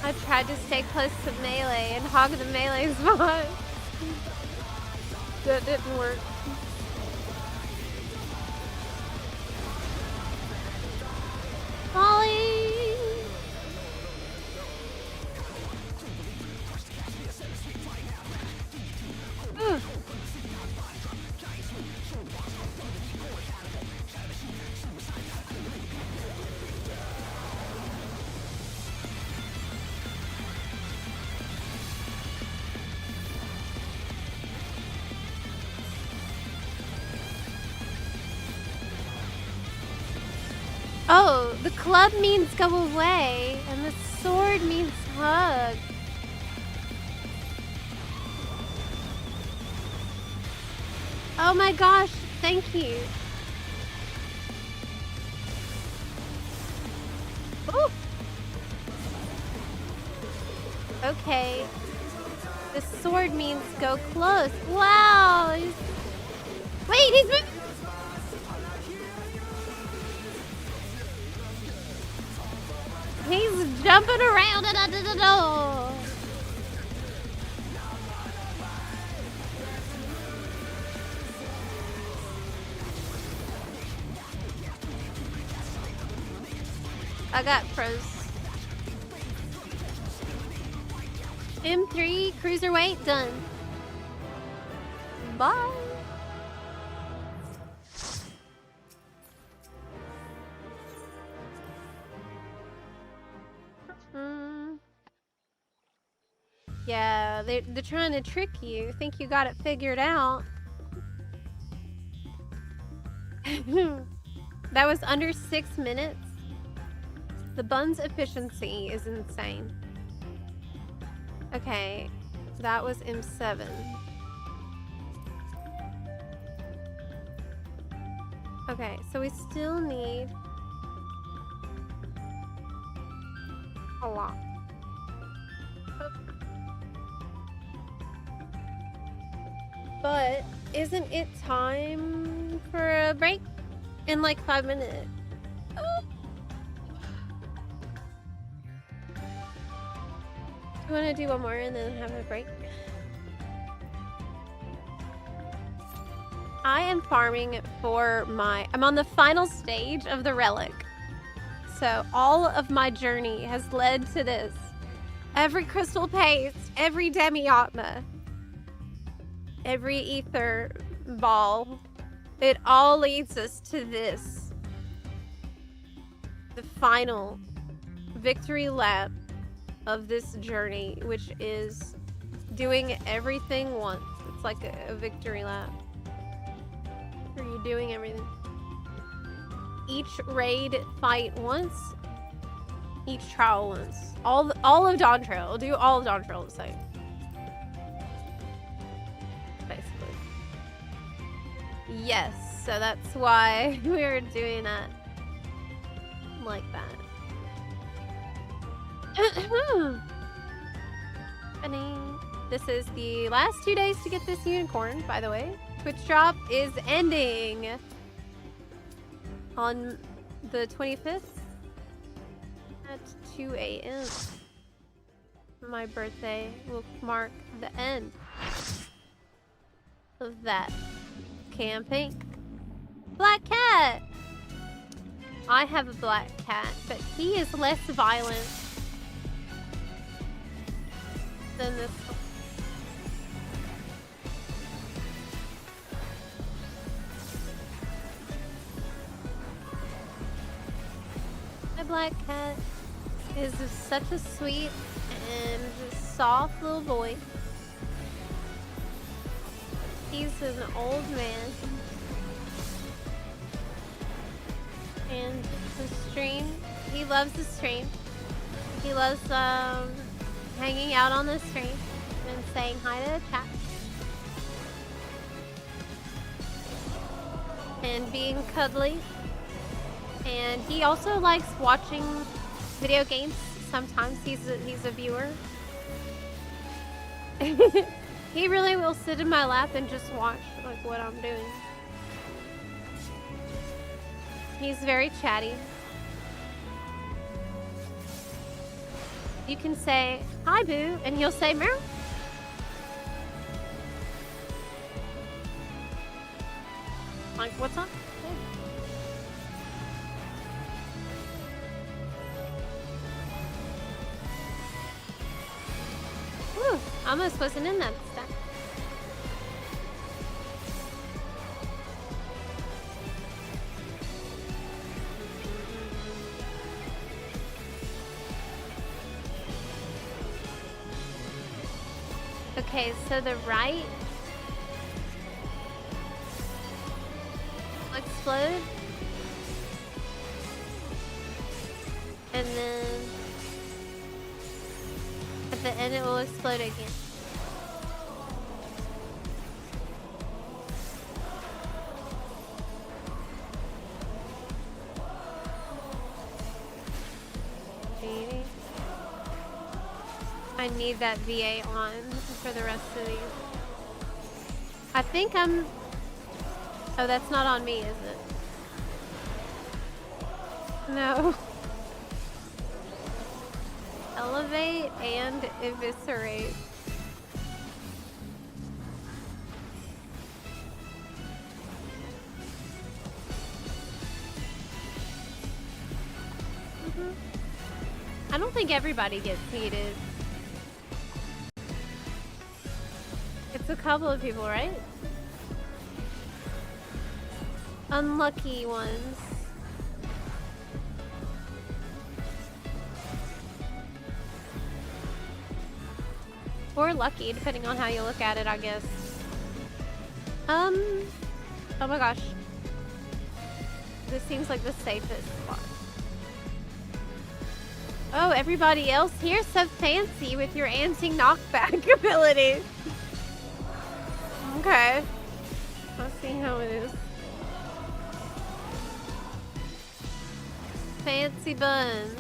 I tried to stay close to melee and hog the melee spot. That didn't work. Molly! Ugh. Oh, the club means go away, and the sword means hug. Oh my gosh, thank you. Ooh. Okay. The sword means go close. Wow. Wait, he's moving. He's jumping around. I got pros. M3 cruiserweight done. Bye. Yeah, they're trying to trick you. Think you got it figured out. That was under 6 minutes. The bun's efficiency is insane. Okay, that was M7. Okay, so we still need a lot. But isn't it time for a break in like 5 minutes? Oh. You want to do one more and then have a break? I am farming for I'm on the final stage of the Relic. So all of my journey has led to this. Every crystal paste, every demi-atma, every ether ball, it all leads us to this. The final victory lap of this journey, which is doing everything once. It's like a victory lap. Are you doing everything? Each raid fight once, each trial once. All of Dawn Trail. Do all of Dawn Trail the same. Basically. Yes, so that's why we're doing that like that. This is the last 2 days to get this unicorn, by the way. Twitch drop is ending on the 25th at 2 a.m. My birthday will mark the end of that campaign. Black cat! I have a black cat, but he is less violent than this one. My black cat is such a sweet and soft little boy. He's an old man. And the stream, he loves the stream. He loves hanging out on the stream and saying hi to the chat. And being cuddly. And he also likes watching video games. Sometimes he's a viewer. He really will sit in my lap and just watch like what I'm doing. He's very chatty. You can say, hi boo, and he'll say meow. Like, what's up? Whew, almost wasn't in that stuff. Okay, so the right will explode, and then at the end it will explode again. Maybe. I need that VA on for the rest of these. I think I'm... Oh, that's not on me, is it? No. Elevate and eviscerate. I don't think everybody gets heated. It's a couple of people, right? Unlucky ones. Or lucky, depending on how you look at it, I guess. Oh my gosh. This seems like the safest spot. Oh, everybody else here's so fancy with your anti-knockback ability. Okay. Let's see how it is. Fancy buns.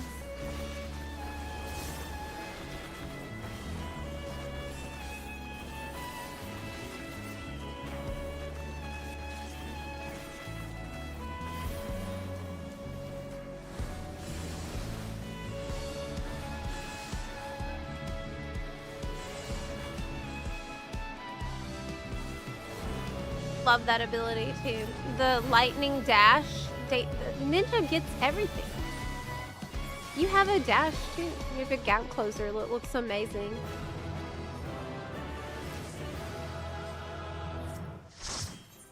Love that ability too. The lightning dash. Ninja gets everything. You have a dash too. You have a gap closer that looks amazing.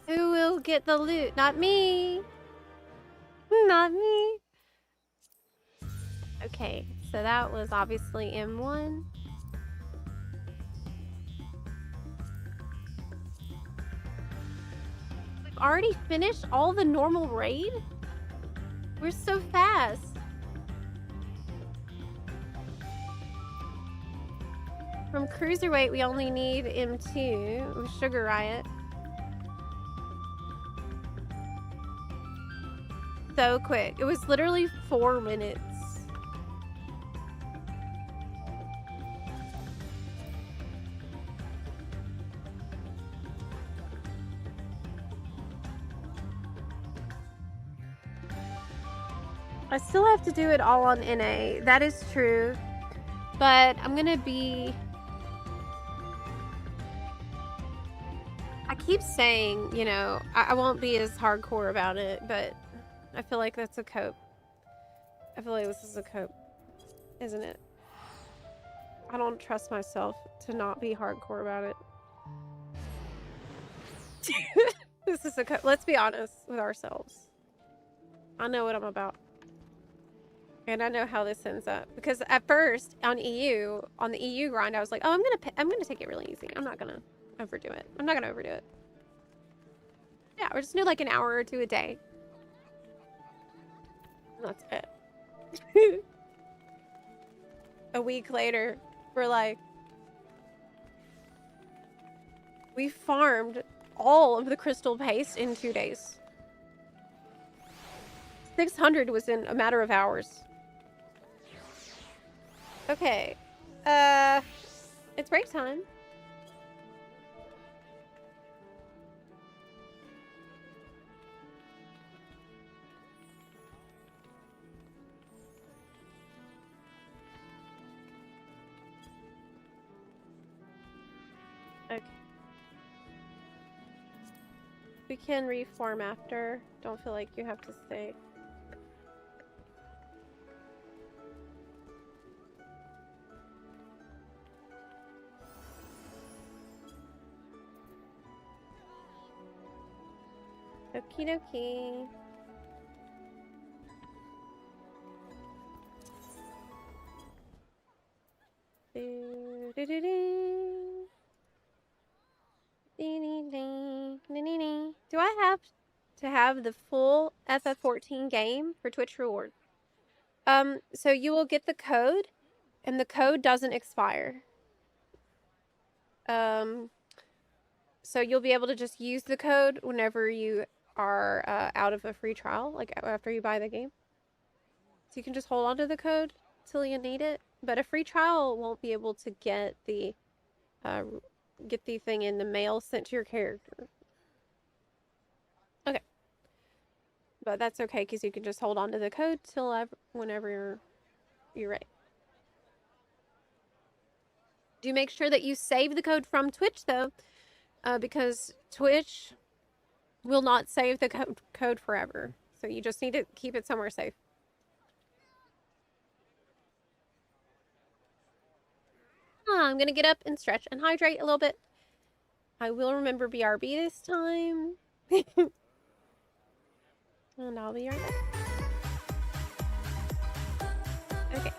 Who will get the loot? Not me. Not me. Okay, so that was obviously M1. We've already finished all the normal raid? We're so fast. From Cruiserweight, we only need M2 with Sugar Riot. So quick. It was literally 4 minutes. I still have to do it all on NA. That is true. But I'm gonna be... I keep saying, you know, I won't be as hardcore about it, but I feel like that's a cope. I feel like this is a cope, isn't it? I don't trust myself to not be hardcore about it. This is a cope. Let's be honest with ourselves. I know what I'm about. And I know how this ends up. Because at first, on the EU grind, I was like, oh, I'm gonna take it really easy. I'm not gonna overdo it. I'm not gonna overdo it. Yeah, we're just gonna do like an hour or two a day. And that's it. A week later, we're like, we farmed all of the crystal paste in 2 days. 600 was in a matter of hours. Okay. It's break time. Okay. We can reform after. Don't feel like you have to stay. Okie dokie. Do, do, do, do. Do I have to have the full FF14 game for Twitch reward? So you will get the code, and the code doesn't expire. So you'll be able to just use the code whenever you are out of a free trial, like after you buy the game. So you can just hold on to the code till you need it. But a free trial won't be able to get the thing in the mail sent to your character. Okay. But that's okay, because you can just hold on to the code till whenever you're ready. Do make sure that you save the code from Twitch, though, because Twitch will not save the code forever. So you just need to keep it somewhere safe. I'm gonna get up and stretch and hydrate a little bit. I will remember BRB this time. And I'll be right back. Okay.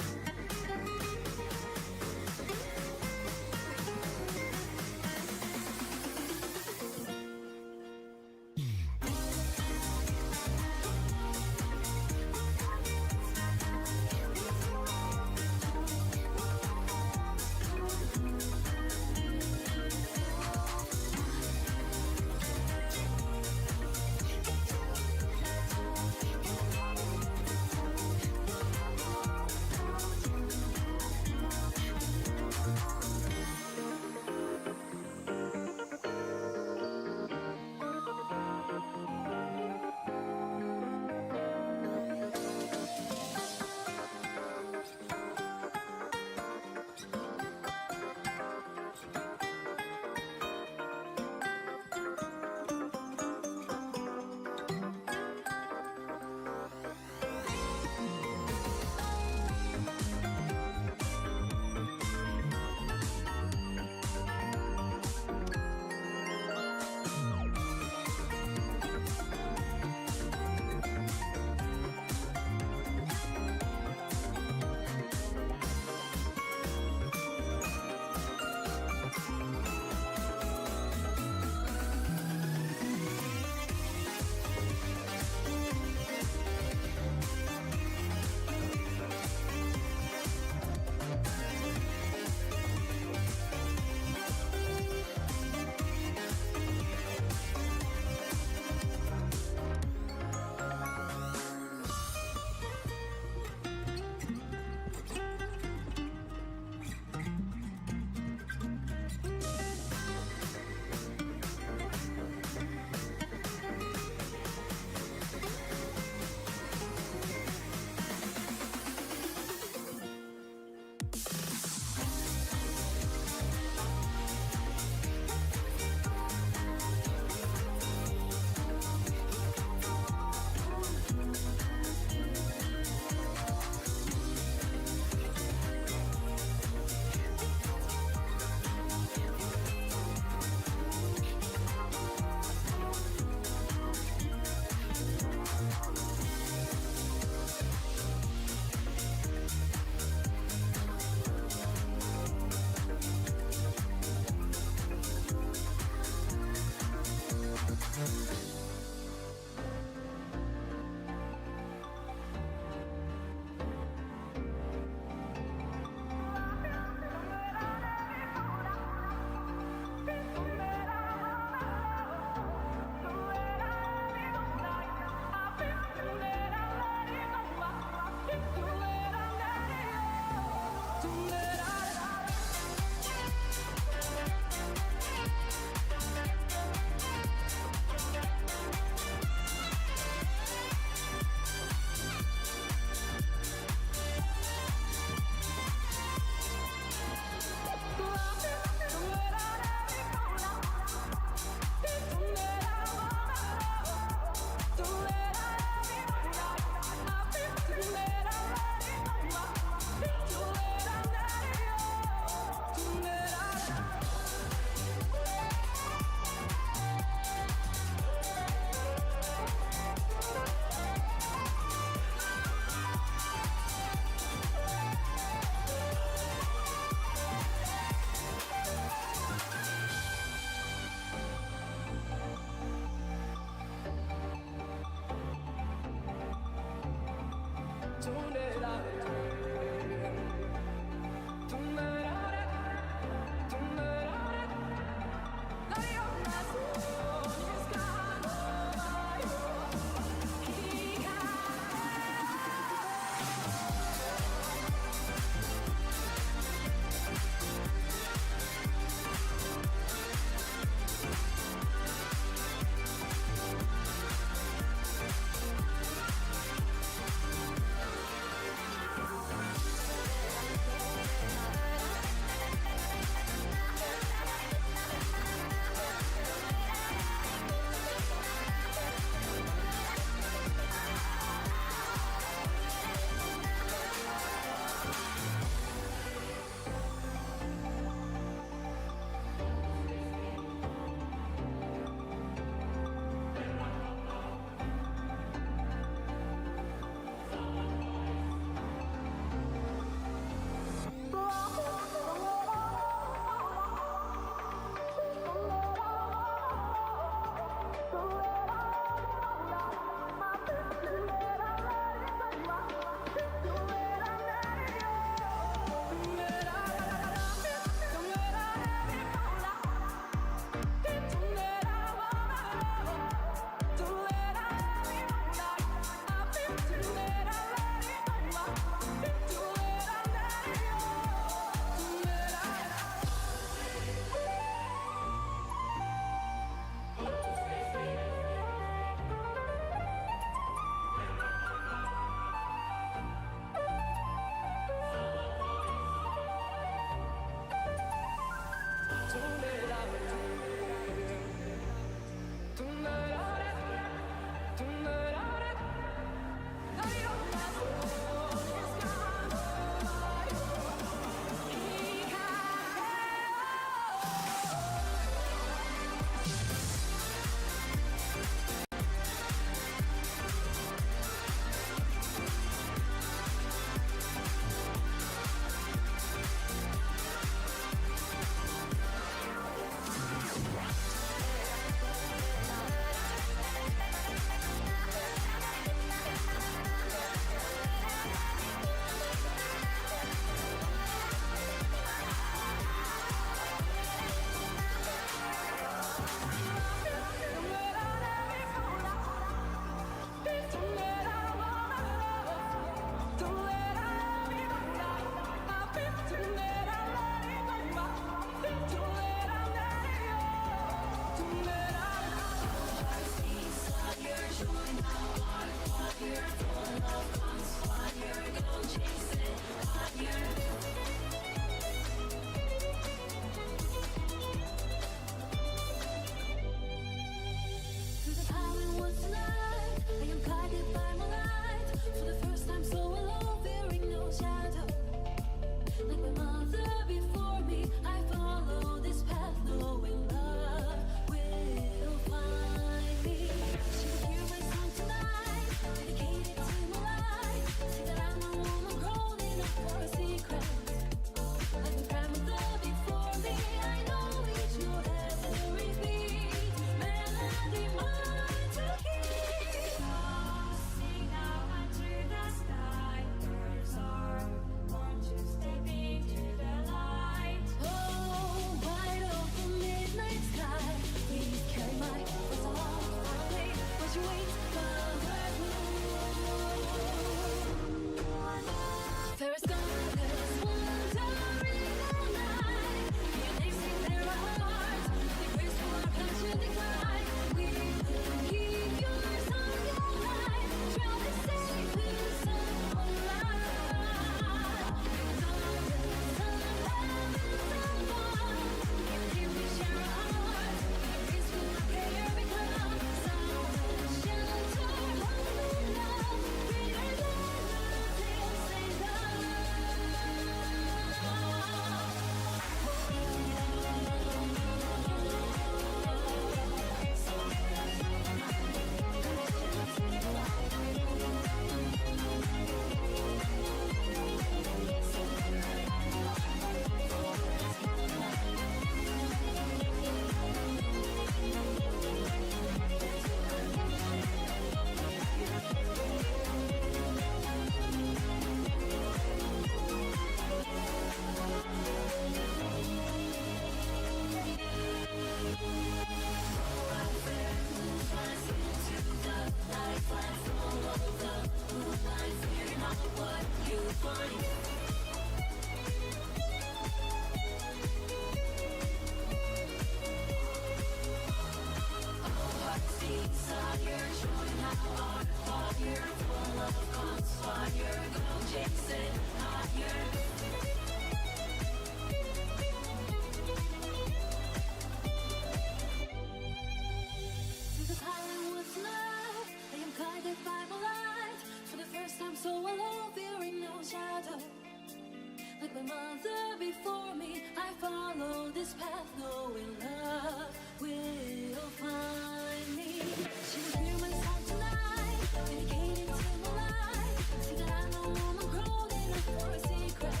Like my mother before me, I follow this path, knowing love will find me. She will hear my song tonight, dedicated to my life. See that I know I'm grown enough for a secret.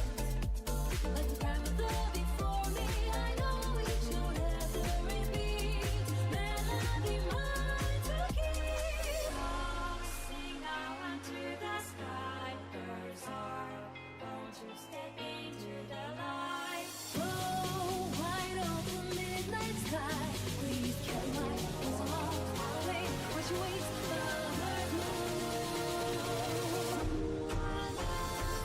Like the grandmother before me, I know each note has a repeat. Melody mine to keep. Sing out unto the sky, birds are born to step into the light. Oh, wide open midnight sky, please carry my clothes along the way. While she waits for her moon.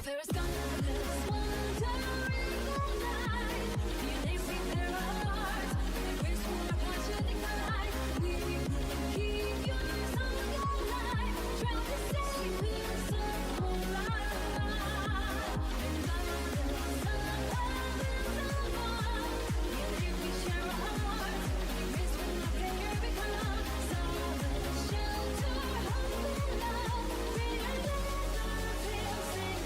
Ferris gonna this wandering all night. DNA prepare our hearts, and grace for our passion ignite. We will keep your song alive. Try to save this circle life. And the sun heavens above. DNA we share our hearts, and grace will not care become. Solid shelter, hope and love. Greater than earth, he'll sing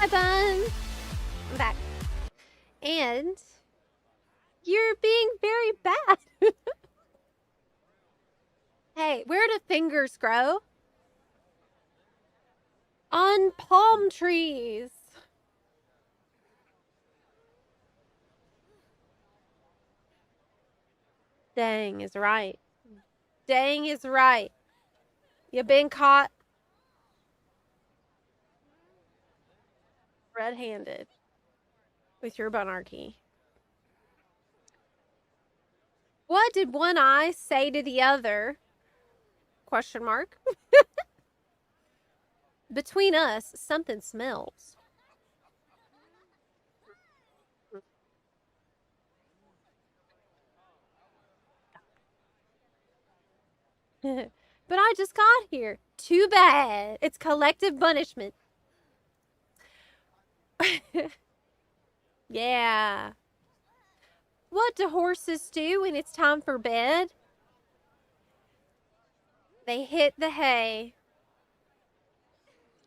Hi, Bun. I'm back. And you're being very bad. Hey, where do fingers grow? On palm trees. Dang is right. Dang is right. You been caught red-handed with your bunarchy. What did one eye say to the other? Question mark. Between us, something smells. But I just got here. Too bad. It's collective punishment. Yeah. What do horses do when it's time for bed? They hit the hay.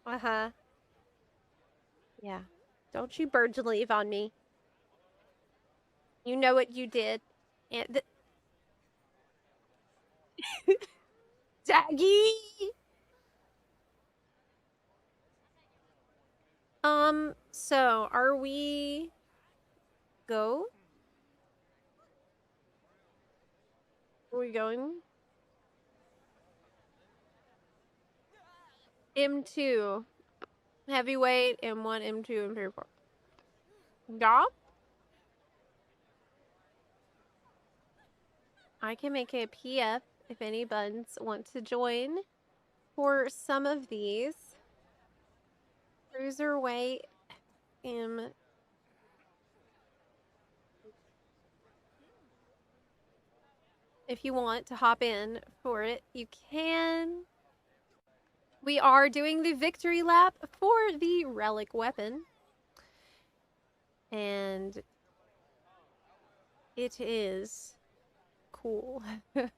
Uh-huh. Yeah. Don't you birds leave on me. You know what you did. And Daggy! So are we go? Are we going? M2. Heavyweight, M1, M2, and 3, 4. Yeah? I can make a PF if any buns want to join for some of these. Cruiserweight, M. If you want to hop in for it, you can. We are doing the victory lap for the Relic weapon. And it is cool. It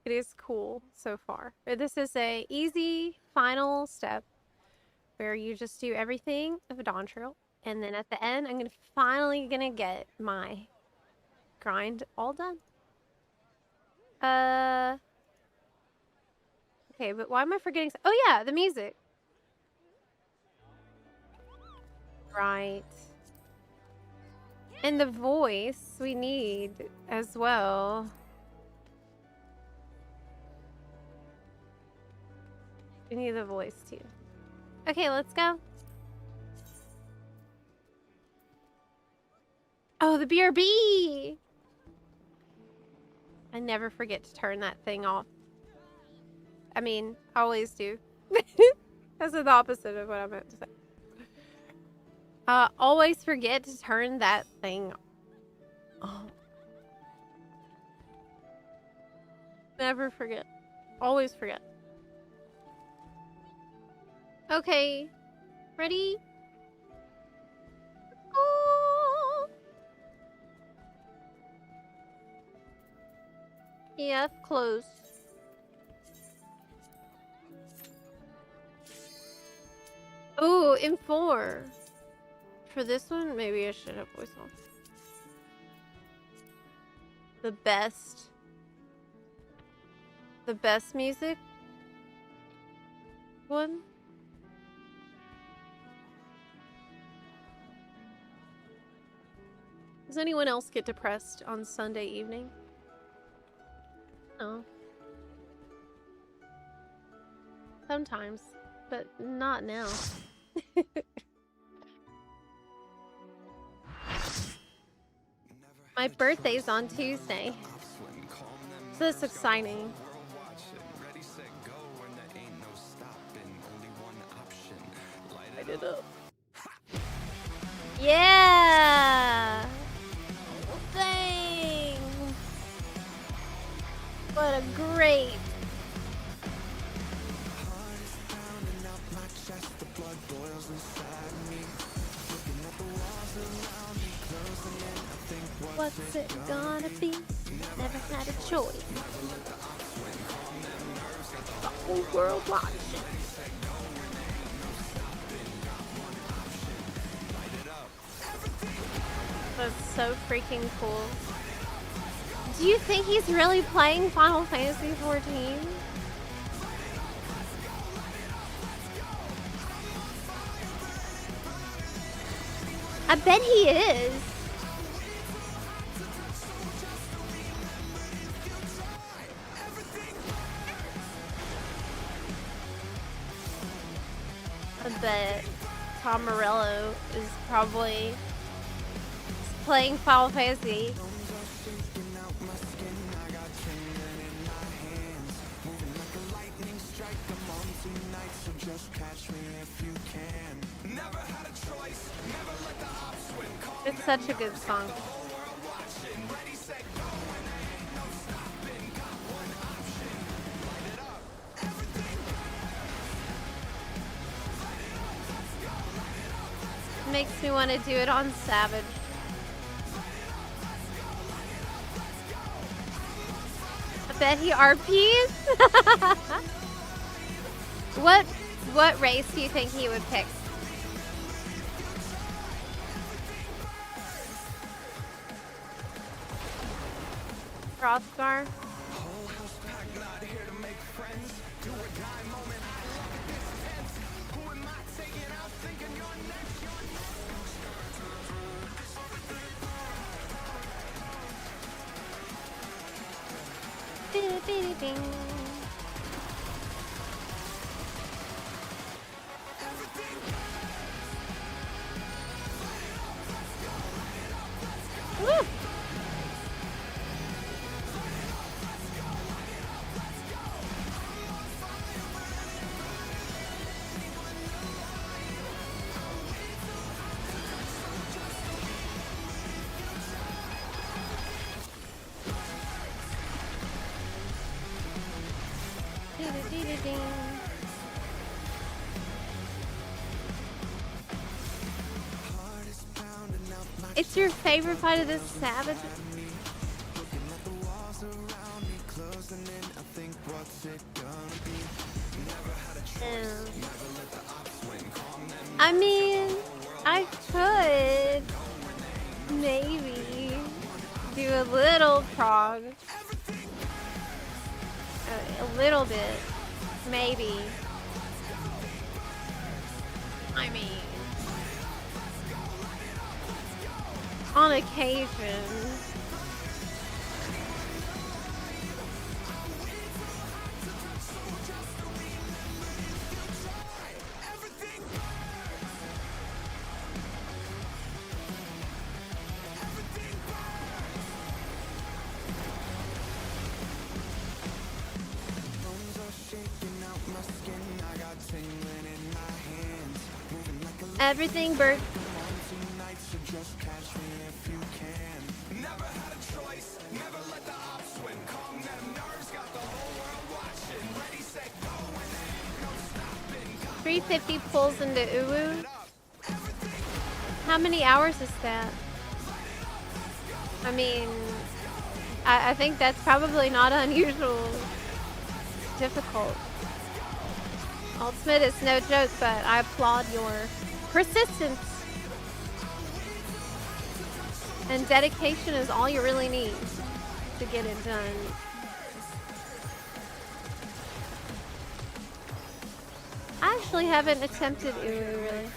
is cool so far. This is a easy final step where you just do everything of a Dawn Trail. And then at the end, I'm finally gonna get my grind all done. Okay, but why am I forgetting? Oh yeah, the music. Right. And the voice we need as well. We need the voice too. Okay, let's go. Oh, the BRB! I never forget to turn that thing off. I mean, I always do. That's the opposite of what I meant to say. Always forget to turn that thing off. Never forget. Always forget. Okay. Ready? Oh. Yeah, close. Oh, M4. For this one, maybe I should have voice on. The best music one. Does anyone else get depressed on Sunday evening? No. Sometimes, but not now. My birthday's on Tuesday. So that's exciting. Light it up. Yeah! Dang! What a great... What's it gonna be? Never had a choice. The whole world watching. That's so freaking cool. Do you think he's really playing Final Fantasy 14? I bet he is. I bet Tom Morello is probably playing Final Fantasy. It's such a good song. Makes me want to do it on Savage. I bet he RPs. What race do you think he would pick? Crossbar. Ding. Woo! Ding. It's your favorite fight of this Savage? I mean, I could maybe do a little prog. A little bit. Maybe. I mean, on occasion. Everything bird. $350 pulls into Uwu. How many hours is that? I mean, I think that's probably not unusual. Difficult. Ultimate is no joke, but I applaud your persistence. And dedication is all you really need to get it done. I actually haven't attempted Uwu, really.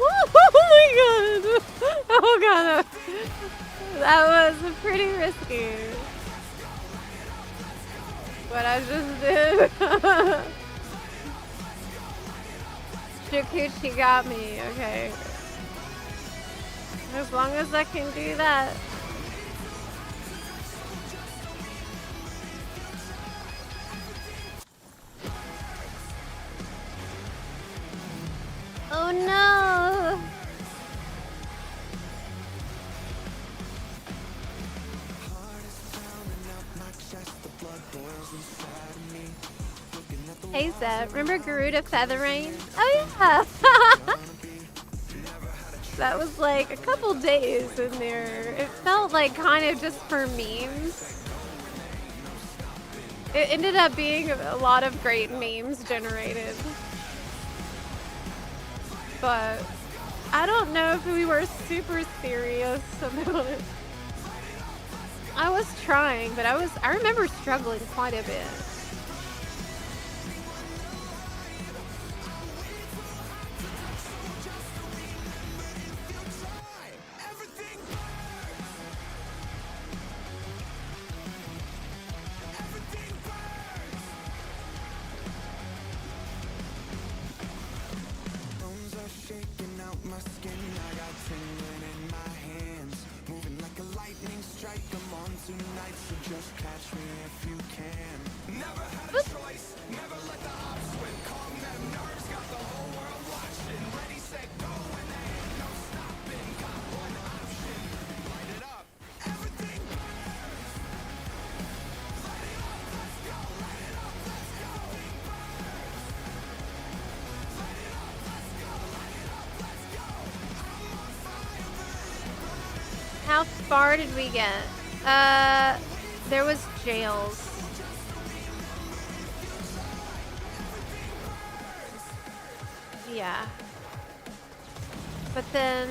Oh my god! Oh god! That was pretty risky. What I just did. Shikuchi got me, okay. As long as I can do that. Oh no! Hey Zeb, remember Garuda Feather Rain? Oh yeah! That was like a couple days in there. It felt like kind of just for memes. It ended up being a lot of great memes generated. But I don't know if we were super serious about it. I was trying, but I remember struggling quite a bit. How far did we get? There was jails. Yeah. But then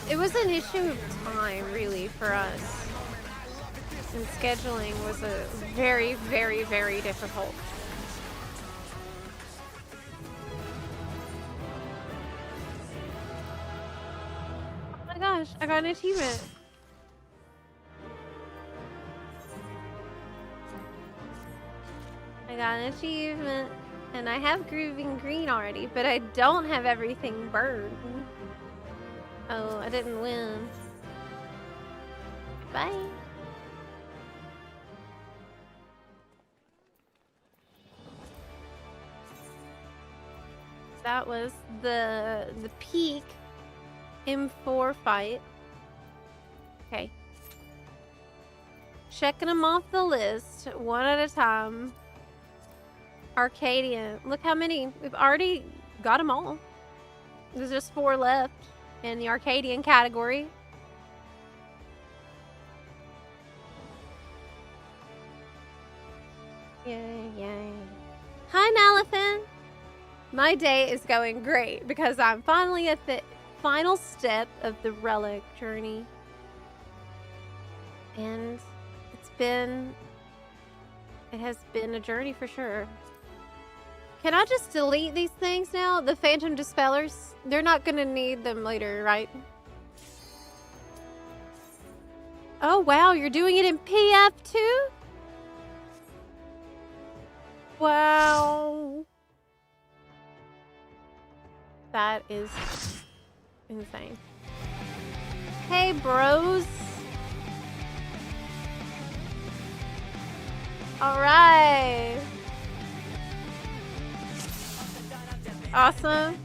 it was an issue of time, really, for us. And scheduling was a very, very, very difficult. Oh my gosh, I got an achievement. I got an achievement. And I have grooving green already, but I don't have everything burned. Oh, I didn't win. Bye. That was the peak M4 fight. Okay. Checking them off the list one at a time. Arcadian. Look how many. We've already got them all. There's just 4 left in the Arcadian category. Yay, yay. Hi, Nalafin. My day is going great because I'm finally at the final step of the Relic journey. And it has been a journey for sure. Can I just delete these things now? The Phantom Dispellers? They're not gonna need them later, right? Oh wow, you're doing it in PF too? Wow. That is insane. Hey bros. Alright. Awesome.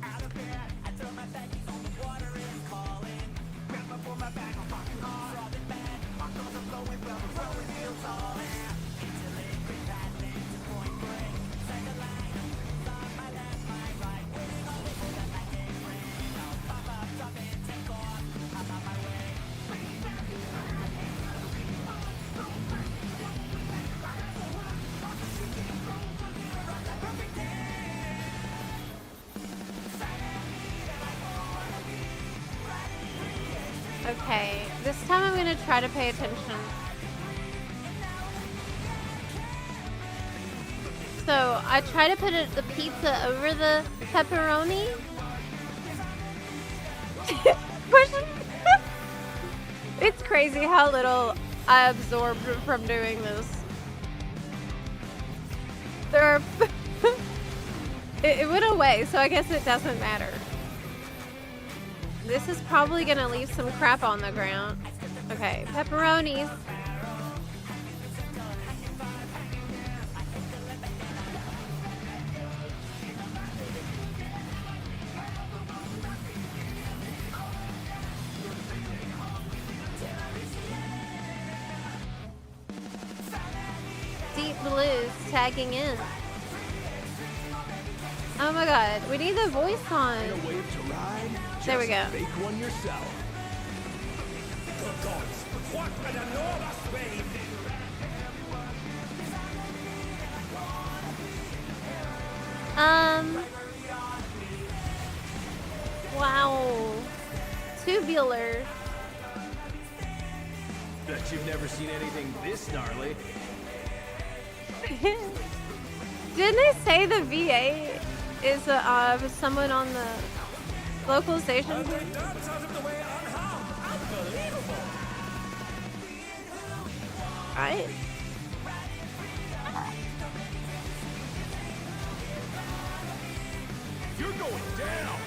Okay, this time I'm gonna try to pay attention. So I try to put the pizza over the pepperoni. It's crazy how little I absorbed from doing this. There are it went away, so I guess it doesn't matter. This is probably gonna leave some crap on the ground. Okay, pepperonis. Deep Blues tagging in. Oh my god, we need the voice on. There we go. Make one yourself. Good gods, what an enormous wave! Wow. Tubular. Bet you've never seen anything this gnarly. Didn't they say the VA is someone on the local station? And they dance out of the way unharmed. Unbelievable! Right? You're going down!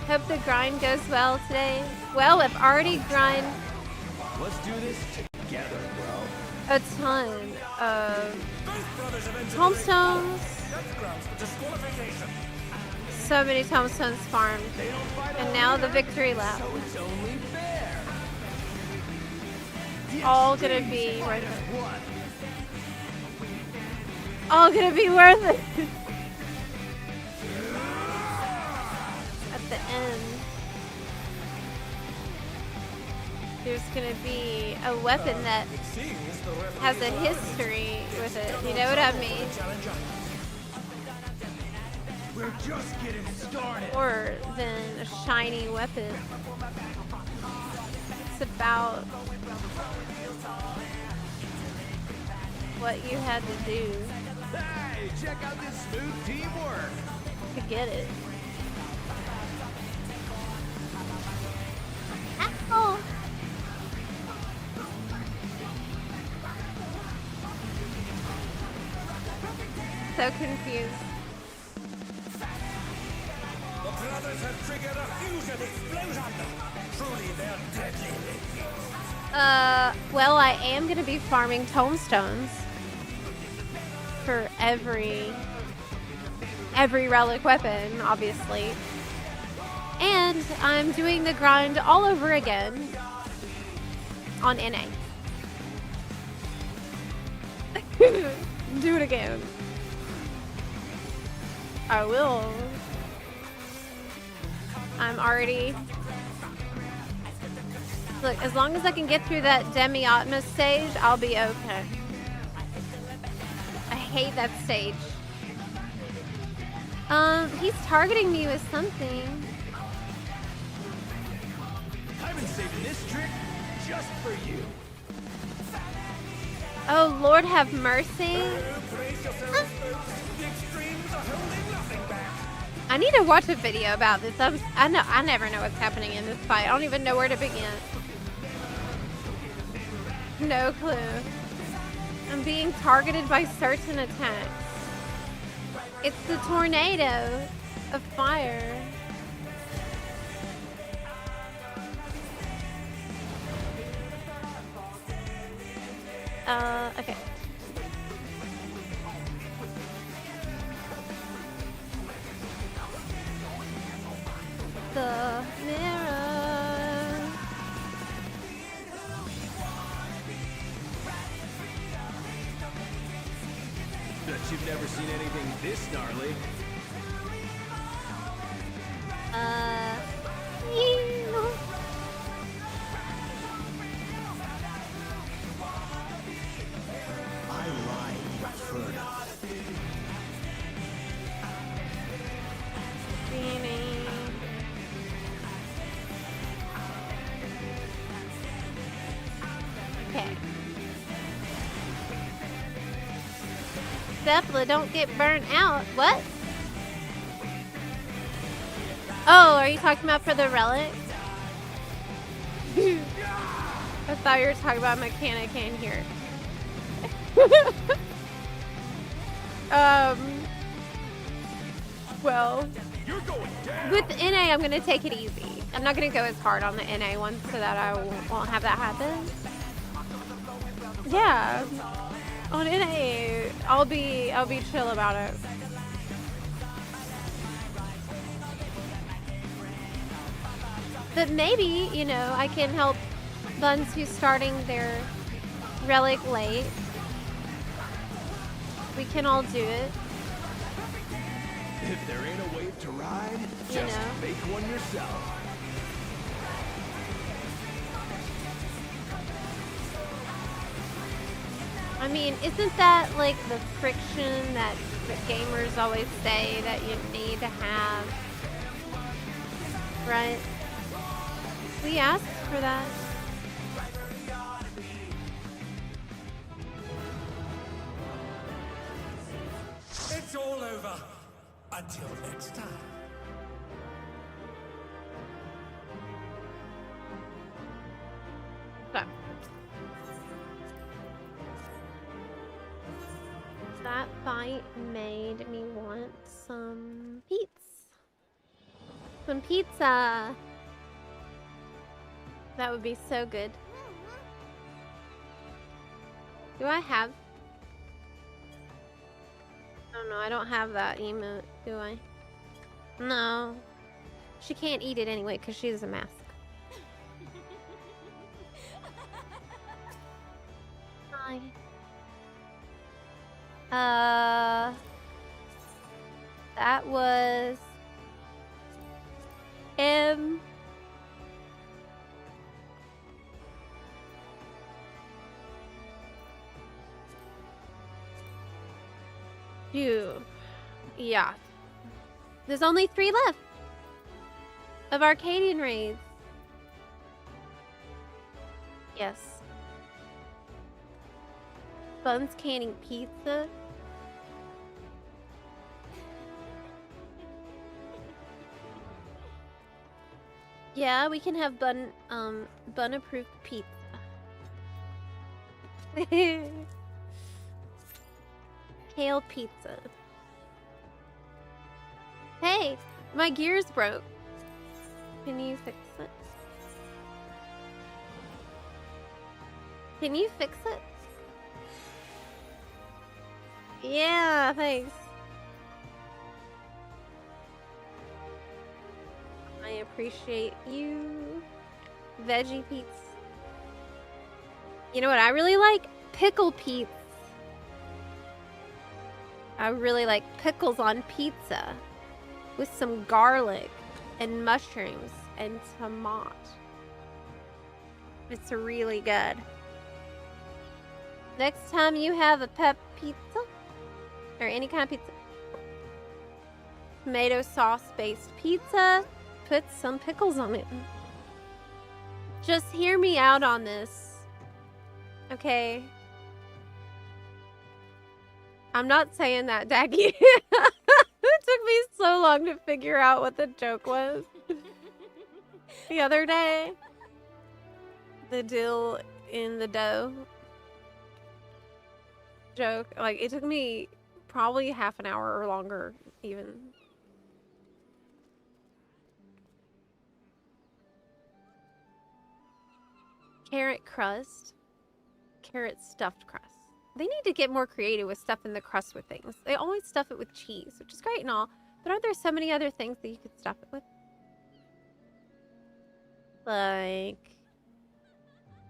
Hope the grind goes well today. Well, we've already grind Let's do this together, bro. a ton of Both brothers have entered tombstones. That's grounds for disqualification. So many tombstones farmed. They don't fight And all now the winner, victory lap. so it's only fair. The All gonna extremes be fight worth as it. one. All gonna be worth it. At the end, there's gonna be a weapon that It seems the referee has a is allowed history with it. You know what I mean? Challenger. We're just getting started. More than a shiny weapon. It's about what you had to do Hey, check out this smooth teamwork. to get it. Ow! So confused. The brothers have triggered a fusion explosion. Truly, they're deadly. Well, I am gonna be farming tombstones for every relic weapon, obviously. And I'm doing the grind all over again on NA. Do it again. I will. I'm already... Look, as long as I can get through that Demi-Atma stage, I'll be okay. I hate that stage. He's targeting me with something. I've been saving this trick just for you. Oh, Lord have mercy. Brace yourselves, folks. The extremes are holding nothing back. I need to watch a video about this. I never know what's happening in this fight. I don't even know where to begin. No clue. I'm being targeted by certain attacks. It's the tornado of fire. Okay. The mirror. Bet you've never seen anything this gnarly. I ride Inferno. Okay. Cephala, don't get burnt out. What? Oh, are you talking about for the relic? I thought you were talking about mechanic in here. Well, You're going down. with NA, I'm gonna take it easy. I'm not gonna go as hard on the NA one so that I won't have that happen. Yeah, on NA, I'll be chill about it. But maybe, you know, I can help buns who's starting their relic late. We can all do it. If there ain't a wave to ride, You just know. make one yourself. I mean, isn't that like the friction that gamers always say that you need to have? Right? We asked for that. It's all over. Until next time. So. That fight made me want some pizza. Some pizza. That would be so good. Do I have? Oh no, I don't have that emote, do I? No. She can't eat it anyway because she has a mask. Hi. That was yeah. There's only 3 left of Arcadian raids. Yes. Buns canning pizza. Yeah, we can have bun approved pizza. Kale pizza. Hey, my gear's broke. Can you fix it? Can you fix it? Yeah, thanks. I appreciate you. Veggie pizza. You know what I really like? Pickle pizza. I really like pickles on pizza with some garlic and mushrooms and tomato. It's really good. Next time you have a pep pizza or any kind of pizza, tomato sauce based pizza, put some pickles on it. Just hear me out on this, okay? I'm not saying that, Daggy. It took me so long to figure out what the joke was. The other day, the dill in the dough joke, like, it took me probably half an hour or longer, even. Carrot crust. Carrot stuffed crust. They need to get more creative with stuffing the crust with things. They always stuff it with cheese, which is great and all, but aren't there so many other things that you could stuff it with? Like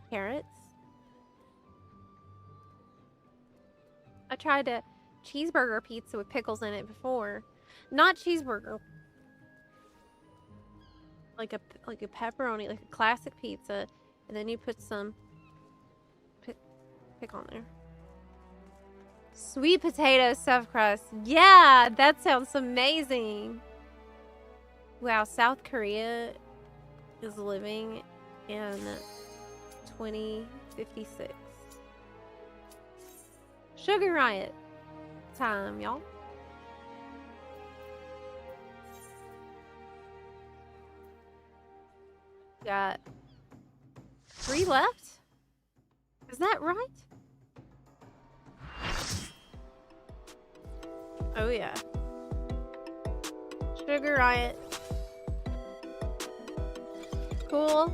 carrots. I tried a cheeseburger pizza with pickles in it before. Not cheeseburger. Like a pepperoni, like a classic pizza, and then you put some pickle on there. Sweet potato stuffed crust. Yeah, that sounds amazing. Wow, South Korea is living in 2056. Sugar riot time, y'all. Got 3 left? Is that right? Oh yeah. Sugar riot. Cool.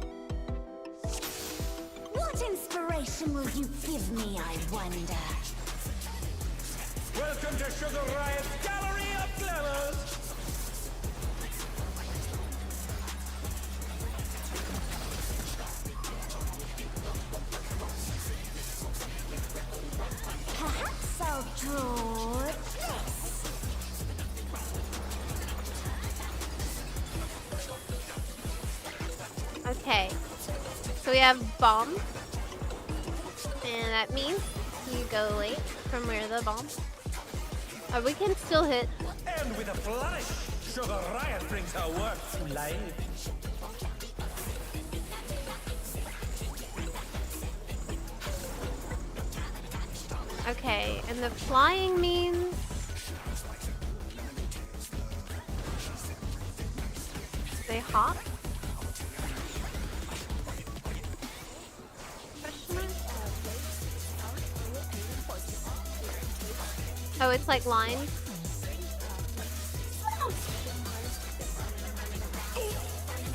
What inspiration will you give me, I wonder? Welcome to Sugar Riot's Gallery of Glamours! Perhaps I'll draw this. Okay. So we have bomb. And that means you go away from where the bomb. We can still hit. And with a flourish, Sugar Riot brings her work to life. Okay, and the flying means they hop. Question mark? Oh, it's like lines.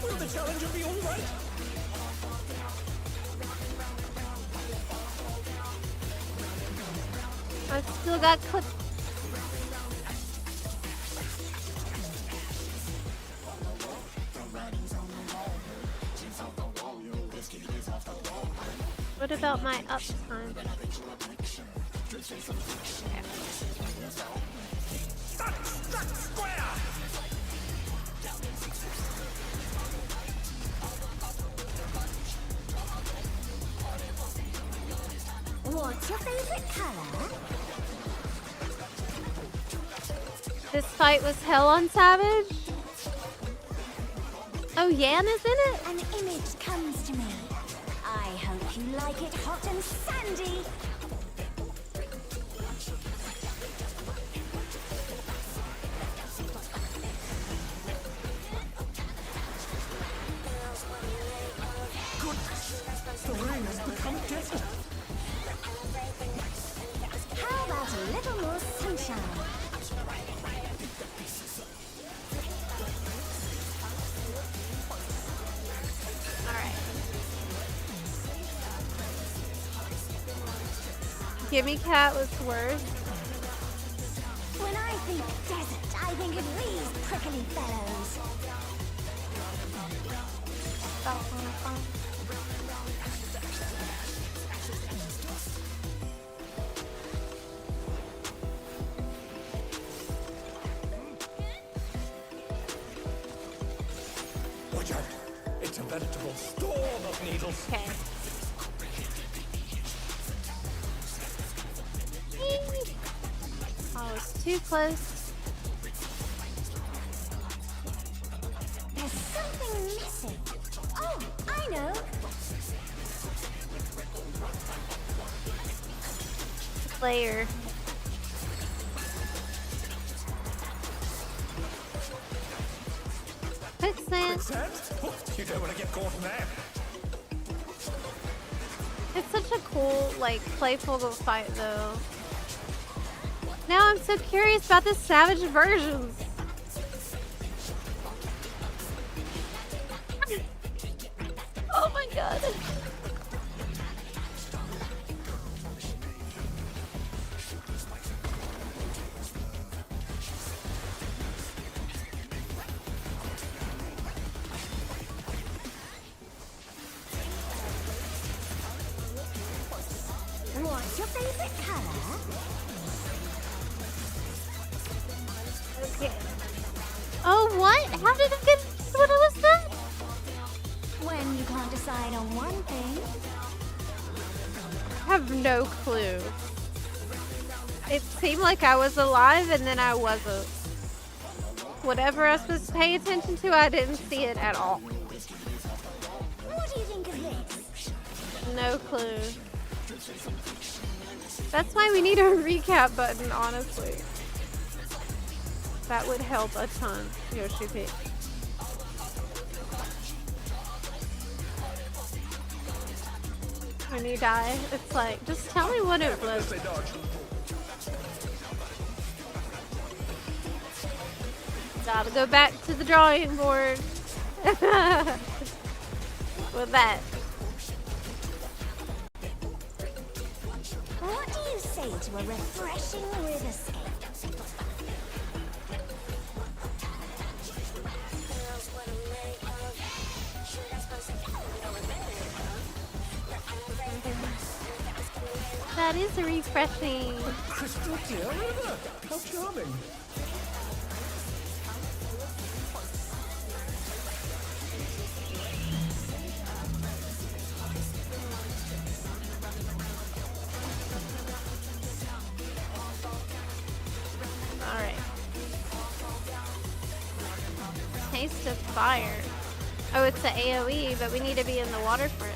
Will the challenger be all right? I still got clipped. What about my uptime? Stuck square! What's your favorite color? This fight was hell on Savage. Oh, Yan is in it? An image comes to me. I hope you like it hot and sandy. The rain has become desert. How about a little more sunshine? Alright. Gimme Cat was worse. When I think desert, I think of these prickly fellows. Watch out. It's a veritable storm of needles. Okay. Oh, it's too close. There's something missing. Oh, I know. Player. Quicksand. Quicksand? Oh, you don't want to get caught in there. It's such a cool, like, playful fight, though. Now I'm so curious about the Savage versions. Oh my god. What's your favorite color? Okay. Oh, what? How did I get... What was that? When you can't decide on one thing. I have no clue. It seemed like I was alive and then I wasn't. Whatever I was supposed to pay attention to, I didn't see it at all. What do you think of this? No clue. That's why we need a recap button, honestly. That would help a ton, Yoshi P. When you die, it's like, just tell me what it was. They dodge. Gotta go back to the drawing board. With that. What do you say to a refreshing riverscape? That is refreshing. Crystal clear river. How charming. taste of fire. Oh, it's the AoE, but we need to be in the water for it.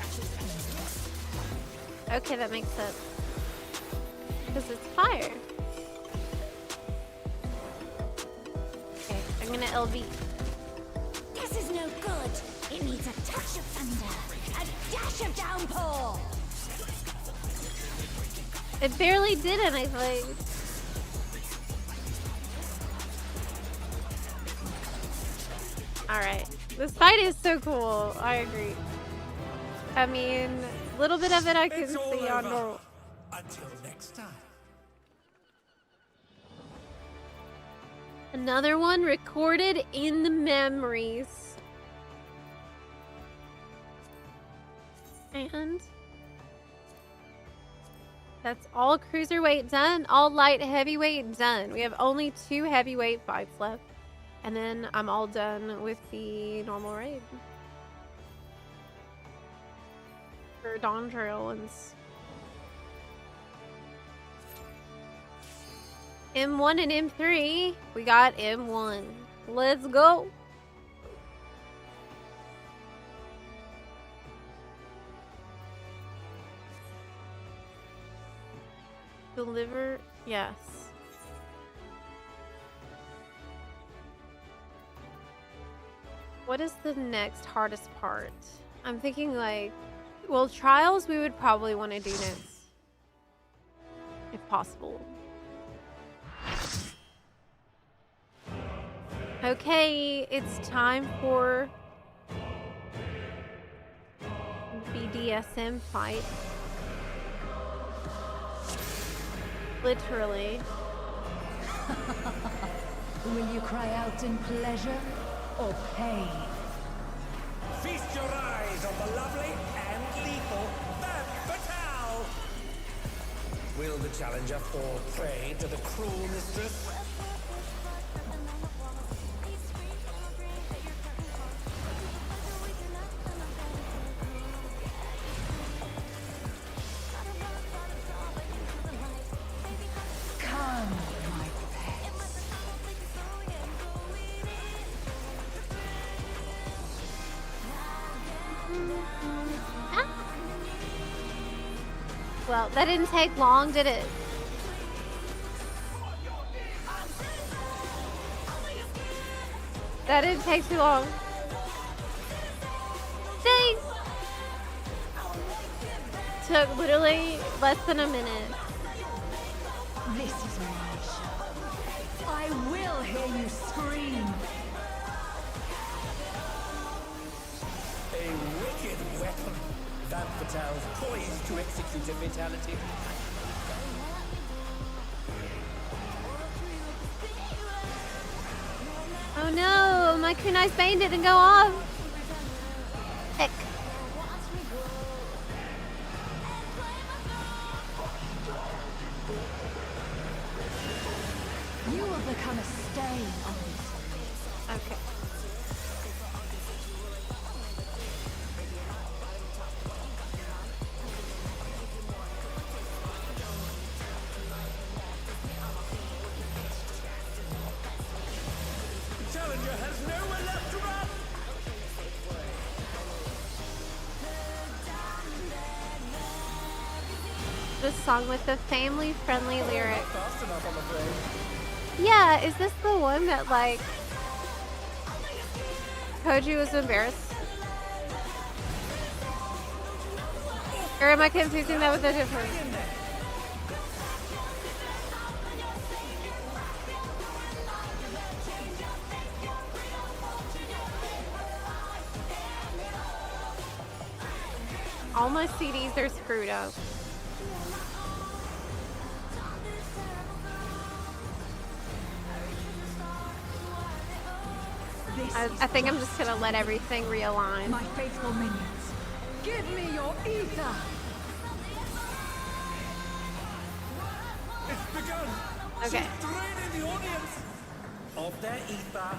Okay, that makes sense. Because it's fire. Okay, I'm gonna LB. This is no good. It needs a touch of thunder, a dash of downpour. It barely did anything. Alright. This fight is so cool. I agree. I mean, a little bit of it I can It's all see on over. normal. Until next time. Another one recorded in the memories. And that's all cruiserweight done, all light heavyweight done. We have only 2 heavyweight fights left. And then I'm all done with the normal raid. For Dawn Trail ones. M1 and M3. We got M1. Let's go. Deliver. Yes. What is the next hardest part? I'm thinking like, well, trials we would probably want to do next. If possible. Okay, it's time for BDSM fight. Literally. Will you cry out in pleasure or pain? Feast your eyes on the lovely and lethal Femme Fatale! Will the challenger fall prey to the cruel mistress? Come, my pets. Ah. Well, that didn't take long, did it? That didn't take too long. Thanks! Took literally less than a minute. This is my show. I will hear you scream. A wicked weapon. Femme Fatale's poised to execute a fatality. Oh no, my kunai's bane didn't go off. Heck. You will become a stain on this. Okay. The challenger has nowhere left to run! This song with the family-friendly lyric. Fast enough, I'm afraid. Yeah, is this the one that like Koji was embarrassed? Or am I confusing that with a different? All my CDs are screwed up. I think I'm just gonna let everything realign. My faithful minions, give me your ether. It's begun! Okay. She's draining the audience of their ether.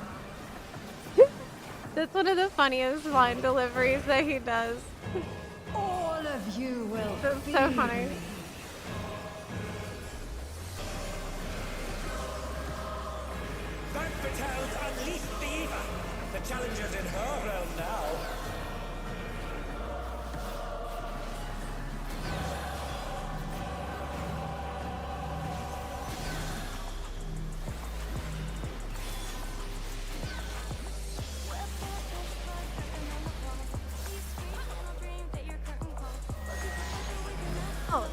That's one of the funniest line deliveries that he does. All of you will That's feel so funny. me. Femme Fatale's unleashed the ether. The challenger's in her realm now. Oh.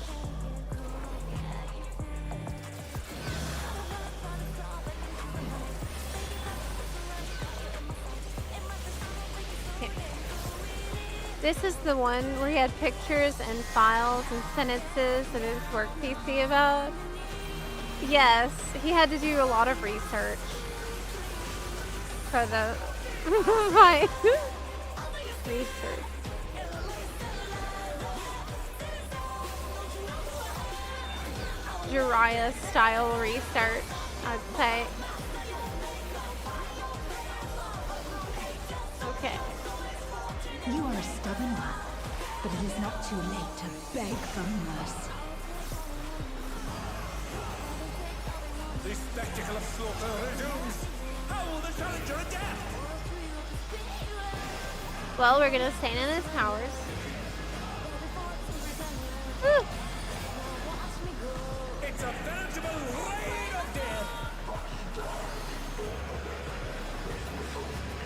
Okay. This is the one where he had pictures and files and sentences in his work PC about. Yes, he had to do a lot of research for the right research. Jiraiya style research, I'd say. Okay. You are a stubborn one, but it is not too late to beg for mercy. The spectacle of slaughter resumes. How will the challenger adapt? Well, we're gonna stand in his towers. Woo. It's a veritable rain of death.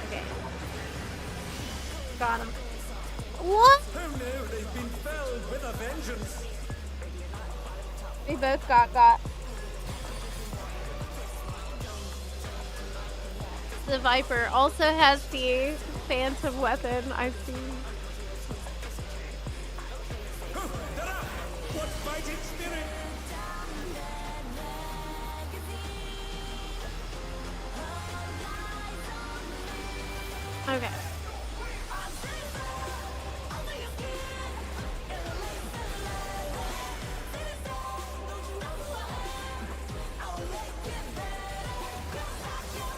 Okay. Got him. What? Who knew they've been felled with a vengeance? We both got. The Viper also has the phantom weapon, I see. What fighting spirit? Okay.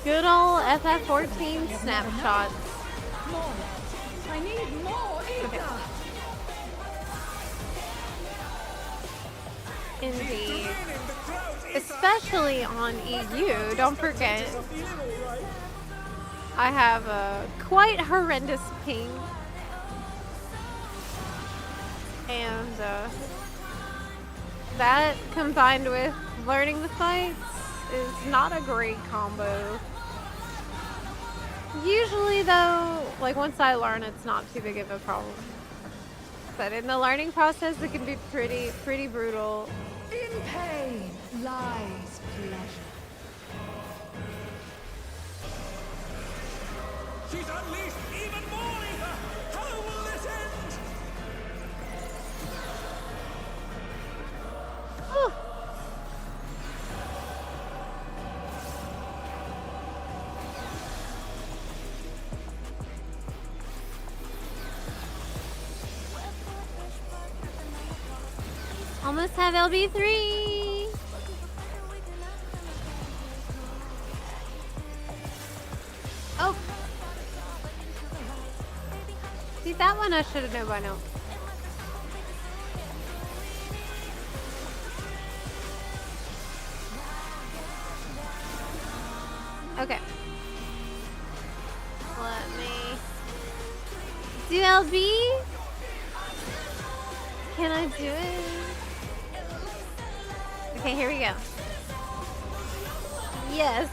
Good old FF14 snapshots. I need more Okay. Indeed. Especially on EU, don't forget. I have a quite horrendous ping. And that combined with learning the fights is not a great combo. Usually though, like once I learn, it's not too big of a problem. But in the learning process, it can be pretty brutal. In pain lies pleasure. She's unleashed even more ether! How will this end? Whew. Almost have LB3. Oh. See, that one I should have known by now. Okay. Let me do LB. Can I do it? Okay, here we go. Yes.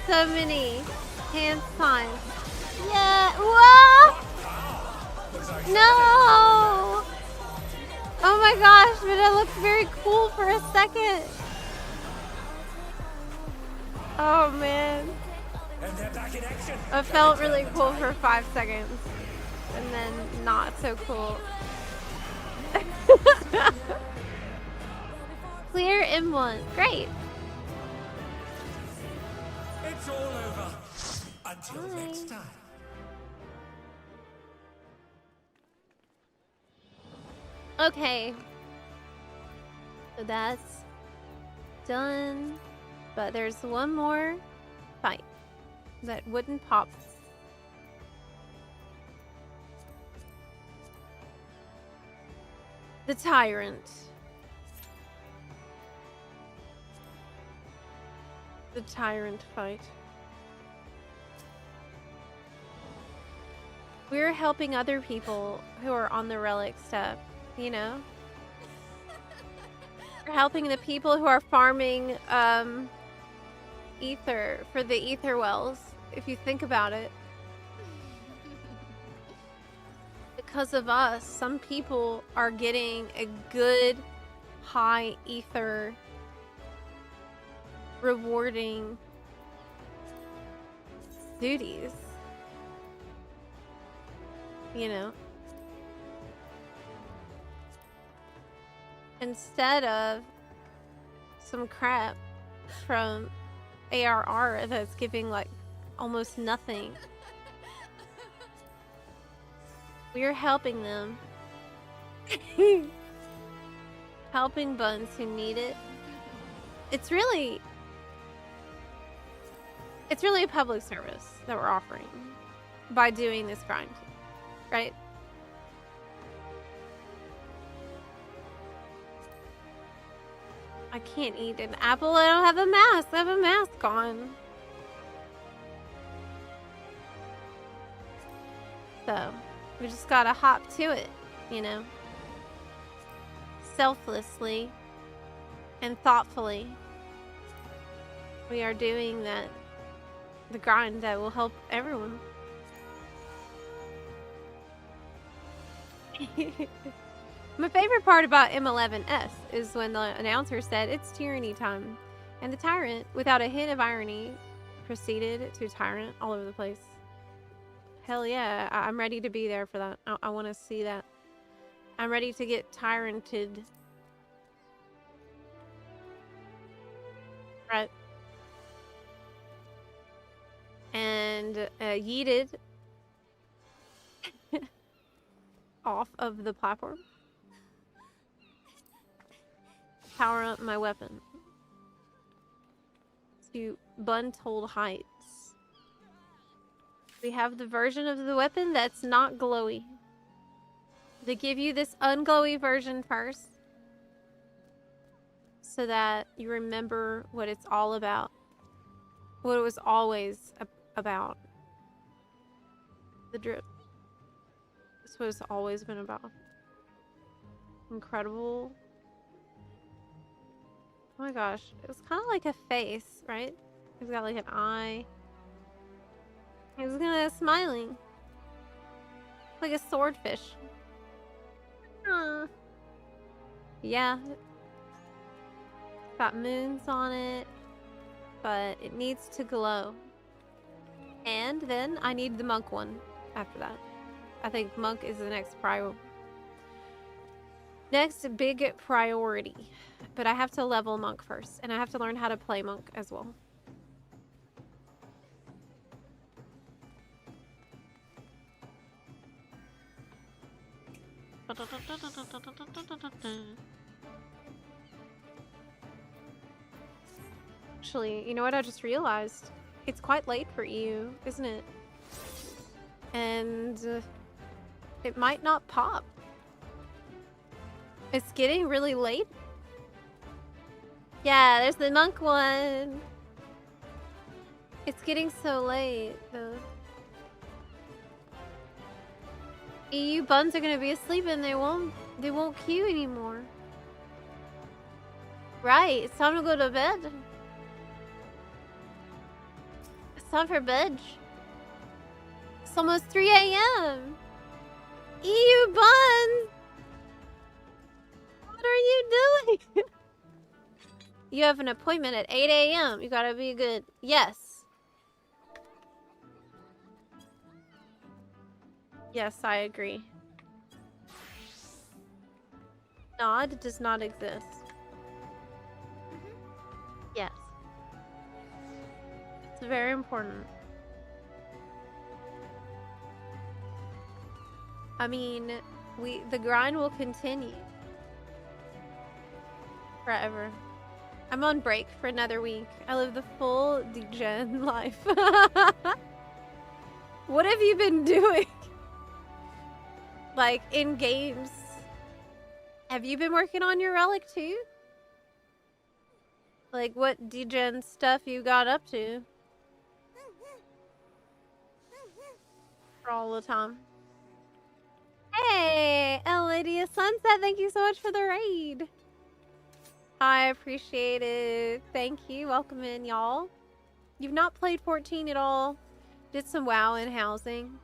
So many hand signs. Yeah. Whoa! No! Oh my gosh, but it looked very cool for a second. Oh man. And they're back in action. It felt really cool for 5 seconds. And then not so cool. Clear M1. Great. It's all over. Until Bye. next time. Okay. So that's done. But there's one more fight that wouldn't pop. The Tyrant. The Tyrant fight. we're helping other people who are on the relic step, you know? We're helping the people who are farming ether for the ether wells, if you think about it. Because of us, some people are getting a good high ether rewarding duties. You know? Instead of some crap from ARR that's giving like almost nothing. We're helping them. Helping buns who need it. It's really a public service that we're offering by doing this grind, right? I can't eat an apple. I don't have a mask. I have a mask on. So, we just gotta hop to it, you know? Selflessly and thoughtfully. We are doing the grind that will help everyone. My favorite part about M11S is when the announcer said, "It's tyranny time." And the tyrant, without a hint of irony, proceeded to tyrant all over the place. Hell yeah, I'm ready to be there for that. I want to see that. I'm ready to get tyranted. Right. And yeeted off of the platform. Power up my weapon to untold heights. We have the version of the weapon that's not glowy. They give you this unglowy version first so that you remember what it's all about. What it was always about. The drip. That's what it's always been about. Incredible. Oh my gosh. It was kind of like a face, right? He's got like an eye. He's gonna smiling. Like a swordfish. Yeah. It's got moons on it. But it needs to glow. And then I need the monk one after that. I think monk is the next next big priority. But I have to level monk first. And I have to learn how to play monk as well. Actually, you know what I just realized? It's quite late for you, isn't it? And it might not pop. It's getting really late. Yeah, there's the monk one. It's getting so late, though. EU buns are gonna be asleep and they won't queue anymore. Right, it's time to go to bed. It's time for bed. It's almost 3 a.m. EU buns! What are you doing? You have an appointment at 8 a.m. You gotta be good. Yes. Yes, I agree. Nod does not exist. Yes. It's very important. I mean, the grind will continue. Forever. I'm on break for another week. I live the full degen life. What have you been doing? Like, in games. Have you been working on your relic too? Like, what degen stuff you got up to? For all the time. Hey, Lydia Sunset, thank you so much for the raid. I appreciate it. Thank you. Welcome in, y'all. You've not played 14 at all. Did some WoW in housing.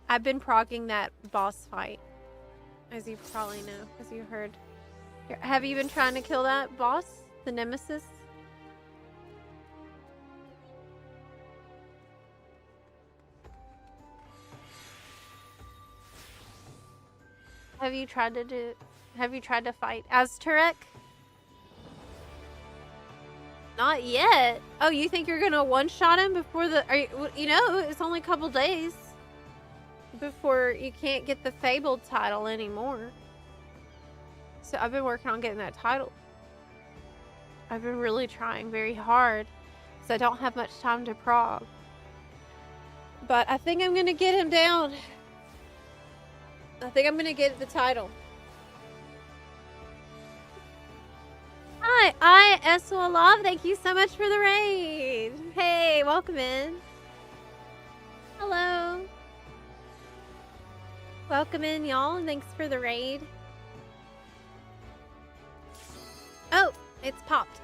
I've been progging that boss fight, as you probably know, as you heard. Have you been trying to kill that boss, the nemesis? Have you tried to fight Azturek? Not yet. Oh, you think you're gonna one-shot him before the... you know, it's only a couple days before you can't get the Fabled title anymore. So I've been working on getting that title. I've been really trying very hard, so I don't have much time to prog. But I think I'm gonna get him down. I think I'm gonna get the title. Hi, Love. Thank you so much for the raid. Hey, welcome in. Hello. Welcome in, y'all. Thanks for the raid. Oh, it's popped.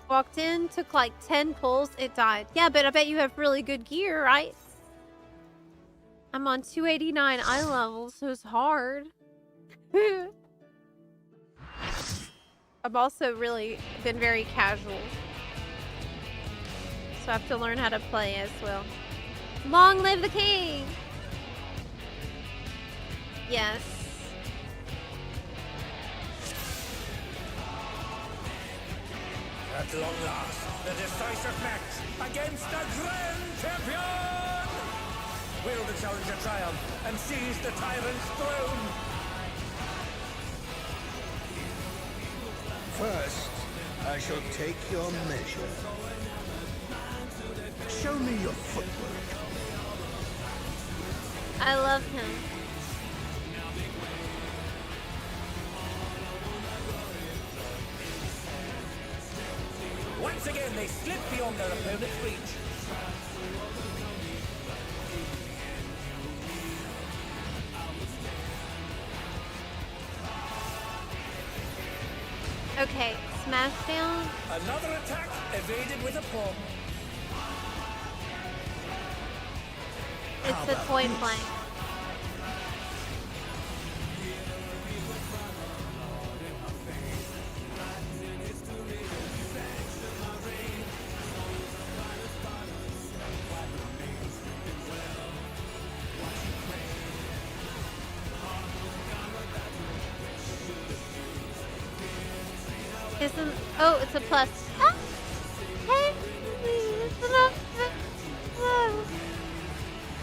Walked in, took like 10 pulls, it died. Yeah, but I bet you have really good gear, right? I'm on 289 eye level, so it's hard. I've also really been very casual. So I have to learn how to play as well. Long live the king! Yes. At long last, the decisive match against the Grand Champion! Will the challenger triumph and seize the tyrant's throne? First, I shall take your measure. Show me your footwork. I love him. Once again, they slip beyond their opponent's reach. Okay, smash down. Another attack evaded with a paw. It's a point blank. Oh, it's a plus. Ah! Hey,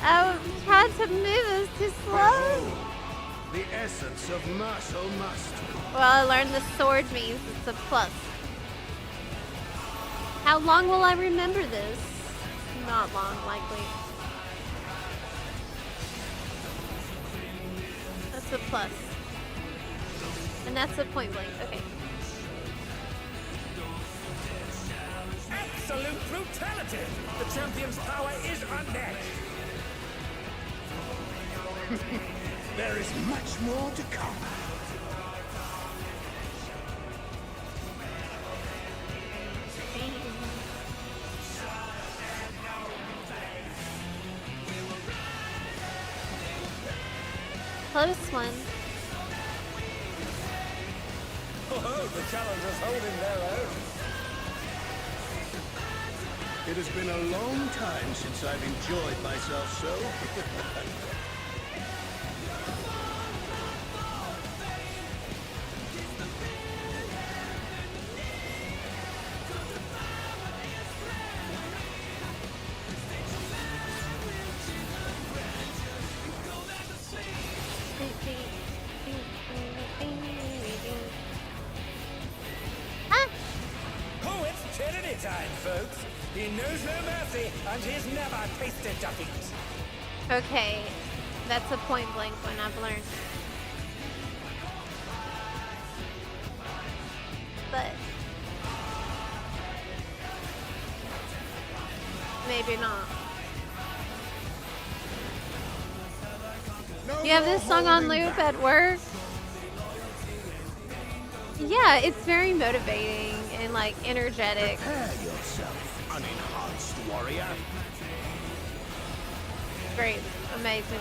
I tried to move, it was too slow. The essence of martial mastery. Well, I learned the sword means it's a plus. How long will I remember this? Not long, likely. That's a plus. And that's a point blank. Okay. Absolute brutality! The champion's power is unmatched. There is much more to come. Close one. Oh, the challengers holding their own. It has been a long time since I've enjoyed myself so. Oh, it's tyranny time, folks. He knows no mercy, and he's never tasted defeat. Okay, that's a point blank one I've learned. But maybe not. You have this song on loop at work? Yeah, it's very motivating and like energetic. Prepare yourself, unenhanced warrior. Great, amazing.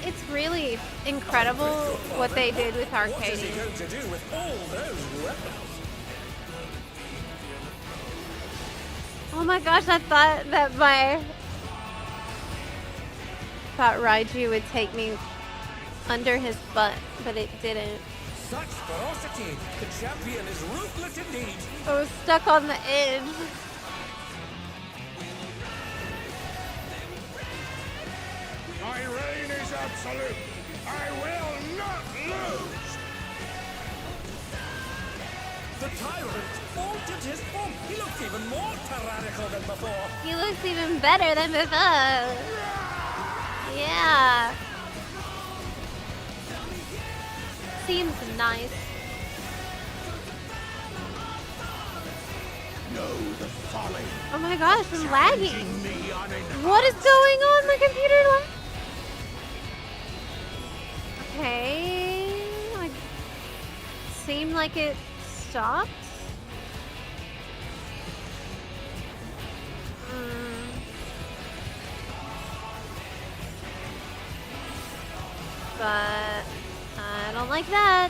It's really incredible what they did with What is he Arcadia. going to do with all those weapons? Oh my gosh, I thought that Raiju would take me under his butt, but it didn't. Such ferocity! The champion is ruthless indeed! I was stuck on the edge. My reign is absolute. I will not lose. The tyrant altered his form. He looks even more tyrannical than before. He looks even better than before. Yeah. Seems nice. Know the folly. Oh my gosh, I'm lagging. Challenging me unenhanced. What is going on? My computer lag. Okay. Like, seemed like it stopped. But I don't like that.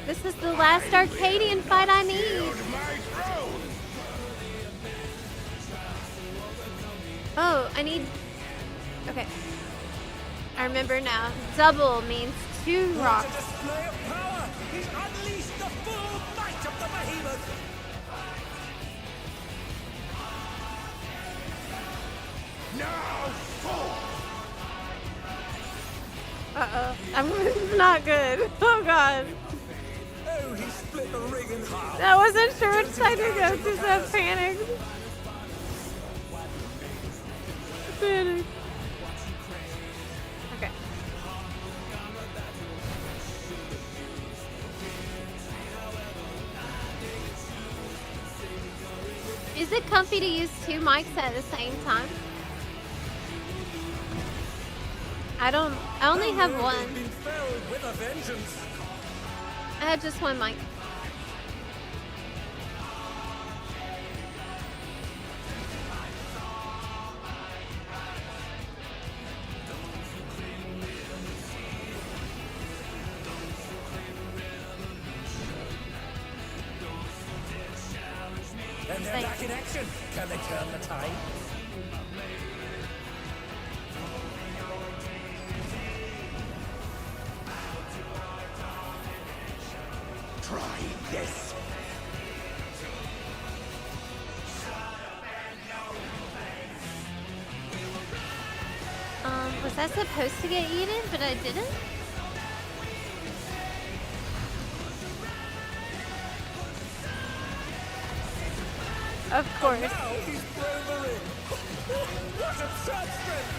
This is the last Arcadian fight I need. Yield my throne. Oh, I need... Okay. I remember now. Double means 2 What a rocks. display of power! He's unleashed the full might of the behemoth! Now fall. Uh-oh. It's not good. Oh, God. Oh, he split the ring in half! I wasn't sure which side to go to, so I panicked. Panicked. Okay. Is it comfy to use 2 mics at the same time? I only have one. Been felled with a vengeance! I had just 1 mic. And they're back in action! Can they turn the tide? Try this. Was I supposed to get eaten, but I didn't? Of course. Now he's thrown the ring! What a surge strength!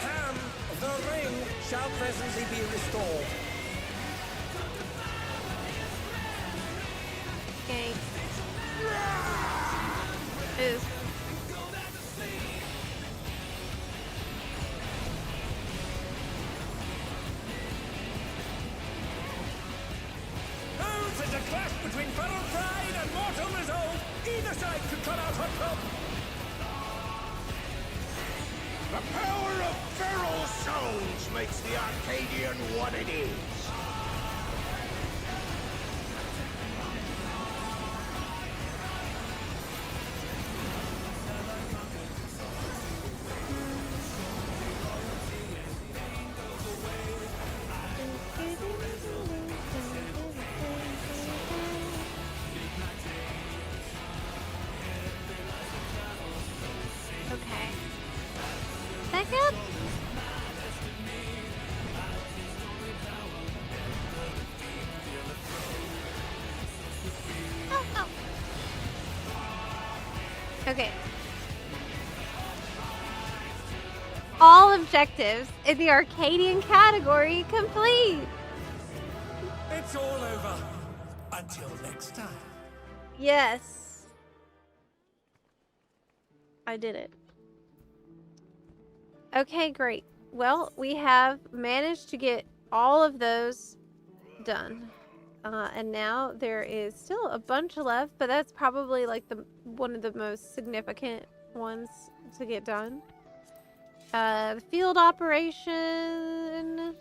Ham, the ring shall presently be restored. Okay. Ooh. Oh, such a clash between feral pride and mortal resolve! Either side could cut out her top! The power of feral souls makes the Arcadian what it is. Okay. Back up. Okay. All objectives in the Arcadian category complete. It's all over. Until next time. Yes. I did it. Okay, great. Well, we have managed to get all of those done. And now there is still a bunch left, but that's probably like one of the most significant ones to get done. Field operation.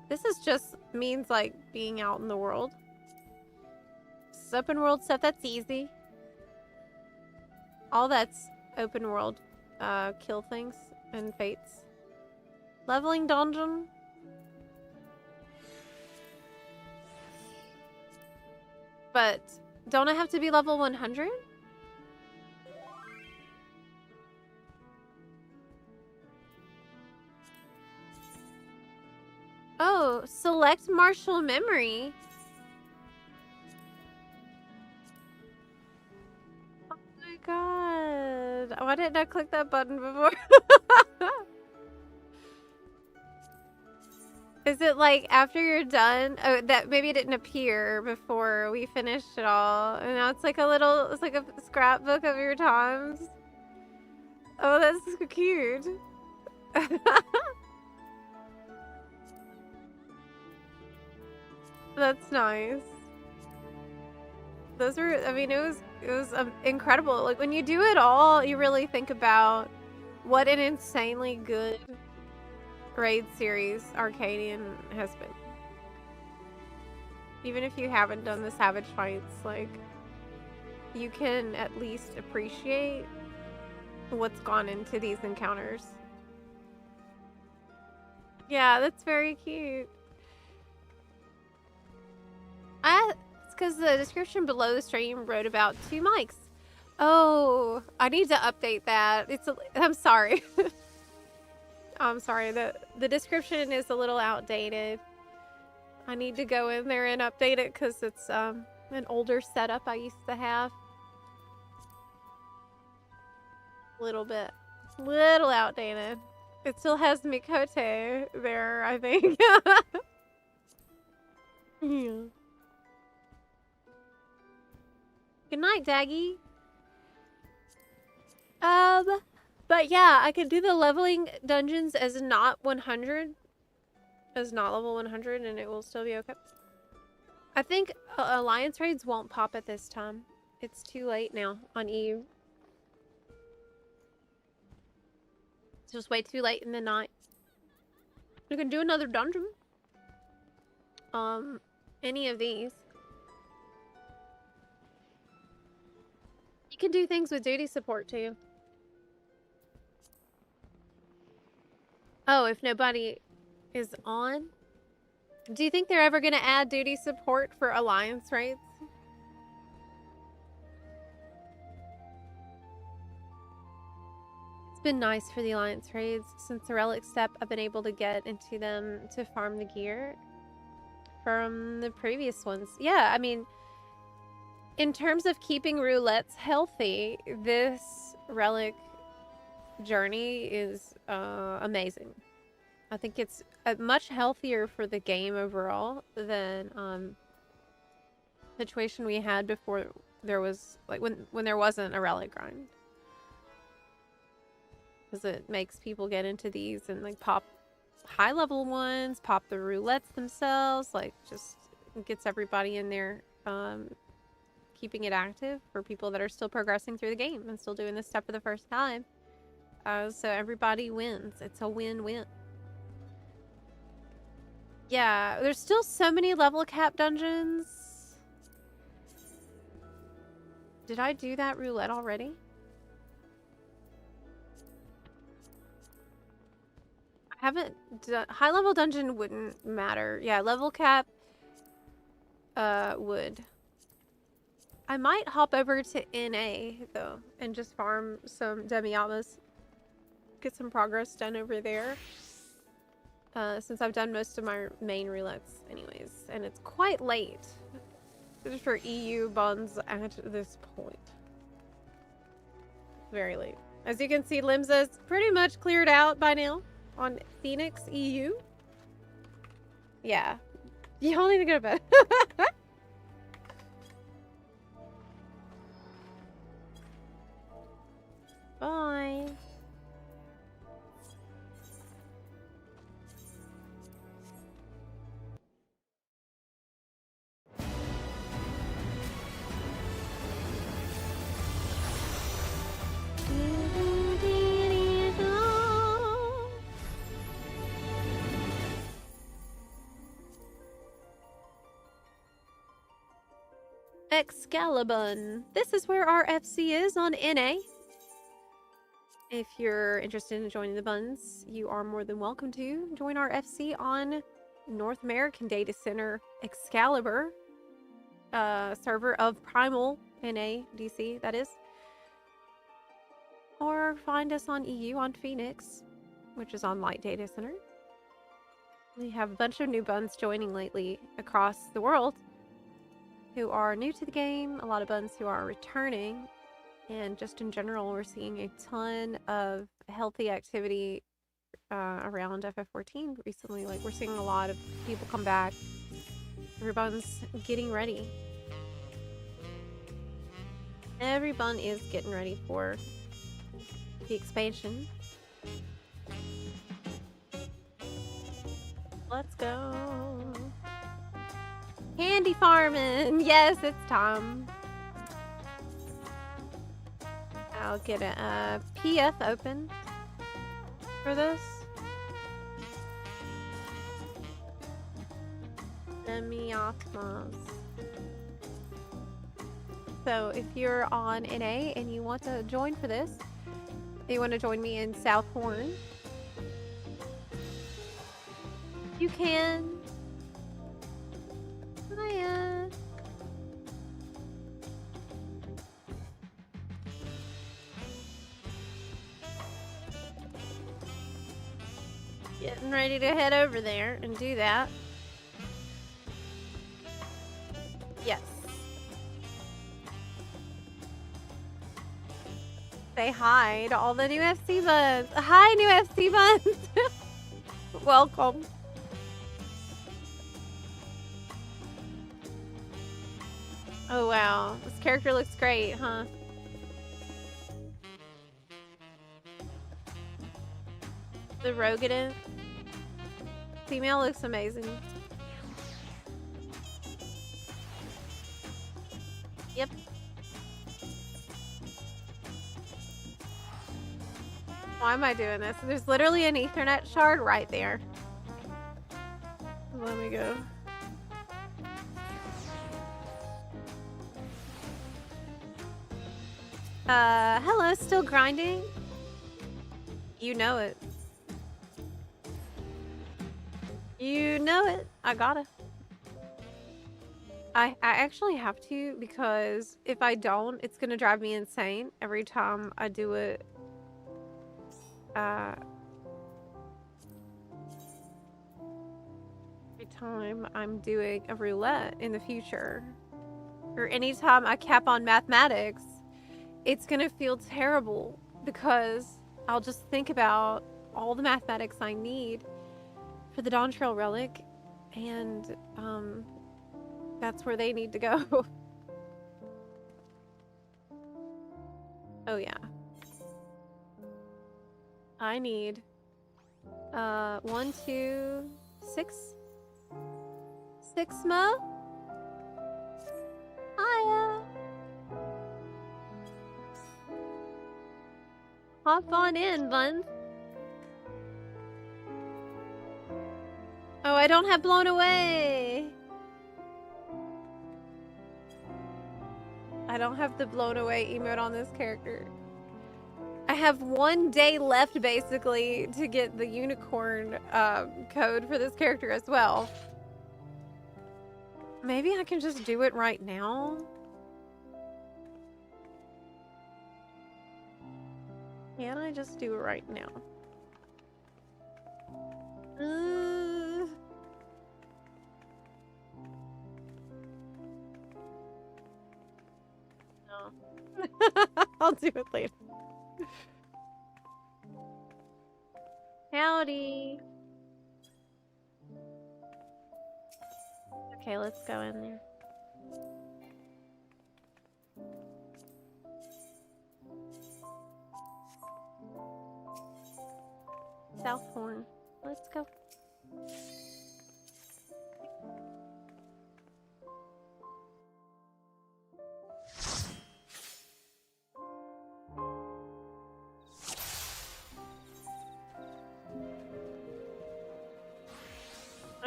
This is just means like being out in the world. This is open world stuff, that's easy. All that's open world kill things and fates. Leveling dungeon. But don't I have to be level 100? Oh, select martial memory. Oh my god. Why didn't I click that button before? Is it like after you're done? Oh, that maybe it didn't appear before we finished it all. And now it's like it's like a scrapbook of your times. Oh, that's so cute. That's nice. Those were, I mean, it was incredible. Like when you do it all, you really think about what an insanely good raid series Arcadian has been. Even if you haven't done the Savage Fights, like, you can at least appreciate what's gone into these encounters. Yeah, that's very cute. It's because the description below the stream wrote about 2 mics. Oh, I need to update that. I'm sorry. I'm sorry, the description is a little outdated. I need to go in there and update it because it's an older setup I used to have. Little outdated. It still has Mikote there, I think. Yeah. Good night, Daggy. But yeah, I could do the leveling dungeons as not 100. As not level 100, and it will still be okay. I think Alliance raids won't pop at this time. It's too late now on EU. It's just way too late in the night. We can do another dungeon. Any of these. You can do things with duty support too. Oh, if nobody is on? Do you think they're ever going to add duty support for Alliance raids? It's been nice for the Alliance raids. Since the Relic step, I've been able to get into them to farm the gear from the previous ones. Yeah, I mean, in terms of keeping roulettes healthy, this Relic journey is amazing. I think it's much healthier for the game overall than the situation we had before there was, like, when there wasn't a Relic grind. Because it makes people get into these and, like, pop high level ones, pop the roulettes themselves, like, just gets everybody in there keeping it active for people that are still progressing through the game and still doing this stuff for the first time. So everybody wins. It's a win-win. Yeah, there's still so many level cap dungeons. Did I do that roulette already? I haven't done... High level dungeon wouldn't matter. Yeah, level cap would. I might hop over to NA though and just farm some Demiyamas. Get some progress done over there. Since I've done most of my main roulettes anyways. And it's quite late for EU buns at this point. Very late. As you can see, Limsa's pretty much cleared out by now on Phoenix EU. Yeah. You all need to go to bed. Bye. Excalibur. This is where our FC is on NA. If you're interested in joining the buns, you are more than welcome to join our FC on North American Data Center Excalibur, server of Primal NA DC, that is. Or find us on EU on Phoenix, which is on Light Data Center. We have a bunch of new buns joining lately across the world who are new to the game, a lot of buns who are returning, and just in general, we're seeing a ton of healthy activity around FF14 recently. Like, we're seeing a lot of people come back. Everyone's getting ready. Every bun is getting ready for the expansion. Let's go. Candy farming! Yes, it's time. I'll get a PF open for this. Semi-osmos. So if you're on NA and you want to join for this, you want to join me in South Horn, you can. Hiya. Getting ready to head over there and do that. Yes. Say hi to all the new FC buns. Hi, new FC buns. Welcome. Oh, wow. This character looks great, huh? The Rogadin female looks amazing. Yep. Why am I doing this? There's literally an Ethernet shard right there. Let me go. Hello, still grinding? You know it. You know it. I gotta. I actually have to, because if I don't, it's gonna drive me insane every time I do it. Every time I'm doing a roulette in the future, or anytime I cap on mathematics, it's gonna feel terrible because I'll just think about all the mathematics I need for the Dawn Trail Relic, and that's where they need to go. Oh yeah. I need 1, 2, 6 more. Hiya. Hop on in, buns. Oh, I don't have blown away. I don't have the blown away emote on this character. I have 1 day left, basically, to get the unicorn code for this character as well. Maybe I can just do it right now. Can I just do it right now? No. I'll do it later. Howdy. Okay, let's go in there. South Horn. Let's go.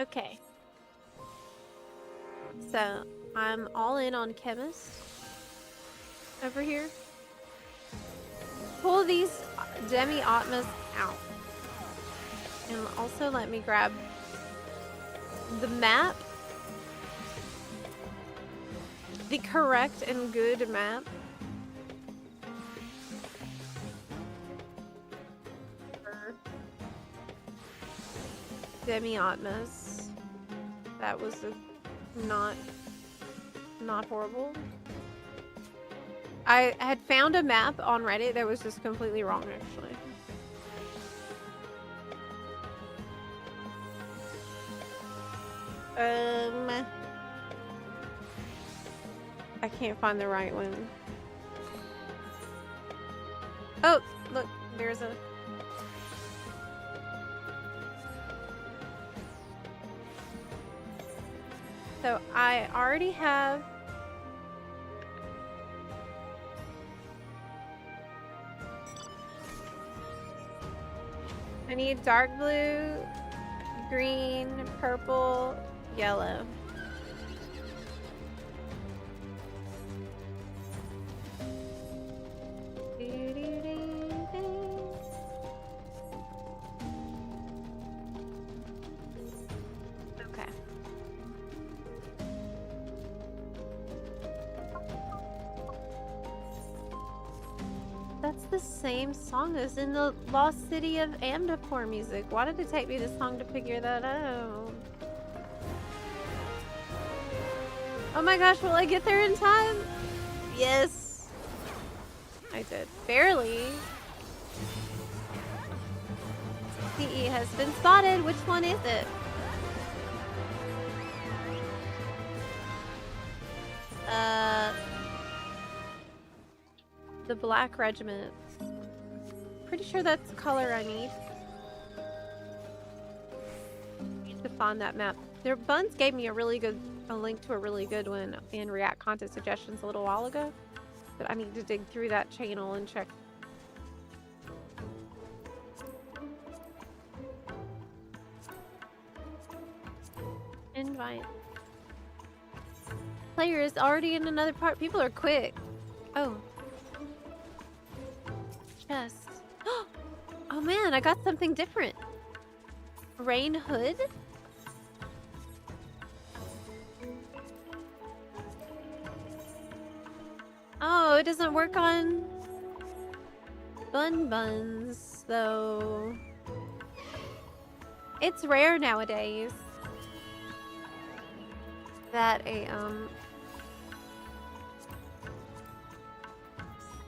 Okay. So, I'm all in on Chemist over here. Pull these demi-atmas out. And also let me grab the map. The correct and good map. For demi-atmas. That was not horrible. I had found a map on Reddit that was just completely wrong, actually. I can't find the right one. Oh, look, there's a... So I already have... I need dark blue, green, purple, yellow. Okay. That's the same song as in the Lost City of Amdapor music. Why did it take me this long to figure that out? Oh my gosh, will I get there in time? Yes. I did. Barely. CE has been spotted. Which one is it? The Black Regiment. Pretty sure that's the color I need. Need to find that map. Their Buns gave me a link to a really good one in React Content Suggestions a little while ago. But I need to dig through that channel and check. Invite. Player is already in another part. People are quick. Oh. Chest. Oh man, I got something different. Rain Hood? Oh, it doesn't work on buns, though. It's rare nowadays that a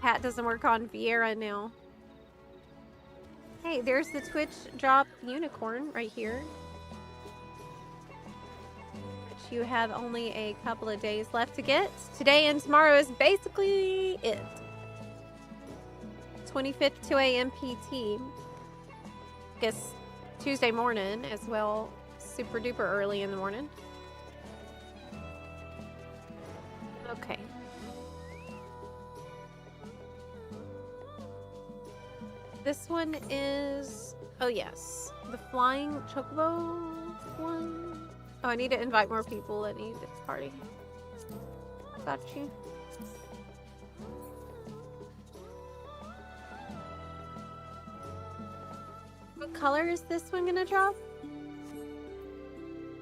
hat doesn't work on Vieira now. Hey, there's the Twitch drop unicorn right here. Which you have only a couple of days left to get. Today and tomorrow is basically it. 25th 2 a.m. PT. Guess Tuesday morning as well. Super duper early in the morning. Okay. This one is... Oh, yes. The Flying Chocobo one. Oh, I need to invite more people that need this party. Got you. What color is this one gonna drop?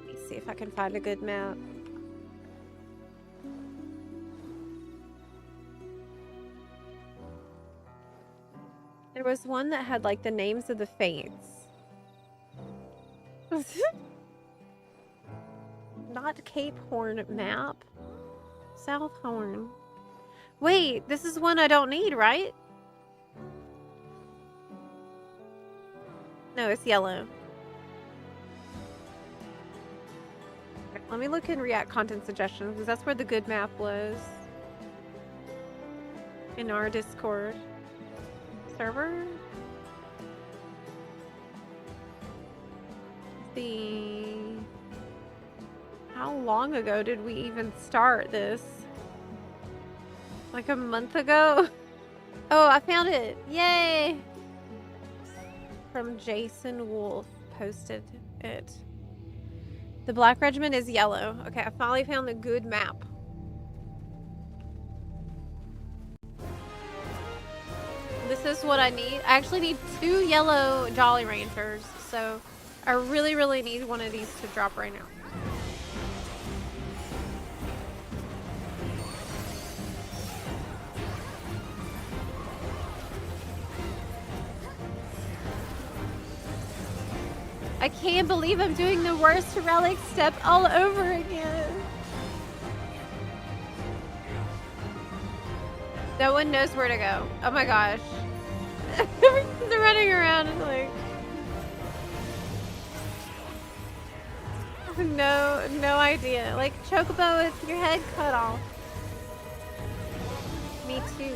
Let me see if I can find a good map. There was one that had like the names of the fates. Not Cape Horn map. South Horn. Wait, this is one I don't need, right? No, it's yellow. Okay, let me look in React content suggestions because that's where the good map was. In our Discord server. How long ago did we even start this? Like a month ago? Oh, I found it! Yay! From Jason Wolf posted it. The Black Regiment is yellow. Okay, I finally found the good map. This is what I need. I actually need 2 yellow Jolly Rangers, so I really, really need one of these to drop right now. I can't believe I'm doing the worst Relic step all over again. No one knows where to go. Oh my gosh. They're running around and like... No idea. Like, Chocobo, it's your head cut off. Me too.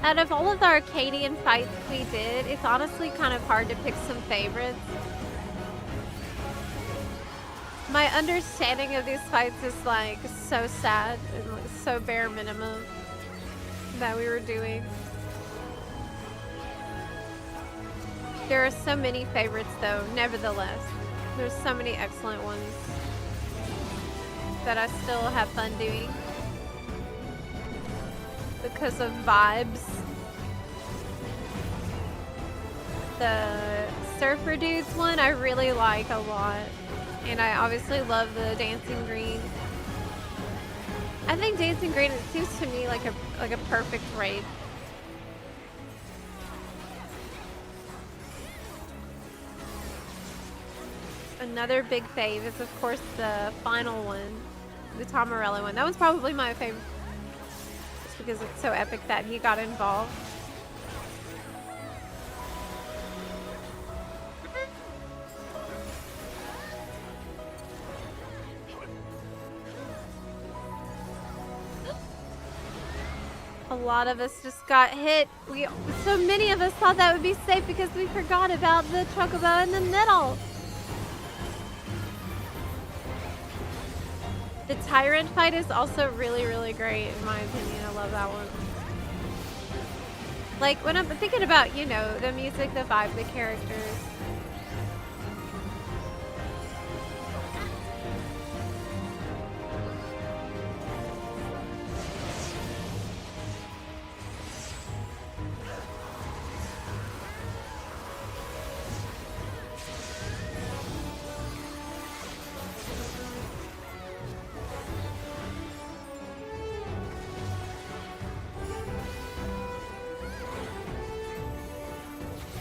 Out of all of the Arcadian fights we did, it's honestly kind of hard to pick some favorites. My understanding of these fights is like so sad and like so bare minimum that we were doing. There are so many favorites though, nevertheless. There's so many excellent ones that I still have fun doing. Because of vibes. The Surfer Dudes one I really like a lot. And I obviously love the Dancing Green. I think Dancing Green, it seems to me like a perfect raid. Another big fave is of course the final one. The Tom Morello one. That one's probably my favorite. Because it's so epic that he got involved. A lot of us just got hit. So many of us thought that would be safe because we forgot about the Chocobo in the middle. The Tyrant fight is also really, really great in my opinion. I love that one. Like, when I'm thinking about, you know, the music, the vibe, the characters.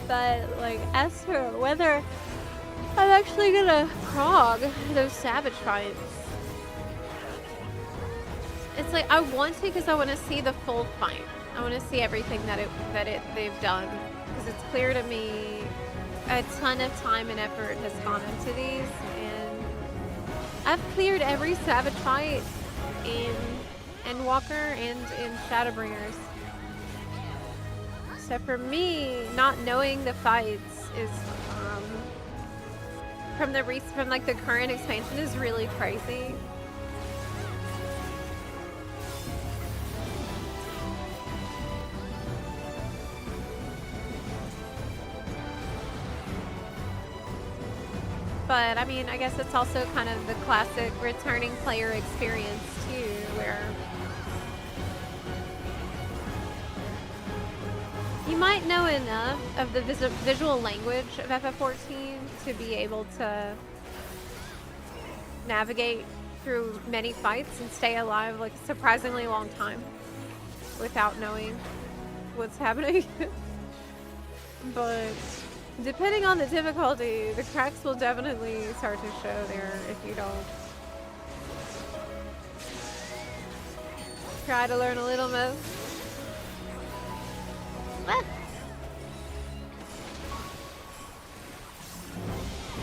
But, like, as for whether I'm actually gonna prog those Savage fights, it's like, I want to because I want to see the full fight. I want to see everything that they've done. Because it's clear to me a ton of time and effort has gone into these. And I've cleared every Savage fight in Endwalker and in Shadowbringers. So for me, not knowing the fights is from like the current expansion is really crazy. But I mean, I guess it's also kind of the classic returning player experience too, where you might know enough of the visual language of FF14 to be able to navigate through many fights and stay alive like a surprisingly long time without knowing what's happening. But depending on the difficulty, the cracks will definitely start to show there if you don't try to learn a little move. Ah.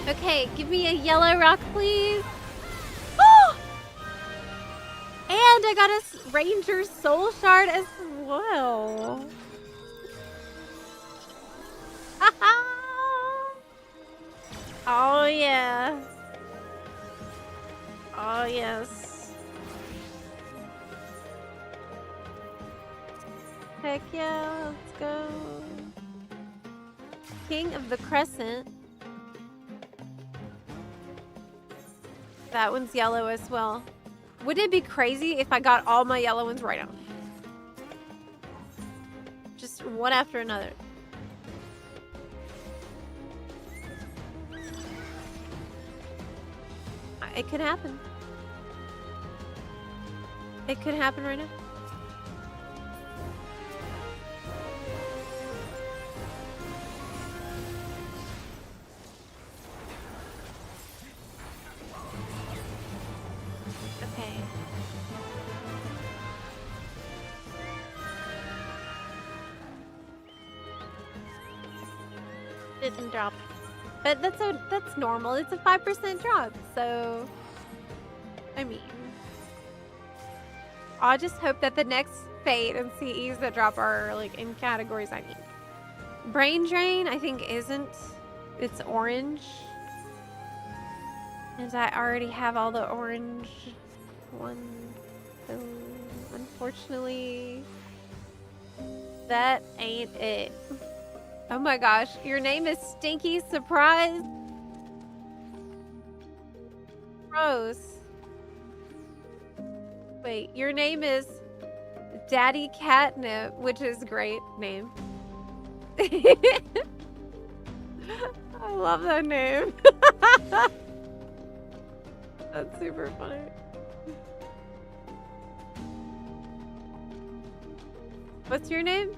Okay, give me a yellow rock, please. Oh! And I got a Ranger Soul Shard as well. Oh, yeah. Oh, yes. Heck yeah, let's go. King of the Crescent. That one's yellow as well. Wouldn't it be crazy if I got all my yellow ones right now? Just one after another. It could happen. It could happen right now. Okay. Didn't drop. But that's normal. It's a 5% drop, so I mean, I just hope that the next Fate and CEs that drop are like in categories I need. Brain Drain, I think isn't. It's orange, and I already have all the orange ones, so unfortunately, that ain't it. Oh my gosh, your name is Stinky Surprise? Gross. Wait, your name is Daddy Catnip, which is a great name. I love that name. That's super funny. What's your name?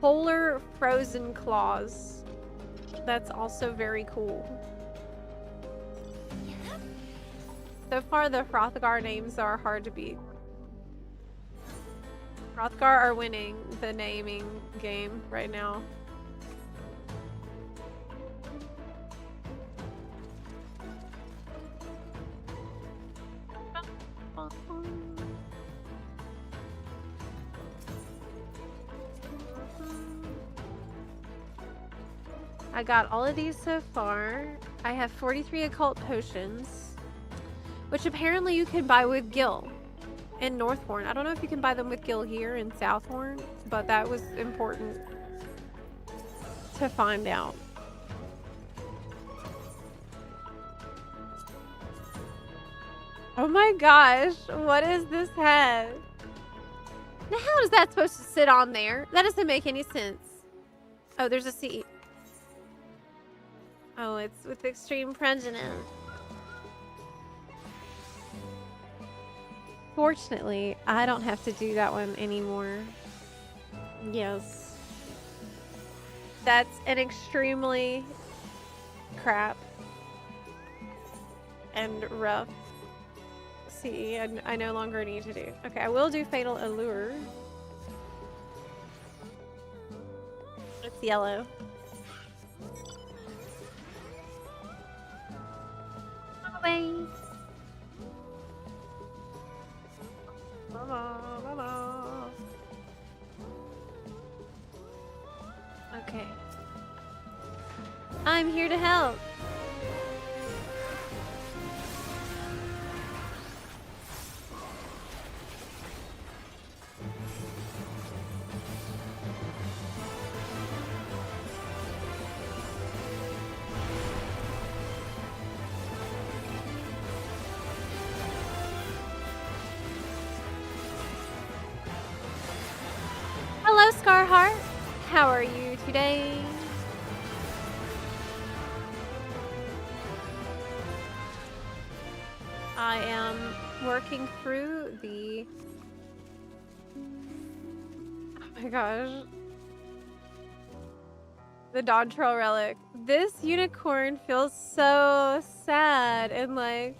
Polar Frozen Claws. That's also very cool. So far, the Hrothgar names are hard to beat. Hrothgar are winning the naming game right now. I got all of these so far. I have 43 occult potions, which apparently you can buy with Gil in Northhorn. I don't know if you can buy them with Gil here in Southhorn, but that was important to find out. Oh my gosh, what is this head? Now how is that supposed to sit on there? That doesn't make any sense. Oh, there's a seat. Oh, it's with extreme prejudice. Fortunately, I don't have to do that one anymore. Yes. That's an extremely crap and rough CE I no longer need to do. Okay, I will do Fatal Allure. It's yellow. Away. Mama. Okay. I'm here to help. Hello, Scarheart. How are you today? I am working through the... Oh my gosh. The Dawn Trail Relic. This unicorn feels so sad and like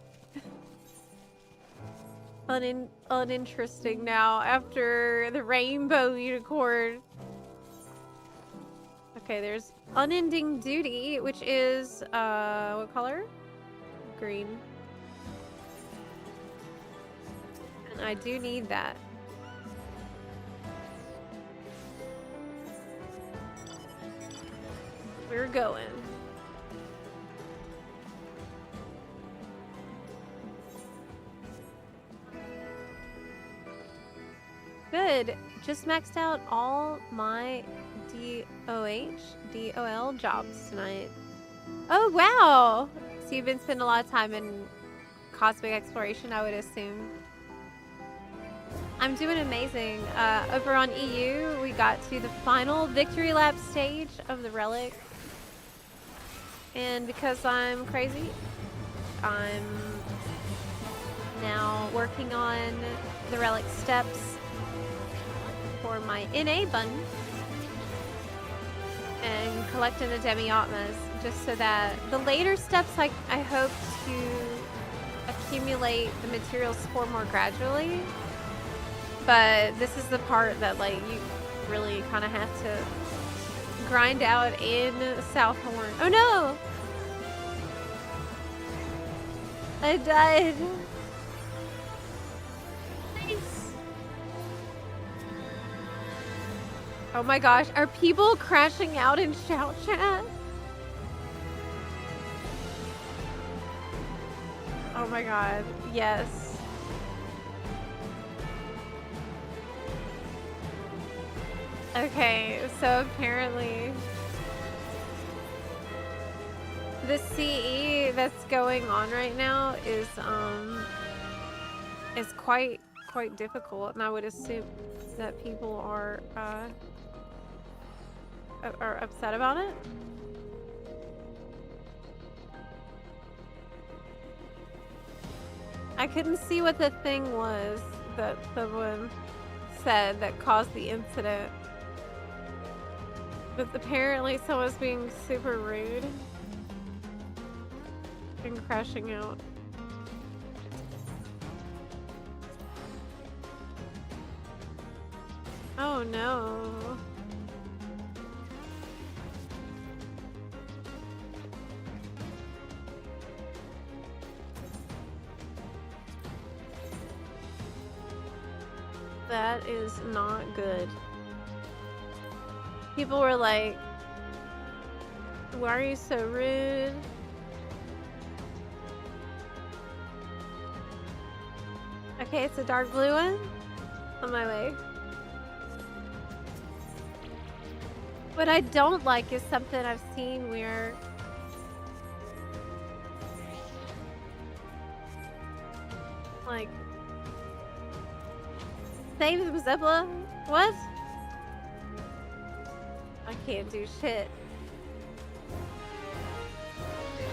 uninteresting now after the rainbow unicorn. Okay, there's Unending Duty, which is what color? Green. And I do need that. We're going. Good. Just maxed out all my DOL jobs tonight. Oh, wow. So you've been spending a lot of time in cosmic exploration, I would assume. I'm doing amazing. Over on EU, we got to the final victory lap stage of the Relic. And because I'm crazy, I'm now working on the Relic steps for my NA button and collecting the Demi-Atmas, just so that the later steps I hope to accumulate the materials for more gradually. But this is the part that like you really kind of have to grind out in Southhorn. Oh no! I died. Nice. Oh my gosh, are people crashing out in shout chat? Oh my god, yes. Okay, so apparently the CE that's going on right now is quite difficult, and I would assume that people are upset about it. I couldn't see what the thing was that someone said that caused the incident. But apparently someone's being super rude and crashing out. Oh no. That is not good. People were like, why are you so rude? Okay, it's a dark blue one. On my way. What I don't like is something I've seen where like save them, Zebla. What? I can't do shit.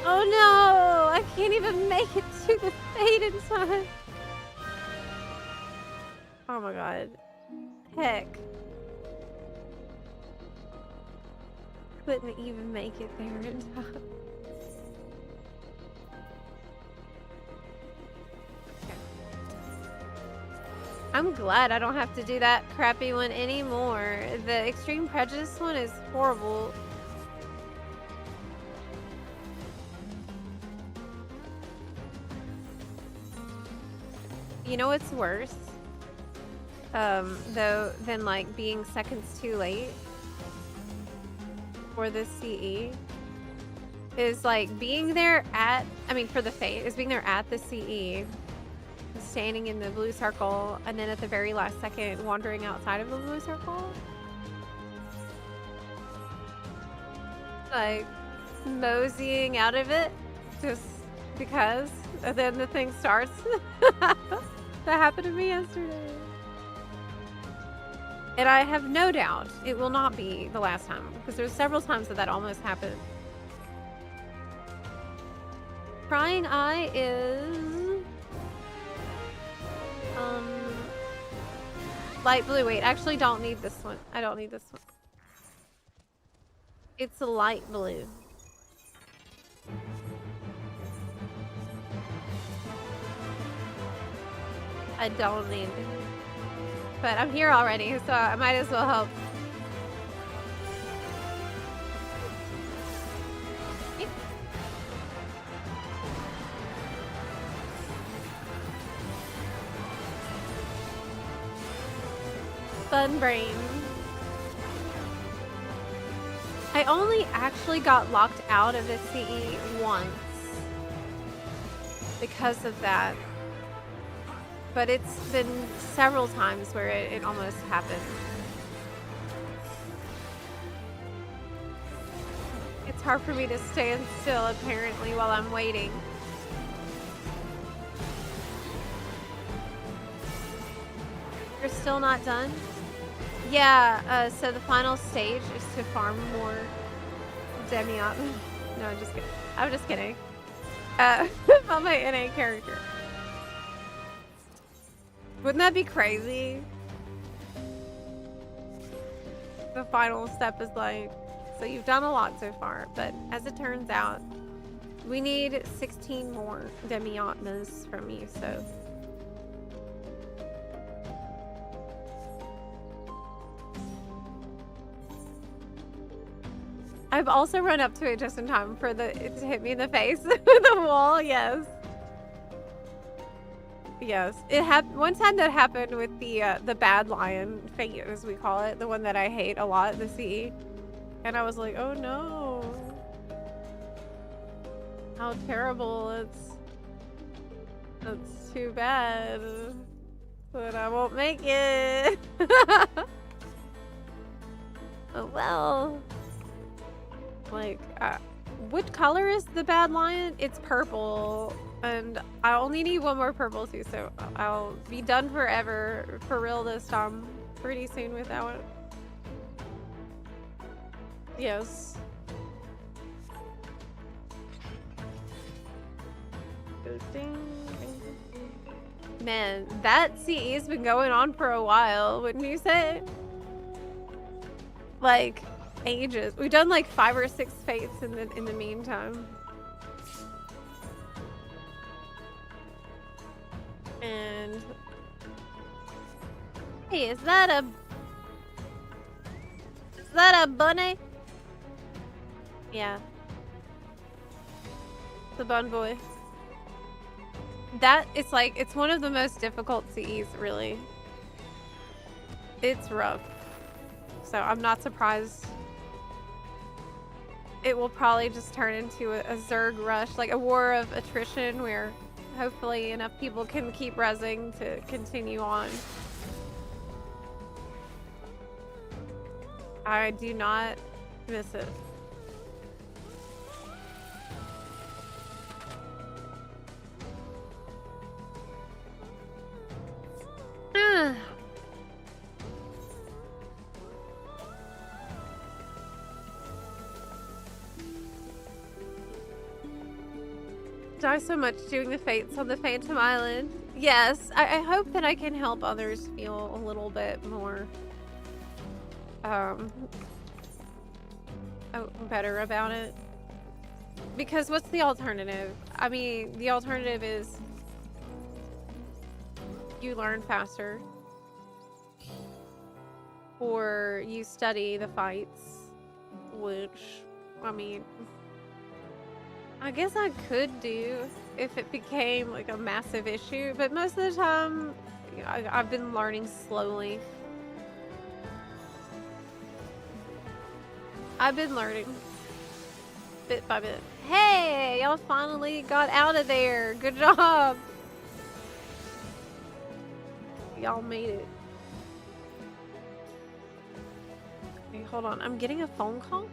Oh no! I can't even make it to the fade in time. Oh my god. Heck. Couldn't even make it there in time. Okay. I'm glad I don't have to do that crappy one anymore. The Extreme Prejudice one is horrible. You know what's worse? Though, than like being seconds too late for the CE is like being there at, I mean for the Fate, is being there at the CE, standing in the blue circle, and then at the very last second wandering outside of the blue circle. Like moseying out of it just because, and then the thing starts. That happened to me yesterday. And I have no doubt it will not be the last time, because there's several times that almost happened. Prying Eye is Light blue. Wait, actually don't need this one. I don't need this one. It's a light blue. I don't need it. But I'm here already, so I might as well help. Fun brain. I only actually got locked out of the CE once because of that. But it's been several times where it almost happened. It's hard for me to stand still, apparently, while I'm waiting. You're still not done? Yeah, so the final stage is to farm more Demiot. No, I'm just kidding. I'm just kidding. On my NA character. Wouldn't that be crazy? The final step is like, so you've done a lot so far, but as it turns out, we need 16 more Demiotmas from you, so. I've also run up to it just in time for it to hit me in the face with the wall, yes. Yes, one time that happened with the bad lion fate, as we call it, the one that I hate a lot, the CE, and I was like, oh no, how terrible! That's too bad, but I won't make it. Oh well. Like, what color is the bad lion? It's purple. And I only need one more purple too, so I'll be done forever, for real this time, pretty soon with that one. Yes. Man, that CE's been going on for a while, wouldn't you say? Like, ages. We've done like 5 or 6 fates in the meantime. And hey, is that a bunny? Yeah. The bun boy. It's like, it's one of the most difficult CEs, really. It's rough. So I'm not surprised. It will probably just turn into a Zerg rush, like a war of attrition where hopefully enough people can keep rezzing to continue on. I do not miss it. Die so much doing the fates on the Phantom Island. Yes, I hope that I can help others feel a little bit more better about it. Because what's the alternative? I mean, the alternative is you learn faster, or you study the fights, which, I mean, I guess I could do if it became like a massive issue, but most of the time, you know, I've been learning slowly. I've been learning bit by bit. Hey, y'all finally got out of there. Good job. Y'all made it. Okay, hold on. I'm getting a phone call.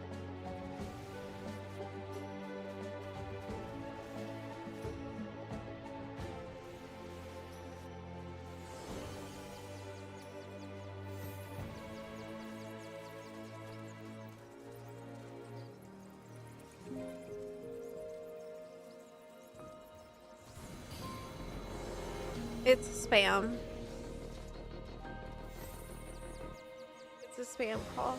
It's spam. spam call.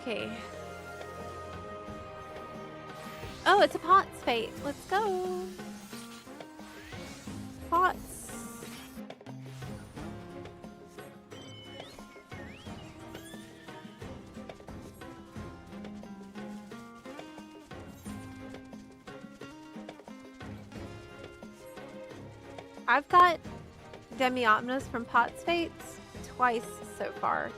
Okay. Oh, it's a Pot's fate. Let's go. Pots. I've got Demiopnas from Pot's Fates twice so far.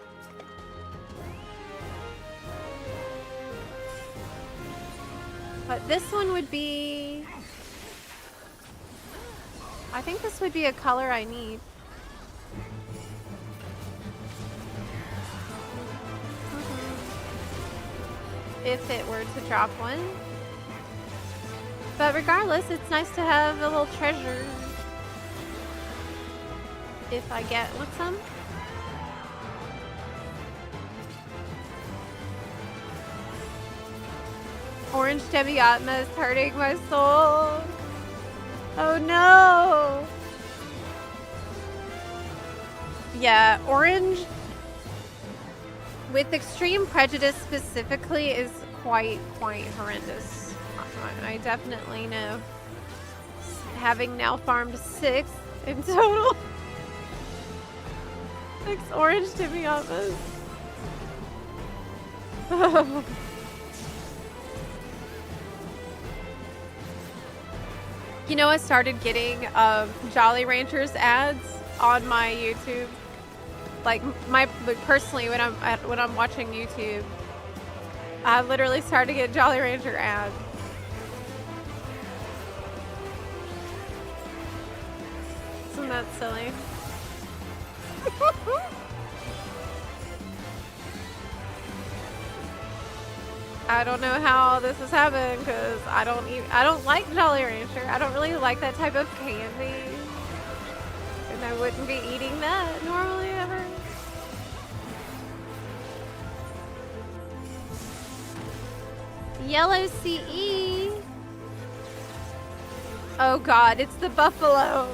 But this one would be... I think this would be a color I need. If it were to drop one. But regardless, it's nice to have a little treasure. If I get some. Orange Demiatma is hurting my soul. Oh no! Yeah, orange with extreme prejudice specifically is quite horrendous. I definitely know. Having now farmed 6 in total. 6 orange Demiatmas. You know, I started getting Jolly Ranchers ads on my YouTube. Like personally, when I'm watching YouTube, I literally started to get Jolly Rancher ads. Isn't that silly? I don't know how this has happened because I don't like Jolly Rancher. I don't really like that type of candy. And I wouldn't be eating that normally ever. Yellow CE. Oh god, it's the buffalo.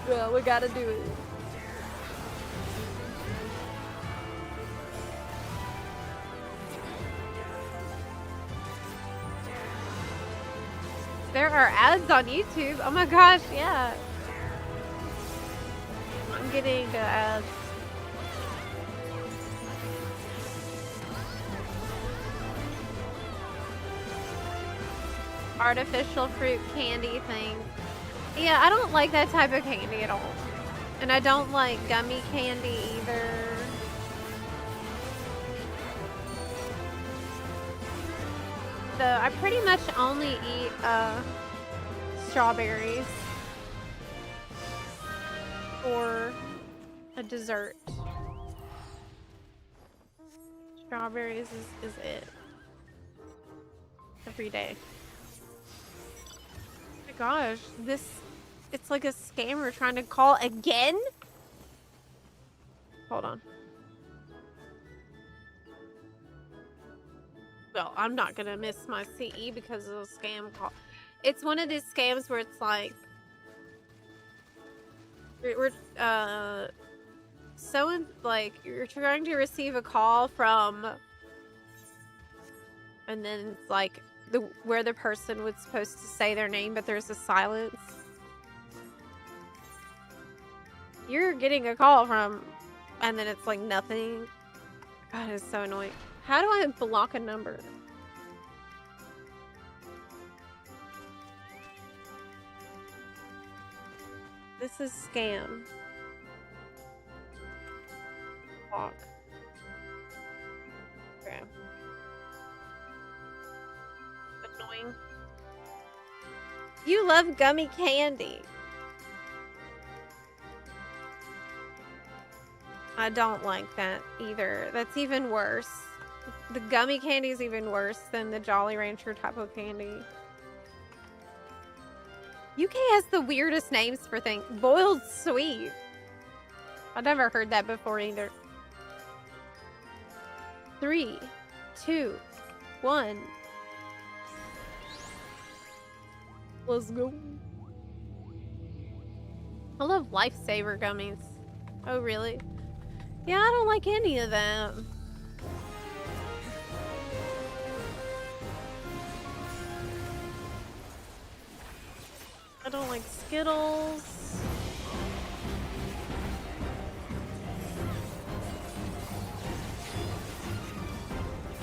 Well, we gotta do it. There are ads on YouTube. Oh my gosh, yeah. I'm getting ads. Artificial fruit candy thing. Yeah, I don't like that type of candy at all. And I don't like gummy candy either. So I pretty much only eat strawberries for a dessert. Strawberries is it. Every day. Oh my gosh, it's like a scammer trying to call again? Hold on. Well, I'm not gonna miss my CE because of a scam call. It's one of these scams where it's like we're like you're trying to receive a call from, and then it's like where the person was supposed to say their name, but there's a silence. You're getting a call from, and then it's like nothing. God, it's so annoying. How do I block a number? This is scam. Block. Okay. Annoying. You love gummy candy. I don't like that either. That's even worse. The gummy candy is even worse than the Jolly Rancher type of candy. UK has the weirdest names for things. Boiled sweet. I've never heard that before either. 3, 2, 1. Let's go. I love Lifesaver gummies. Oh, really? Yeah, I don't like any of them. I don't like Skittles.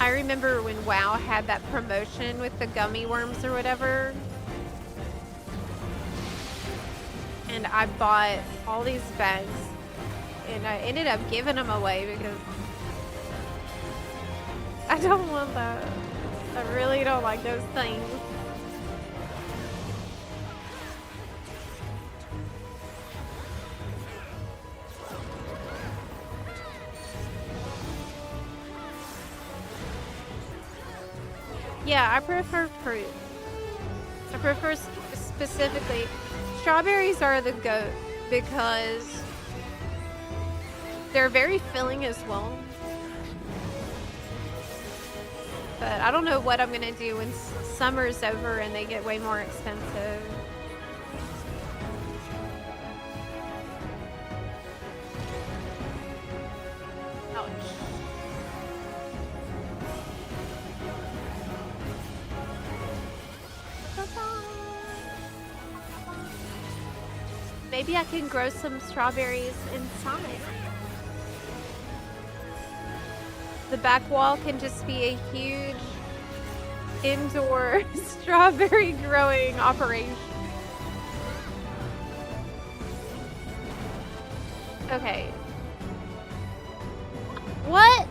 I remember when WoW had that promotion with the gummy worms or whatever. And I bought all these bags. And I ended up giving them away because I don't want that. I really don't like those things. Yeah, I prefer fruit. I prefer specifically strawberries are the goat because they're very filling as well. But I don't know what I'm gonna do when summer's over and they get way more expensive. Ouch. Maybe I can grow some strawberries inside. The back wall can just be a huge indoor strawberry growing operation. Okay. What?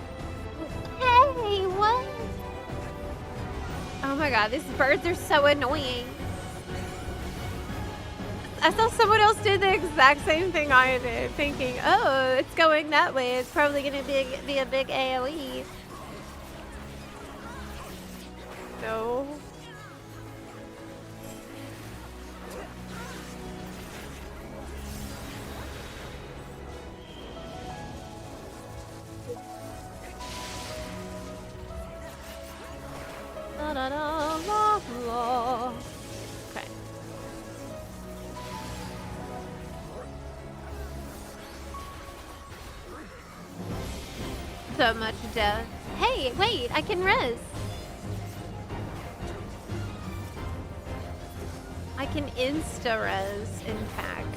Hey, what? Oh my god, these birds are so annoying. I saw someone else did the exact same thing I did, thinking, oh, it's going that way. It's probably going to be a big AoE. No. La da da la la. Okay. So much death. Hey, wait, I can res. I can insta-res, in fact.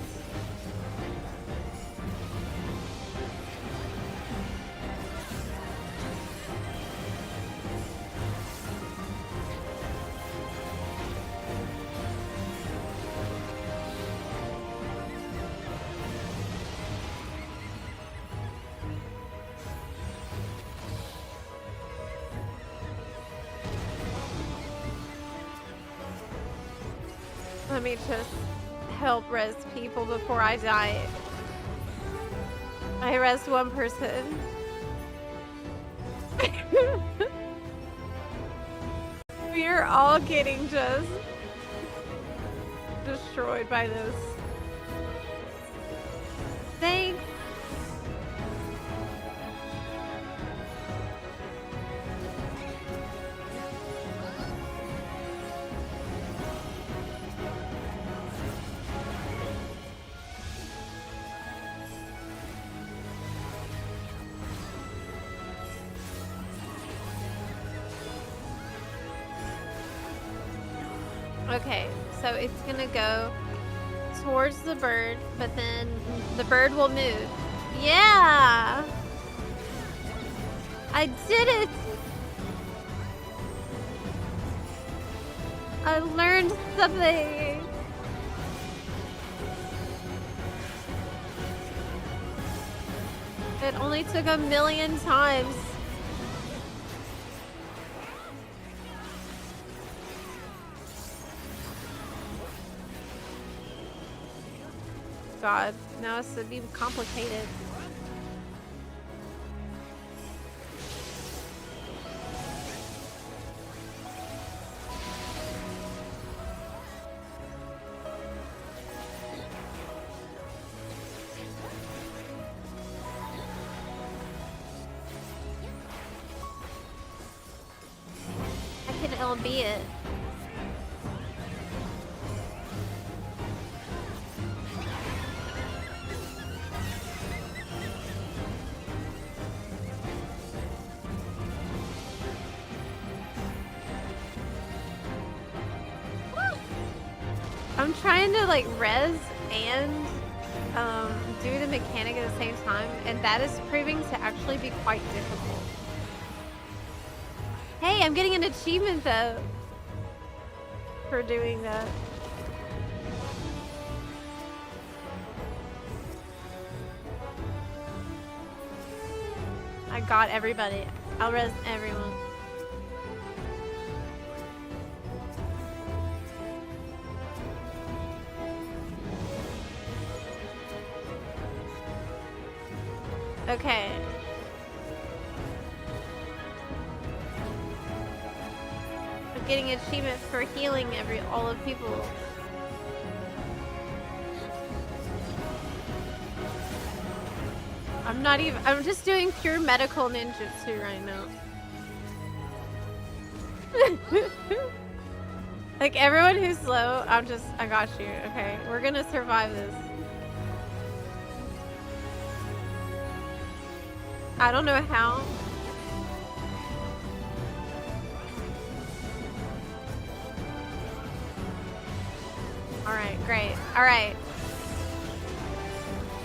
Let me just help res people before I die. I res one person. We are all getting just destroyed by this. Thanks. Okay, so it's gonna go towards the bird, but then the bird will move. Yeah! I did it! I learned something! It only took 1,000,000 times. God, now it's to be complicated. I can LB it. I'm trying to like res and do the mechanic at the same time, and that is proving to actually be quite difficult. Hey, I'm getting an achievement though for doing that. I got everybody. I'll res everyone. Okay. I'm getting achievements for healing all of people. I'm just doing pure medical ninjutsu right now. Like everyone who's slow, I got you. Okay, we're gonna survive this. I don't know how. All right, great. All right.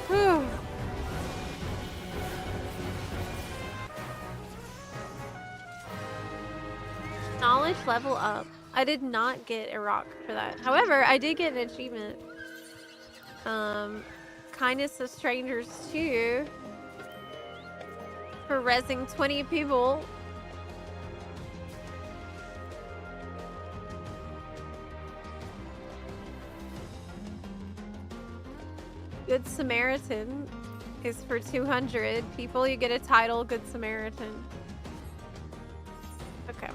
Whew. Knowledge level up. I did not get a rock for that. However, I did get an achievement. Kindness of strangers too. For rezzing 20 people. Good Samaritan is for 200 people. You get a title, Good Samaritan. Okay.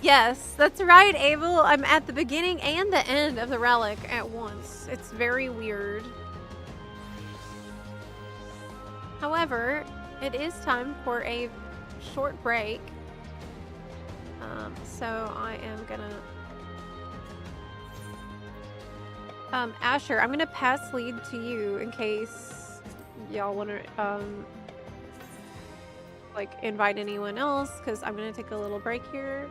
Yes, that's right, Abel. I'm at the beginning and the end of the relic at once. It's very weird. However, it is time for a short break. So I am gonna... Asher, I'm gonna pass lead to you in case y'all wanna, like, invite anyone else, because I'm gonna take a little break here.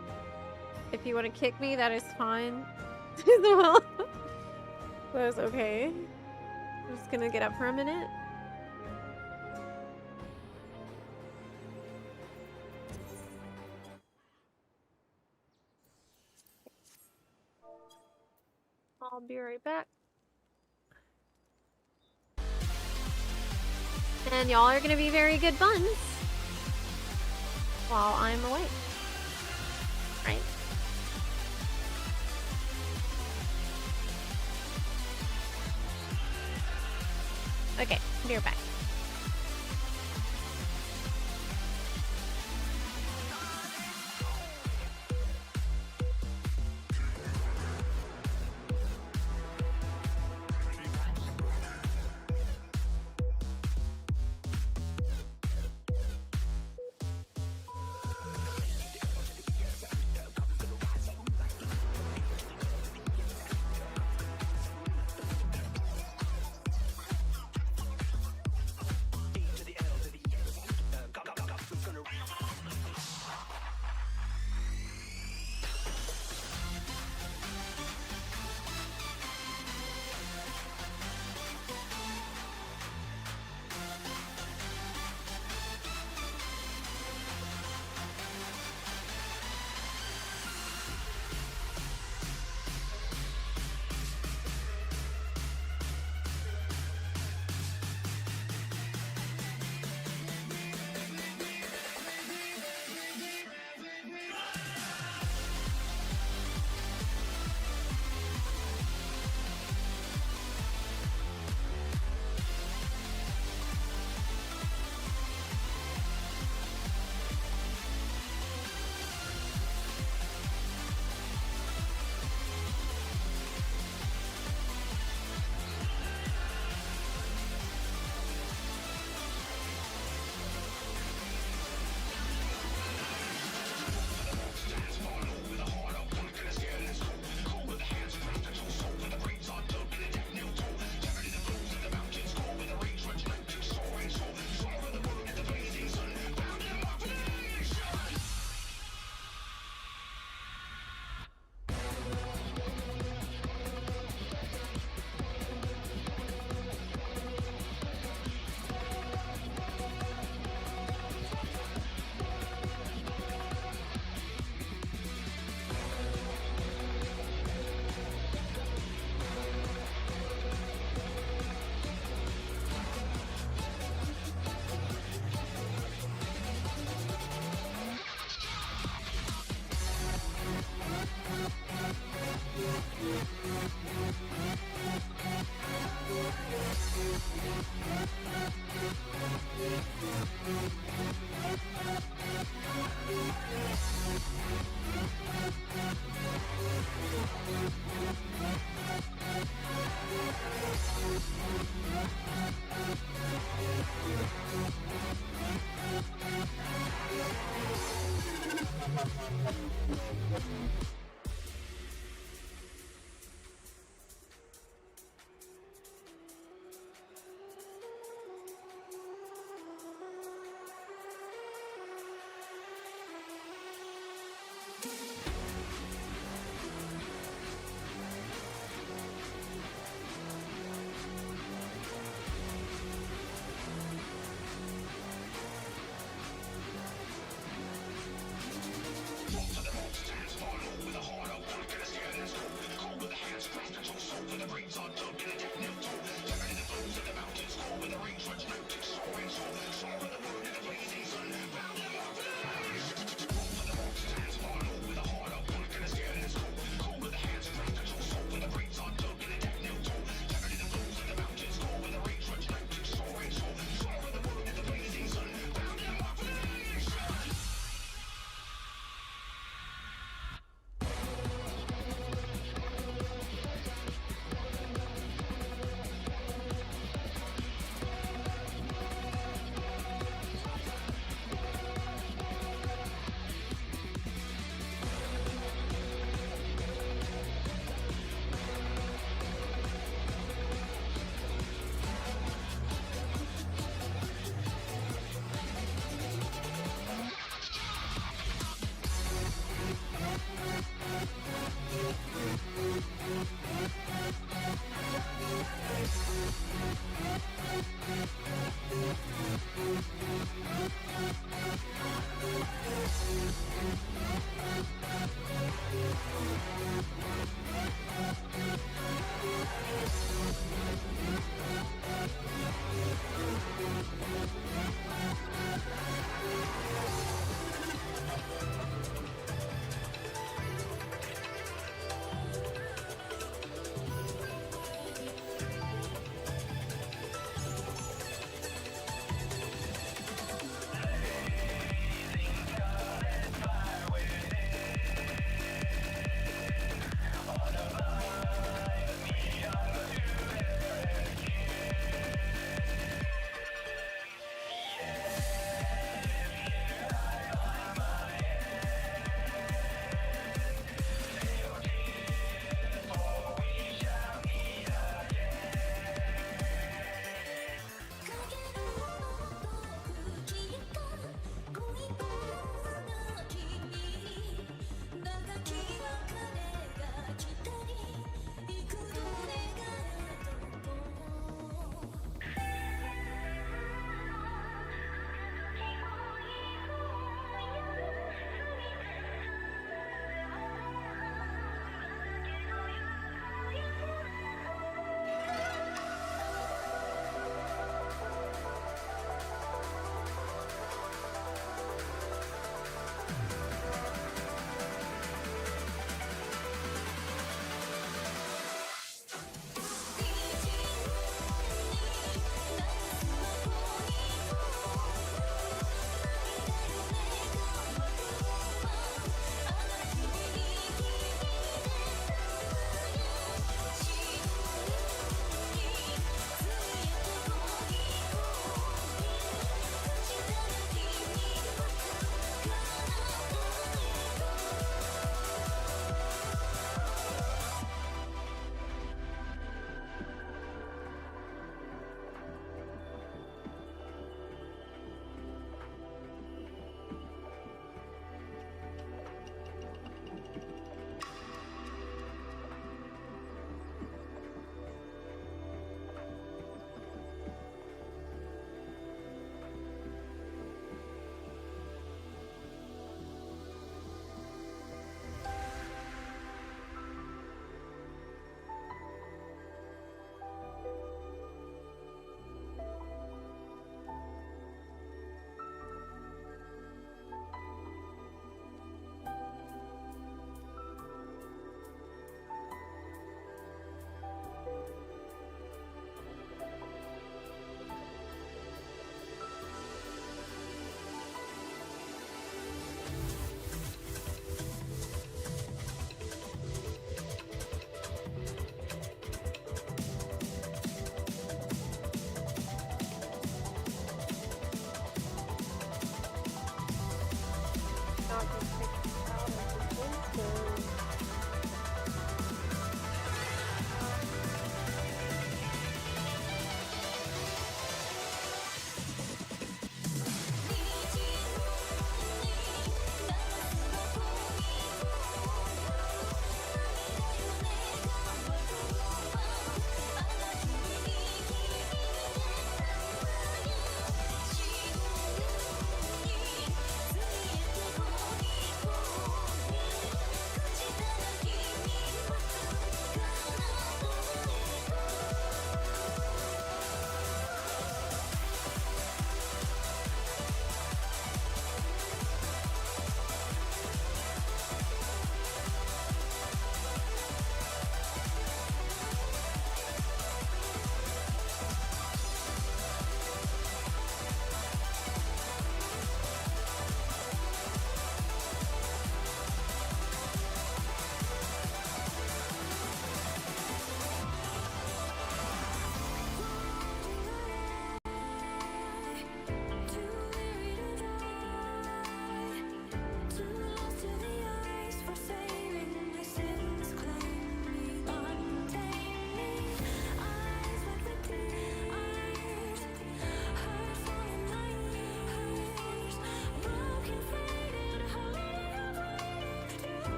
If you want to kick me, that is fine. Well, that is okay. I'm just gonna get up for a minute. I'll be right back. And y'all are gonna be very good buns while I'm away. Right? Okay, be right back.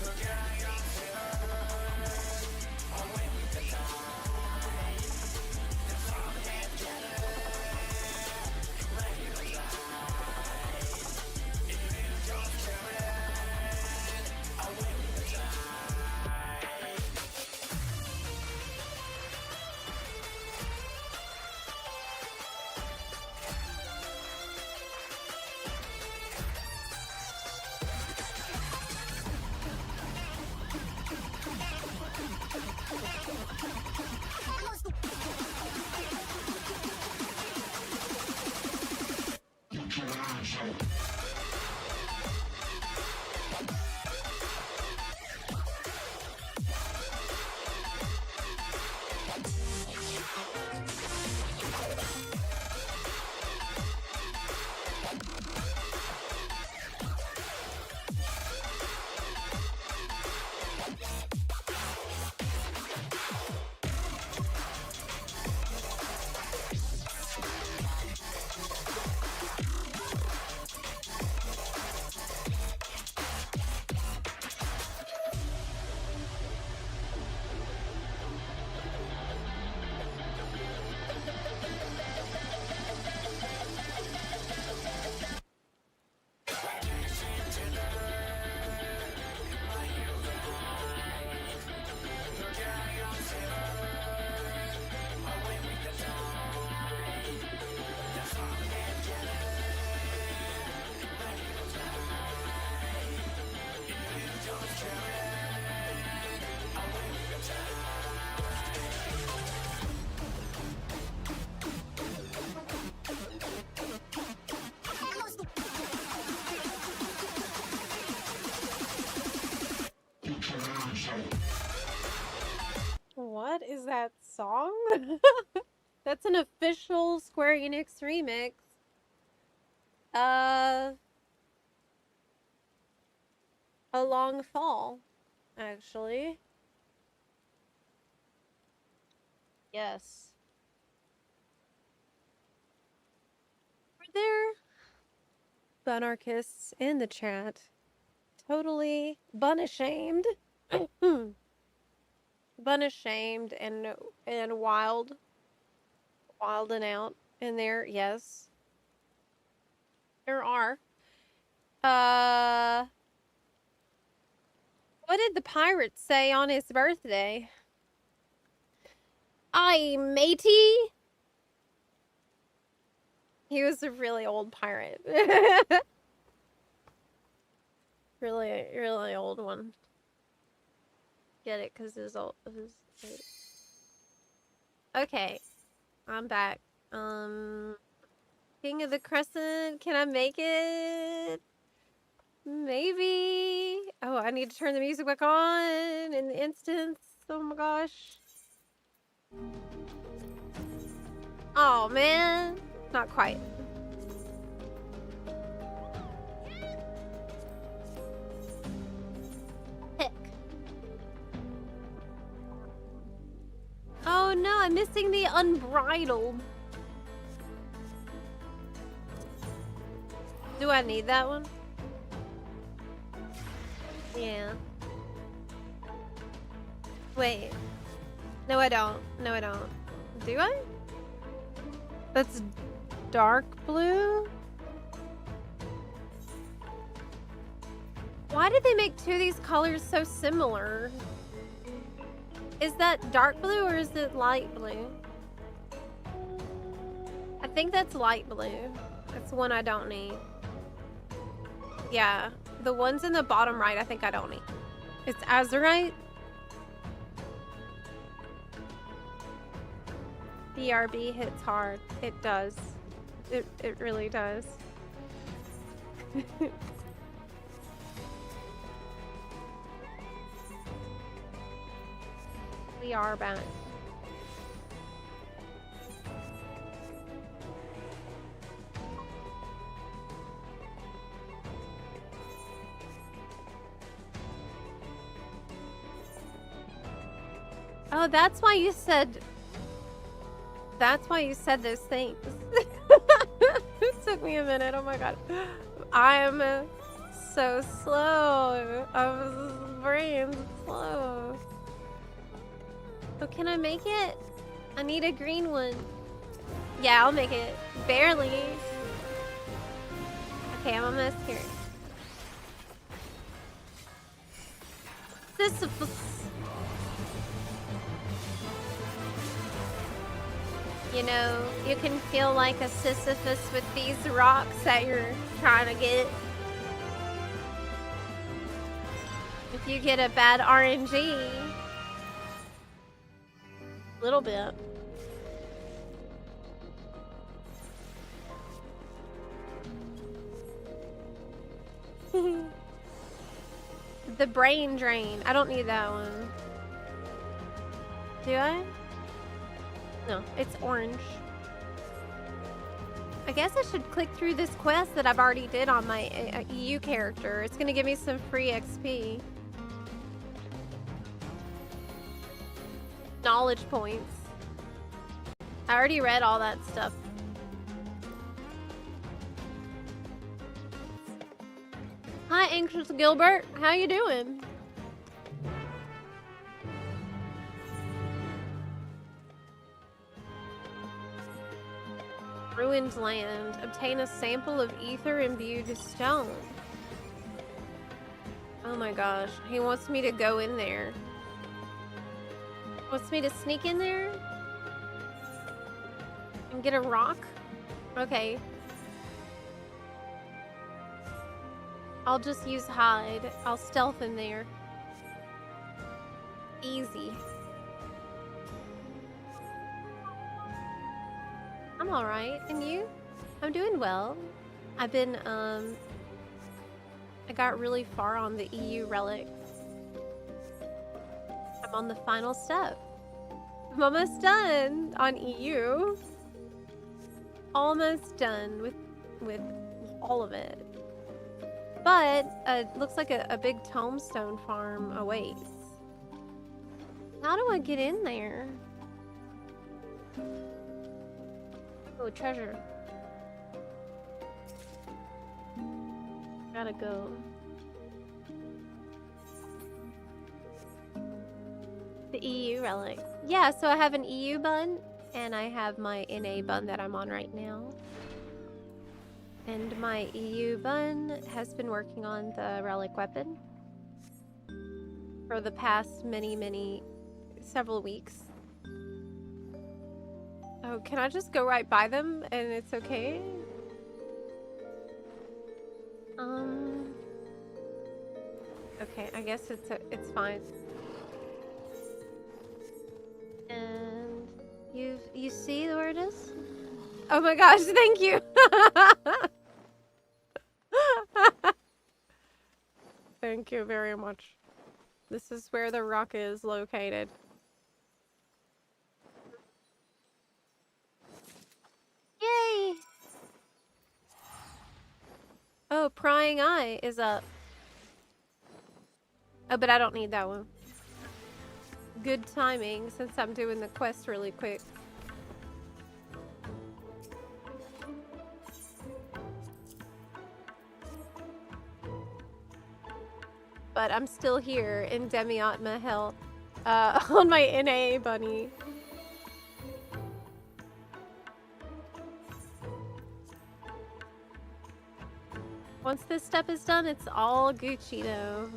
Look at That's an official Square Enix remix. A Long Fall, actually. Yes. Were there bunarchists in the chat? Totally bun-ashamed. Bun-ashamed and wild. Wild and out in there, yes. There are. What did the pirate say on his birthday? Aye, matey. He was a really old pirate. really, really old one. Get it? Because his old. Okay, I'm back. King of the Crescent. Can I make it? Maybe. Oh, I need to turn the music back on in the instance. Oh my gosh. Oh man, not quite. Heck. Oh no, I'm missing the unbridled. Do I need that one? Yeah. Wait. No, I don't. No, I don't. Do I? That's dark blue? Why did they make two of these colors so similar? Is that dark blue or is it light blue? I think that's light blue. That's one I don't need. Yeah, the ones in the bottom right I think I don't need. It's azurite. BRB hits hard. It does. It really does. We are back. Oh, that's why you said... That's why you said those things. It took me a minute. Oh my god. I'm so slow. My brain's slow. Oh, can I make it? I need a green one. Yeah, I'll make it. Barely. Okay, I'm almost here. Sisyphus. You know, you can feel like a Sisyphus with these rocks that you're trying to get. If you get a bad RNG. A little bit. The brain drain. I don't need that one. Do I? No, it's orange. I guess I should click through this quest that I've already did on my EU character. It's gonna give me some free XP. Knowledge points. I already read all that stuff. Hi, Anxious Gilbert. How you doing? Ruined land. Obtain a sample of ether imbued stone. Oh my gosh. He wants me to go in there. Wants me to sneak in there? And get a rock? Okay. I'll just use hide. I'll stealth in there. Easy. I'm alright. And you? I'm doing well. I've been, I got really far on the EU Relic. I'm on the final step. I'm almost done on EU. almost done with all of it. But looks like a big tombstone farm awaits. How do I get in there? Oh, treasure. Gotta go. The EU relic. Yeah, so I have an EU bun, and I have my NA bun that I'm on right now. And my EU bun has been working on the relic weapon for the past several weeks. Oh, can I just go right by them and it's okay? Okay, I guess it's fine. And you see where it is? Oh my gosh, thank you. Thank you very much. This is where the rock is located. Yay! Oh, prying eye is up. Oh, but I don't need that one. Good timing since I'm doing the quest really quick. But I'm still here in Demiatma hell on my NA bunny. Once this step is done, it's all Gucci though.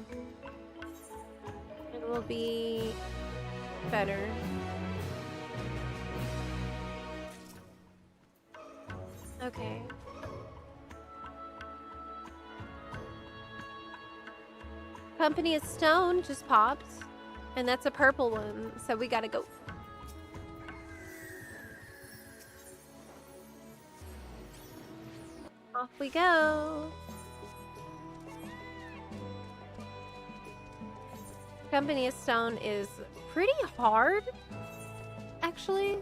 It will be better. Okay. Company of Stone just popped, and that's a purple one, so we gotta go. Off we go. Company of Stone is pretty hard, actually.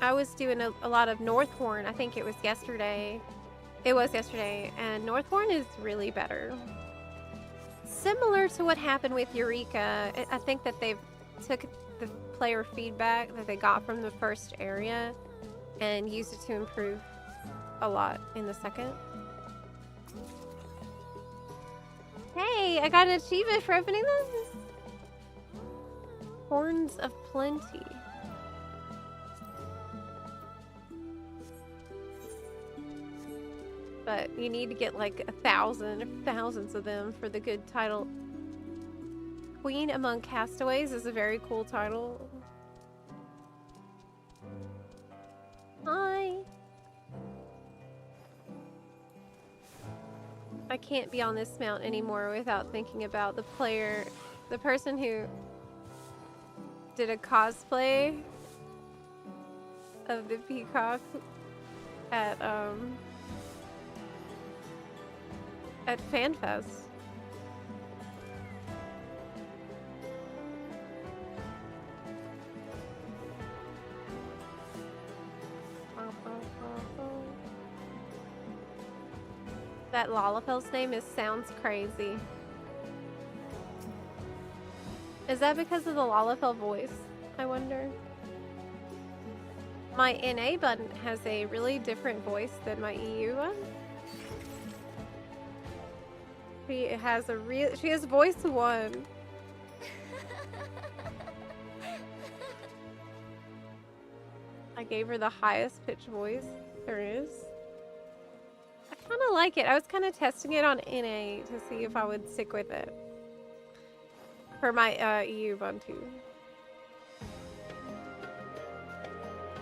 I was doing a lot of Northhorn, I think it was yesterday. It was yesterday, and Northhorn is really better. Similar to what happened with Eureka, I think that they've took the player feedback that they got from the first area and used it to improve a lot in the second. Hey, I got an achievement for opening this. Horns of Plenty. But you need to get like 1,000, thousands of them for the good title. Queen Among Castaways is a very cool title. Hi. I can't be on this mount anymore without thinking about the player, the person who did a cosplay of the peacock at FanFest. That Lalafell's name sounds crazy. Is that because of the Lalafell voice? I wonder. My NA button has a really different voice than my EU one. She has voice 1. I gave her the highest pitch voice there is. I kind of like it. I was kind of testing it on NA to see if I would stick with it. For my EU one too.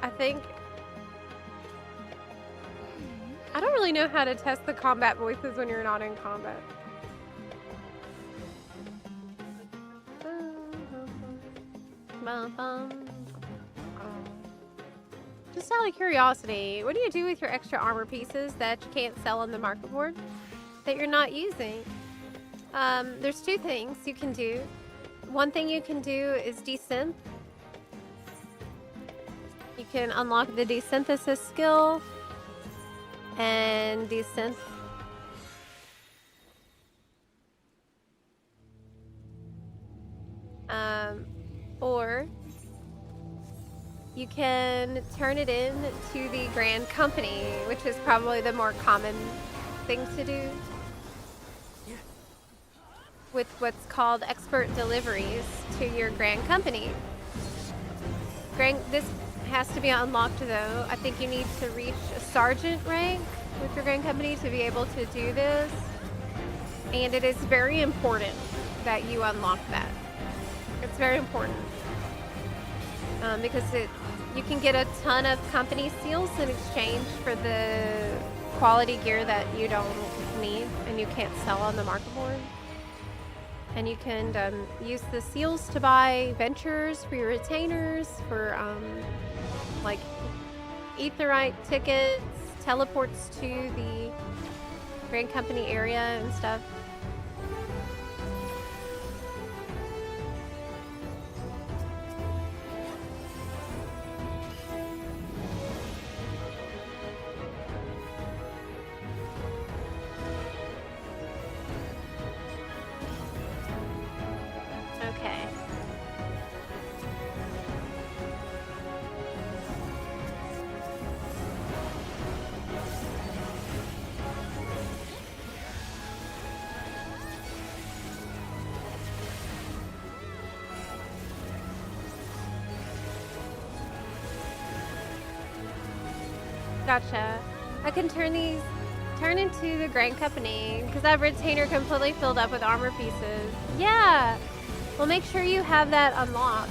I don't really know how to test the combat voices when you're not in combat. Just out of curiosity, what do you do with your extra armor pieces that you can't sell on the market board that you're not using? There's 2 things you can do. One thing you can do is desynth. You can unlock the desynthesis skill and desynth. Or you can turn it in to the Grand Company, which is probably the more common thing to do, with what's called expert deliveries to your Grand Company. This has to be unlocked though. I think you need to reach a sergeant rank with your Grand Company to be able to do this. And it is very important that you unlock that. It's very important. Because you can get a ton of company seals in exchange for the quality gear that you don't need and you can't sell on the market board. And you can use the seals to buy ventures for your retainers, for like Aetherite tickets, teleports to the Grand Company area and stuff. Gotcha. I can turn into the Grand Company because that retainer completely filled up with armor pieces. Yeah. Well, make sure you have that unlocked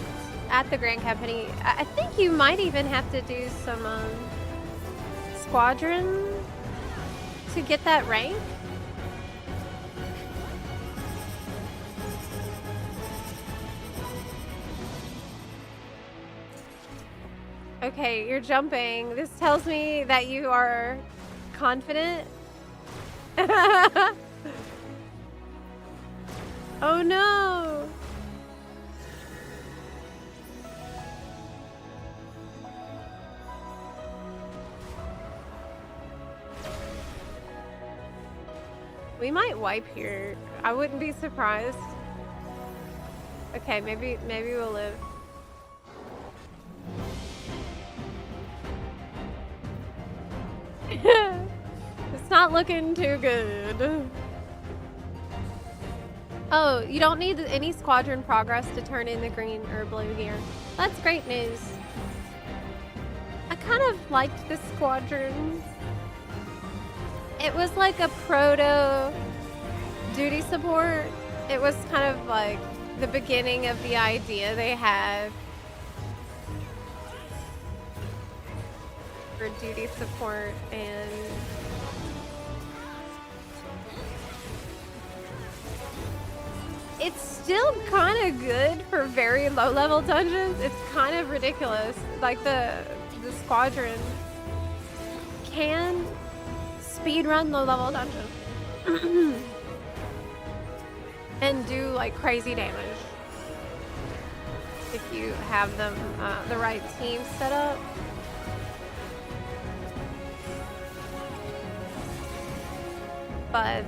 at the Grand Company. I think you might even have to do some squadron to get that rank. Okay, you're jumping. This tells me that you are confident. Oh no! We might wipe here. I wouldn't be surprised. Okay, maybe we'll live. It's not looking too good. Oh, you don't need any squadron progress to turn in the green or blue gear. That's great news. I kind of liked the squadron. It was like a proto duty support. It was kind of like the beginning of the idea they had for duty support, and it's still kind of good for very low level dungeons. It's kind of ridiculous. Like the squadron can speedrun low level dungeons and do like crazy damage if you have them the right team set up. But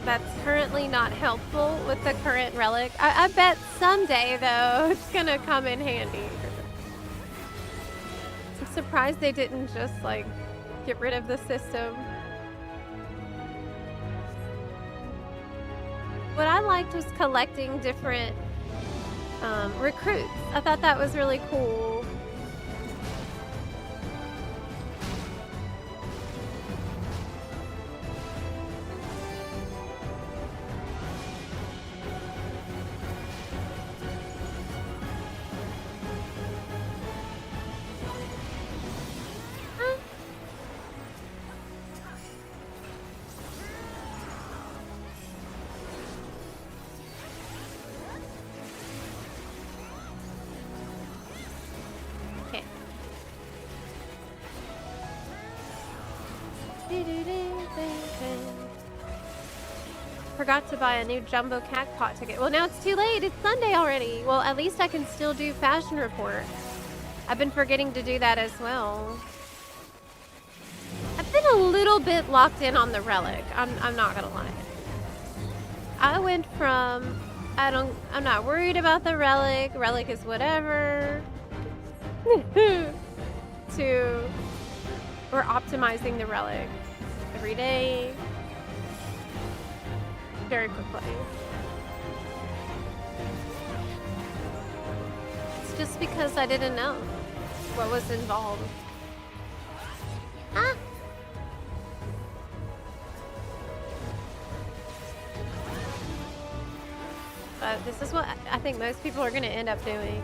that's currently not helpful with the current relic. I bet someday though it's gonna come in handy. I'm surprised they didn't just like get rid of the system. What I liked was collecting different recruits. I thought that was really cool. Forgot to buy a new jumbo jackpot ticket. Well, now it's too late. It's Sunday already. Well, at least I can still do fashion report. I've been forgetting to do that as well. I've been a little bit locked in on the Relic. I'm not gonna lie. I went from I'm not worried about the Relic. Relic is whatever. To we're optimizing the Relic every day. Very quickly. It's just because I didn't know what was involved. Ah! But this is what I think most people are going to end up doing.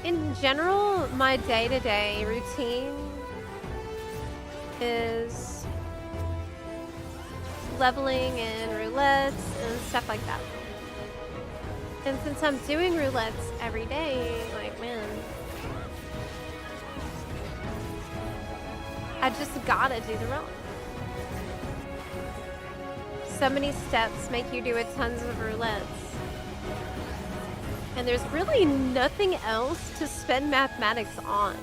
In general, my day-to-day routine is leveling and roulettes and stuff like that. And since I'm doing roulettes every day, like, man, I just gotta do the relic. So many steps make you do a tons of roulettes. And there's really nothing else to spend mathematics on.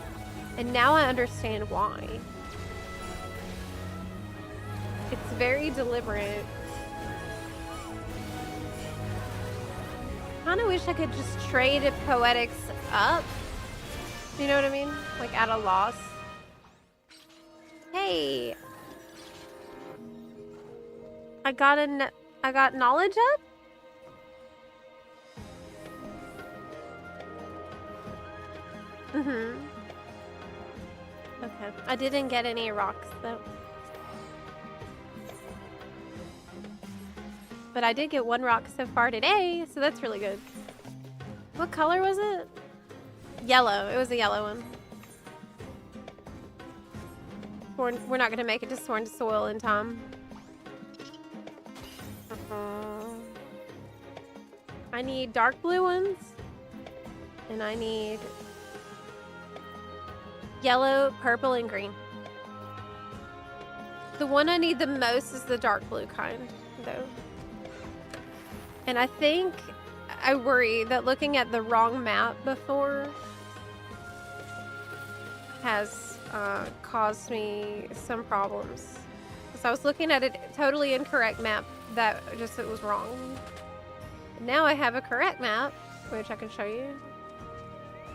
And now I understand why. It's very deliberate. I kind of wish I could just trade poetics up. You know what I mean? Like at a loss. Hey. I got knowledge up? Mm-hmm. Okay. I didn't get any rocks though. But I did get one rock so far today, so that's really good. What color was it? Yellow. It was a yellow one. We're not gonna make it to Sworn to Soil in time. I need dark blue ones. And I need yellow, purple, and green. The one I need the most is the dark blue kind, though. And I think I worry that looking at the wrong map before has caused me some problems. Because I was looking at a totally incorrect map that just it was wrong. Now I have a correct map, which I can show you.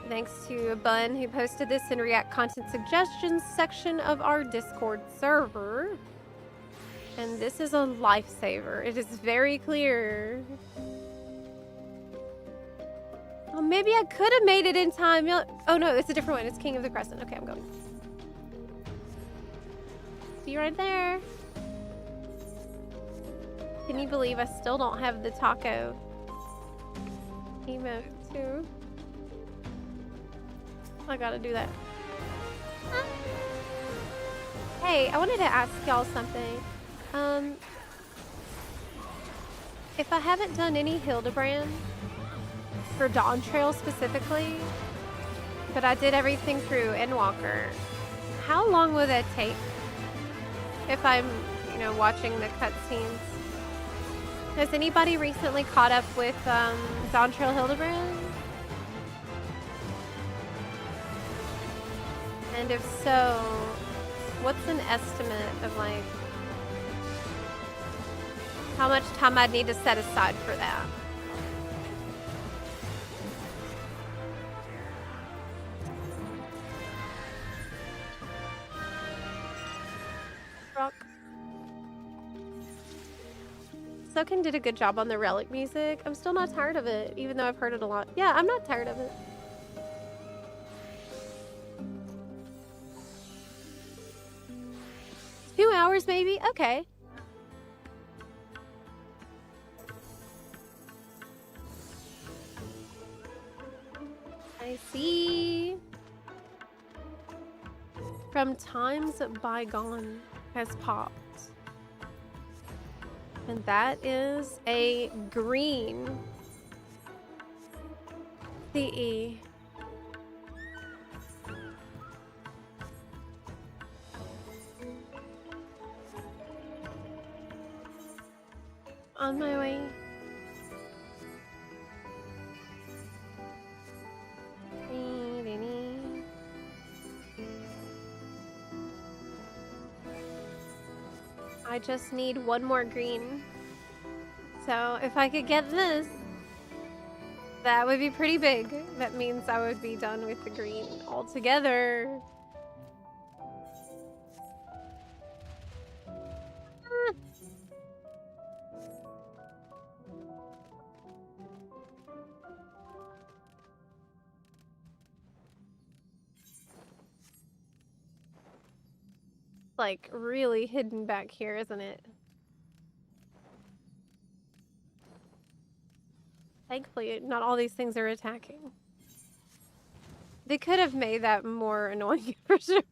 Thanks to Bun, who posted this in React Content Suggestions section of our Discord server. And this is a lifesaver. It is very clear. Oh, maybe I could have made it in time. Oh no, it's a different one. It's King of the Crescent. Okay, I'm going. See you right there. Can you believe I still don't have the taco emote too? I gotta do that. Hey, I wanted to ask y'all something. If I haven't done any Hildebrand for Dawn Trail specifically, but I did everything through Endwalker, how long will that take? If I'm, you know, watching the cutscenes. Has anybody recently caught up with Dawn Trail Hildebrand? And if so, what's an estimate of like how much time I'd need to set aside for that? Rock. Soken did a good job on the Relic music. I'm still not tired of it, even though I've heard it a lot. Yeah, I'm not tired of it. Two hours maybe? Okay. I see. From times bygone has popped. And that is a green CE. On my way. I just need one more green. So if I could get this, that would be pretty big. That means I would be done with the green altogether. Like really hidden back here, isn't it? Thankfully, not all these things are attacking. They could have made that more annoying for sure.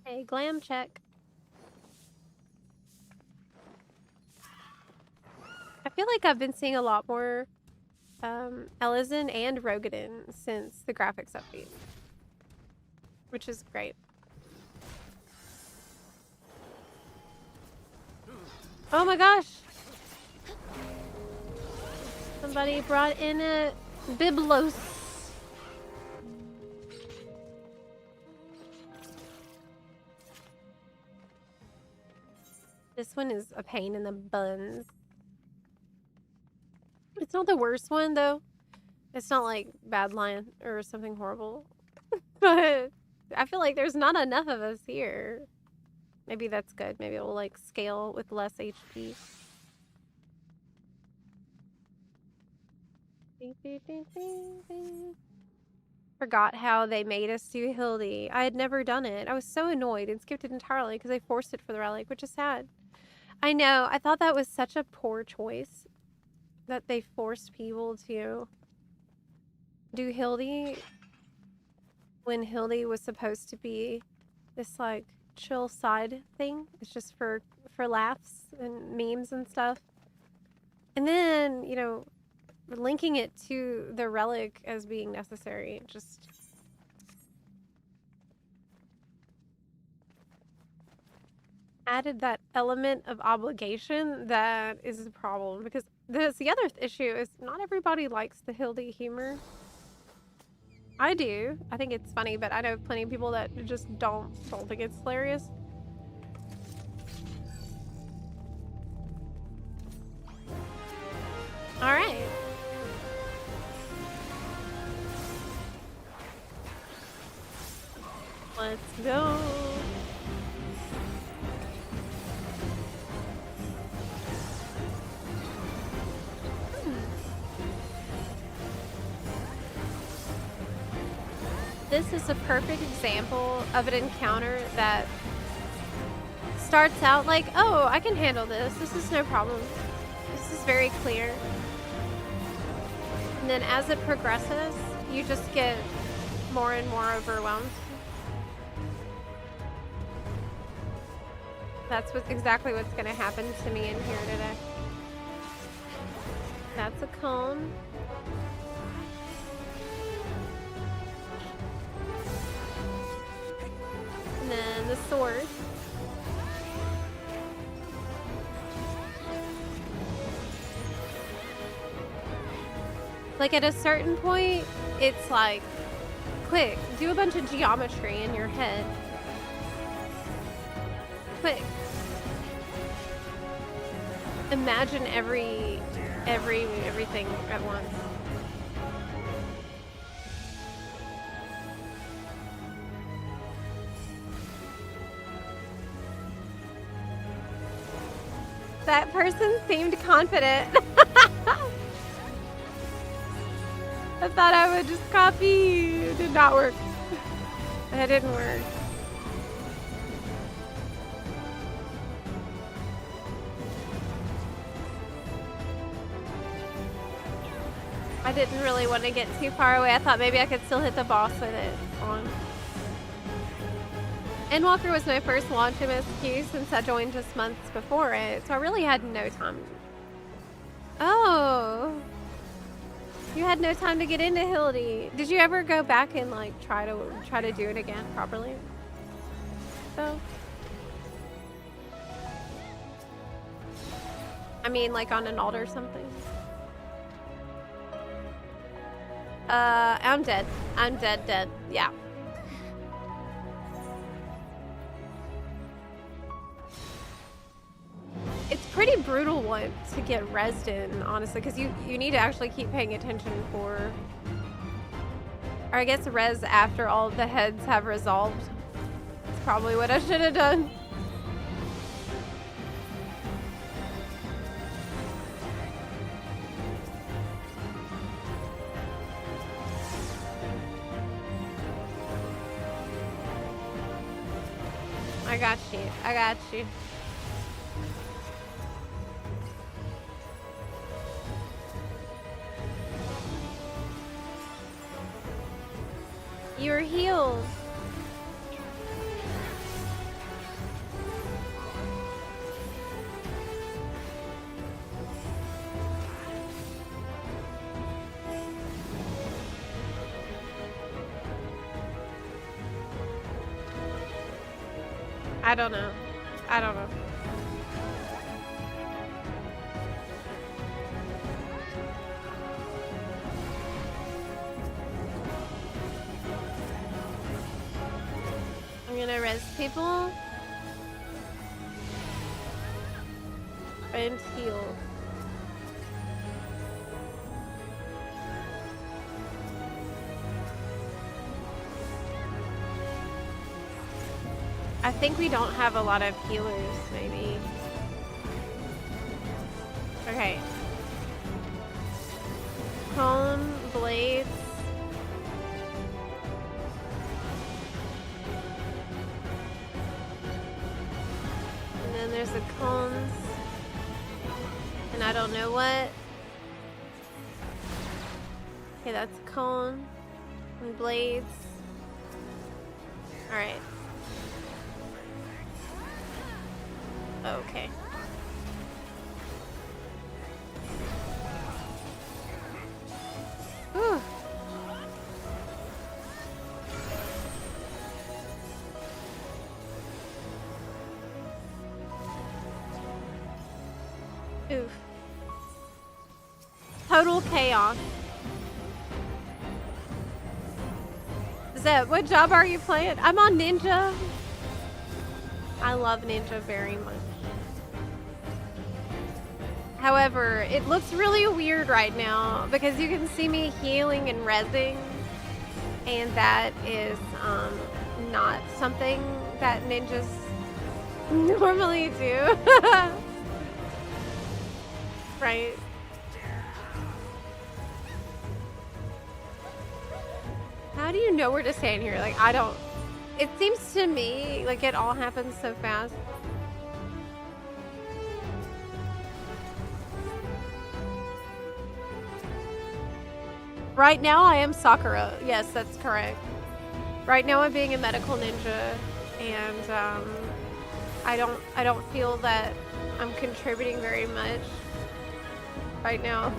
Hey, glam check. I feel like I've been seeing a lot more Elizin and Rogadin since the graphics update, which is great. Oh my gosh! Somebody brought in a Biblos. This one is a pain in the buns. It's not the worst one though. It's not like Badlion or something horrible. But I feel like there's not enough of us here. Maybe that's good. Maybe it will like scale with less HP. Forgot how they made us do Hildy. I had never done it. I was so annoyed and skipped it entirely because they forced it for the Relic, which is sad. I know. I thought that was such a poor choice that they forced people to do Hildy when Hildy was supposed to be this like chill side thing. It's just for laughs and memes and stuff. And then, you know, linking it to the Relic as being necessary just added that element of obligation that is a problem, because the other issue is not everybody likes the Hildy humor. I do. I think it's funny, but I know plenty of people that just don't think it's hilarious. All right. Let's go. This is a perfect example of an encounter that starts out like, oh, I can handle this. This is no problem. This is very clear. And then as it progresses, you just get more and more overwhelmed. That's exactly what's going to happen to me in here today. That's a cone. And then the sword. Like at a certain point, it's like, quick, do a bunch of geometry in your head. Quick. Imagine everything at once. That person seemed confident. I thought I would just copy. It did not work. That didn't work. I didn't really want to get too far away. I thought maybe I could still hit the boss with it on. Endwalker was my first launch MSQ since I joined just months before it, so I really had no time. Oh, you had no time to get into Hildy. Did you ever go back and like try to do it again properly? So, I mean, like on an alt or something. I'm dead. I'm dead. Yeah. It's pretty brutal one to get rezzed in, honestly, because you need to actually keep paying attention for, or I guess res after all the heads have resolved. It's probably what I should have done. I got you. I got you. You're healed. I don't know. I don't know. I'm gonna res people and heal. I think we don't have a lot of healers, maybe. Okay. Cone, blades. And then there's the cones. And I don't know what. Okay, that's cone and blades. Alright. Okay. Whew. Oof. Total chaos. Zeb, what job are you playing? I'm on Ninja. I love Ninja very much. However, it looks really weird right now because you can see me healing and rezzing, and that is not something that ninjas normally do. Right? How do you know where to stand here? Like, I don't. It seems to me like it all happens so fast. Right now I am Sakura. Yes, that's correct. Right now I'm being a medical ninja, and I don't feel that I'm contributing very much right now.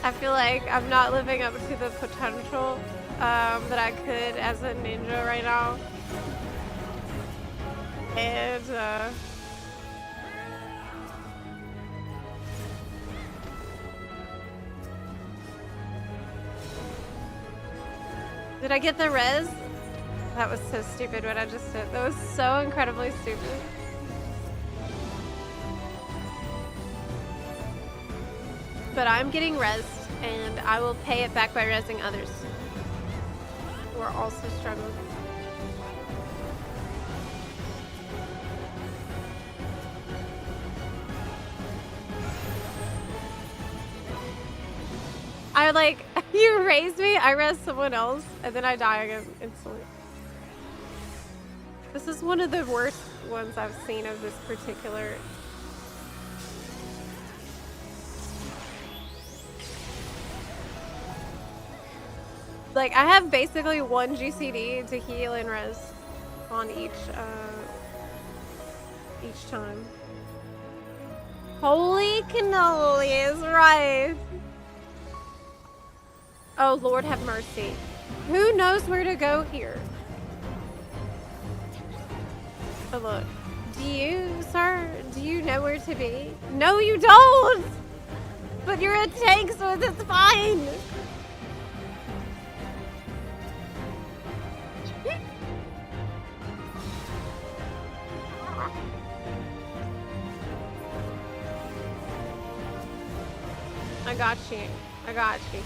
I feel like I'm not living up to the potential that I could as a ninja right now. And did I get the res? That was so stupid what I just did. That was so incredibly stupid. But I'm getting rezzed, and I will pay it back by rezzing others who are also struggling. I like, you raise me, I res someone else, and then I die again instantly. This is one of the worst ones I've seen of this particular. Like, I have basically one GCD to heal and res on each time. Holy cannolis, right. Oh, Lord have mercy. Who knows where to go here? Oh, look. Do you, sir? Do you know where to be? No, you don't! But you're a tank, so it's fine! I got you. I got you.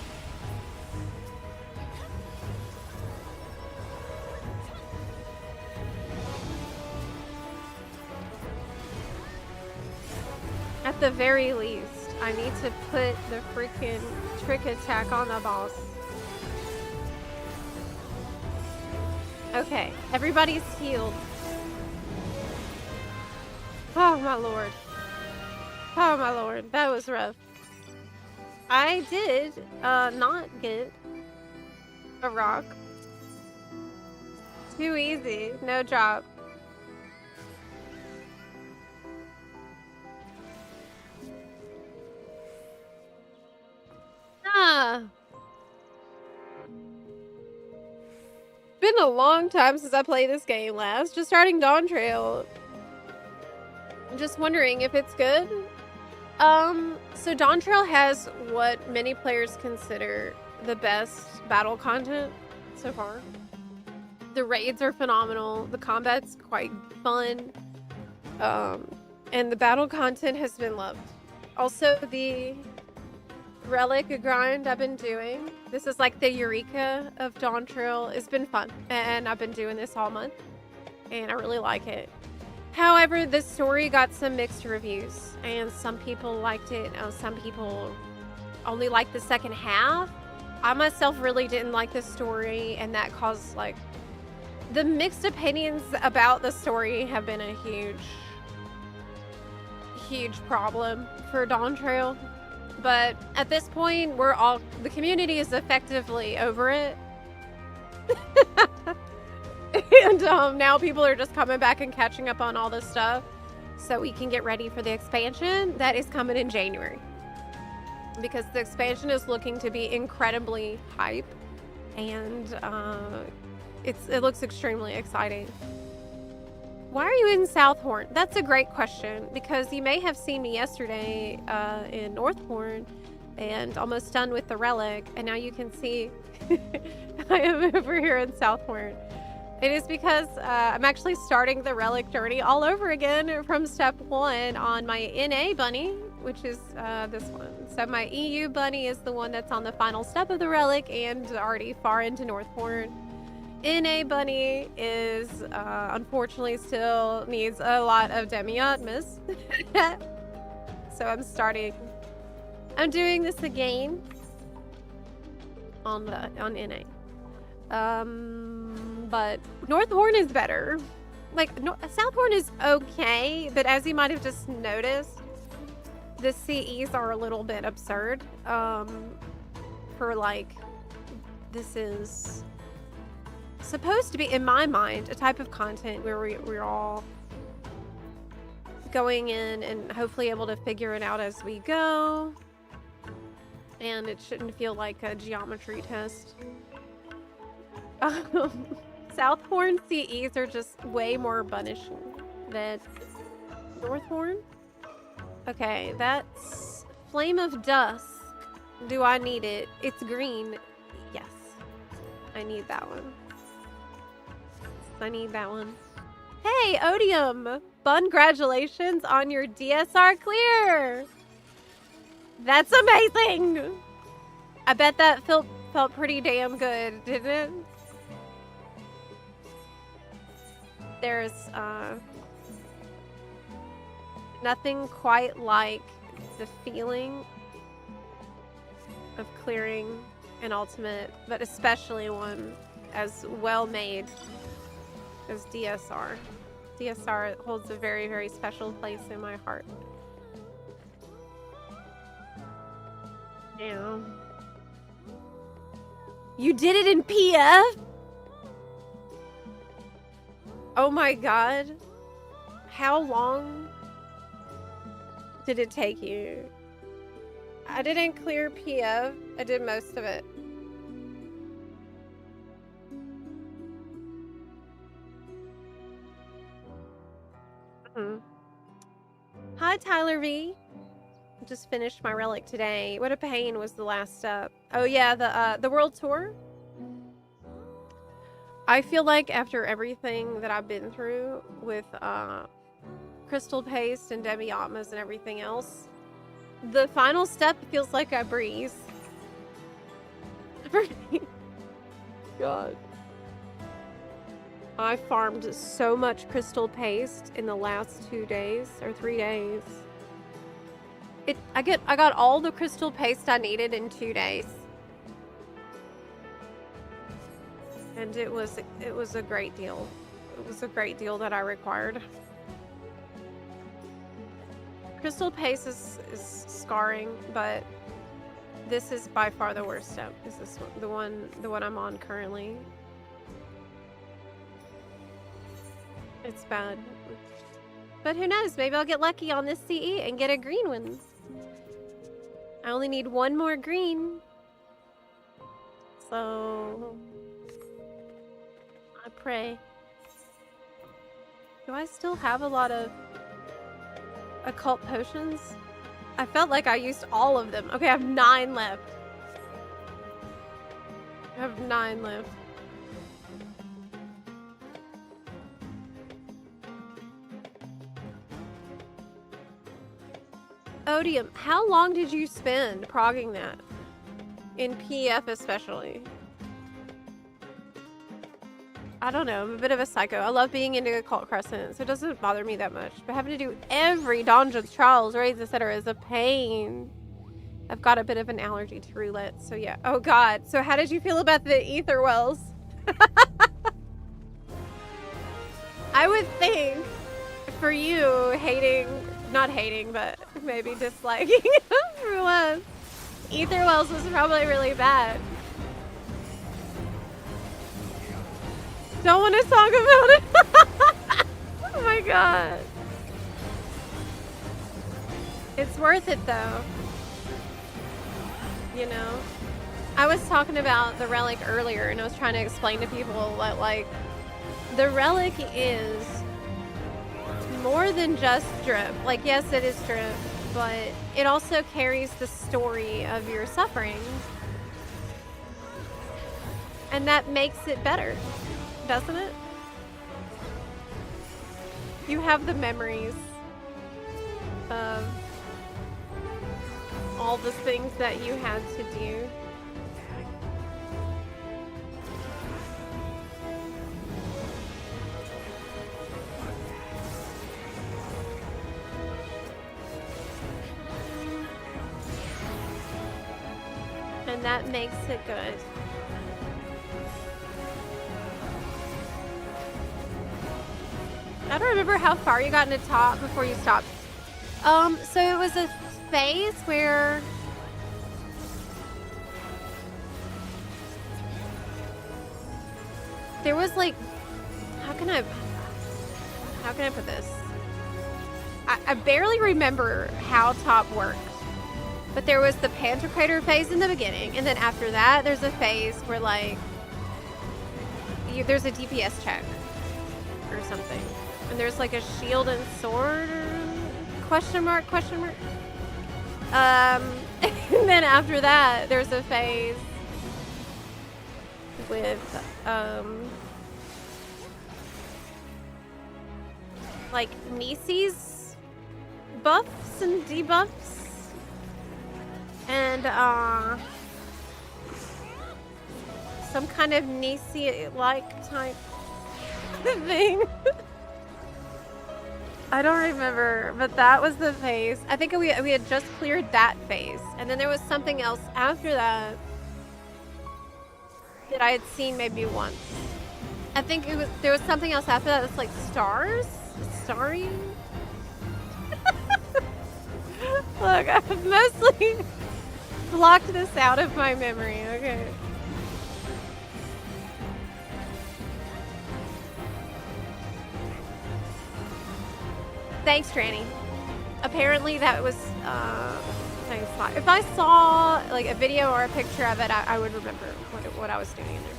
At the very least, I need to put the freaking trick attack on the boss. Okay, everybody's healed. Oh my lord. Oh my lord, that was rough. I did not get a rock. Too easy, no job. Been a long time since I played this game last. Just starting Dawn Trail. I'm just wondering if it's good. So Dawn Trail has what many players consider the best battle content so far. The raids are phenomenal. The combat's quite fun. And the battle content has been loved. Also, the Relic grind I've been doing. This is like the Eureka of Dawn Trail. It's been fun. And I've been doing this all month. And I really like it. However, the story got some mixed reviews. And some people liked it. Some people only liked the second half. I myself really didn't like the story. And that caused like... The mixed opinions about the story have been a huge problem for Dawn Trail. But at this point, the community is effectively over it. And now people are just coming back and catching up on all this stuff so we can get ready for the expansion that is coming in January. Because the expansion is looking to be incredibly hype and it looks extremely exciting. Why are you in Southhorn? That's a great question because you may have seen me yesterday in Northhorn and almost done with the Relic, and now you can see I am over here in Southhorn. It is because I'm actually starting the Relic journey all over again from step 1 on my NA bunny, which is this one. So my EU bunny is the one that's on the final step of the Relic and already far into Northhorn. NA bunny is unfortunately still needs a lot of Demiatmas. So I'm doing this again on NA. But Northhorn is better. Like Southhorn is okay, but as you might have just noticed, the CEs are a little bit absurd. For like, this is supposed to be, in my mind, a type of content where we're all going in and hopefully able to figure it out as we go. And it shouldn't feel like a geometry test. Southhorn CEs are just way more punishing than Northhorn. Okay, that's Flame of Dusk. Do I need it? It's green. Yes. I need that one. I need that one. Hey, Odium! Congratulations on your DSR clear! That's amazing! I bet that felt pretty damn good, didn't it? There's nothing quite like the feeling of clearing an ultimate, but especially one as well made as DSR. DSR holds a very, very special place in my heart. Yeah. You did it in PF? Oh my god. How long did it take you? I didn't clear PF. I did most of it. Hi, Tyler V. Just finished my Relic today. What a pain was the last step. Oh yeah, the world tour. I feel like after everything that I've been through with Crystal Paste and Demiatmas and everything else, The final step feels like a breeze. God. I farmed so much crystal paste in the last 2 days or 3 days. I got all the crystal paste I needed in 2 days. And it was a great deal. It was a great deal that I required. Crystal paste is scarring, but this is by far the worst step. Is this one, the one I'm on currently? It's bad. But who knows? Maybe I'll get lucky on this CE and get a green one. I only need one more green. So I pray. Do I still have a lot of occult potions? I felt like I used all of them. Okay, I have 9 left. I have 9 left. Odium, how long did you spend progging that? In PF especially. I don't know, I'm a bit of a psycho. I love being into Occult Crescent, so it doesn't bother me that much. But having to do every dungeons, trials, raids, etc. is a pain. I've got a bit of an allergy to roulette, so yeah. Oh god, so how did you feel about the ether wells? I would think for you hating, not hating, but maybe disliking for once, ether wells was probably really bad. Don't want to talk about it. Oh my god. It's worth it though. You know? I was talking about the Relic earlier and I was trying to explain to people that like the Relic is more than just drip. Like yes, it is drip, but it also carries the story of your suffering. And that makes it better. Doesn't it? You have the memories of all the things that you had to do. And that makes it good. I don't remember how far you got into top before you stopped. So it was a phase where there was like, how can I put this? I barely remember how top worked, but there was the Pantocrator phase in the beginning, and then after that, there's a phase where like, there's a DPS check or something. And there's like a shield and sword question mark. And then after that there's a phase with like Nisi's buffs and debuffs and some kind of Nisi like type thing. I don't remember, but that was the phase. I think we had just cleared that phase, and then there was something else after that that I had seen maybe once. I think there was something else after that that's like stars, starry. Look, I've mostly blocked this out of my memory. Okay. Thanks, Tranny. Apparently that was, if I saw like a video or a picture of it, I would remember what I was doing in there.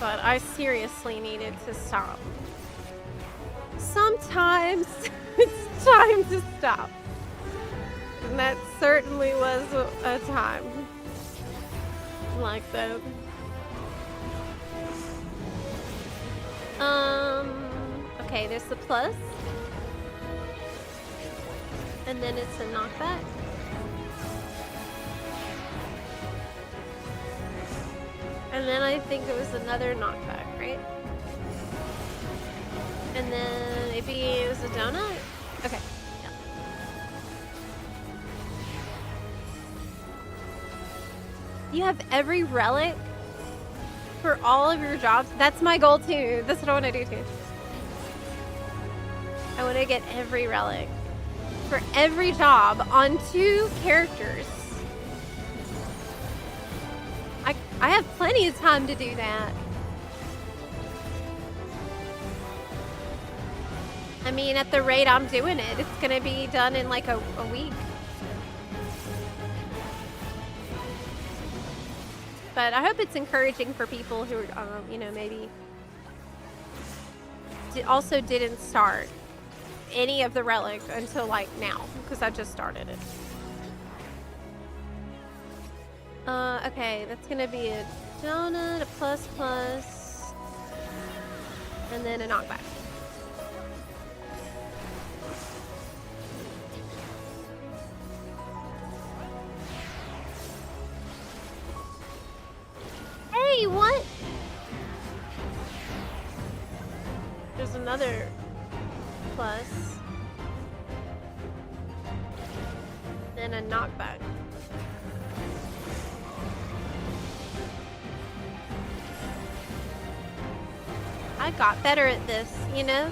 But I seriously needed to stop. Sometimes it's time to stop. And that certainly was a time like that. Okay, there's the plus. And then it's a knockback. And then I think it was another knockback, right? And then maybe it was a donut? Okay, yeah. You have every relic for all of your jobs? That's my goal too. That's what I want to do too. I want to get every relic for every job on 2 characters. I have plenty of time to do that. I mean, at the rate I'm doing it, it's gonna be done in like a week. But I hope it's encouraging for people who, you know, maybe also didn't start any of the relic until like now, because I just started it. Okay, that's gonna be a donut, a plus plus, and then a knockback. Hey, what? There's another plus. Then a knockback. I got better at this, you know?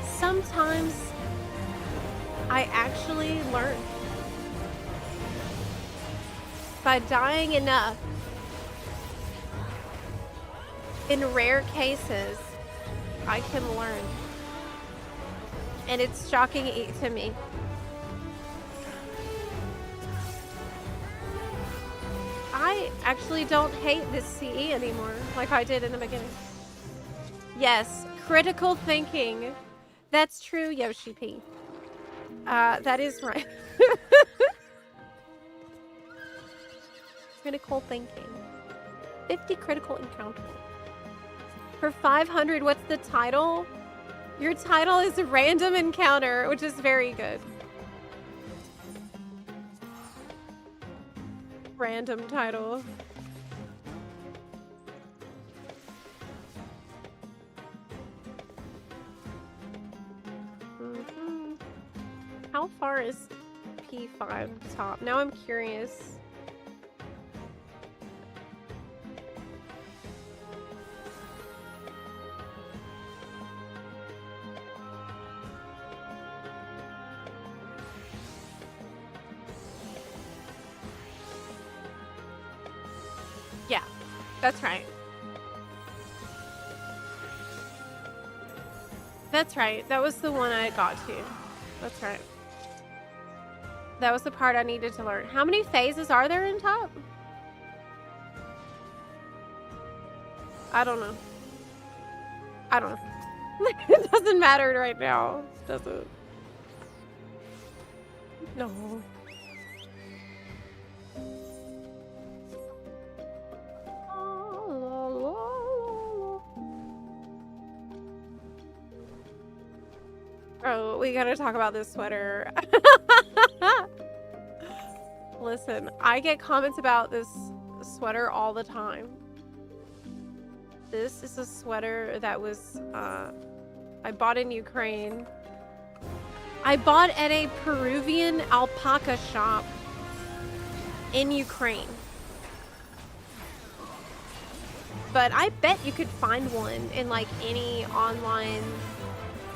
Sometimes I actually learn. By dying enough. In rare cases, I can learn. And it's shocking to me. I actually don't hate this CE anymore, like I did in the beginning. Yes, critical thinking. That's true, Yoshi P. That is right. Critical thinking. 50 critical encounters. For 500, what's the title? Your title is a random encounter, which is very good. Random title. How far is P5 top? Now I'm curious. Yeah, that's right. That's right. That was the one I got to. That's right. That was the part I needed to learn. How many phases are there in top? I don't know. I don't know. It doesn't matter right now, does it? No. Oh, we gotta talk about this sweater. Listen, I get comments about this sweater all the time. This is a sweater that was, I bought in Ukraine. I bought at a Peruvian alpaca shop in Ukraine. But I bet you could find one in like any online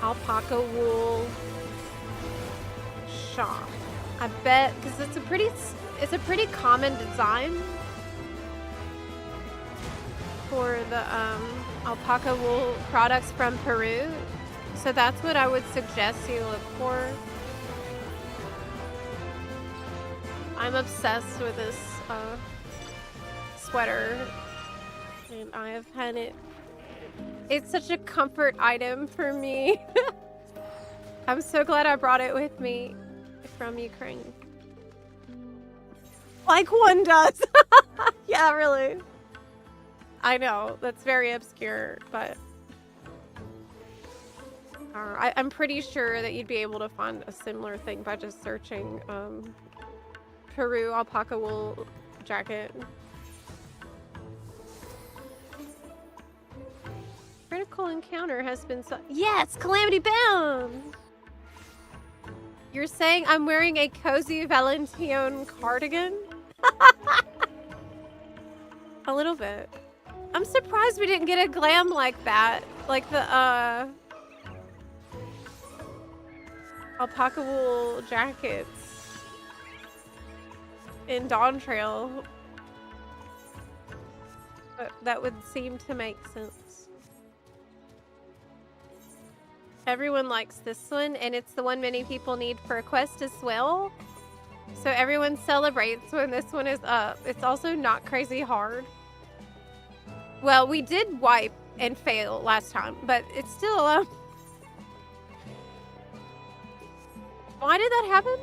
alpaca wool shop. I bet, because it's a pretty common design for the alpaca wool products from Peru. So that's what I would suggest you look for. I'm obsessed with this sweater, and I have had it. It's such a comfort item for me. I'm so glad I brought it with me from Ukraine. Like one does. Yeah, really. I know, that's very obscure, but I'm pretty sure that you'd be able to find a similar thing by just searching Peru alpaca wool jacket. Critical encounter has been yes, Calamity Bound! You're saying I'm wearing a cozy Valentine cardigan? A little bit. I'm surprised we didn't get a glam like that. Like the, alpaca wool jackets in Dawn Trail. But that would seem to make sense. Everyone likes this one, and it's the one many people need for a quest as well. So everyone celebrates when this one is up. It's also not crazy hard. Well, we did wipe and fail last time, but it's still why did that happen?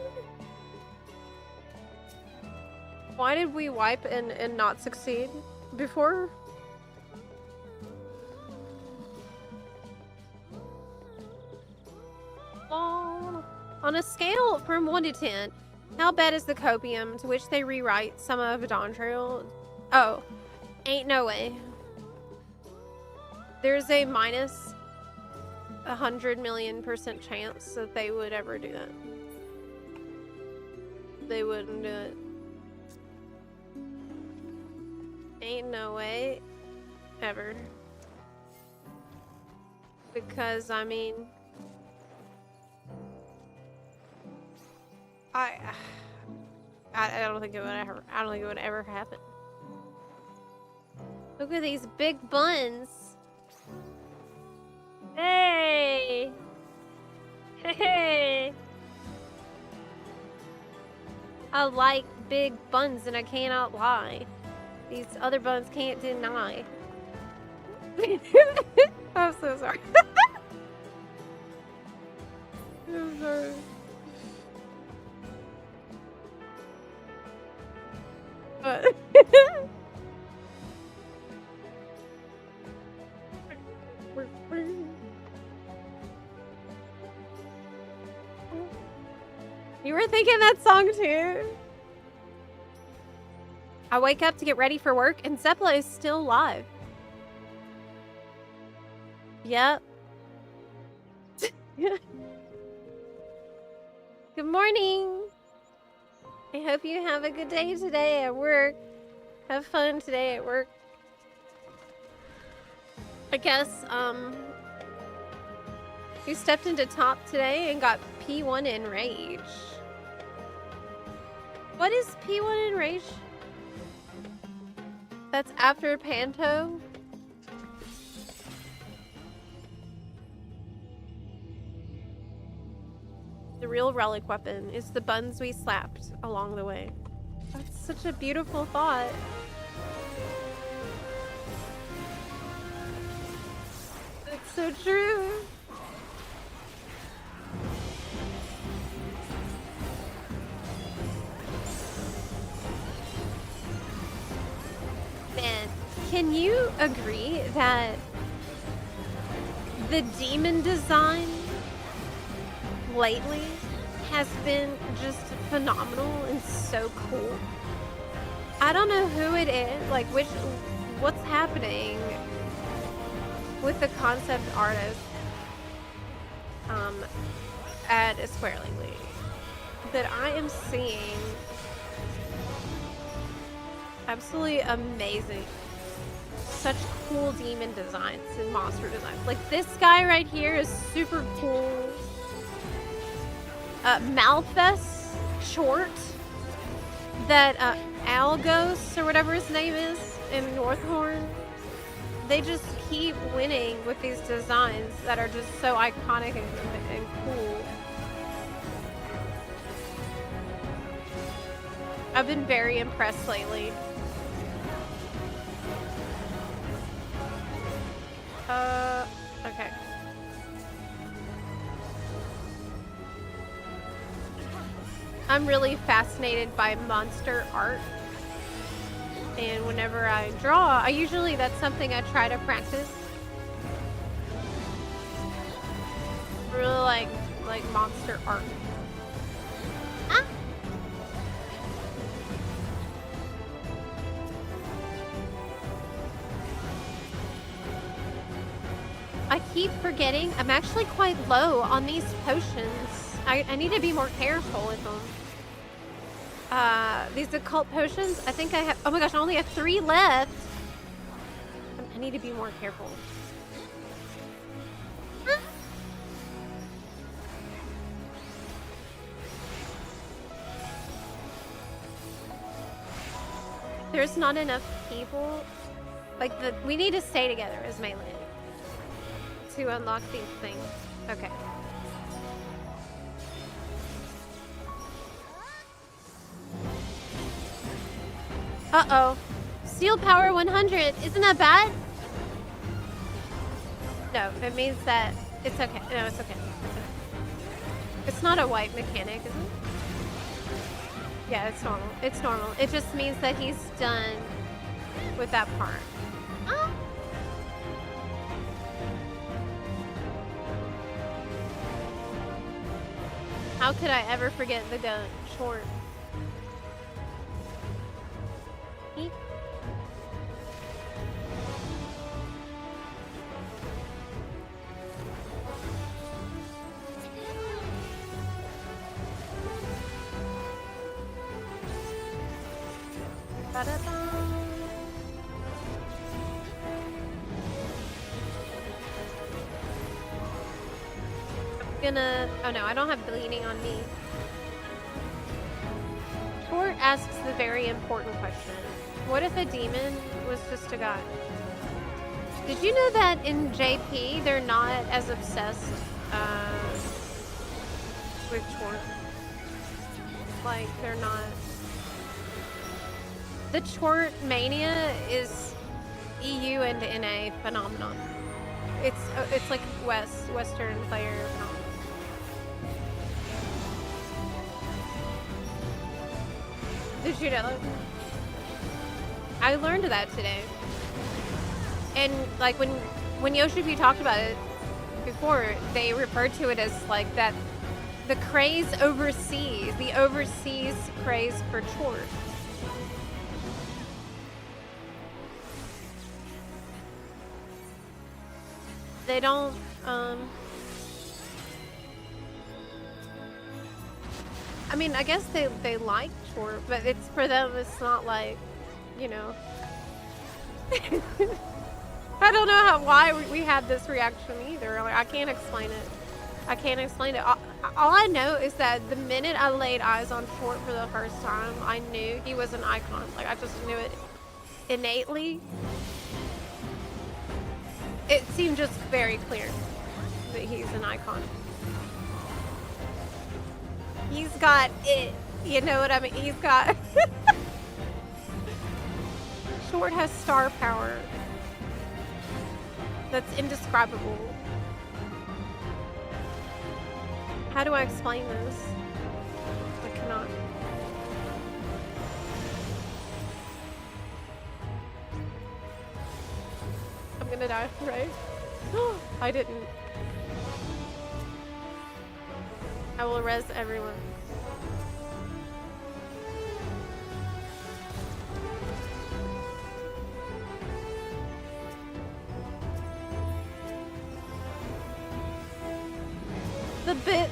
Why did we wipe and not succeed before? Oh. On a scale from 1 to 10, how bad is the copium to which they rewrite some of Dawn Trail? Oh, ain't no way. There's a minus 100,000,000% chance that they would ever do that. They wouldn't do it. Ain't no way. Ever. Because, I mean... I don't think it would ever. I don't think it would ever happen. Look at these big buns. Hey, hey. I like big buns, and I cannot lie. These other buns can't deny. I'm so sorry. I'm sorry. But you were thinking that song too? I wake up to get ready for work and Zeppela is still live. Yep. Good morning. I hope you have a good day today at work. Have fun today at work. I guess, you stepped into top today and got P1 in Rage. What is P1 in Rage? That's after Panto? The real relic weapon is the buns we slapped along the way. That's such a beautiful thought. It's so true. Man, can you agree that the demon design lately has been just phenomenal and so cool? I don't know who it is, like what's happening with the concept artist at Square lately that I am seeing absolutely amazing, such cool demon designs and monster designs. Like this guy right here is super cool. Malfest short that Algos or whatever his name is in Northhorn, they just keep winning with these designs that are just so iconic and cool. I've been very impressed lately. Okay. I'm really fascinated by monster art. And whenever I draw, that's something I try to practice. really like monster art. Ah! I keep forgetting I'm actually quite low on these potions. I need to be more careful with them. These occult potions, I think I have, oh my gosh, I only have 3 left. I need to be more careful. There's not enough people. Like, we need to stay together as melee to unlock these things. Okay. Uh-oh. Steel power 100. Isn't that bad? No, it means that it's okay. No, it's okay. It's okay. It's not a white mechanic, is it? Yeah, it's normal. It's normal. It just means that he's done with that part. Ah. How could I ever forget the gun? Short. Eek. Ba-da-ba. Oh no, I don't have bleeding on me. Tort asks the very important question. What if a demon was just a guy? Did you know that in JP they're not as obsessed with Tort? Like, they're not. The Tort mania is EU and NA phenomenon. It's like Western player phenomenon. Did you know that? I learned that today. And like when Yoshi talked about it before, they referred to it as like that the craze overseas, the overseas craze for Tort. They don't I mean, I guess they like Tort, but it's for them, it's not like, you know. I don't know why we had this reaction either. Like, I can't explain it. I can't explain it. All I know is that the minute I laid eyes on Tort for the first time, I knew he was an icon. Like, I just knew it innately. It seemed just very clear that he's an icon. He's got it. You know what I mean? He's got... Tort has star power. That's indescribable. How do I explain this? I cannot. I'm gonna die, right? I didn't. I will res everyone.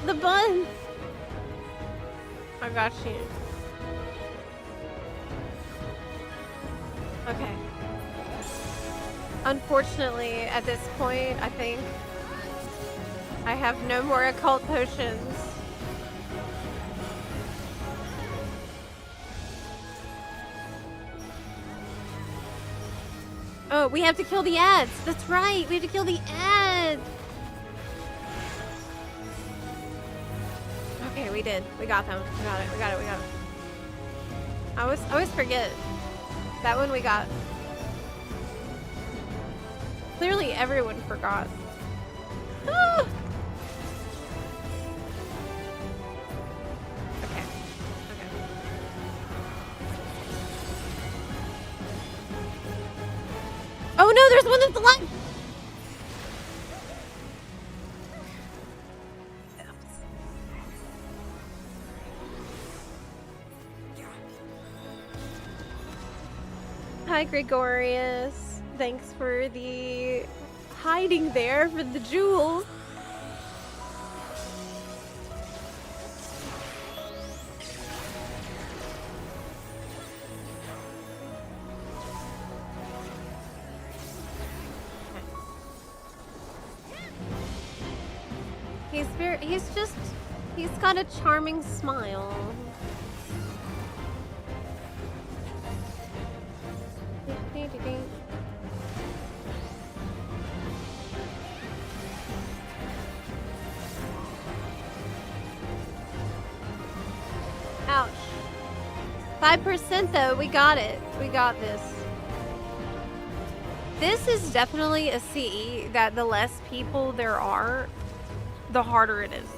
The bun! I got you. Okay. Unfortunately, at this point, I think I have no more occult potions. Oh, we have to kill the ads. That's right. We have to kill the ads. Okay, we did. We got them. We got it. We got it. We got it. I always forget. That one we got. Clearly everyone forgot. Ah! Okay. Okay. Oh no, there's one that's alive! Hi, Gregorius. Thanks for the hiding there for the jewels. He's got a charming smile. Ouch. 5% though, we got it. We got this. This is definitely a CE that the less people there are, the harder it is.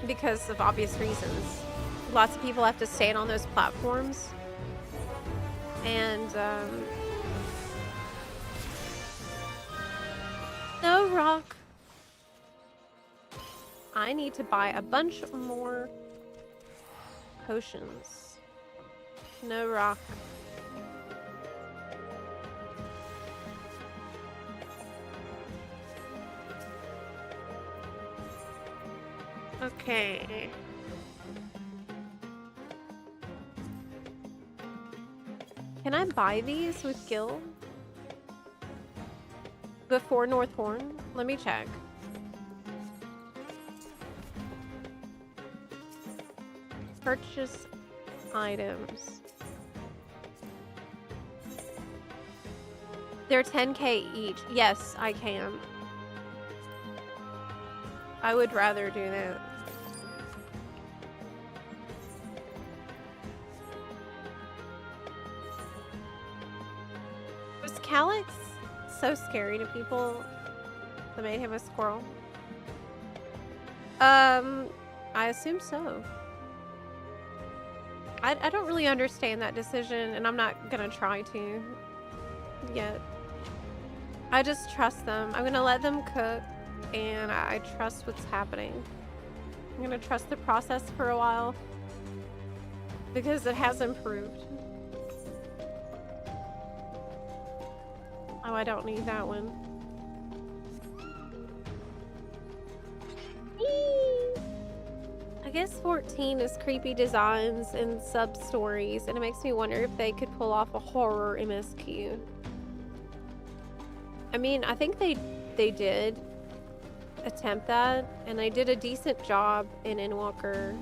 Because of obvious reasons. Lots of people have to stand on those platforms. And, no rock. I need to buy a bunch more potions. No rock. Okay. Can I buy these with Gil? Before North Horn? Let me check. Purchase items. They're 10k each. Yes, I can. I would rather do that. Was Calyx so scary to people that made him a squirrel? I assume so. I don't really understand that decision, and I'm not gonna try to yet. I just trust them. I'm gonna let them cook, and I trust what's happening. I'm gonna trust the process for a while because it has improved. Oh, I don't need that one. I guess 14 is creepy designs and sub-stories, and it makes me wonder if they could pull off a horror MSQ. I mean, I think they did attempt that, and they did a decent job in Endwalker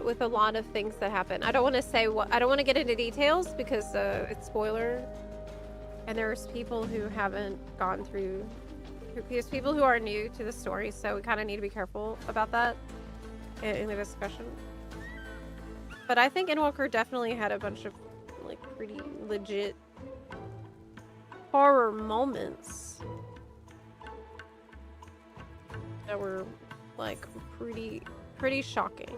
with a lot of things that happen. I don't want to say what, I don't want to get into details because it's spoiler, and there's people who haven't gone through, there's people who are new to the story, so we kind of need to be careful about that in the discussion. But I think Endwalker definitely had a bunch of like pretty legit horror moments that were like pretty shocking.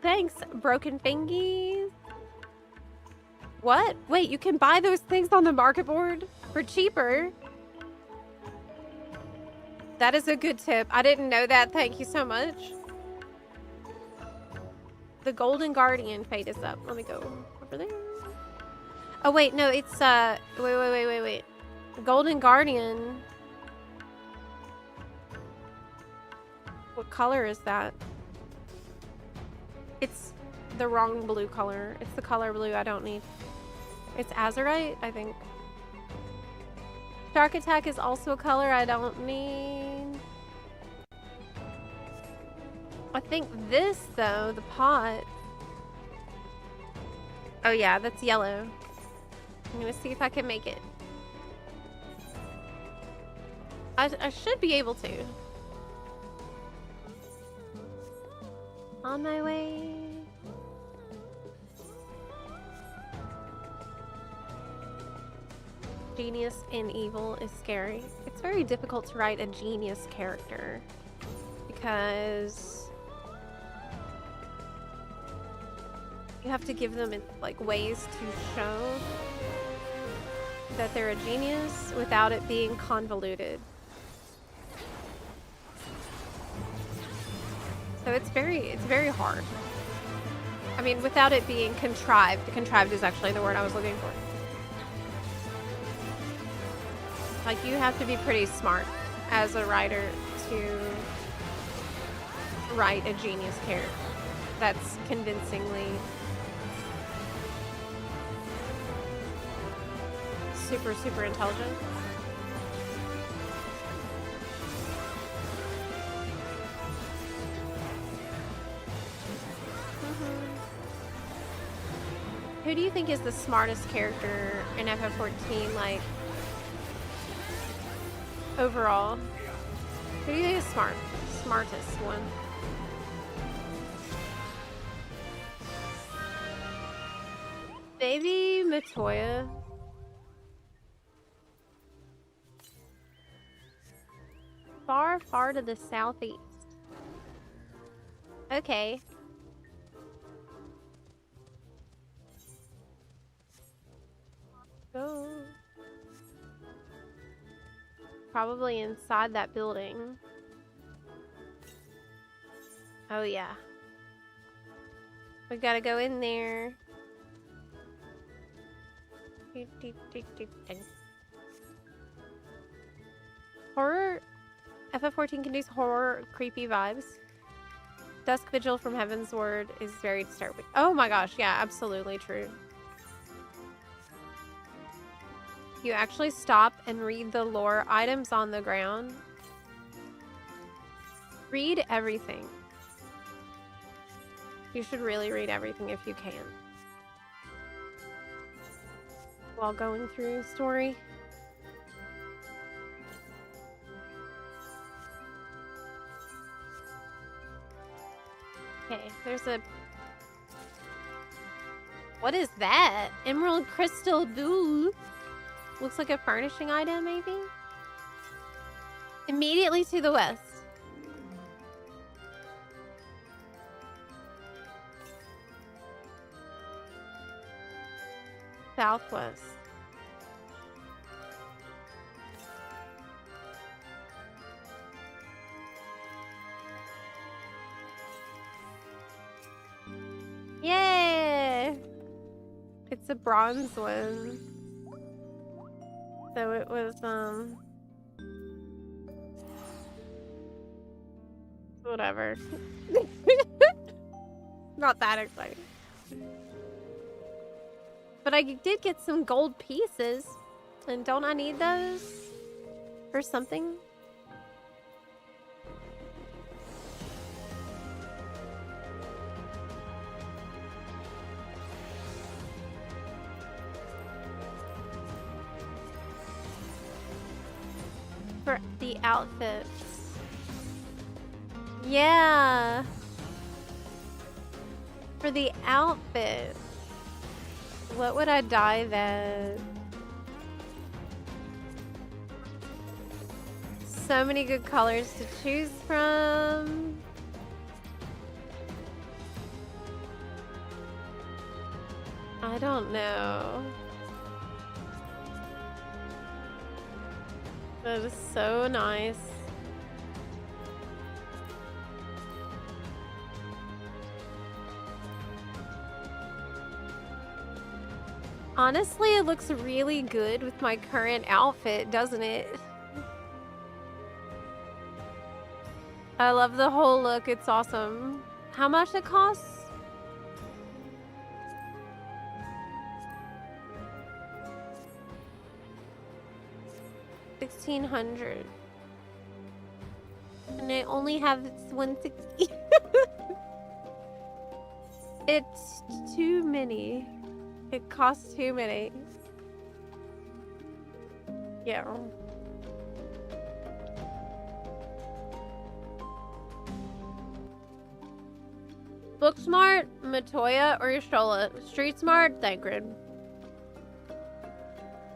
Thanks, Broken Fingies. What? Wait, you can buy those things on the market board for cheaper? That is a good tip. I didn't know that. Thank you so much. The Golden Guardian fate is up. Let me go over there. Oh wait, no, it's wait. Golden Guardian. What color is that? It's the wrong blue color. It's the color blue I don't need. It's Azurite, I think. Shark Attack is also a color I don't need. I think this, though, the pot. Oh yeah, that's yellow. I'm gonna see if I can make it. I should be able to. On my way. Genius and evil is scary. It's very difficult to write a genius character because you have to give them like ways to show that they're a genius without it being convoluted. So it's very hard. I mean, without it being contrived. Contrived is actually the word I was looking for. Like, you have to be pretty smart as a writer to write a genius character that's convincingly super, super intelligent. Who do you think is the smartest character in FF14, like, overall? Who do you think is smartest one? Maybe Matoya. Far, far to the southeast. Okay. Go. Probably inside that building. Oh yeah. We gotta go in there. Horror. FF14 can do horror, creepy vibes. Dusk Vigil from Heaven's Word is very disturbing. Oh my gosh, yeah, absolutely true. You actually stop and read the lore items on the ground. Read everything. You should really read everything if you can. While going through story. Okay, there's a... What is that? Emerald Crystal Boule. Looks like a furnishing item, maybe? Immediately to the west. Southwest. Yay! It's a bronze one. So it was, whatever. Not that exciting. But I did get some gold pieces. And don't I need those? Or something? For the outfits. Yeah. For the outfit. What would I dye that? So many good colors to choose from. I don't know. That is so nice. Honestly, it looks really good with my current outfit, doesn't it? I love the whole look. It's awesome. How much it costs? $1,600. And I only have $160. It's too many. It costs too many. Yeah. Book smart, Matoya, or Yashola. Street smart, Thancred.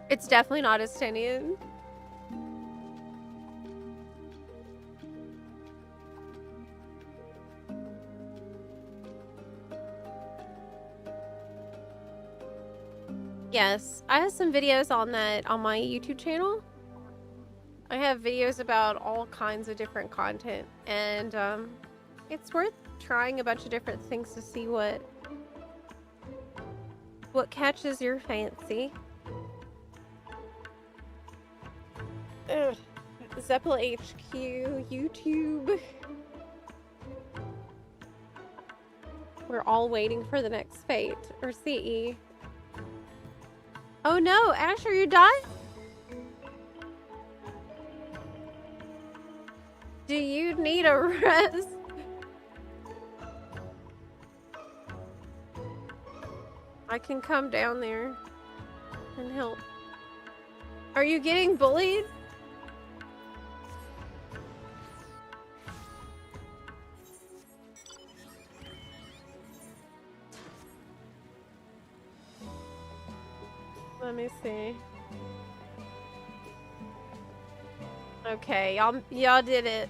It's definitely not Estinian. Yes, I have some videos on that on my YouTube channel. I have videos about all kinds of different content, and It's worth trying a bunch of different things to see what catches your fancy. Ugh. Zeppel HQ, YouTube. We're all waiting for the next fate, or CE. Oh no, Asher, you died? Do you need a rest? I can come down there and help. Are you getting bullied? Let me see. Okay, y'all did it.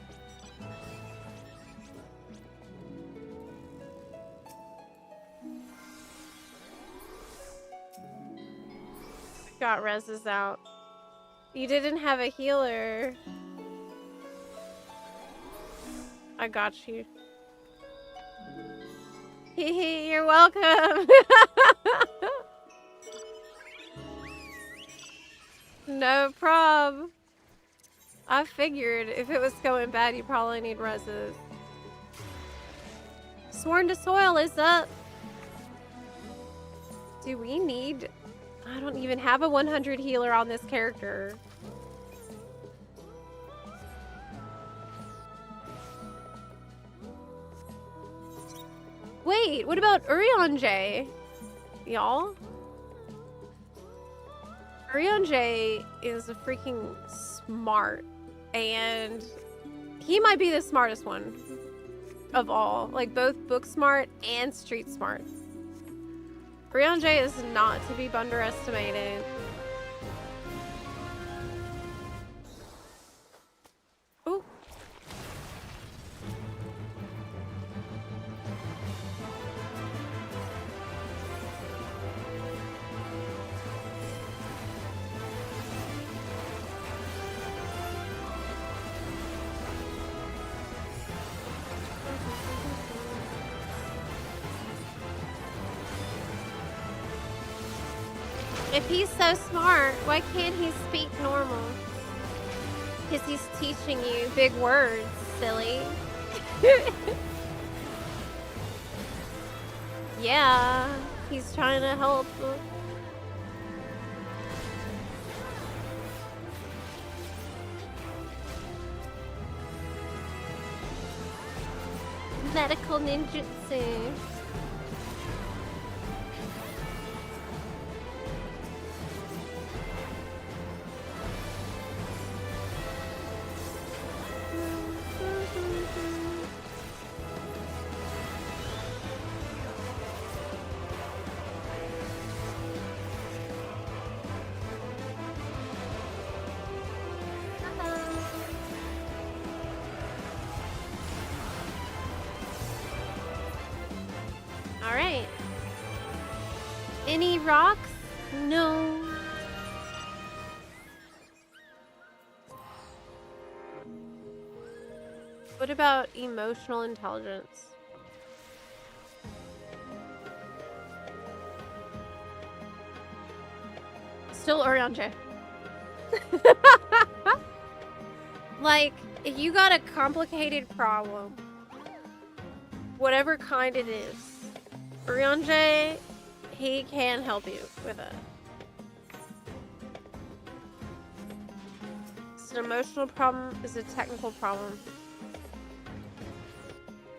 Got reses out. You didn't have a healer. I got you. Hee you're welcome. No prob. I figured if it was going bad, you probably need reses. Sworn to Soil is up. Do we need... I don't even have a 100 healer on this character. Wait, what about Urion J? Y'all? Urion J is a freaking smart, and he might be the smartest one of all. Like, both book smart and street smart. Urion J is not to be underestimated. Ooh. If he's so smart, why can't he speak normal? Because he's teaching you big words, silly. Yeah, he's trying to help. Medical ninjutsu. Alright. Any rocks? No. What about emotional intelligence? Still Urion J. Like, if you got a complicated problem, whatever kind it is, Urion J, he can help you with it. It's an emotional problem, it's a technical problem.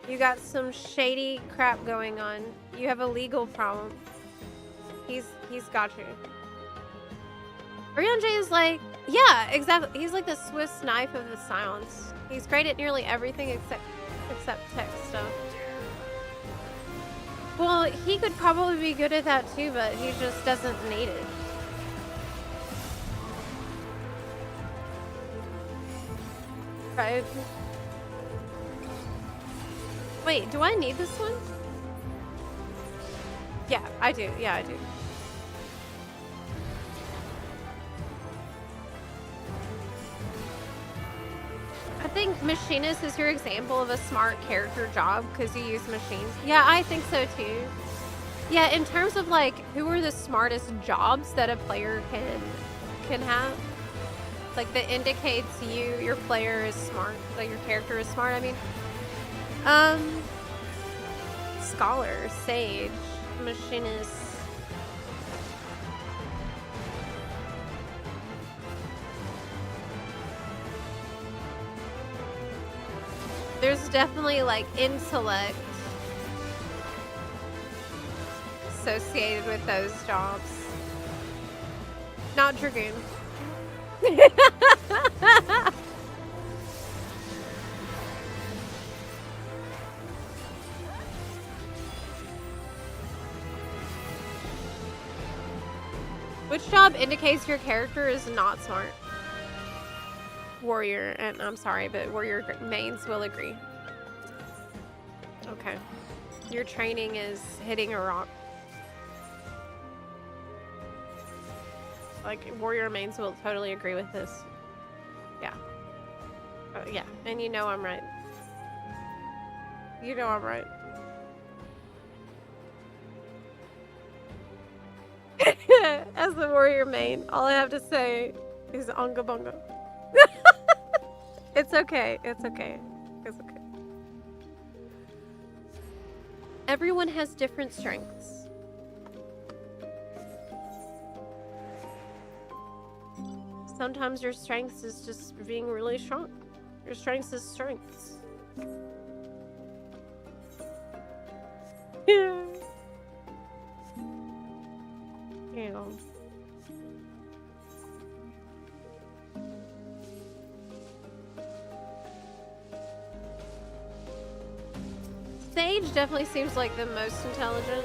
You got some shady crap going on. You have a legal problem. He's got you. Urion J is like, yeah, exactly. He's like the Swiss knife of the silence. He's great at nearly everything except tech stuff. Well, he could probably be good at that too, but he just doesn't need it. Right? Wait, do I need this one? Yeah, I do. Yeah, I do. think machinist is your example of a smart character job because you use machines. Yeah, I think so too. Yeah, in terms of like who are the smartest jobs that a player can have, like that indicates your player is smart, like your character is smart. I mean, scholar, sage, machinist. There's definitely like intellect associated with those jobs. Not Dragoon. Which job indicates your character is not smart? Warrior, and I'm sorry, but warrior mains will agree. Okay. Your training is hitting a rock. Like, warrior mains will totally agree with this. Yeah. Yeah, and you know I'm right. You know I'm right. As the warrior main, all I have to say is Unga Bunga. It's okay. It's okay. It's okay. Everyone has different strengths. Sometimes your strengths is just being really strong. Your strengths is strengths. Yeah. Yeah. Sage definitely seems like the most intelligent.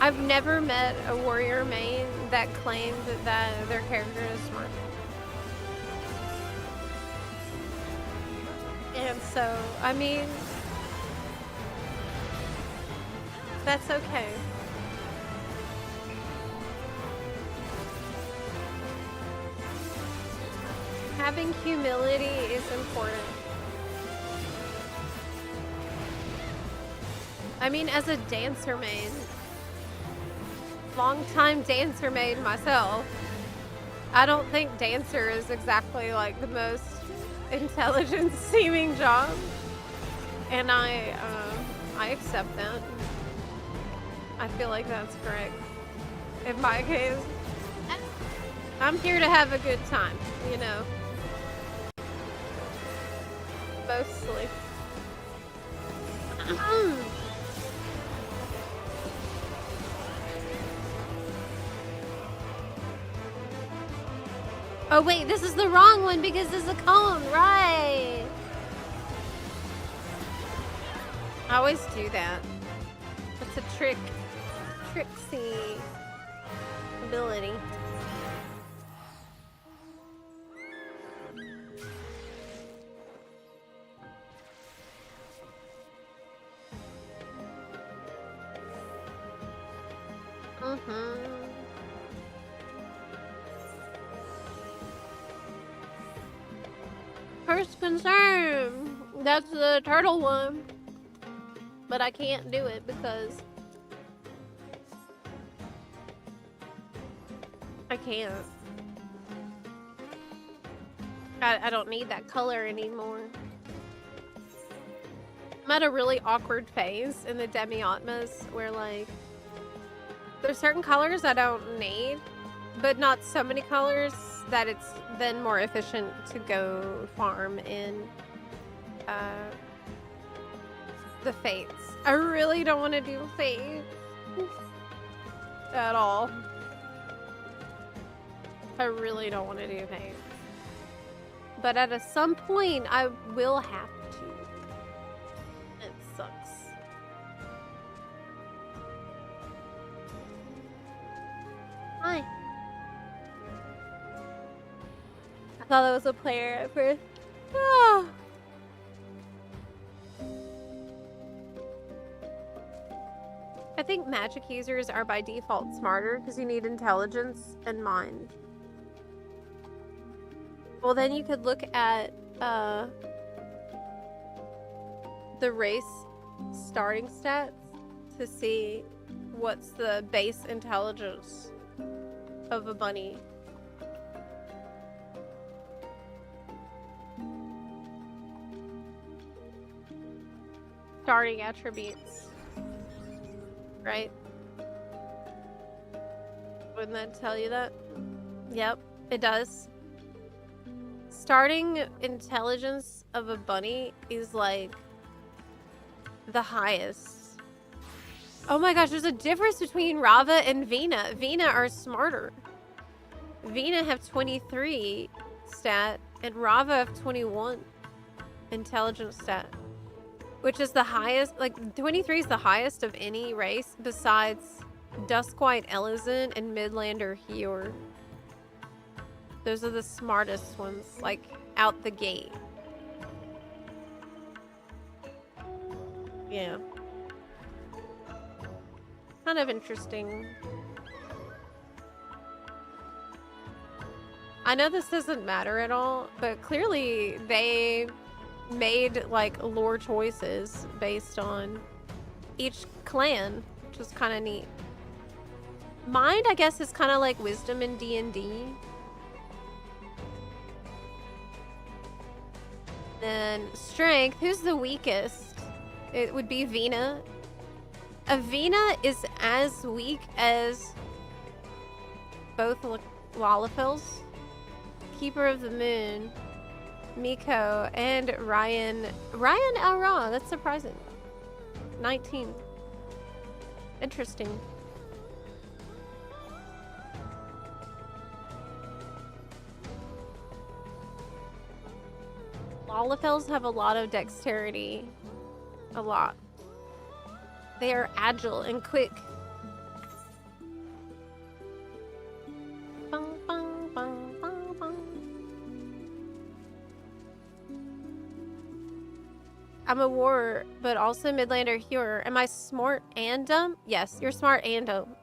I've never met a warrior main that claimed that their character is smart. And so, I mean, that's okay. Having humility is important. I mean, as a dancer maid, long-time dancer maid myself, I don't think dancer is exactly like the most intelligent seeming job, and I accept that. I feel like that's correct. In my case, I'm here to have a good time, you know. Mostly. Oh wait, this is the wrong one because this is a cone, right? I always do that. It's a tricksy ability. First concern. That's the turtle one. But I can't do it because I can't. I don't need that color anymore. I'm at a really awkward phase in the Demi-Atmas where like there's certain colors I don't need, but not so many colors that it's then more efficient to go farm in the fates. I really don't want to do fates at all. I really don't want to do fates. But at some point, I will have to. It sucks. Hi. I thought it was a player at first. Oh. I think magic users are by default smarter because you need intelligence and mind. Well, then you could look at the race starting stats to see what's the base intelligence of a bunny. Starting attributes, right? Wouldn't that tell you that? Yep, it does. Starting intelligence of a bunny is like the highest. Oh my gosh, there's a difference between Rava and Vina. Vina are smarter. Vina have 23 stat and Rava have 21 intelligence stat. Which is the highest, like 23 is the highest of any race besides Duskwhite Elezen and Midlander Heor. Those are the smartest ones, like out the gate. Yeah. Kind of interesting. I know this doesn't matter at all, but clearly they made like lore choices based on each clan, which is kind of neat. Mind, I guess, is kind of like wisdom in D&D. Then strength, who's the weakest? It would be Vina. Avina is as weak as both Lalafels, Keeper of the Moon, Miko, and Ryan. Ryan Al-Ra, that's surprising. 19. Interesting. Lalafels have a lot of dexterity. A lot. They are agile and quick. Bum, bum, bum, bum, bum. I'm a warrior, but also Midlander Hewer. Am I smart and dumb? Yes, you're smart and dumb.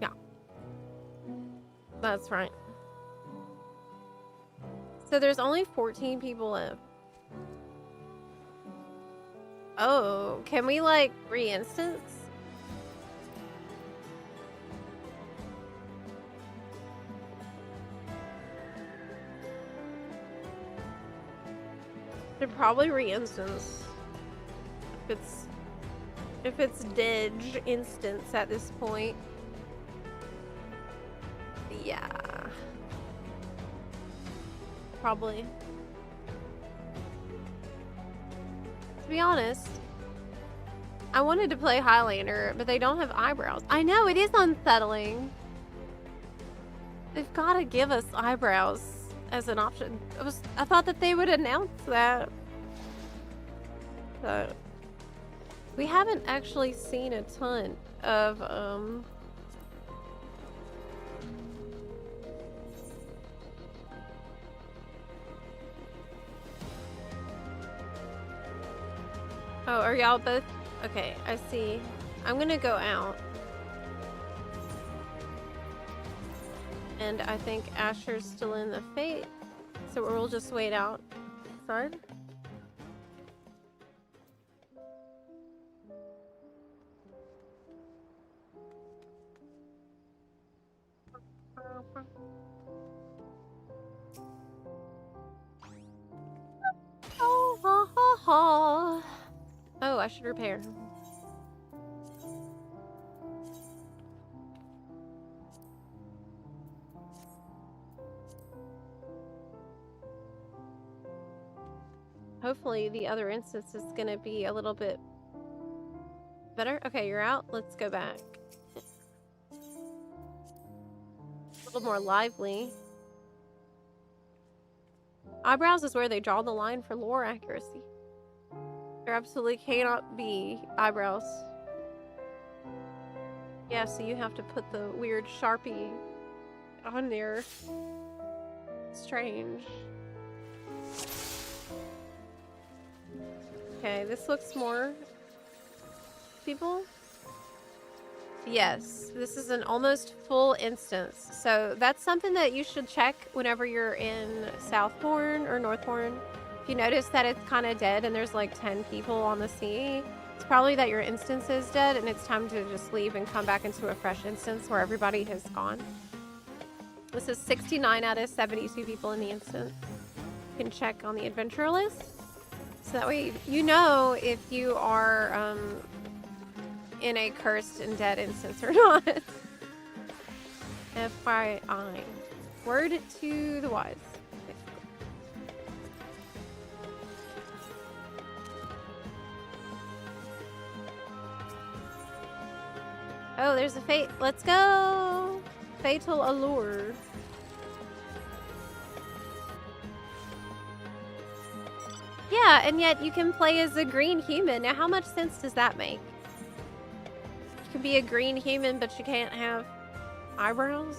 Yeah. That's right. So there's only 14 people left. Oh, can we like re-instance? Should probably re-instance. If it's dead instance at this point. Yeah. Probably. To be honest, I wanted to play Highlander, but they don't have eyebrows. I know, it is unsettling. They've got to give us eyebrows as an option. I thought that they would announce that. So, we haven't actually seen a ton of, Oh, are y'all both? Okay, I see. I'm gonna go out. And I think Asher's still in the Fate. So we'll just wait outside. Oh, ha, ha, ha. Oh, I should repair. Hopefully the other instance is gonna be a little bit better. Okay, you're out. Let's go back. A little more lively. Eyebrows is where they draw the line for lore accuracy. There absolutely cannot be eyebrows. Yeah, so you have to put the weird Sharpie on there. Strange. Okay, this looks more people. Yes, this is an almost full instance. So that's something that you should check whenever you're in Southbourne or Northbourne. If you notice that it's kind of dead and there's like 10 people on the sea, it's probably that your instance is dead and it's time to just leave and come back into a fresh instance where everybody has gone. This is 69 out of 72 people in the instance. You can check on the adventure list. So that way you know if you are in a cursed and dead instance or not. FYI. Word to the wise. Oh, there's a fate. Let's go! Fatal Allure. Yeah, and yet you can play as a green human. Now, how much sense does that make? You can be a green human, but you can't have eyebrows?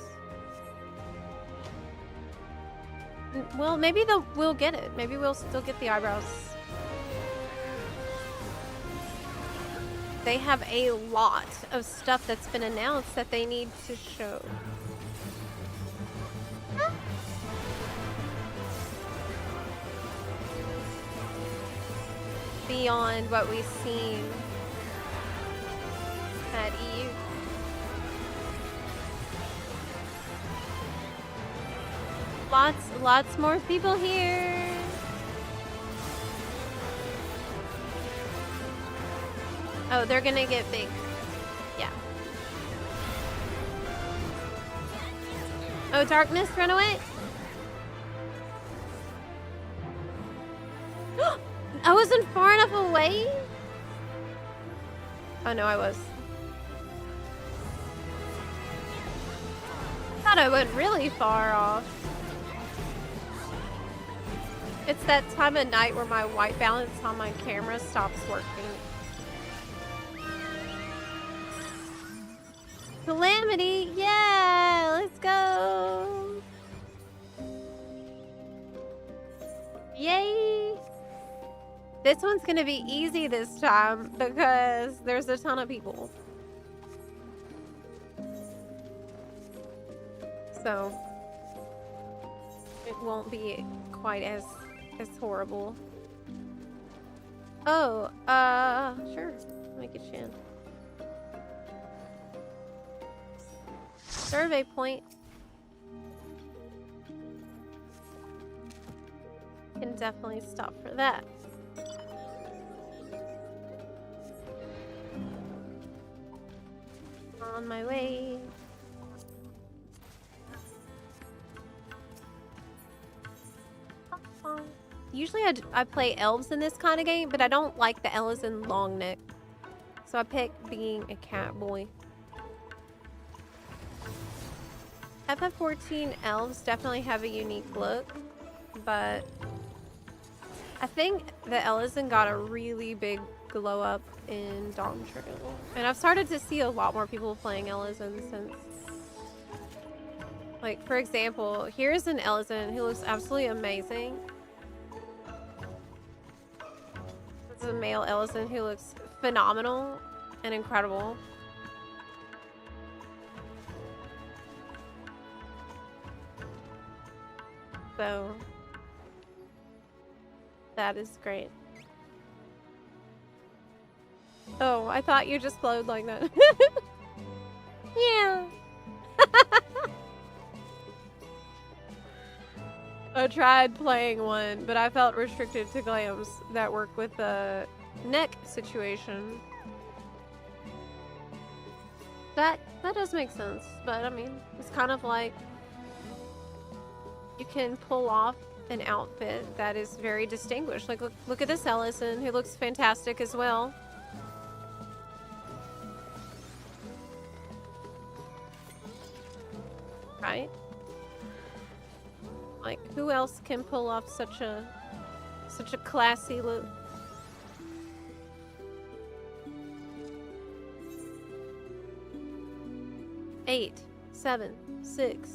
Well, maybe we'll get it. Maybe we'll still get the eyebrows. They have a lot of stuff that's been announced that they need to show. Beyond what we've seen at EU. Lots more people here. Oh, they're gonna get big. Yeah. Oh, darkness, run away. I wasn't far enough away? Oh no, I was. Thought I went really far off. It's that time of night where my white balance on my camera stops working. Calamity, yeah, let's go. Yay. This one's gonna be easy this time because there's a ton of people. So it won't be quite as horrible. Oh, sure. Make it chin. Survey point. Can definitely stop for that. On my way. Usually I play elves in this kind of game, but I don't like the Elezen long neck. So I pick being a cat boy. FF14 elves definitely have a unique look, but I think the Elezen got a really big glow up in Dawn Trail. And I've started to see a lot more people playing Elezen since. Like, for example, here's an Elezen who looks absolutely amazing. This is a male Elezen who looks phenomenal and incredible. So, that is great. Oh, I thought you just glowed like that. Yeah. I tried playing one, but I felt restricted to glams that work with the neck situation. That does make sense, but I mean, it's kind of like you can pull off an outfit that is very distinguished. Like, look at this Elezen, who looks fantastic as well. Right? Like, who else can pull off such a classy look? Eight, 7, 6.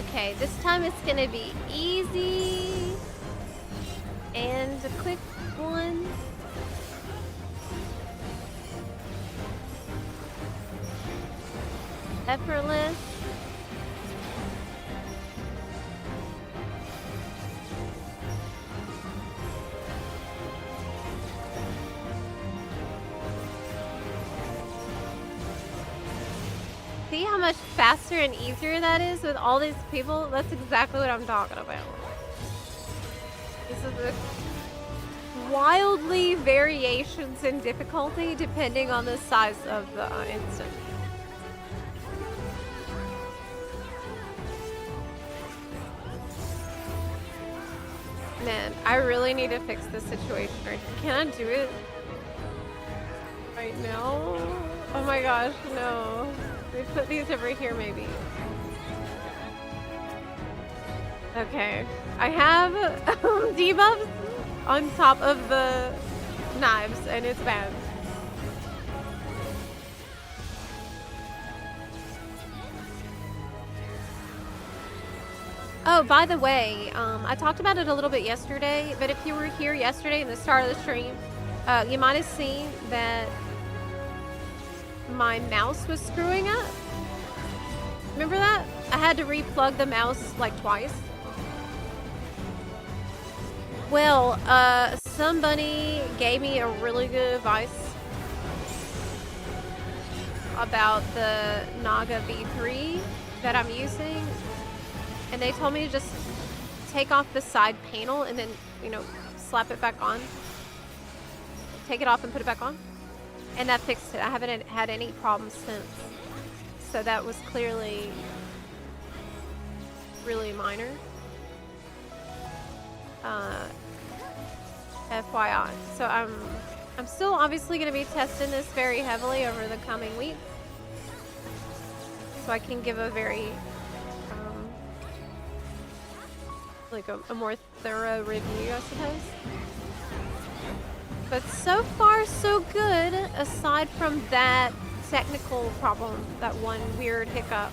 Okay, this time it's gonna be easy and a quick one. Effortless. See how much faster and easier that is with all these people? That's exactly what I'm talking about. This is the wildly variations in difficulty depending on the size of the instance. Man, I really need to fix this situation. Can I do it right now? Oh my gosh, no. We put these over here, maybe. Okay. I have debuffs on top of the knives, and it's bad. Oh, by the way, I talked about it a little bit yesterday, but if you were here yesterday in the start of the stream, you might have seen that my mouse was screwing up. Remember that? I had to replug the mouse like twice. Well, somebody gave me a really good advice about the Naga V3 that I'm using. And they told me to just take off the side panel and then, you know, slap it back on. Take it off and put it back on. And that fixed it. I haven't had any problems since. So that was clearly really minor. FYI. So I'm still obviously going to be testing this very heavily over the coming weeks. So I can give a very like a more thorough review, I suppose. But so far, so good, aside from that technical problem, that one weird hiccup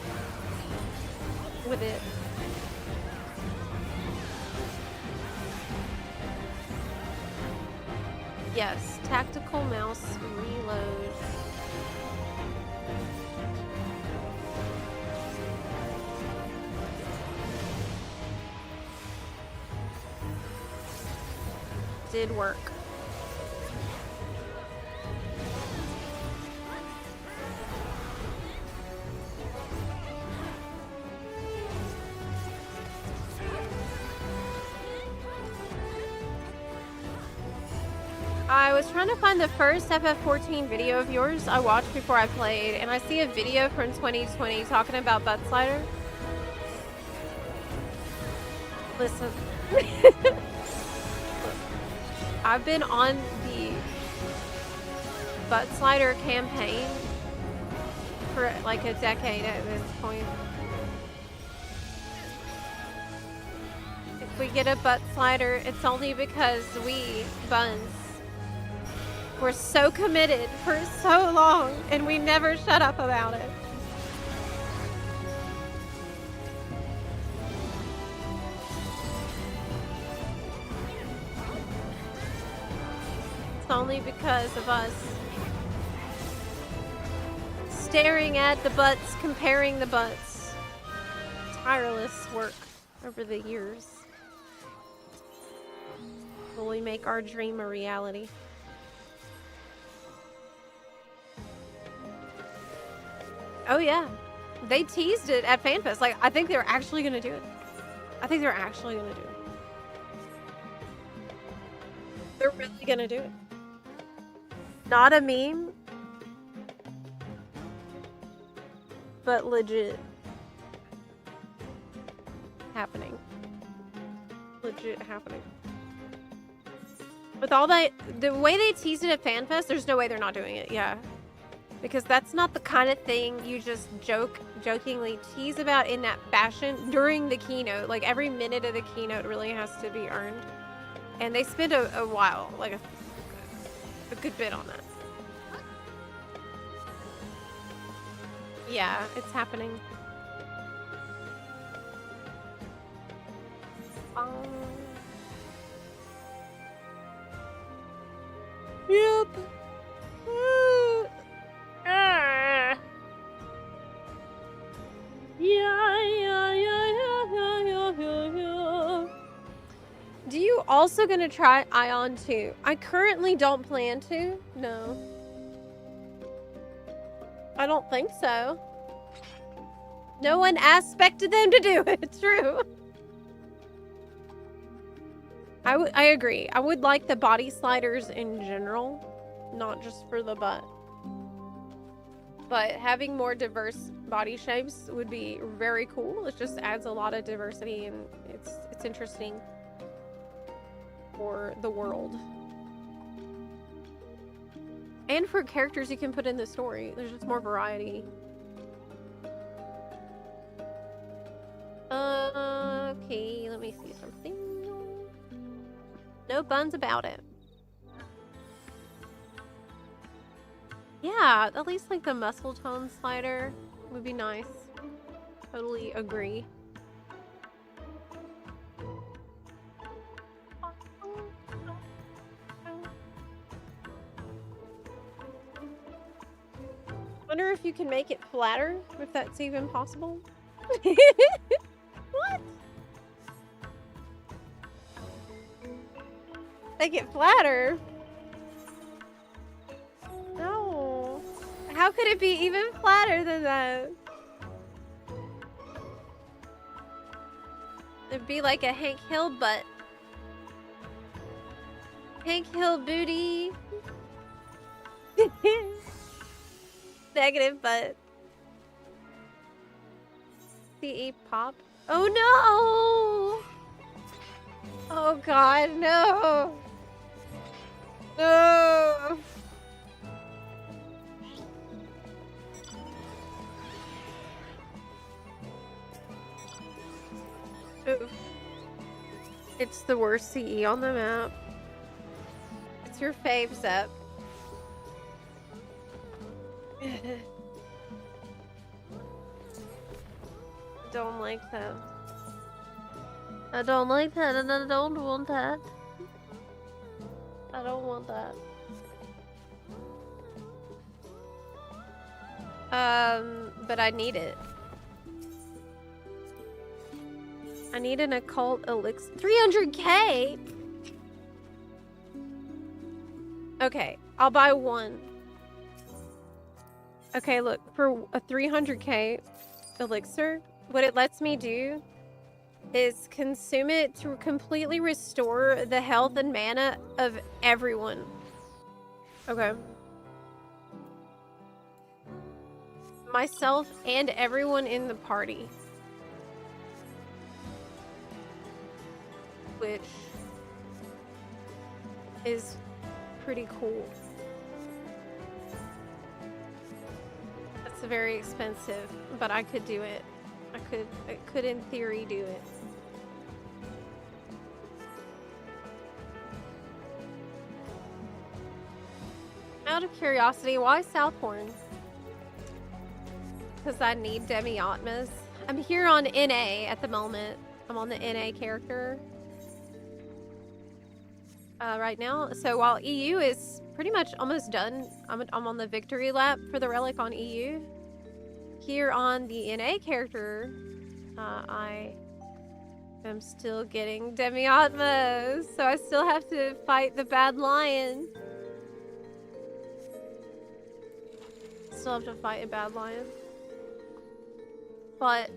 with it. Yes, tactical mouse reload. Did work. I was trying to find the first FF14 video of yours I watched before I played, and I see a video from 2020 talking about butt slider. Listen. I've been on the butt slider campaign for like a decade at this point. If we get a butt slider, it's only because we, buns, were so committed for so long and we never shut up about it. It's only because of us staring at the butts, comparing the butts. Tireless work over the years. Will we make our dream a reality? Oh yeah, they teased it at FanFest. Like, I think they're actually gonna do it. I think they're actually gonna do it. They're really gonna do it. Not a meme, but legit happening. Legit happening. With all that, the way they teased it at FanFest, there's no way they're not doing it. Yeah. Because that's not the kind of thing you just jokingly tease about in that fashion during the keynote. Like, every minute of the keynote really has to be earned. And they spent a while, like a good bit on that. Yeah, it's happening. also gonna try Ion 2. I currently don't plan to. No. I don't think so. No one aspected them to do it. True. I agree. I would like the body sliders in general, not just for the butt. But having more diverse body shapes would be very cool. It just adds a lot of diversity, and it's interesting for the world. And for characters you can put in the story. There's just more variety. Okay, let me see something. No buns about it. Yeah, at least like the muscle tone slider would be nice. Totally agree. Wonder if you can make it flatter, if that's even possible. What? Make it flatter? No. How could it be even flatter than that? It'd be like a Hank Hill butt. Hank Hill booty. Negative butt. CE pop. Oh no! Oh god, no! No! Oof. It's the worst CE on the map. It's your fave, Zep. Don't like that. I don't like that, and I don't want that. I don't want that. But I need it. I need an occult elixir. 300k? Okay, I'll buy one. Okay, look, for a 300k elixir, what it lets me do is consume it to completely restore the health and mana of everyone. Okay. Myself and everyone in the party. Which is pretty cool. That's very expensive, but I could do it. I could in theory do it. Out of curiosity, why Southhorn? Because I need Demi-Atmas. I'm here on NA at the moment. I'm on the NA character right now. So while EU is pretty much almost done, I'm on the victory lap for the Relic on EU. Here on the NA character, I am still getting Demi-Atmas, so I still have to fight the bad lion. Still have to fight a bad lion. But,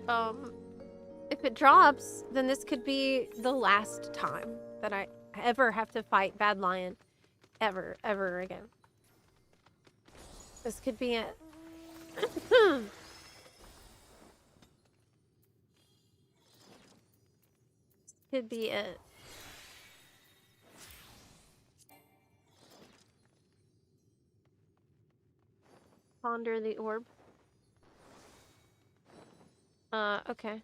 if it drops, then this could be the last time that I ever have to fight bad lion. Ever again. This could be it. Could be it. Ponder the orb. Okay.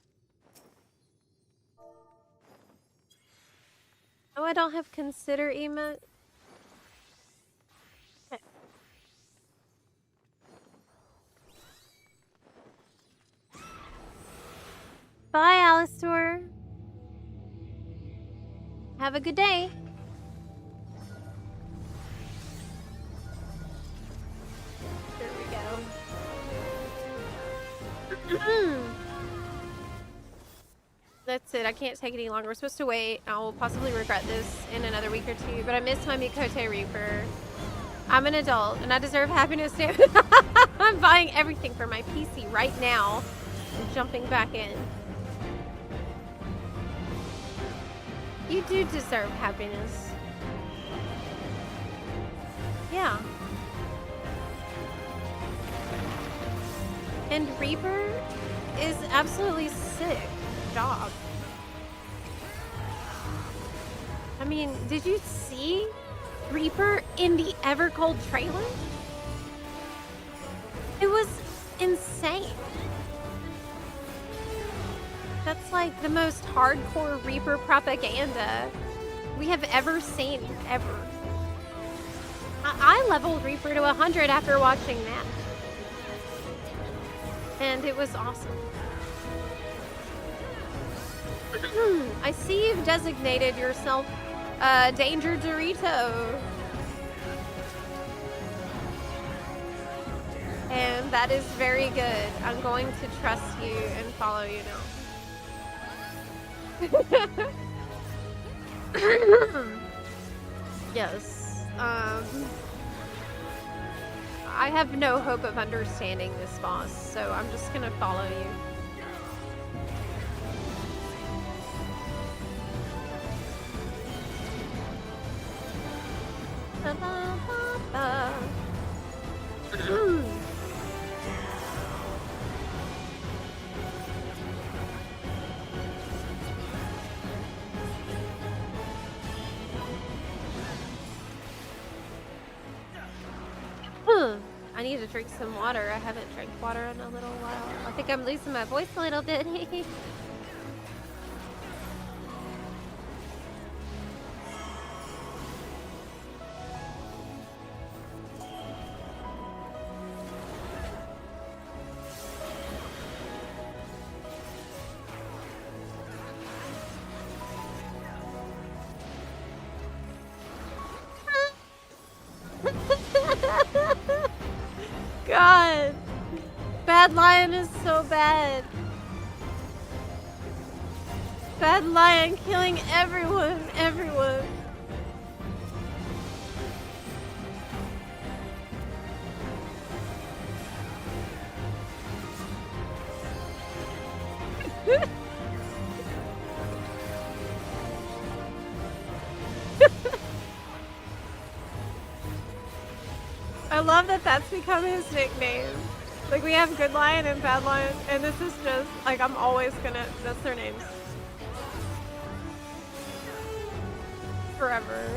Oh, I don't have consider emote. Okay. Bye, Alistair. Have a good day. There we go. That's it. I can't take it any longer. We're supposed to wait. I will possibly regret this in another week or two, but I miss my Mikote Reaper. I'm an adult, and I deserve happiness too. I'm buying everything for my PC right now and jumping back in. You do deserve happiness. Yeah. And Reaper is absolutely sick job. I mean, did you see Reaper in the Evercold trailer? It was insane. That's like the most hardcore Reaper propaganda we have ever seen, ever. I leveled Reaper to 100 after watching that. And it was awesome. I see you've designated yourself Danger Dorito. And that is very good. I'm going to trust you and follow you now. Yes. I have no hope of understanding this boss, so I'm just gonna follow you. I need to drink some water. I haven't drank water in a little while. I think I'm losing my voice a little bit. God, Bad Lion is so bad. Bad Lion killing everyone, everyone. I love that that's become his nickname. Like, we have Good Lion and Bad Lion, and this is just, like, I'm always gonna, that's their names. Forever.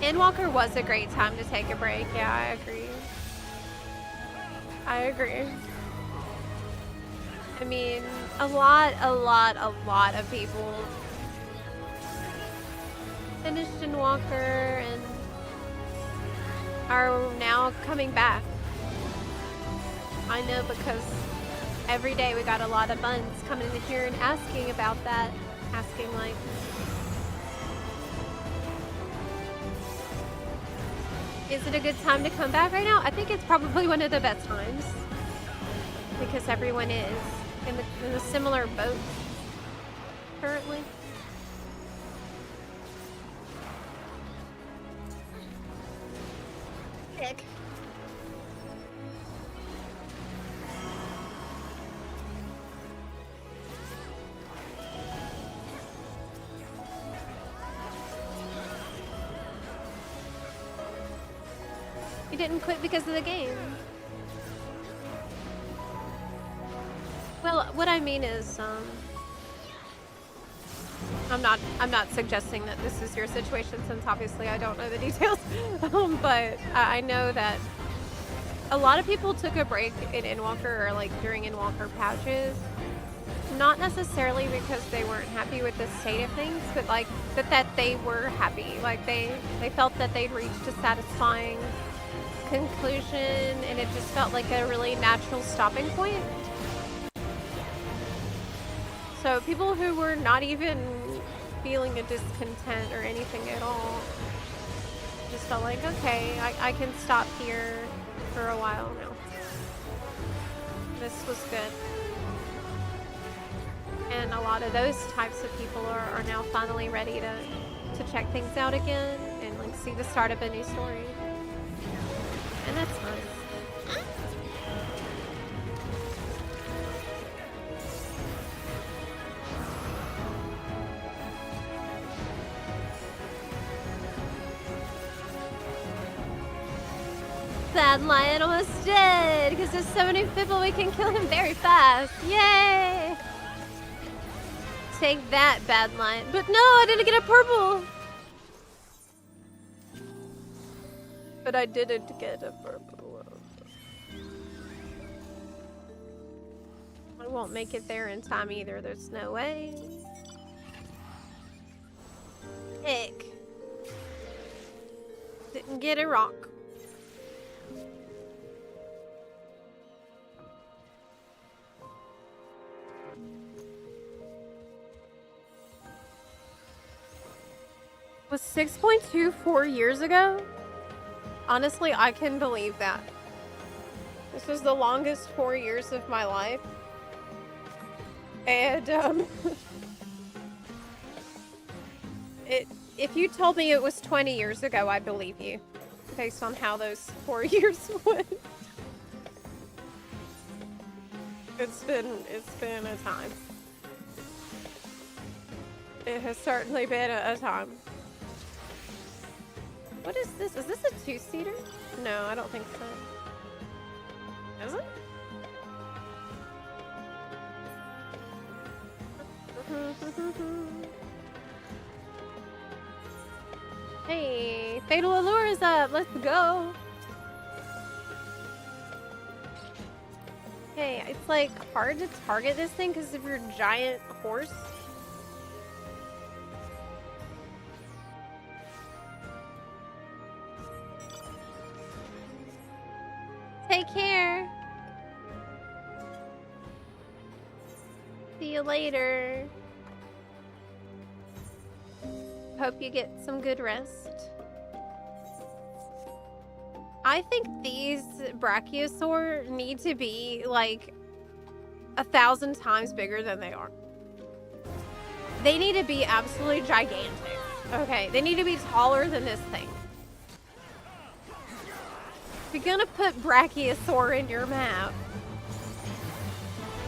Endwalker was a great time to take a break. Yeah, I agree. I agree. I mean, a lot of people finished Endwalker and are now coming back. I know because every day we got a lot of buns coming in here and asking about that. Asking like, is it a good time to come back right now? I think it's probably one of the best times. Because everyone is in a similar boat currently. Sick. You didn't quit because of the game. Well, what I mean is, I'm not suggesting that this is your situation, since obviously I don't know the details. But I know that a lot of people took a break in Endwalker, or like during Endwalker patches, Not necessarily because they weren't happy with the state of things, but like, but that they were happy. Like they felt that they'd reached a satisfying conclusion, and it just felt like a really natural stopping point. So people who were not even feeling a discontent or anything at all just felt like, okay, I can stop here for a while now. This was good. And a lot of those types of people are now finally ready to check things out again and like see the start of a new story. And that's nice. Bad Lion almost dead because there's so many people we can kill him very fast. Yay! Take that, Bad Lion. But no, I didn't get a purple. But I didn't get a purple. I won't make it there in time either. There's no way. Ick. Didn't get a rock. Was 6.2 4 years ago? Honestly, I can believe that. This was the longest 4 years of my life. And, if you told me it was 20 years ago, I'd believe you. Based on how those 4 years went. It's been a time. It has certainly been a time. What is this? Is this a two-seater? No, I don't think so. Is it? Hey, Fatal Allure is up. Let's go. Hey, it's like hard to target this thing because of your giant horse. Take care. See you later. Hope you get some good rest. I think these Brachiosaur need to be like 1,000 times bigger than they are. They need to be absolutely gigantic. Okay, they need to be taller than this thing. If you're gonna put Brachiosaur in your map,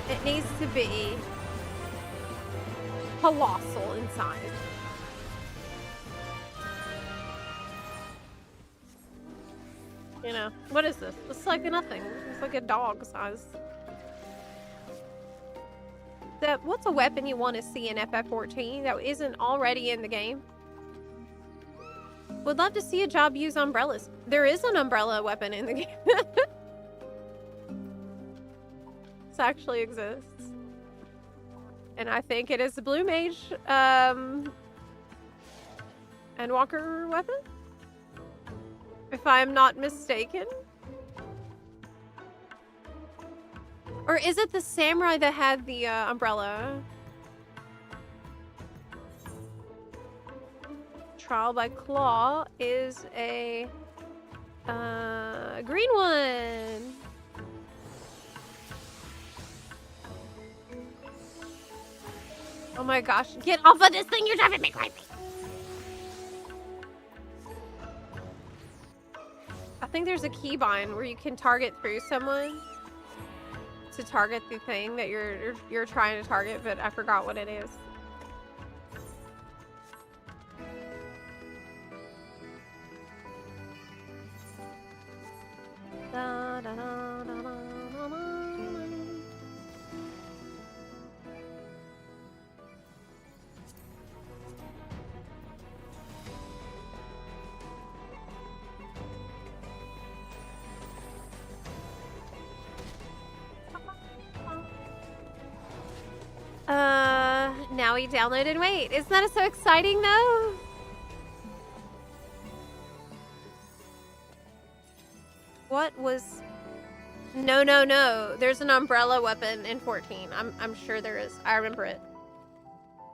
it needs to be colossal in size. You know, what is this? It's like nothing. It's like a dog size. What's a weapon you want to see in FF14 that isn't already in the game? Would love to see a job use umbrellas. There is an umbrella weapon in the game. This actually exists. And I think it is the Blue Mage and Walker weapon? If I'm not mistaken. Or is it the samurai that had the umbrella? Trial by Claw is a green one. Oh my gosh, get off of this thing, you're driving me crazy. I think there's a keybind where you can target through someone to target the thing that you're trying to target, but I forgot what it is. Da, da, da, da, da, da, da. we downloaded. Wait, isn't that so exciting though? What was... No, no, no. There's an umbrella weapon in 14. I'm sure there is. I remember it.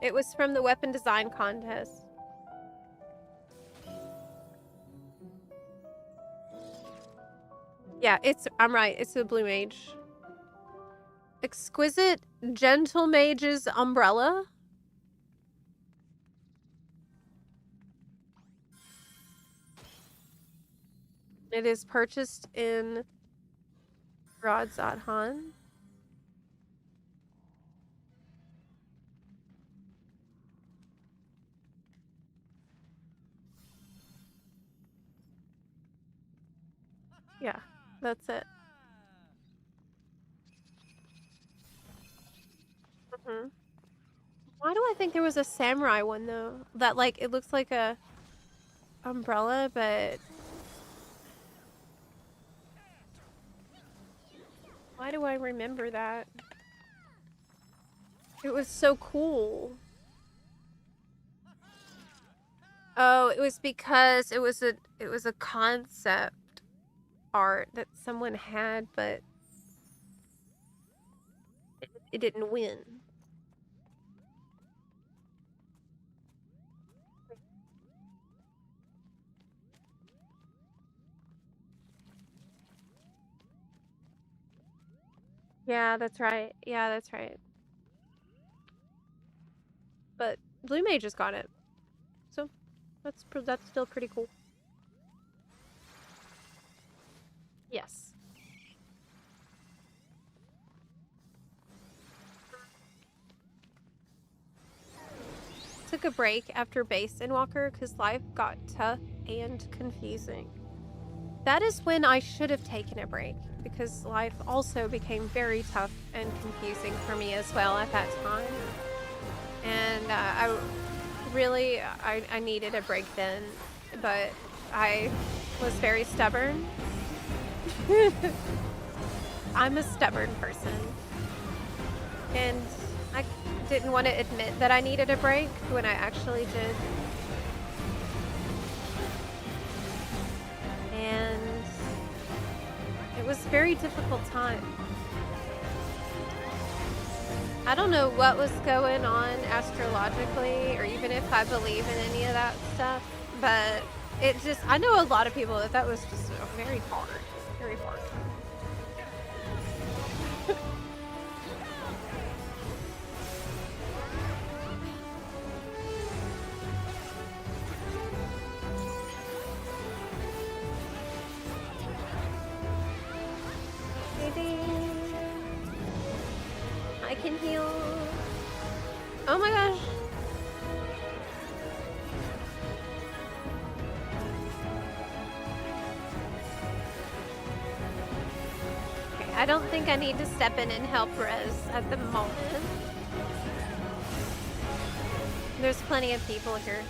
It was from the weapon design contest. Yeah, I'm right. It's a blue mage. Exquisite Gentle Mage's umbrella. It is purchased in Radzadhan. Yeah, that's it. Why do I think there was a samurai one though? That like it looks like a umbrella, but why do I remember that? It was so cool. Oh, it was because it was a concept art that someone had, but it didn't win. Yeah, that's right. Yeah, that's right. But Blue Mage just got it. So that's still pretty cool. Yes. Took a break after Base and Walker because life got tough and confusing. That is when I should have taken a break because life also became very tough and confusing for me as well at that time. And I needed a break then, but I was very stubborn. I'm a stubborn person. And I didn't want to admit that I needed a break when I actually did. And it was a very difficult time. I don't know what was going on astrologically or even if I believe in any of that stuff, but it just, I know a lot of people that was just very hard, very hard. I can heal. Oh my gosh. Okay, I don't think I need to step in and help Rez at the moment. There's plenty of people here.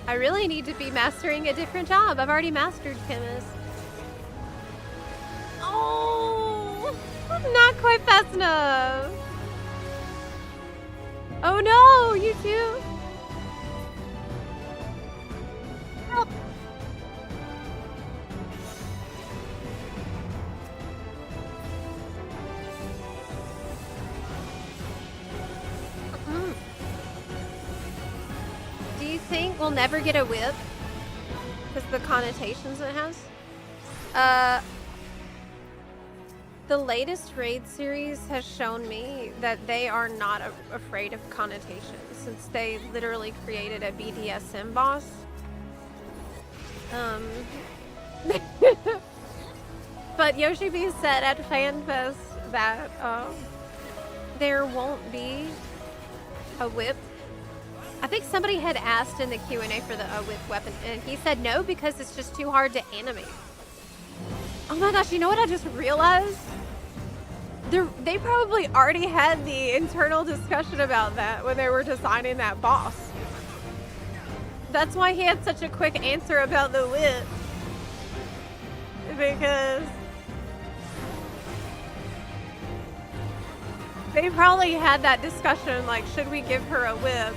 I really need to be mastering a different job. I've already mastered chemist. Oh, not quite fast enough. Oh no, you too. Help. Do you think we'll never get a whip? Because the connotations it has? The latest raid series has shown me that they are not afraid of connotations since they literally created a BDSM boss. But Yoshi B said at FanFest that there won't be a whip. I think somebody had asked in the Q&A for the whip weapon and he said no because it's just too hard to animate. Oh my gosh, you know what I just realized? They probably already had the internal discussion about that when they were designing that boss. That's why he had such a quick answer about the whip. Because They probably had that discussion, like, should we give her a whip?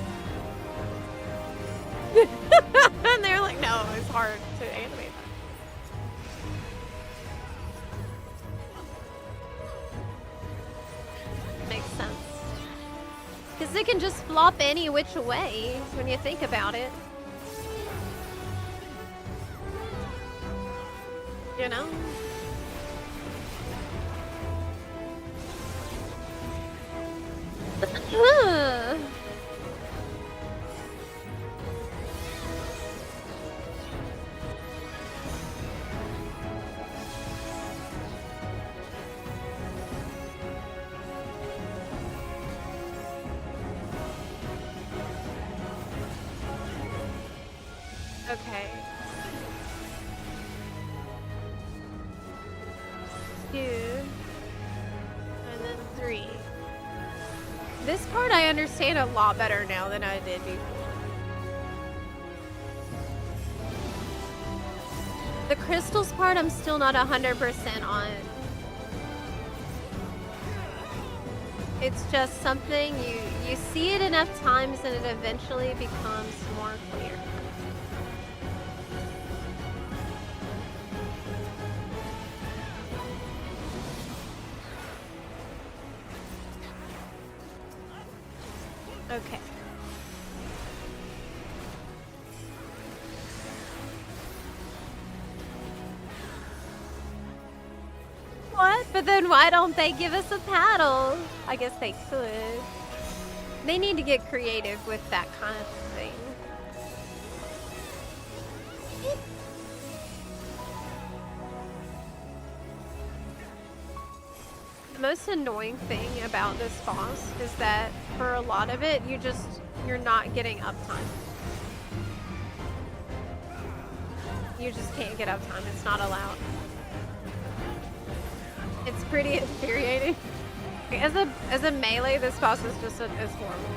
And they're like, no, it's hard to animate that. Makes sense. Because it can just flop any which way when you think about it. You know? Okay. 2. And then 3. This part I understand a lot better now than I did before. The crystals part I'm still not 100% on. It's just something you see it enough times and it eventually becomes more clear. Okay. What? But then why don't they give us a paddle? I guess they could. They need to get creative with that kind of thing. The most annoying thing about this boss is that for a lot of it, you're not getting uptime. You just can't get uptime. It's not allowed. It's pretty infuriating. As a melee, this boss is just is horrible.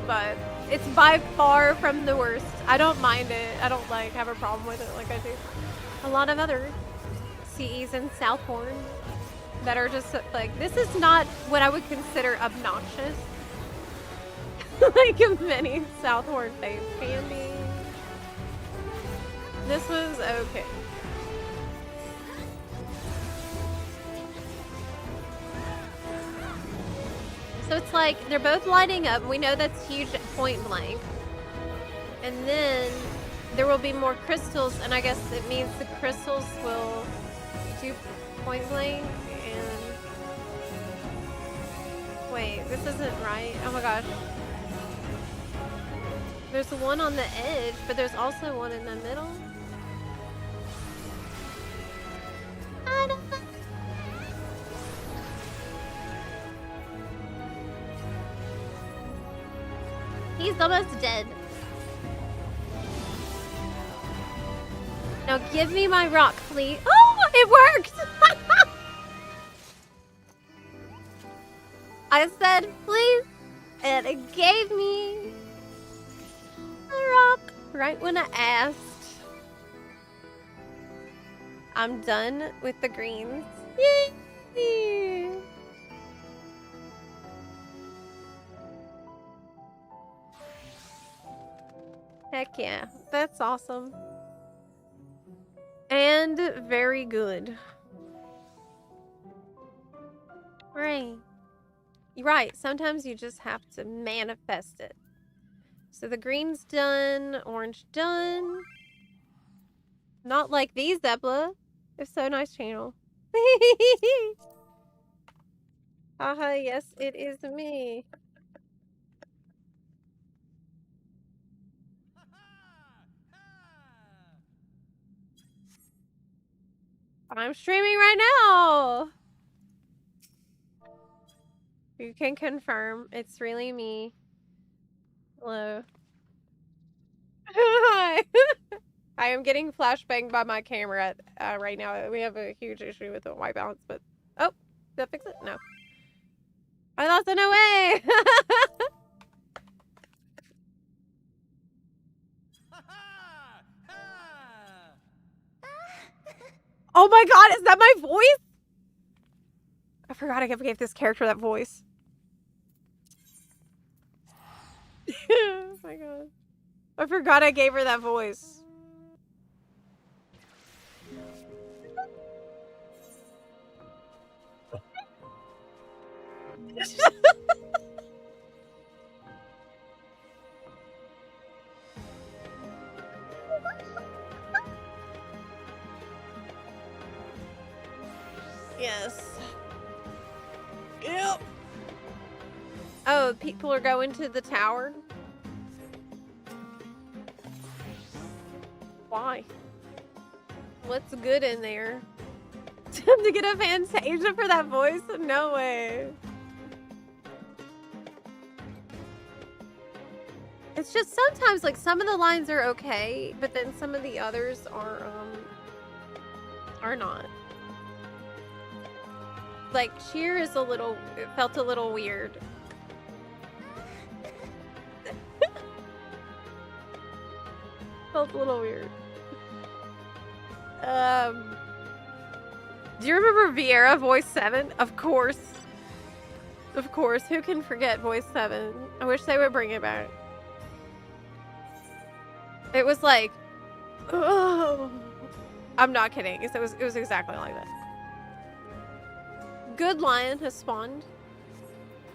But it's by far from the worst. I don't mind it. I don't like have a problem with it like I do a lot of other CEs in Southhorn that are just like, this is not what I would consider obnoxious. Like many Southhorn things can be. This was okay. So it's like they're both lighting up. We know that's huge at point blank. And then there will be more crystals, and I guess it means the crystals will do point blank. And wait, this isn't right. Oh my gosh. There's one on the edge, but there's also one in the middle. I don't know. He's almost dead. Now give me my rock, please. Oh, it worked! I said, please, and it gave me a rock right when I asked. I'm done with the greens. Yay! Heck yeah, that's awesome. And very good. Right. You're right, sometimes you just have to manifest it. So the green's done, orange done. Not like these, Zebla. It's so nice channel. Haha, yes, it is me. I'm streaming right now. You can confirm it's really me. Hello. Hi. I am getting flashbanged by my camera right now. We have a huge issue with the white balance, but oh, did that fix it? No. I lost it. No way. Oh my god, is that my voice? I forgot I gave this character that voice. Oh my god. I forgot I gave her that voice. Yes. Yep. Oh, people are going to the tower? Why? What's good in there? To get a Fantasia for that voice? No way. It's just sometimes, like, some of the lines are okay, but then some of the others are not. Like, cheer is it felt a little weird. Felt a little weird. Do you remember Vieira Voice 7? Of course. Of course. Who can forget Voice 7? I wish they would bring it back. It was like, oh. I'm not kidding. It was exactly like that. Good Lion has spawned.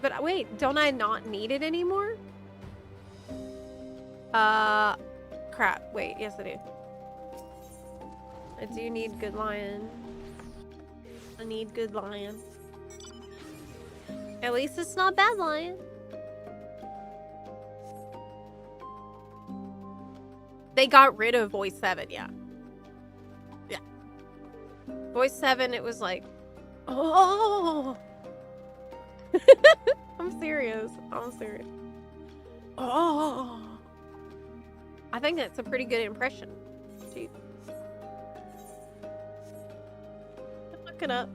But wait, don't I not need it anymore? Crap. Wait, yes I do. I do need Good Lion. I need Good Lion. At least it's not Bad Lion. They got rid of Voice 7, yeah. Yeah. Voice 7, it was like, oh. I'm serious. I'm serious. Oh. I think that's a pretty good impression, too. Look it up.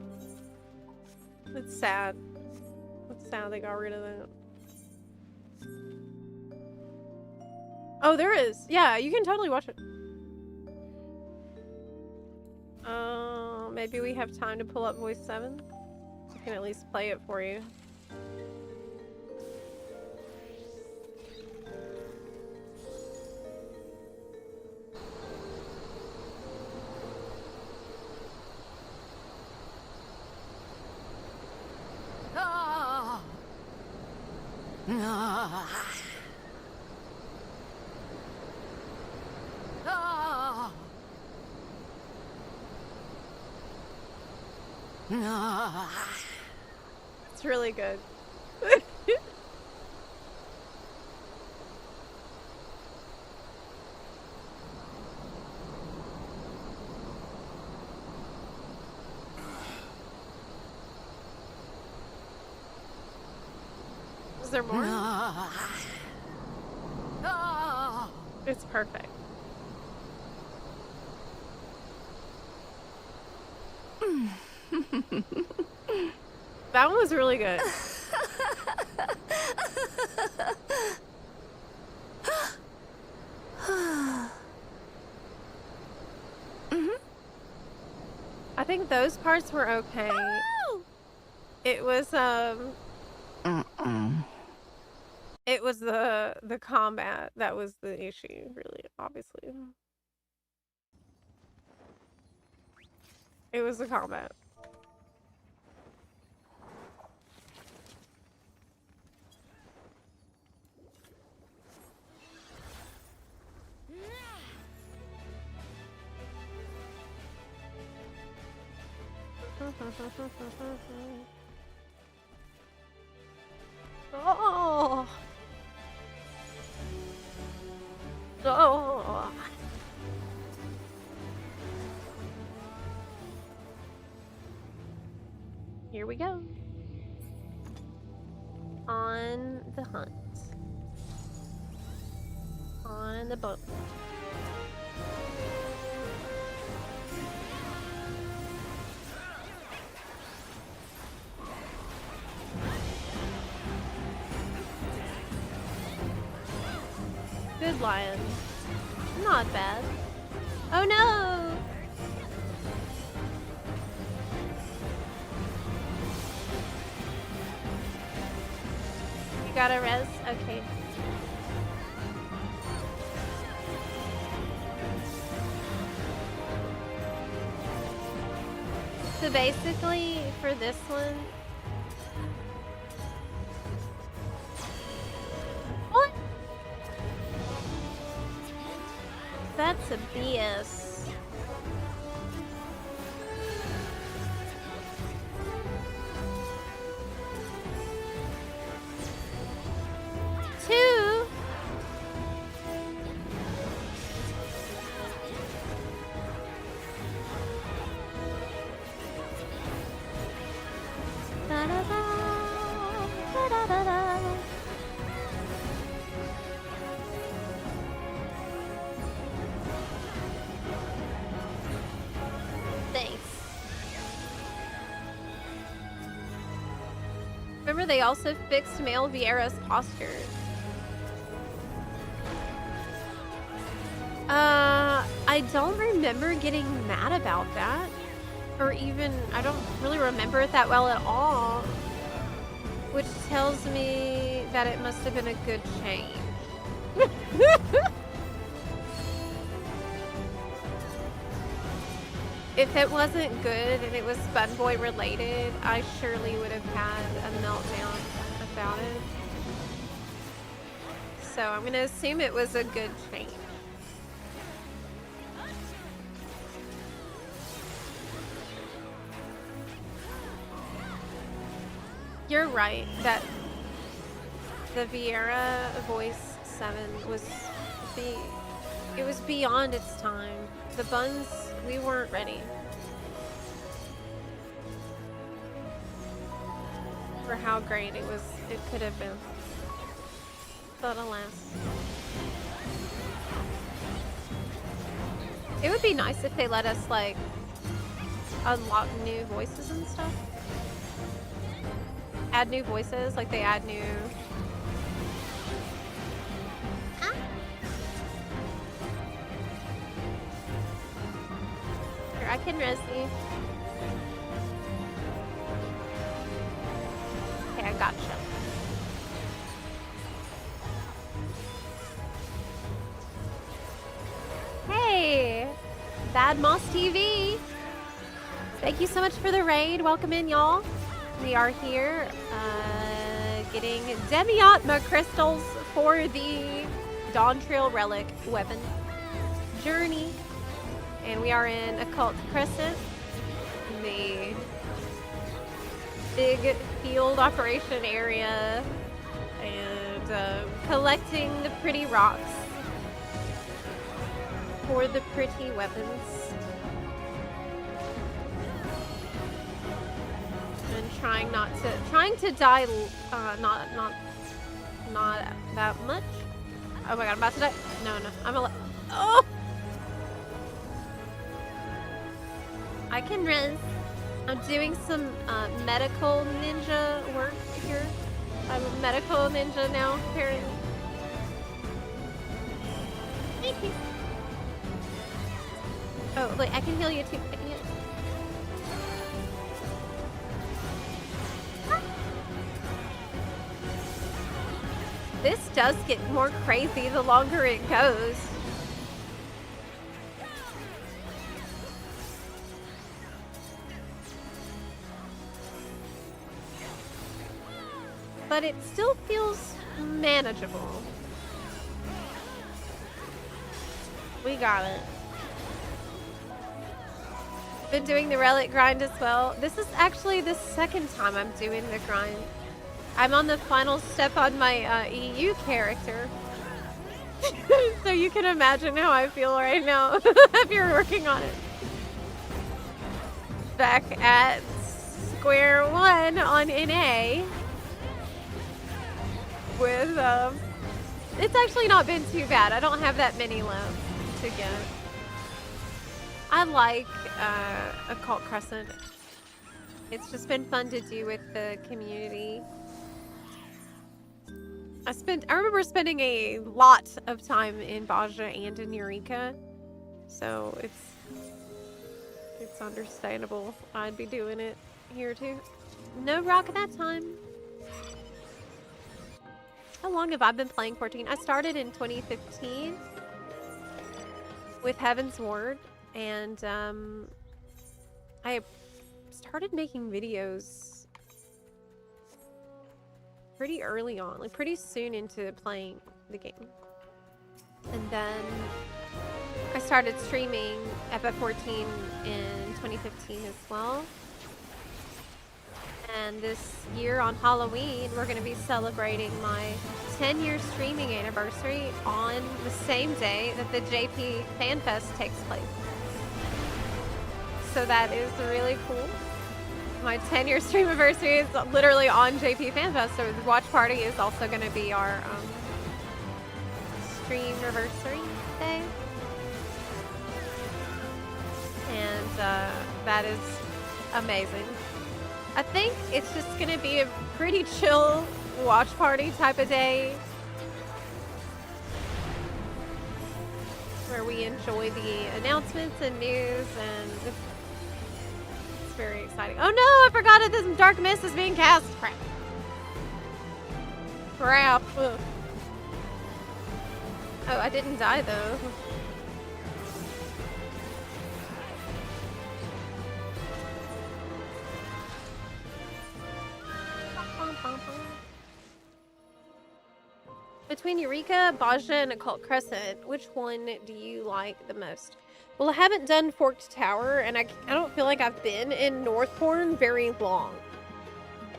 It's sad. It's sad they got rid of that. Oh, there is. Yeah, you can totally watch it. Maybe we have time to pull up Voice 7. I can at least play it for you. It's really good. Is there more? It's perfect. That one was really good. I think those parts were okay. It was it was the combat that was the issue, really, obviously. It was the combat. Oh. Oh. Here we go. On the hunt. On the boat. Good Lion. Not bad. Oh no! got a res? Okay. So basically, for this one... What? That's a BS. Two? Da-da-da, da-da-da-da. Thanks. Remember, they also fixed male Vieira's posture. I don't remember getting mad about that. Or even, I don't really remember it that well at all. Which tells me that it must have been a good change. If it wasn't good and it was Funboy related, I surely would have had a meltdown about it. So I'm gonna assume it was a good change. You're right that the Vieira Voice 7 was it was beyond its time. The buns, we weren't ready for how great it could have been. But alas. It would be nice if they let us like unlock new voices and stuff. Add new voices, like they add new... Ah. Here, I can res you. Okay, I gotcha. Hey! Bad Moss TV! Thank you so much for the raid. Welcome in, y'all. We are here getting Demiatma crystals for the Dawn Trail Relic weapon journey. And we are in Occult Crescent, the big field operation area, and collecting the pretty rocks for the pretty weapons. Trying to die, not that much. Oh my god, I'm about to die. No, oh! I can res. I'm doing some medical ninja work here. I'm a medical ninja now, apparently. Thank you. Oh, wait, I can heal you too. I can heal you. This does get more crazy the longer it goes. But it still feels manageable. We got it. Been doing the relic grind as well. This is actually the second time I'm doing the grind. I'm on the final step on my EU character. So you can imagine how I feel right now if you're working on it. Back at square one on NA. With, it's actually not been too bad. I don't have that many left to get. I like Occult Crescent. It's just been fun to do with the community. I remember spending a lot of time in Baja and in Eureka, so it's understandable I'd be doing it here too. No rock that time. How long have I been playing 14? I started in 2015 with Heaven's Ward, and I started making videos pretty early on, like pretty soon into playing the game. And then I started streaming FF14 in 2015 as well. And this year on Halloween, we're going to be celebrating my 10-year streaming anniversary on the same day that the JP Fan Fest takes place. So that is really cool. My 10-year stream anniversary is literally on JP Fan Fest, so the watch party is also going to be our stream anniversary day. And that is amazing. I think it's just going to be a pretty chill watch party type of day where we enjoy the announcements and news, and it's very exciting. Oh no, I forgot that this dark mist is being cast. Crap. Crap. Ugh. Oh, I didn't die though. Between Eureka, Baja, and Occult Crescent, which one do you like the most? Well, I haven't done Forked Tower, and I don't feel like I've been in Northbourne very long.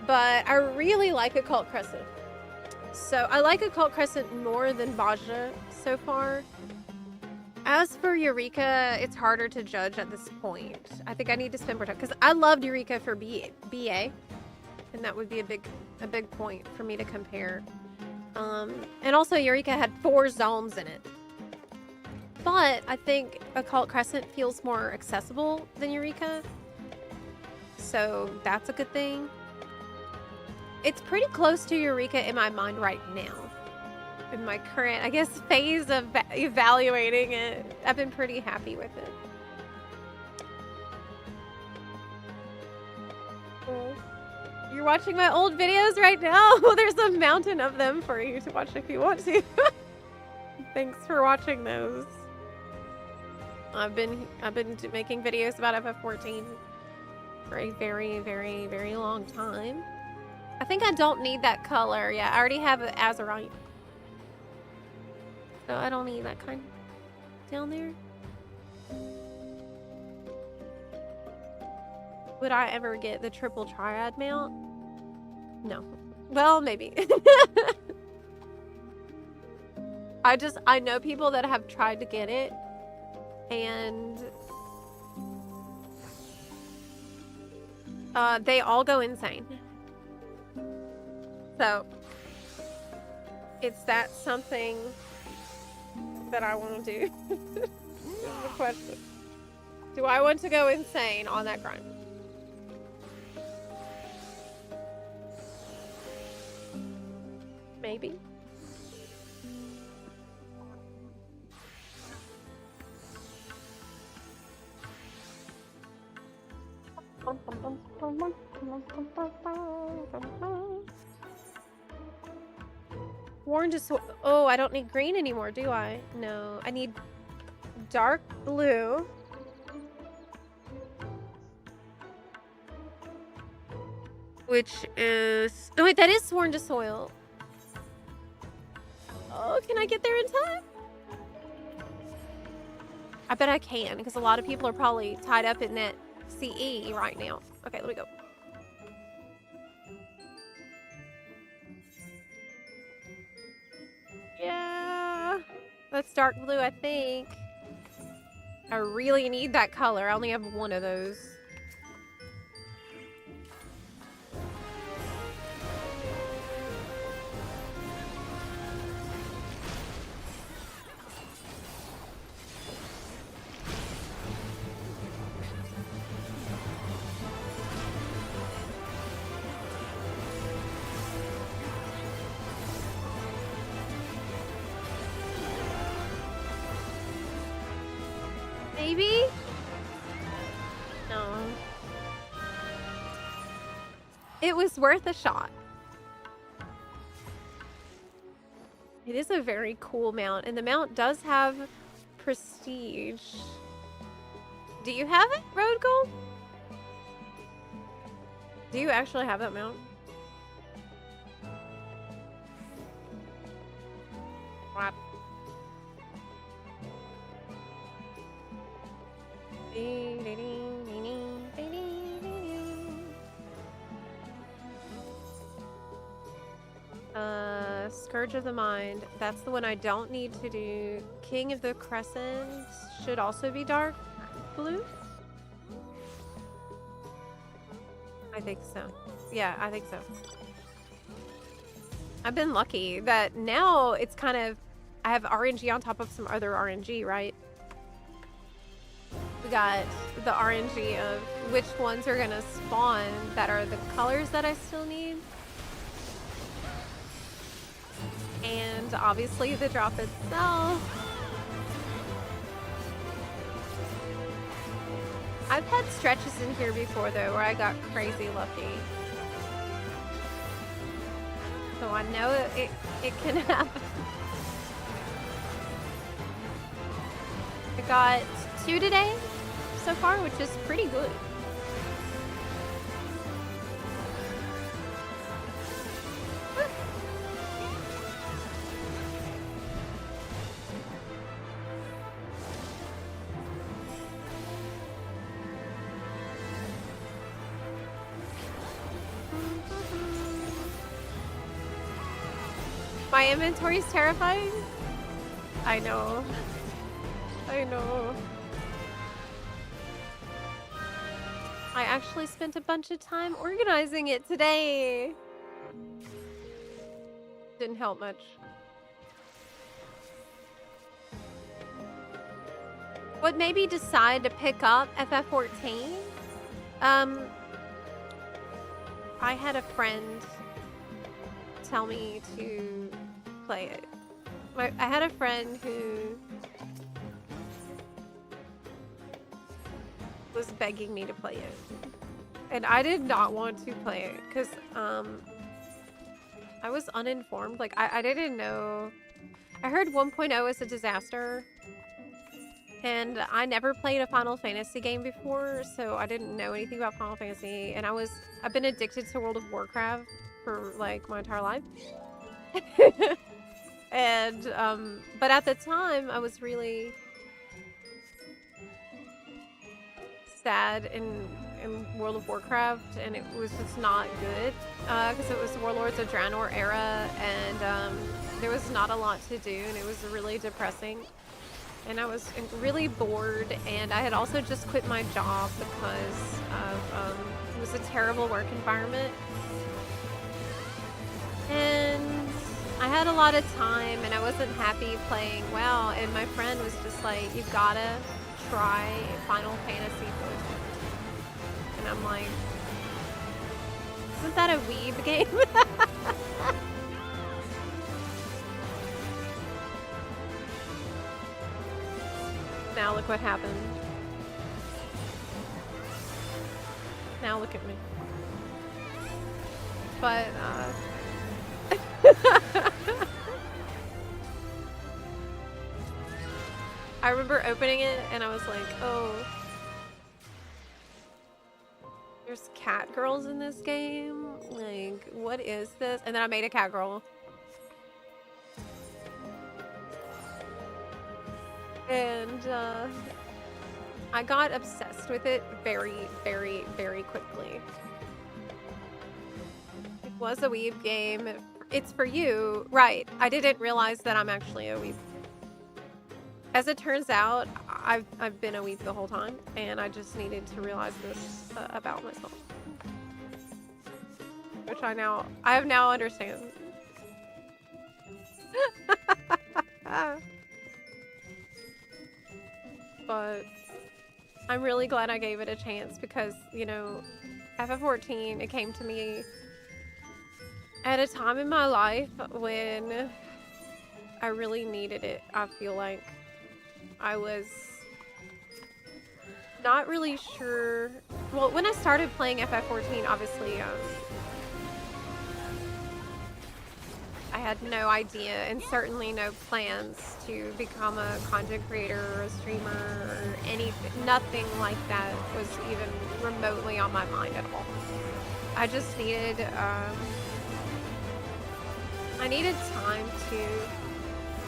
But I really like Occult Crescent. So, I like Occult Crescent more than Baja so far. As for Eureka, it's harder to judge at this point. I think I need to spend more time, because I loved Eureka for BA. And that would be a big point for me to compare. And also Eureka had 4 zones in it. But I think Occult Crescent feels more accessible than Eureka. So that's a good thing. It's pretty close to Eureka in my mind right now. In my current, I guess, phase of evaluating it, I've been pretty happy with it. Cool. You're watching my old videos right now? There's a mountain of them for you to watch if you want to. Thanks for watching those. I've been making videos about FF14 for a very, very, very long time. I think I don't need that color. Yeah, I already have Azurite. So I don't need that kind down there. Would I ever get the triple triad mount? No. Well, maybe. I know people that have tried to get it, and they all go insane. So, it's that something that I want to do? This is the question. Do I want to go insane on that grind? Maybe. Worn just... Oh, I don't need green anymore, do I? No, I need dark blue. Which is... Oh, wait, that is Sworn to Soil. Oh, can I get there in time? I bet I can, because a lot of people are probably tied up in that CE right now. Okay, let me go. Yeah, that's dark blue, I think. I really need that color. I only have one of those. Maybe? No. It was worth a shot. It is a very cool mount, and the mount does have prestige. Do you have it, Road Gold? Do you actually have that mount? What? Scourge of the Mind. That's the one I don't need to do. King of the Crescent should also be dark blue. I think so. Yeah, I think so. I've been lucky that now it's kind of, I have RNG on top of some other RNG, right? We got the RNG of which ones are gonna spawn that are the colors that I still need. And obviously the drop itself. I've had stretches in here before though where I got crazy lucky. So I know it can happen. I got 2 today so far, which is pretty good. My inventory's terrifying. I know. I know. I actually spent a bunch of time organizing it today. Didn't help much. What made me decide to pick up FF14? I had a friend tell me to play it. I had a friend who was begging me to play it. And I did not want to play it because I was uninformed. Like, I didn't know. I heard 1.0 is a disaster. And I never played a Final Fantasy game before, so I didn't know anything about Final Fantasy. And I've been addicted to World of Warcraft for like my entire life. And but at the time I was really sad in World of Warcraft, and it was just not good because it was Warlords of Draenor era, and there was not a lot to do, and it was really depressing, and I was really bored, and I had also just quit my job because of it was a terrible work environment. And I had a lot of time and I wasn't happy playing WoW, and my friend was just like, you gotta try Final Fantasy 14. And I'm like, isn't that a weeb game? Now look what happened. Now look at me. But, I remember opening it and I was like, oh, there's cat girls in this game? Like, what is this? And then I made a cat girl. And I got obsessed with it very, very, very quickly. It was a weeb game. It's for you. Right. I didn't realize that I'm actually a weeb. As it turns out, I've been a weeb the whole time, and I just needed to realize this about myself. Which I have now understand. But I'm really glad I gave it a chance because, you know, FF14, it came to me at a time in my life when I really needed it. I feel like I was not really sure. Well, when I started playing FF14, obviously, I I had no idea and certainly no plans to become a content creator or a streamer or anything. Nothing like that was even remotely on my mind at all. I just needed, I needed time to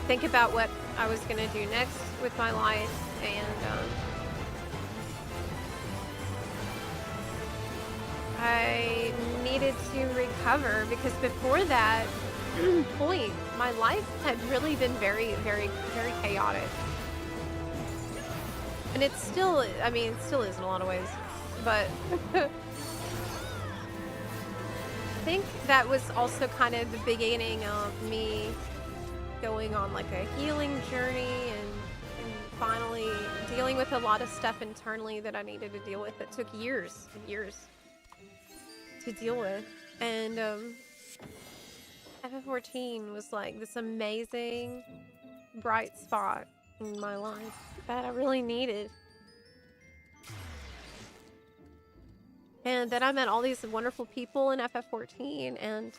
think about what I was going to do next with my life, and I needed to recover, because before that point, my life had really been very, very, very chaotic. And it's still, I mean, it still is in a lot of ways, but I think that was also kind of the beginning of me going on like a healing journey and finally dealing with a lot of stuff internally that I needed to deal with that took years and years to deal with. And FF14 was like this amazing bright spot in my life that I really needed. And then I met all these wonderful people in FF14, and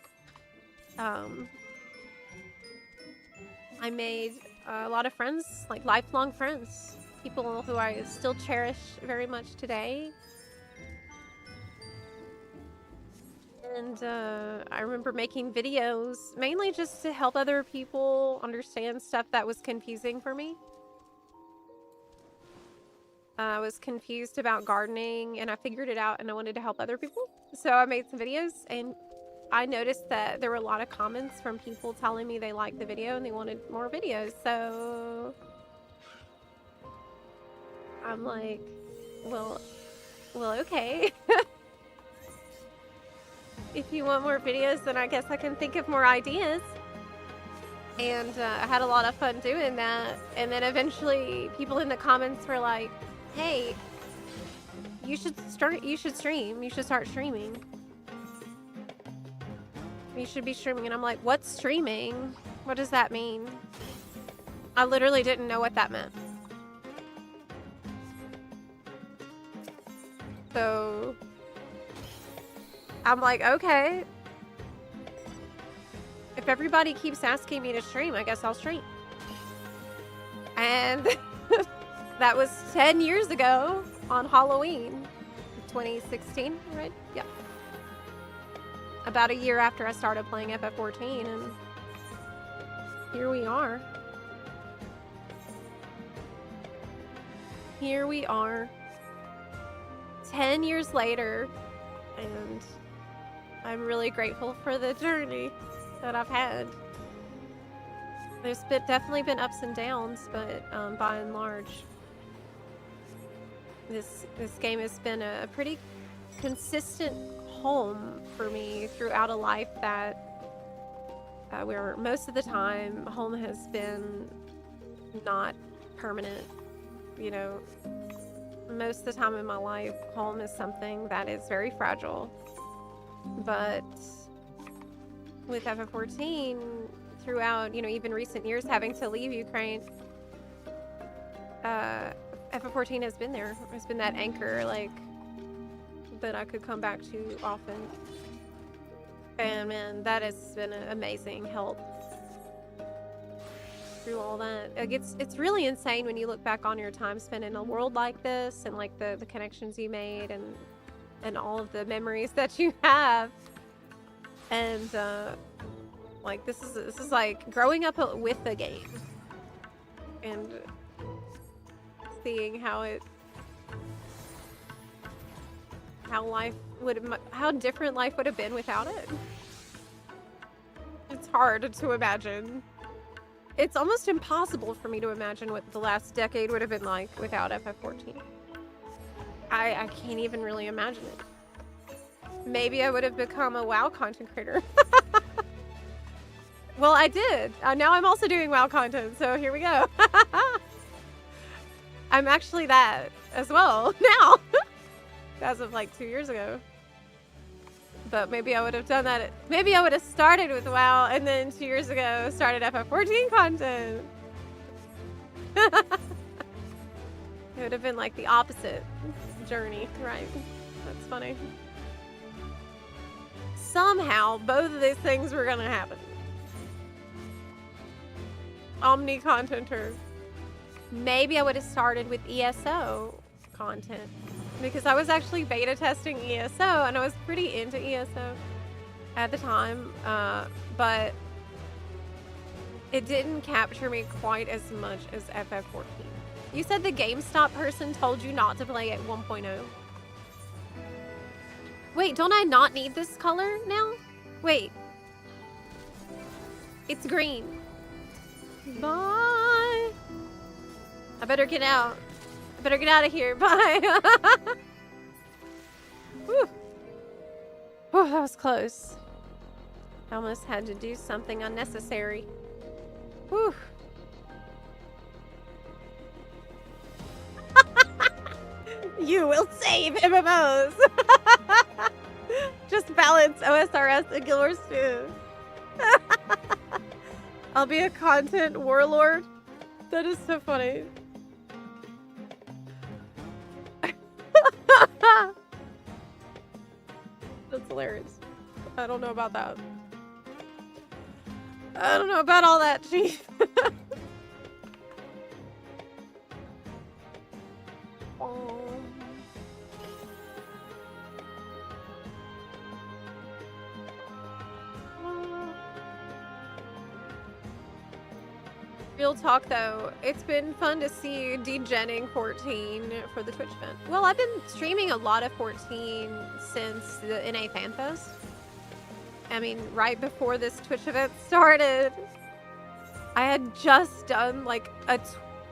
I made a lot of friends, like lifelong friends, people who I still cherish very much today. And I remember making videos mainly just to help other people understand stuff that was confusing for me. I was confused about gardening, and I figured it out, and I wanted to help other people. So I made some videos, and I noticed that there were a lot of comments from people telling me they liked the video and they wanted more videos. So I'm like, well, okay. If you want more videos, then I guess I can think of more ideas. And I had a lot of fun doing that. And then eventually people in the comments were like, hey, you should stream. You should start streaming. You should be streaming. And I'm like, what's streaming? What does that mean? I literally didn't know what that meant. So I'm like, okay. If everybody keeps asking me to stream, I guess I'll stream. And that was 10 years ago on Halloween 2016, right? Yeah. About a year after I started playing FF14, and here we are. Here we are. 10 years later, and I'm really grateful for the journey that I've had. There's definitely been ups and downs, but by and large, this game has been a pretty consistent home for me throughout a life that where most of the time home has been not permanent. You know, most of the time in my life, home is something that is very fragile. But with FF14, throughout, you know, even recent years having to leave Ukraine, FF14 has been there. It's been that anchor, like, that I could come back to often. And man, that has been an amazing help through all that. Like, it's really insane when you look back on your time spent in a world like this, and like the connections you made, and all of the memories that you have. And like this is like growing up with the game and seeing how different life would have been without it. It's hard to imagine. It's almost impossible for me to imagine what the last decade would have been like without FF14. I can't even really imagine it. Maybe I would have become a WoW content creator. Well, I did. Now I'm also doing WoW content, so here we go. I'm actually that as well now. As of like 2 years ago. But maybe I would have done that. Maybe I would have started with WoW and then 2 years ago started FF14 content. It would have been like the opposite journey, right? That's funny. Somehow, both of these things were gonna happen. omni-contenter. Maybe I would have started with ESO content. Because I was actually beta testing ESO, and I was pretty into ESO at the time. But it didn't capture me quite as much as FF14. You said the GameStop person told you not to play at 1.0. Wait, don't I not need this color now? Wait. It's green. Bye. I better get out. I better get out of here. Bye. Whew. Whew, that was close. I almost had to do something unnecessary. Whew. You will save MMOs. Just balance OSRS and Guild Wars 2. I'll be a content warlord. That is so funny. That's hilarious. I don't know about that. I don't know about all that, chief. Real talk though, it's been fun to see you degenning 14 for the Twitch event. Well, I've been streaming a lot of 14 since the NA FanFest. I mean, right before this Twitch event started, I had just done like a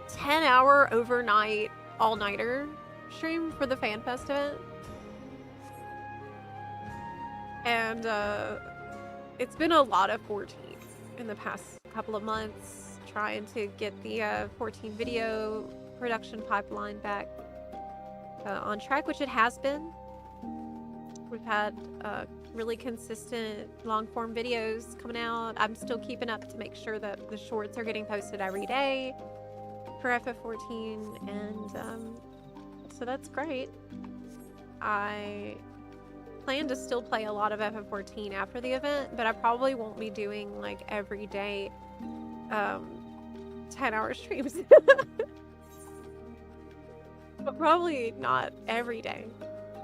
10-hour overnight all-nighter stream for the FanFest event. And it's been a lot of 14 in the past couple of months, trying to get the 14 video production pipeline back on track, which it has been. We've had really consistent long-form videos coming out. I'm still keeping up to make sure that the shorts are getting posted every day for FF14, and so that's great. I plan to still play a lot of FF14 after the event, but I probably won't be doing like every day 10-hour streams. But probably not every day.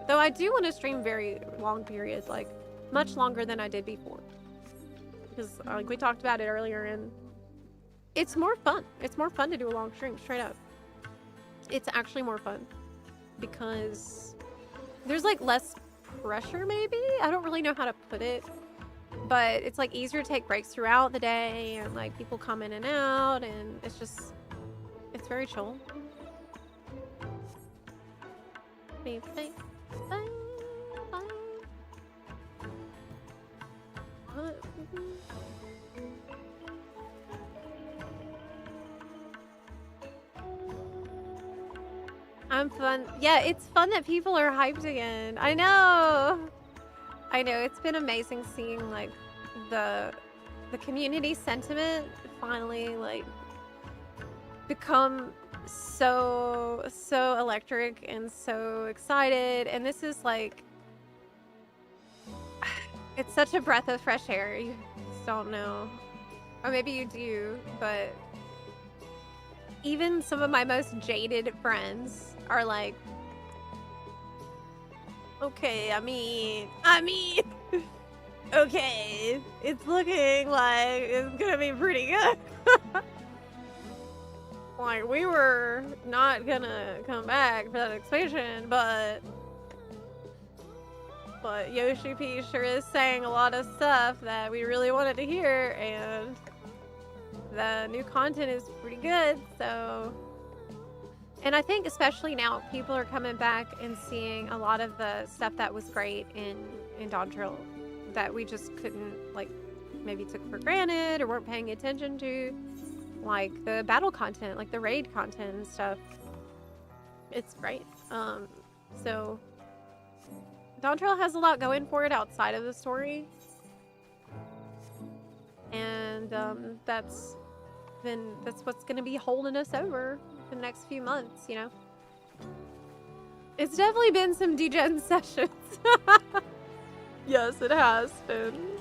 Though I do want to stream very long periods, like much longer than I did before. Because like we talked about it earlier, and it's more fun. It's more fun to do a long stream, straight up. It's actually more fun because there's like less pressure, maybe? I don't really know how to put it. But it's like easier to take breaks throughout the day, and like people come in and out, and it's just, it's very chill. I'm fun. Yeah, it's fun that people are hyped again. I know. I know, it's been amazing seeing like the community sentiment finally like become so electric and so excited, and this is like, it's such a breath of fresh air. You just don't know, or maybe you do, but even some of my most jaded friends are like, okay, I mean, okay, it's looking like it's gonna be pretty good. Like, we were not gonna come back for that expansion, but Yoshi P sure is saying a lot of stuff that we really wanted to hear, and the new content is pretty good, so. And I think especially now, people are coming back and seeing a lot of the stuff that was great in Dawntrail that we just couldn't, like, maybe took for granted or weren't paying attention to. Like the battle content, like the raid content and stuff. It's great. So Dawntrail has a lot going for it outside of the story. And that's what's gonna be holding us over for the next few months, you know. It's definitely been some degen sessions. Yes, it has been.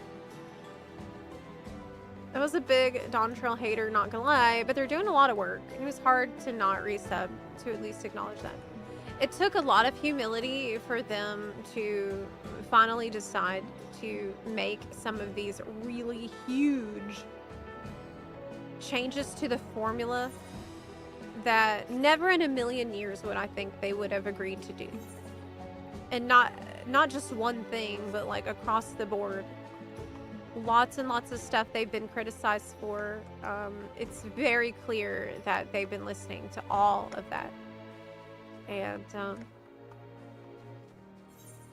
I was a big Dawn Trail hater, not gonna lie, but they're doing a lot of work. It was hard to not resub, to at least acknowledge that. It took a lot of humility for them to finally decide to make some of these really huge changes to the formula that never in a million years would I think they would have agreed to do. And not just one thing, but like across the board. Lots and lots of stuff they've been criticized for. It's very clear that they've been listening to all of that. And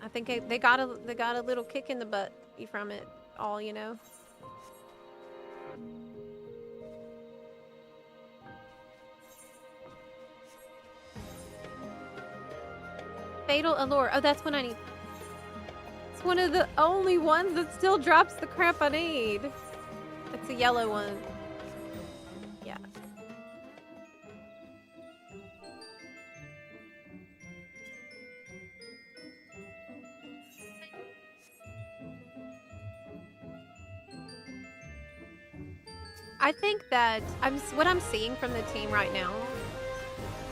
I think they got a little kick in the butt from it all, you know. Fatal Allure. Oh, that's what I need. It's one of the only ones that still drops the crap I need. It's a yellow one. Yeah. I think that what I'm seeing from the team right now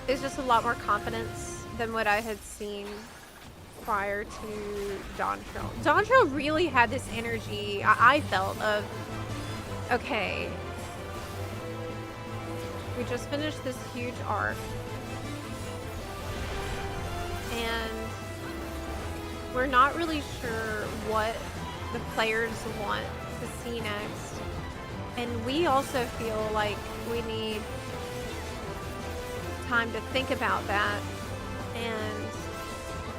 is just a lot more confidence than what I had seen prior to Dawn Trail. Dawn Trail really had this energy, I felt, of, okay, we just finished this huge arc, and we're not really sure what the players want to see next. And we also feel like we need time to think about that. And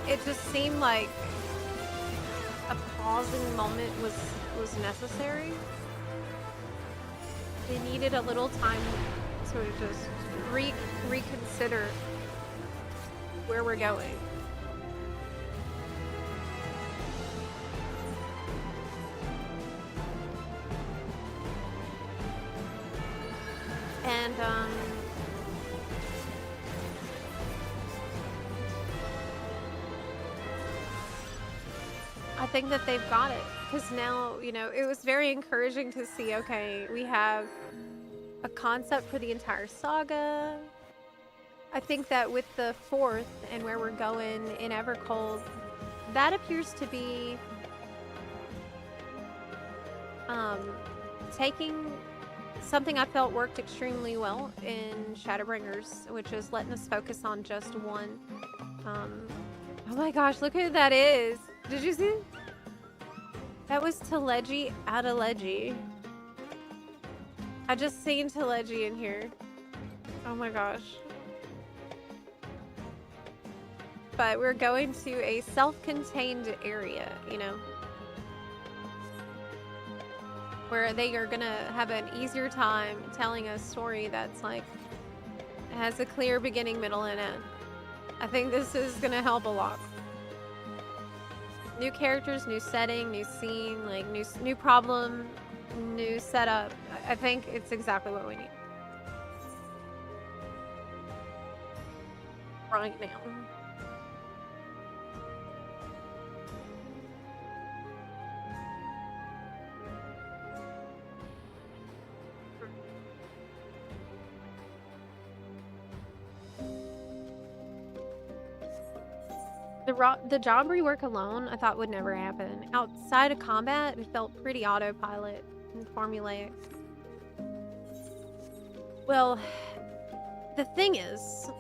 it just seemed like a pausing moment was necessary. We needed a little time to sort of just reconsider where we're going. And I think that they've got it, because now, you know, it was very encouraging to see, okay, we have a concept for the entire saga. I think that with the 4th and where we're going in Evercold, that appears to be taking something I felt worked extremely well in Shadowbringers, which is letting us focus on just one. Oh my gosh, look who that is. Did you see? That was Teleji Adeleji. I just seen Teleji in here. Oh my gosh. But we're going to a self-contained area, you know, where they are gonna have an easier time telling a story that's like, has a clear beginning, middle, and end. I think this is gonna help a lot. New characters, new setting, new scene, like new problem, new setup. I think it's exactly what we need right now. The job rework alone, I thought would never happen. Outside of combat, it felt pretty autopilot and formulaic. Well, the thing is,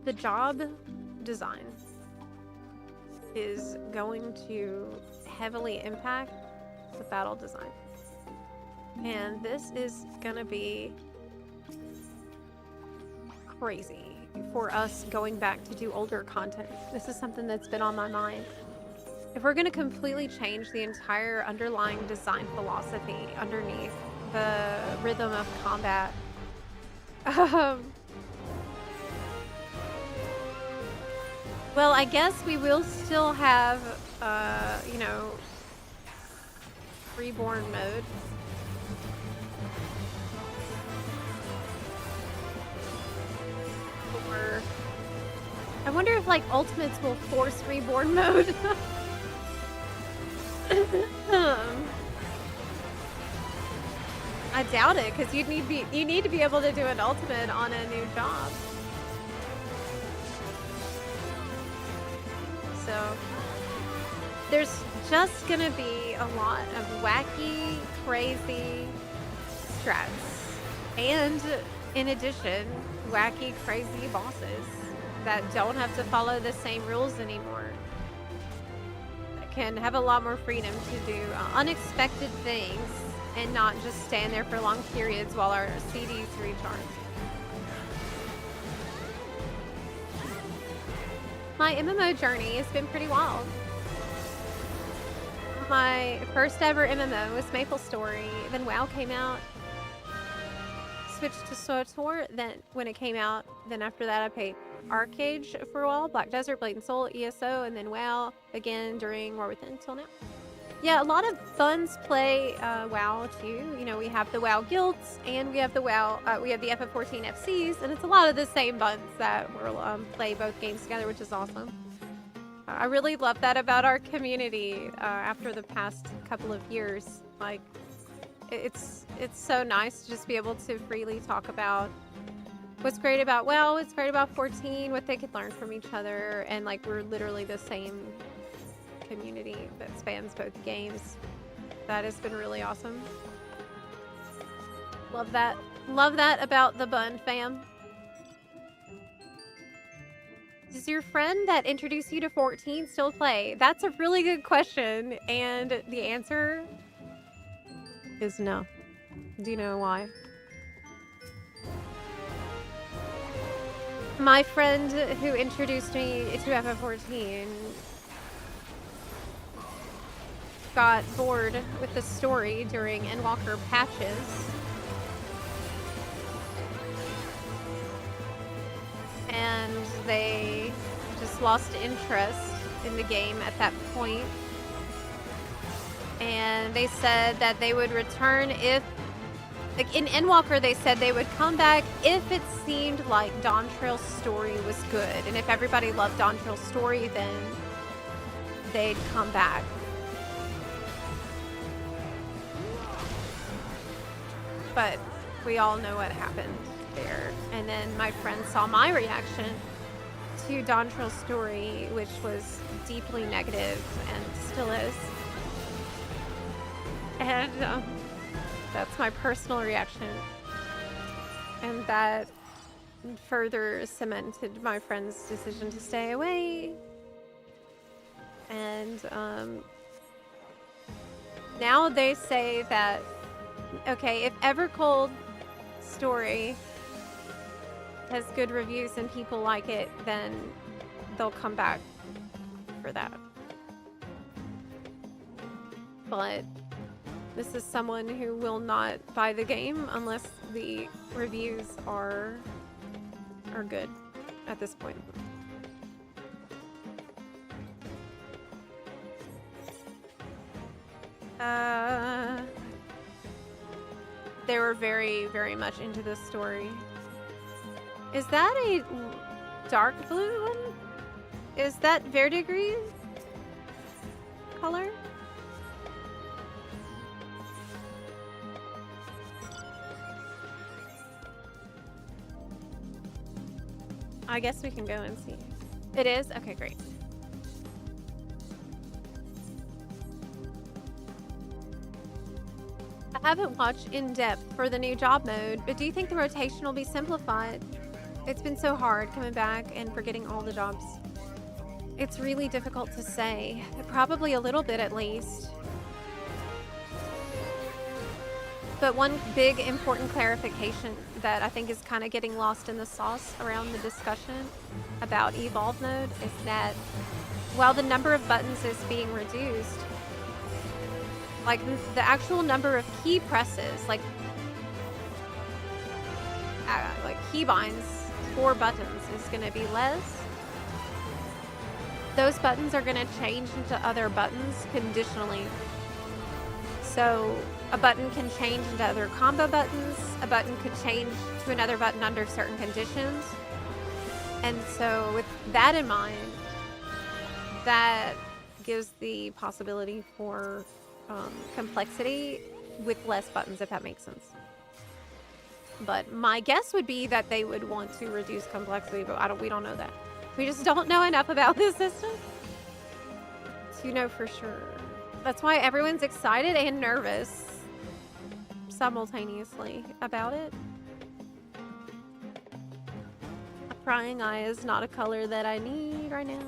the job design is going to heavily impact the battle design. And this is gonna be crazy for us going back to do older content. This is something that's been on my mind. If we're going to completely change the entire underlying design philosophy underneath the rhythm of combat, well, I guess we will still have, you know, reborn mode. I wonder if, like, Ultimates will force reborn mode. I doubt it, because you need to be able to do an ultimate on a new job. So there's just gonna be a lot of wacky, crazy strats. And in addition, wacky, crazy bosses that don't have to follow the same rules anymore. That can have a lot more freedom to do unexpected things and not just stand there for long periods while our CDs recharge. My MMO journey has been pretty wild. My first ever MMO was MapleStory, then WoW came out. Switched to SWTOR, then when it came out, then after that I played Arcade for a while, Black Desert, Blade and Soul, ESO, and then WoW again during War Within till now. Yeah, a lot of funds play WoW too. You know, we have the WoW guilds and we have the WoW, we have the FF14 FCs, and it's a lot of the same buns that will play both games together, which is awesome. I really love that about our community after the past couple of years. Like, it's so nice to just be able to freely talk about what's great about WoW, what's great about 14, what they could learn from each other, and like we're literally the same community that spans both games. That has been really awesome. Love that. Love that about the Bun fam. Does your friend that introduced you to 14 still play? That's a really good question, and the answer is no. Do you know why? My friend who introduced me to FF14 got bored with the story during Endwalker patches. And they just lost interest in the game at that point. And they said that they would return if, like in Endwalker, they said they would come back if it seemed like Dawntrail's story was good. And if everybody loved Dawntrail's story, then they'd come back. But we all know what happened there. And then my friend saw my reaction to Dawntrail's story, which was deeply negative and still is. And that's my personal reaction. And that further cemented my friend's decision to stay away. And now they say that, okay, if Evercold story has good reviews and people like it, then they'll come back for that. But this is someone who will not buy the game unless the reviews are good at this point. They were very, very much into this story. Is that a dark blue one? Is that verdigris color? I guess we can go and see. It is? Okay, great. I haven't watched in depth for the new job mode, but do you think the rotation will be simplified? It's been so hard coming back and forgetting all the jobs. It's really difficult to say. Probably a little bit at least. But one big important clarification that I think is kind of getting lost in the sauce around the discussion about Evolve mode is that while the number of buttons is being reduced, like the actual number of key presses, like keybinds for buttons is going to be less. Those buttons are going to change into other buttons conditionally. So a button can change into other combo buttons. A button could change to another button under certain conditions. And so with that in mind, that gives the possibility for complexity with less buttons, if that makes sense. But my guess would be that they would want to reduce complexity, but we don't know that. We just don't know enough about this system to know for sure. That's why everyone's excited and nervous simultaneously about it. A prying eye is not a color that I need right now.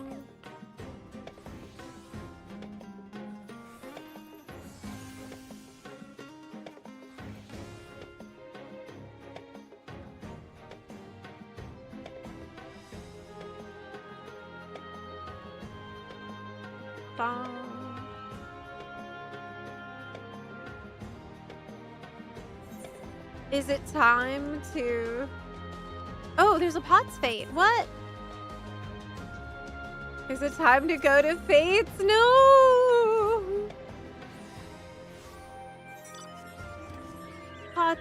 Is it time to... Oh, there's a Pot's Fate. What? Is it time to go to Fates? No! Pots.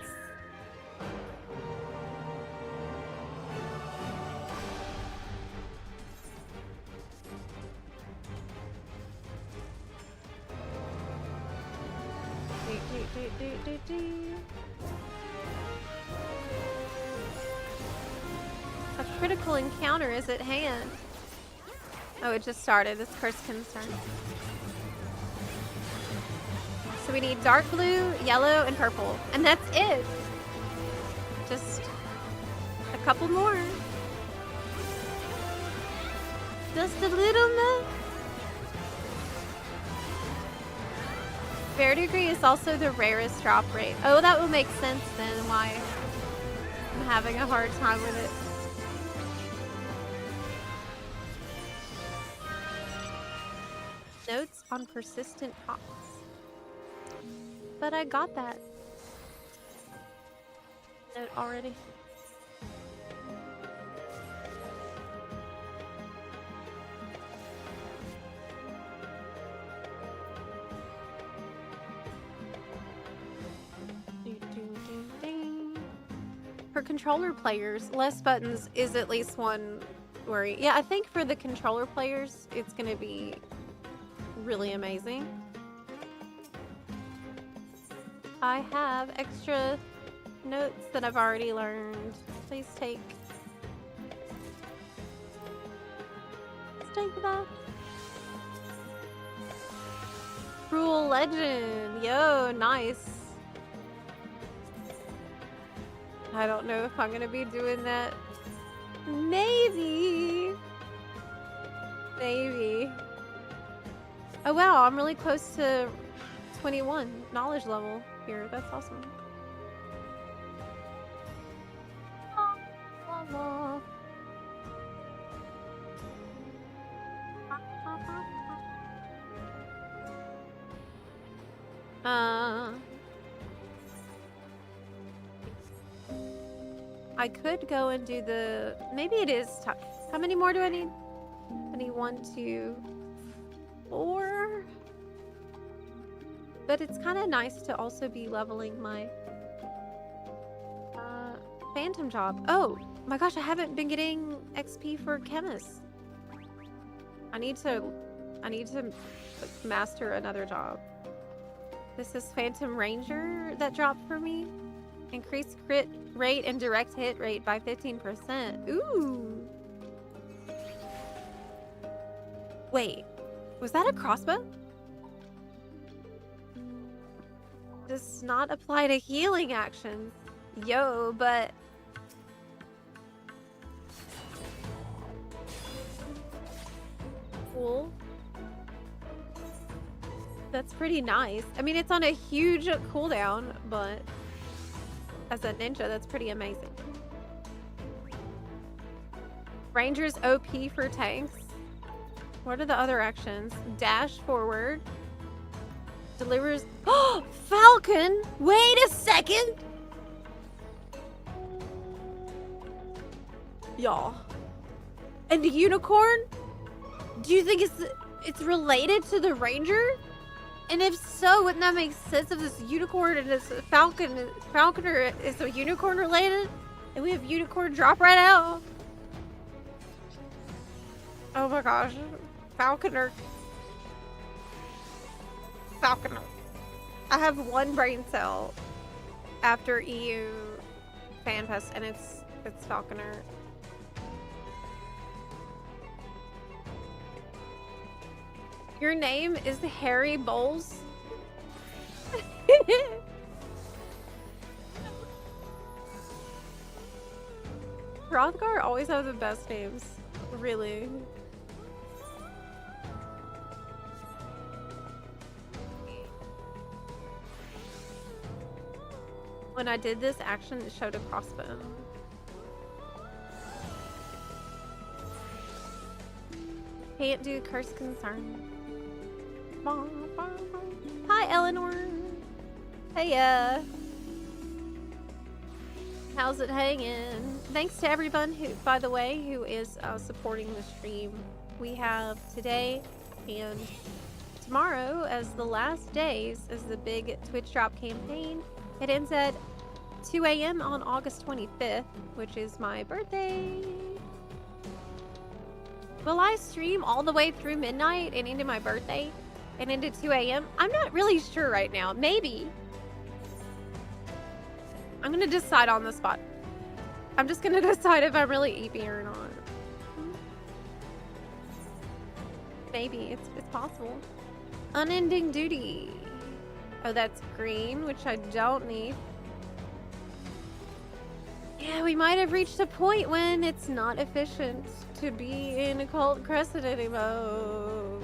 A critical encounter is at hand. Oh, it just started. This curse can start. So we need dark blue, yellow, and purple. And that's it. Just a couple more. Just a little more. Verdigris is also the rarest drop rate. Oh, that would make sense then why I'm having a hard time with it. Notes on persistent pots. But I got that note already. For controller players, less buttons is at least one worry. Yeah, I think for the controller players, it's going to be really amazing. I have extra notes that I've already learned. Please take. Let's take that. Cruel Legend. Yo, nice. I don't know if I'm gonna be doing that. Maybe. Maybe. Oh wow, I'm really close to 21 knowledge level here. That's awesome. I could go and do the... Maybe it is time. How many more do I need? I need 1, 2, 4. But it's kind of nice to also be leveling my phantom job. Oh my gosh, I haven't been getting XP for chemists. I need to master another job. This is Phantom Ranger that dropped for me. Increase crit rate and direct hit rate by 15%. Ooh. Wait, was that a crossbow? Does not apply to healing actions. Yo, but... Cool. That's pretty nice. I mean, it's on a huge cooldown, but... As a ninja, that's pretty amazing. Ranger's OP for tanks. What are the other actions? Dash forward. Delivers... Oh! Falcon! Wait a second! Y'all. And the unicorn? Do you think it's related to the ranger? And if so, wouldn't that make sense if this unicorn and this falconer is a unicorn related? And we have unicorn drop right out. Oh my gosh. Falconer. I have one brain cell after EU FanFest, and it's Falconer. Your name is Harry Bowles? Hrothgar always have the best names. Really. When I did this action, it showed a crossbow. Can't do curse concern. Hi, Eleanor. Hey, how's it hanging? Thanks to everyone who, by the way, who is supporting the stream. We have today and tomorrow as the last days as the big Twitch drop campaign. It ends at 2 a.m. on August 25th, which is my birthday. Will I stream all the way through midnight and into my birthday and into 2 a.m.? I'm not really sure right now. Maybe. I'm gonna decide on the spot. I'm just gonna decide if I'm really EP or not. Maybe. It's possible. Unending duty. Oh, that's green, which I don't need. Yeah, we might have reached a point when it's not efficient to be in Occult Crescent anymore.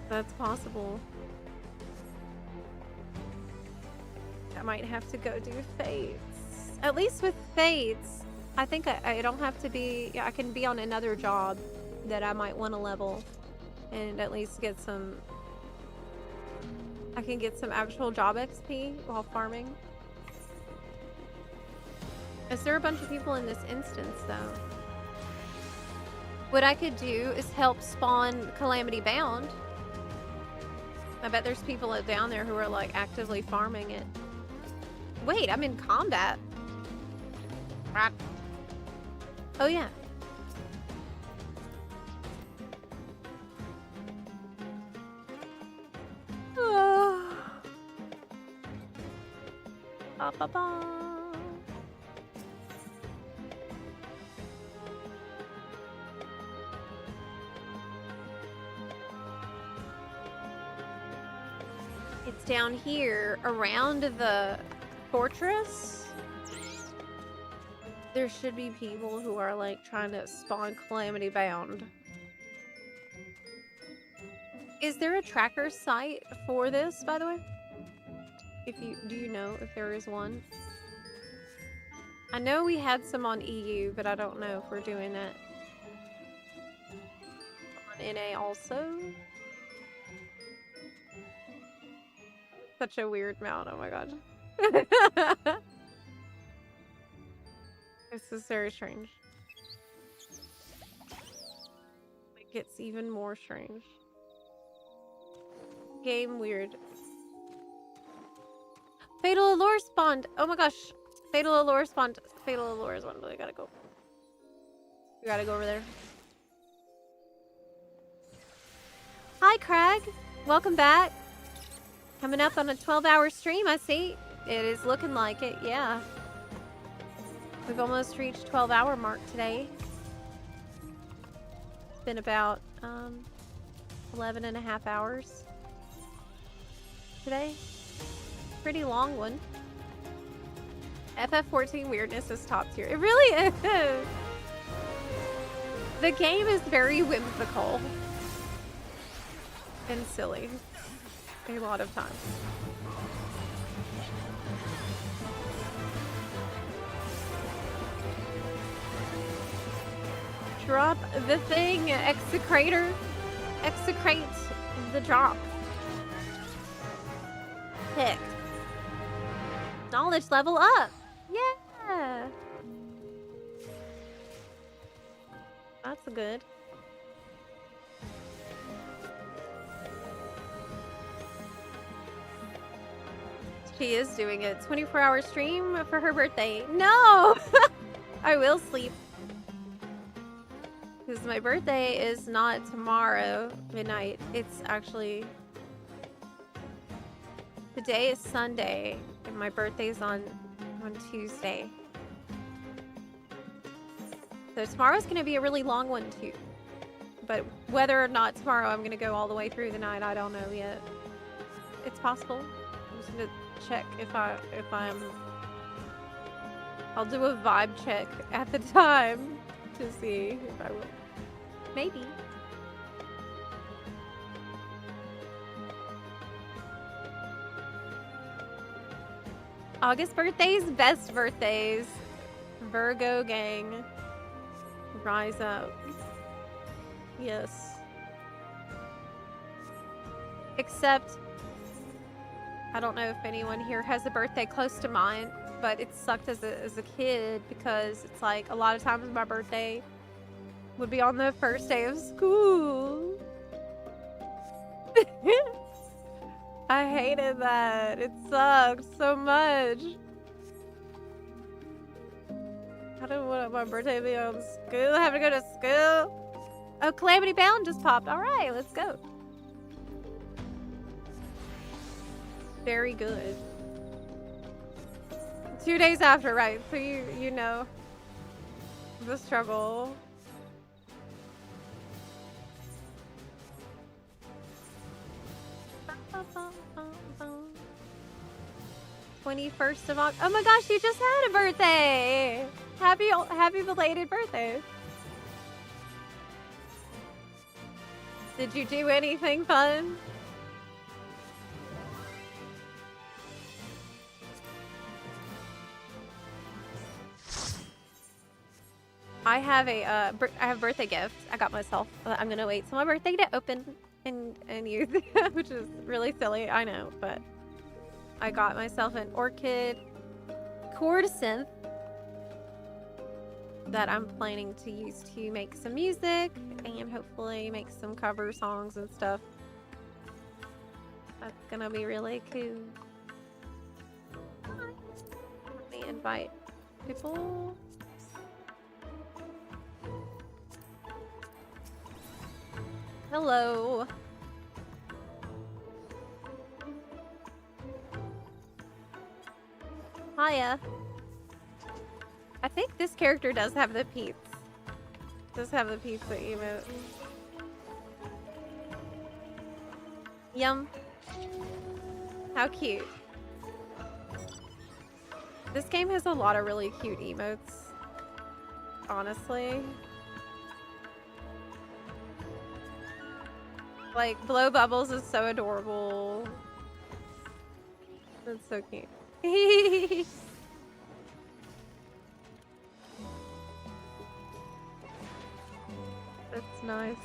That's possible. I might have to go do Fates. At least with Fates, I think I don't have to be... I can be on another job that I might want to level. And at least get some... I can get some actual job XP while farming. Is there a bunch of people in this instance, though? What I could do is help spawn Calamity Bound. I bet there's people down there who are, like, actively farming it. Wait, I'm in combat. Right. Oh, yeah. Ba, ba, ba. It's down here around the fortress. There should be people who are like trying to spawn Calamity Bound. Is there a tracker site for this, by the way? Do you know if there is one? I know we had some on EU, but I don't know if we're doing that on NA also. Such a weird mount, oh my god. This is very strange. It gets even more strange. Game weird. Fatal Allure spawned! Oh my gosh! Fatal Allure spawned. Fatal Allure is one, but we gotta go. We gotta go over there. Hi, Craig! Welcome back. Coming up on a 12-hour stream, I see. It is looking like it, yeah. We've almost reached 12-hour mark today. It's been about 11 and a half hours today. Pretty long one. FF14 weirdness is top tier. It really is. The game is very whimsical and silly a lot of times. Drop the thing, execrator. Execrate the drop. Pick. Knowledge level up. Yeah. That's good. She is doing a 24-hour stream for her birthday. No! I will sleep. Because my birthday is not tomorrow midnight. It's actually Today is Sunday, and my birthday's on Tuesday. So tomorrow's gonna be a really long one too. But whether or not tomorrow I'm gonna go all the way through the night, I don't know yet. It's possible. I'm just gonna check if I'm. I'll do a vibe check at the time to see if I will. Maybe. August birthdays, best birthdays. Virgo gang. Rise up. Yes. Except, I don't know if anyone here has a birthday close to mine, but it sucked as a kid because it's like a lot of times my birthday would be on the first day of school. I hated that. It sucked so much. I don't want my birthday to be on school. I have to go to school. Oh, Calamity Bound just popped. All right, let's go. Very good. 2 days after, right? So you know the struggle. Bum, 21st of August. Oh my gosh, you just had a birthday! Happy belated birthday. Did you do anything fun? I have a birthday gift I got myself. I'm gonna wait till my birthday to open and use, which is really silly, I know, but I got myself an orchid chord synth that I'm planning to use to make some music and hopefully make some cover songs and stuff. That's gonna be really cool. Let me invite people. Hello. Hiya. I think this character does have the pizza. Does have the pizza emote. Yum. How cute. This game has a lot of really cute emotes. Honestly. Like, Blow Bubbles is so adorable. That's so cute. That's nice.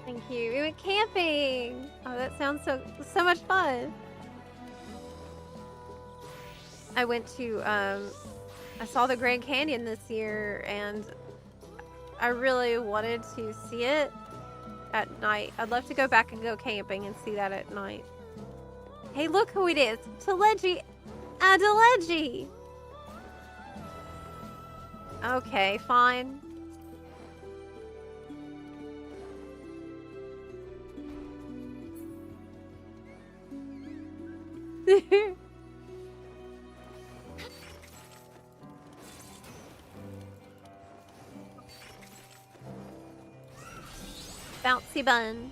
Thank you. We went camping. Oh, that sounds so much fun. I went to I saw the Grand Canyon this year and I really wanted to see it at night. I'd love to go back and go camping and see that at night. Hey, look who it is. Teleji Adeleji. Okay, fine. Bouncy bun.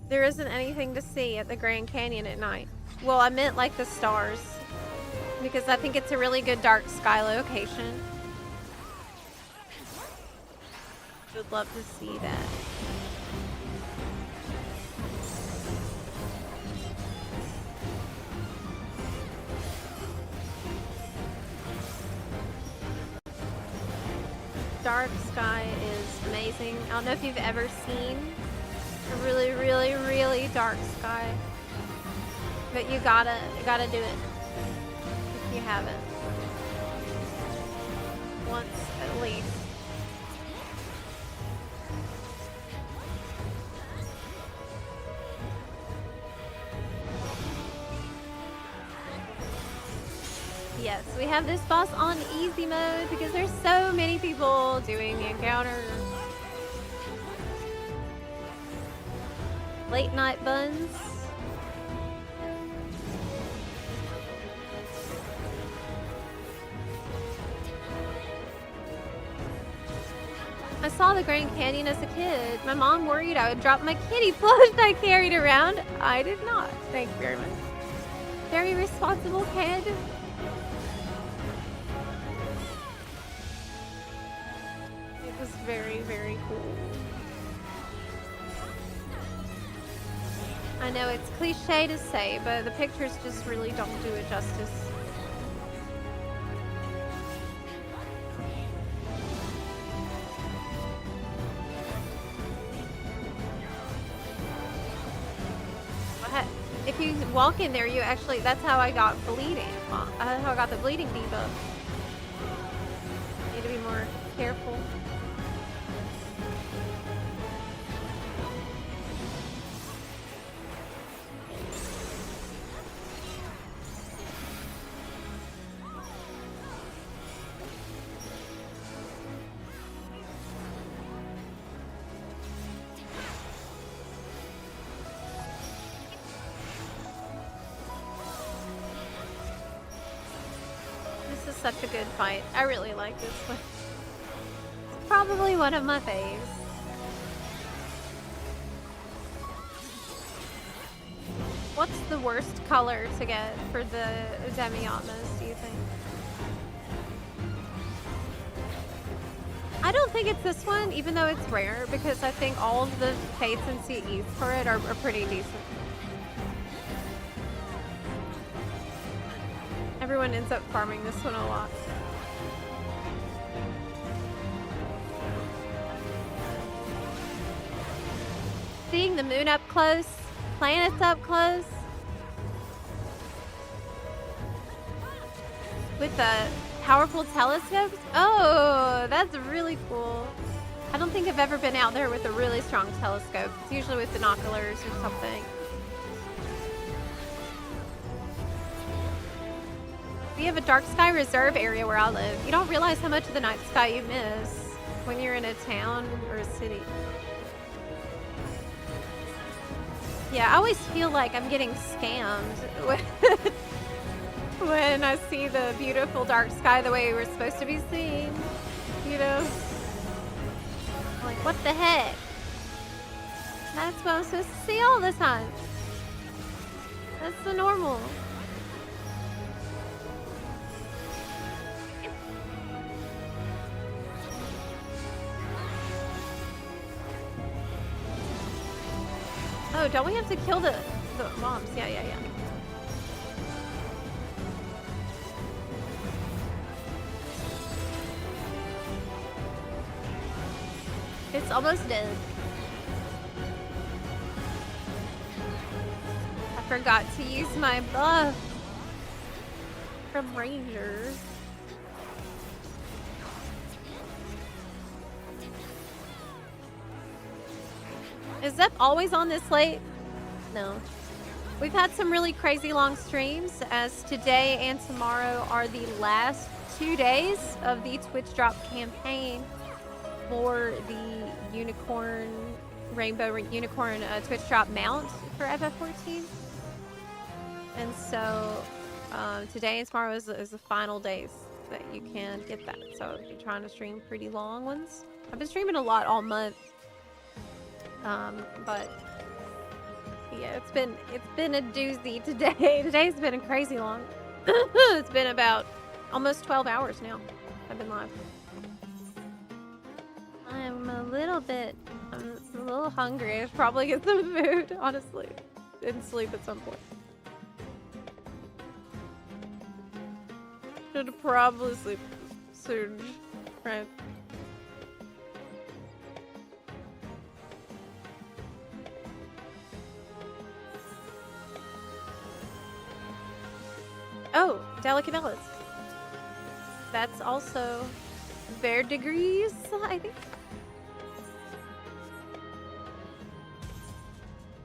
There isn't anything to see at the Grand Canyon at night. Well, I meant like the stars. Because I think it's a really good dark sky location. Would love to see that. Dark sky is amazing. I don't know if you've ever seen a really, really, really dark sky, but you gotta do it if you haven't. Once at least. Yes, we have this boss on easy mode because there's so many people doing the encounter. Late night buns. I saw the Grand Canyon as a kid. My mom worried I would drop my kitty plush I carried around. I did not. Thank you very much. Very responsible kid. It was very, very cool. I know it's cliche to say, but the pictures just really don't do it justice. If you walk in there, you actually, that's how I got bleeding. That's how I got the bleeding debuff. Need to be more careful. Such a good fight. I really like this one. It's probably one of my faves. What's the worst color to get for the Demi-Atmas, do you think? I don't think it's this one, even though it's rare, because I think all of the fates and CEs for it are pretty decent. Everyone ends up farming this one a lot. Seeing the moon up close, planets up close, with the powerful telescopes. Oh, that's really cool. I don't think I've ever been out there with a really strong telescope. It's usually with binoculars or something. We have a dark sky reserve area where I live. You don't realize how much of the night sky you miss when you're in a town or a city. Yeah, I always feel like I'm getting scammed when I see the beautiful dark sky the way we're supposed to be seeing. You know? Like, what the heck? That's what I'm supposed to see all the time. That's the normal. Oh, don't we have to kill the bombs? Yeah. It's almost dead. I forgot to use my buff from Rangers. Is Zep always on this late? No. We've had some really crazy long streams, as today and tomorrow are the last 2 days of the Twitch drop campaign for the Rainbow Unicorn Twitch drop mount for FF14. And so today and tomorrow is the final days that you can get that. So if you're trying to stream pretty long ones, I've been streaming a lot all month. But yeah, it's been a doozy today. Today's been a crazy long. It's been about almost 12 hours now. I've been live. I'm a little hungry. I should probably get some food, honestly. And sleep at some point. Should probably sleep soon, right? Oh, delicate balance. That's also verdigris, I think.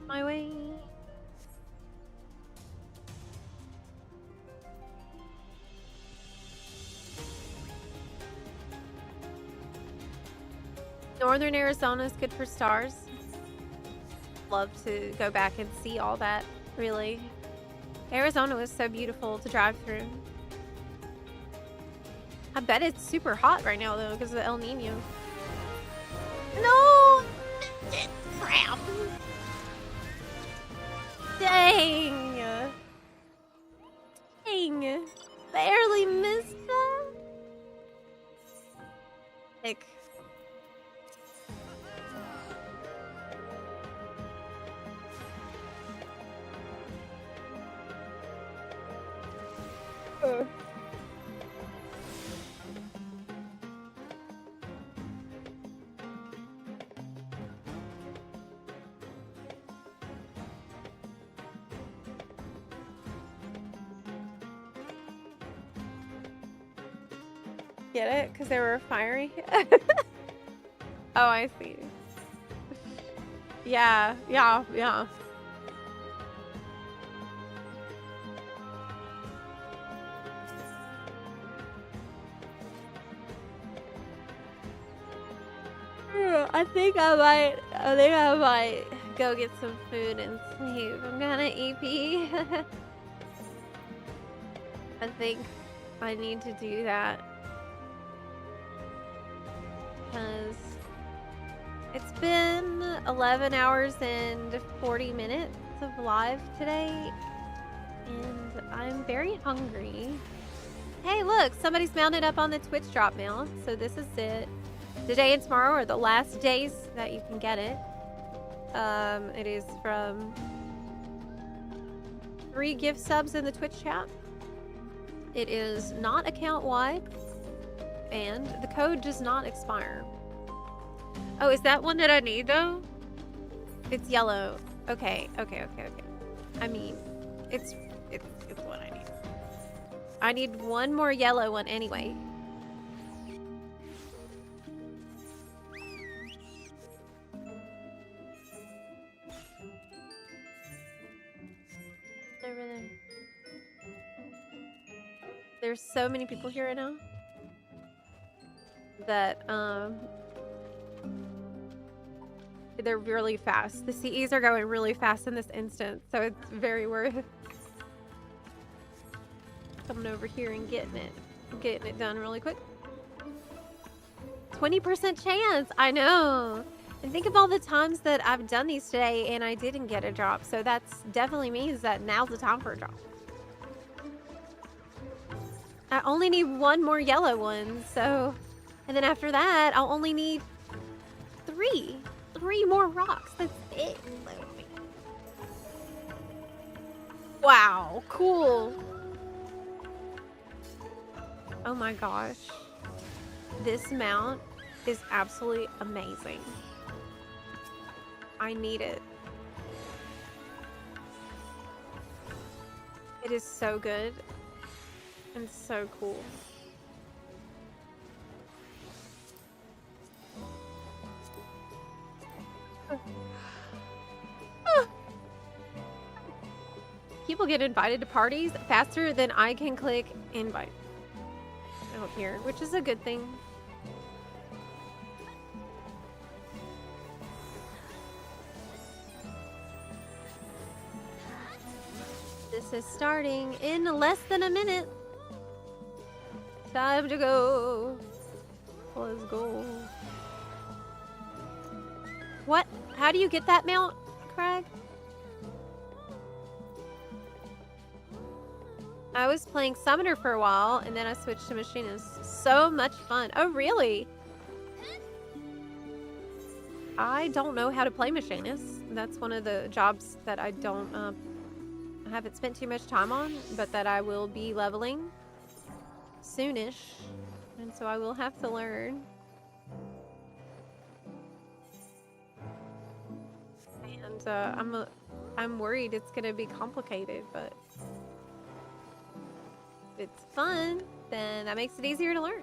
My way. Northern Arizona is good for stars. Love to go back and see all that, really. Arizona was so beautiful to drive through. I bet it's super hot right now, though, because of the El Nino. No! Crap! Dang! Dang! Barely missed that! Ick. Get it? Because they were fiery? Oh, I see. Yeah. I think I might go get some food and sleep. I'm gonna EP. I think I need to do that. Because it's been 11 hours and 40 minutes of live today, and I'm very hungry. Hey, look, somebody's mounted up on the Twitch drop now, so this is it. Today and tomorrow are the last days that you can get it. It is from 3 gift subs in the Twitch chat. It is not account-wide, and the code does not expire. Oh, is that one that I need, though? It's yellow. Okay. I mean, it's what I need. I need one more yellow one anyway. Over there. There's so many people here right now that they're really fast. The CEs are going really fast in this instance, so it's very worth coming over here and getting it done really quick. 20% chance. I know. And think of all the times that I've done these today and I didn't get a drop. So that's definitely means that now's the time for a drop. I only need one more yellow one, so... And then after that, I'll only need 3 more rocks. That's it. Wow, cool. Oh my gosh. This mount is absolutely amazing. I need it. It is so good and so cool. People get invited to parties faster than I can click invite out here, which is a good thing. This is starting in less than a minute. Time to go. Let's go. What? How do you get that mount, Craig? I was playing Summoner for a while, and then I switched to Machinist. So much fun. Oh, really? I don't know how to play Machinist. That's one of the jobs that I don't, I haven't spent too much time on, but that I will be leveling soonish. And so I will have to learn. And I'm worried it's gonna be complicated, but if it's fun, then that makes it easier to learn.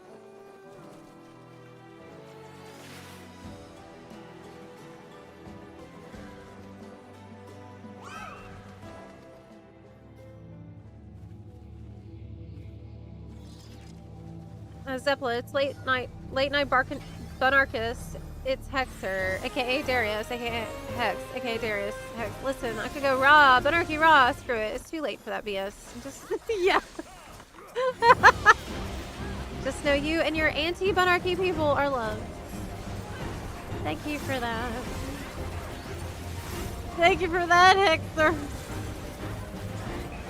Zeppelin, it's late night Bunarchus. It's Hexer, aka Darius, aka Hex, aka Darius, Hex. Listen, I could go raw, Bunarchy raw, screw it. It's too late for that BS. Just, yeah. Just know you and your anti-Bunarchy people are loved. Thank you for that. Thank you for that, Hexer.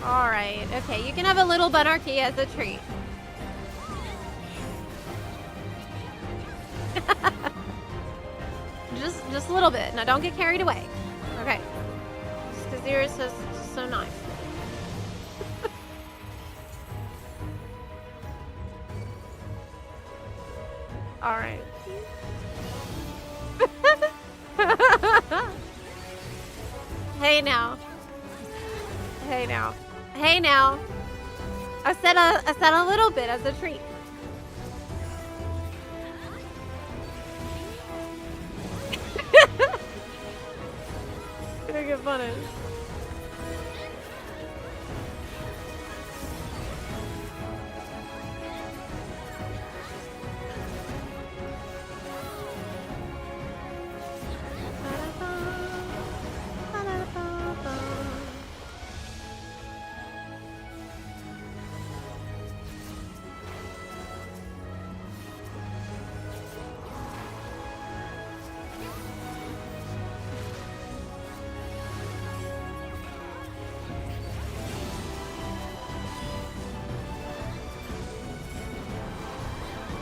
Alright, okay, you can have a little Bunarchy as a treat. Just a little bit. Now don't get carried away. Okay. Just because yours is so nice. Alright. Hey now. Hey now. Hey now. I said a little bit as a treat. Gonna get funny.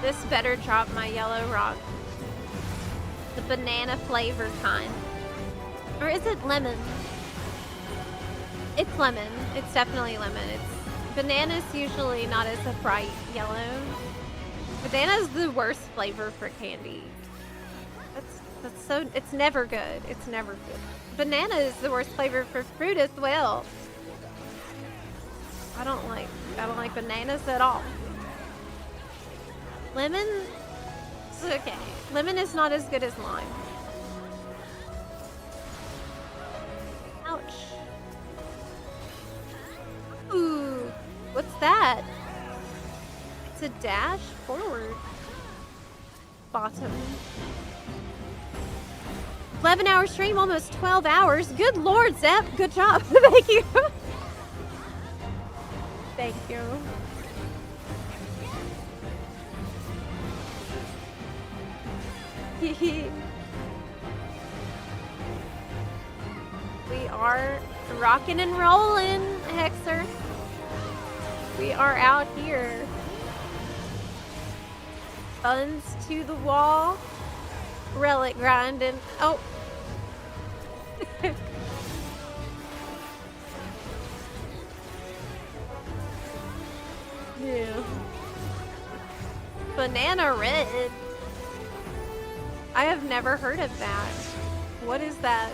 This better drop my yellow rock. The banana flavor kind. Or is it lemon? It's lemon. It's definitely lemon. It's banana's usually not as a bright yellow. Banana's the worst flavor for candy. That's so, it's never good. It's never good. Banana is the worst flavor for fruit as well. I don't like bananas at all. Lemon, it's okay. Lemon is not as good as lime. Ouch. Ooh, what's that? It's a dash forward. Bottom. 11-hour stream, almost 12 hours. Good Lord, Zep, good job. Thank you. Thank you. We are rocking and rolling, Hexer. We are out here. Buns to the wall. Relic grinding. Oh. Yeah. Banana red. I have never heard of that. What is that?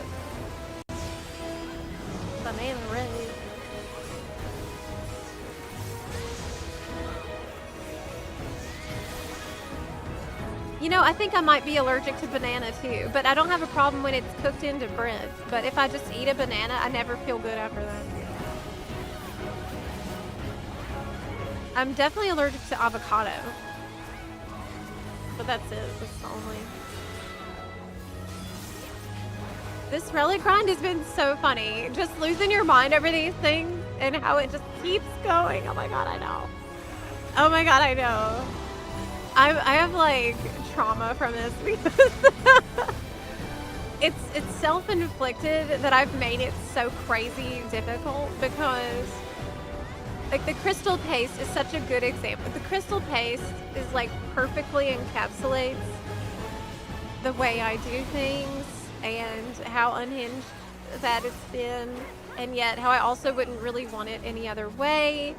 Banana red. You know, I think I might be allergic to banana too, but I don't have a problem when it's cooked into bread. But if I just eat a banana, I never feel good after that. I'm definitely allergic to avocado. But that's it. That's the only. This relic grind has been so funny. Just losing your mind over these things and how it just keeps going. Oh my god, I know. Oh my god, I know. I have like trauma from this because it's self-inflicted that I've made it so crazy difficult because like the crystal paste is such a good example. The crystal paste is like perfectly encapsulates the way I do things and how unhinged that it's been, and yet how I also wouldn't really want it any other way.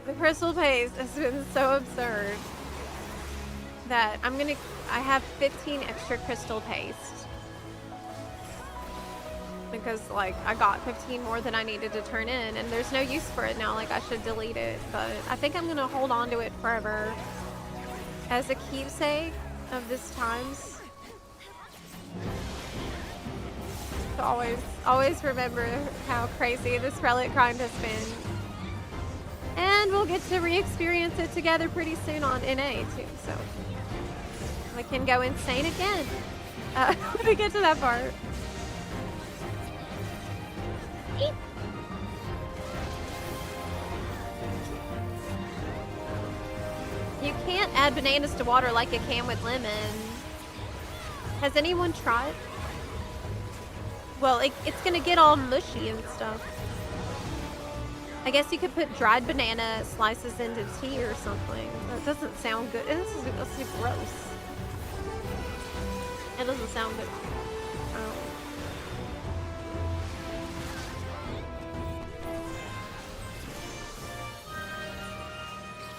The crystal paste has been so absurd that I have 15 extra crystal paste because like I got 15 more than I needed to turn in, and there's no use for it now. Like I should delete it, but I think I'm gonna hold on to it forever as a keepsake of this times. To always remember how crazy this relic grind has been. And we'll get to re-experience it together pretty soon on NA too, so. We can go insane again. When we get to that part. Eep. You can't add bananas to water like you can with lemon. Has anyone tried? Well, it's gonna get all mushy and stuff. I guess you could put dried banana slices into tea or something. That doesn't sound good. This is gross. It doesn't sound good.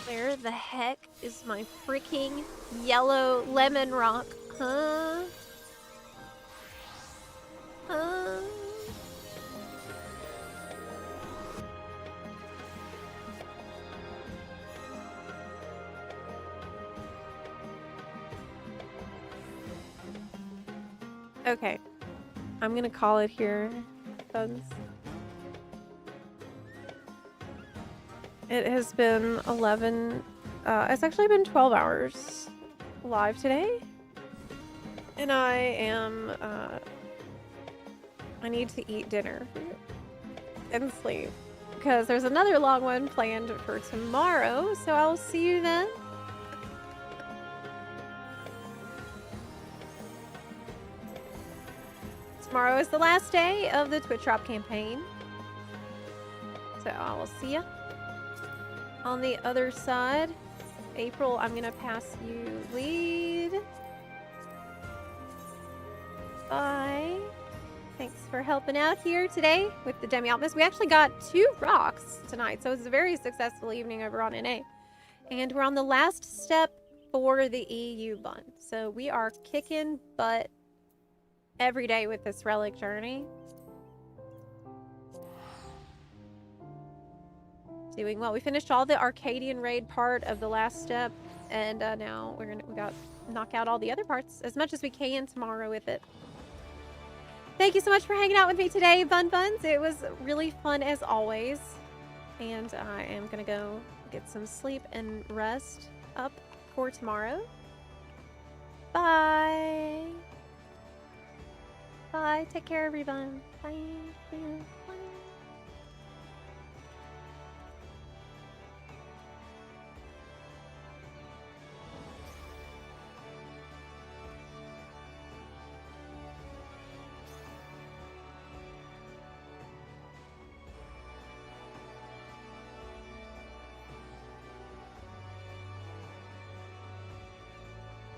Where the heck is my freaking yellow lemon rock? Huh? Huh? Okay. I'm gonna call it here, buns. It has been 11, it's actually been 12 hours live today. And I am, I need to eat dinner and sleep. Because there's another long one planned for tomorrow, so I'll see you then. Tomorrow is the last day of the Twitch Drop campaign. So I will see ya. On the other side, April, I'm gonna pass you lead. Bye. Thanks for helping out here today with the Demi Alchemist. We actually got 2 rocks tonight, so it was a very successful evening over on NA. And we're on the last step for the EU bun. So we are kicking butt every day with this Relic journey. Doing well. We finished all the Arcadian raid part of the last step, and now we got to knock out all the other parts as much as we can tomorrow with it. Thank you so much for hanging out with me today, Bun Buns. It was really fun as always, and I am gonna go get some sleep and rest up for tomorrow. Bye. Bye. Take care, everyone. Bye.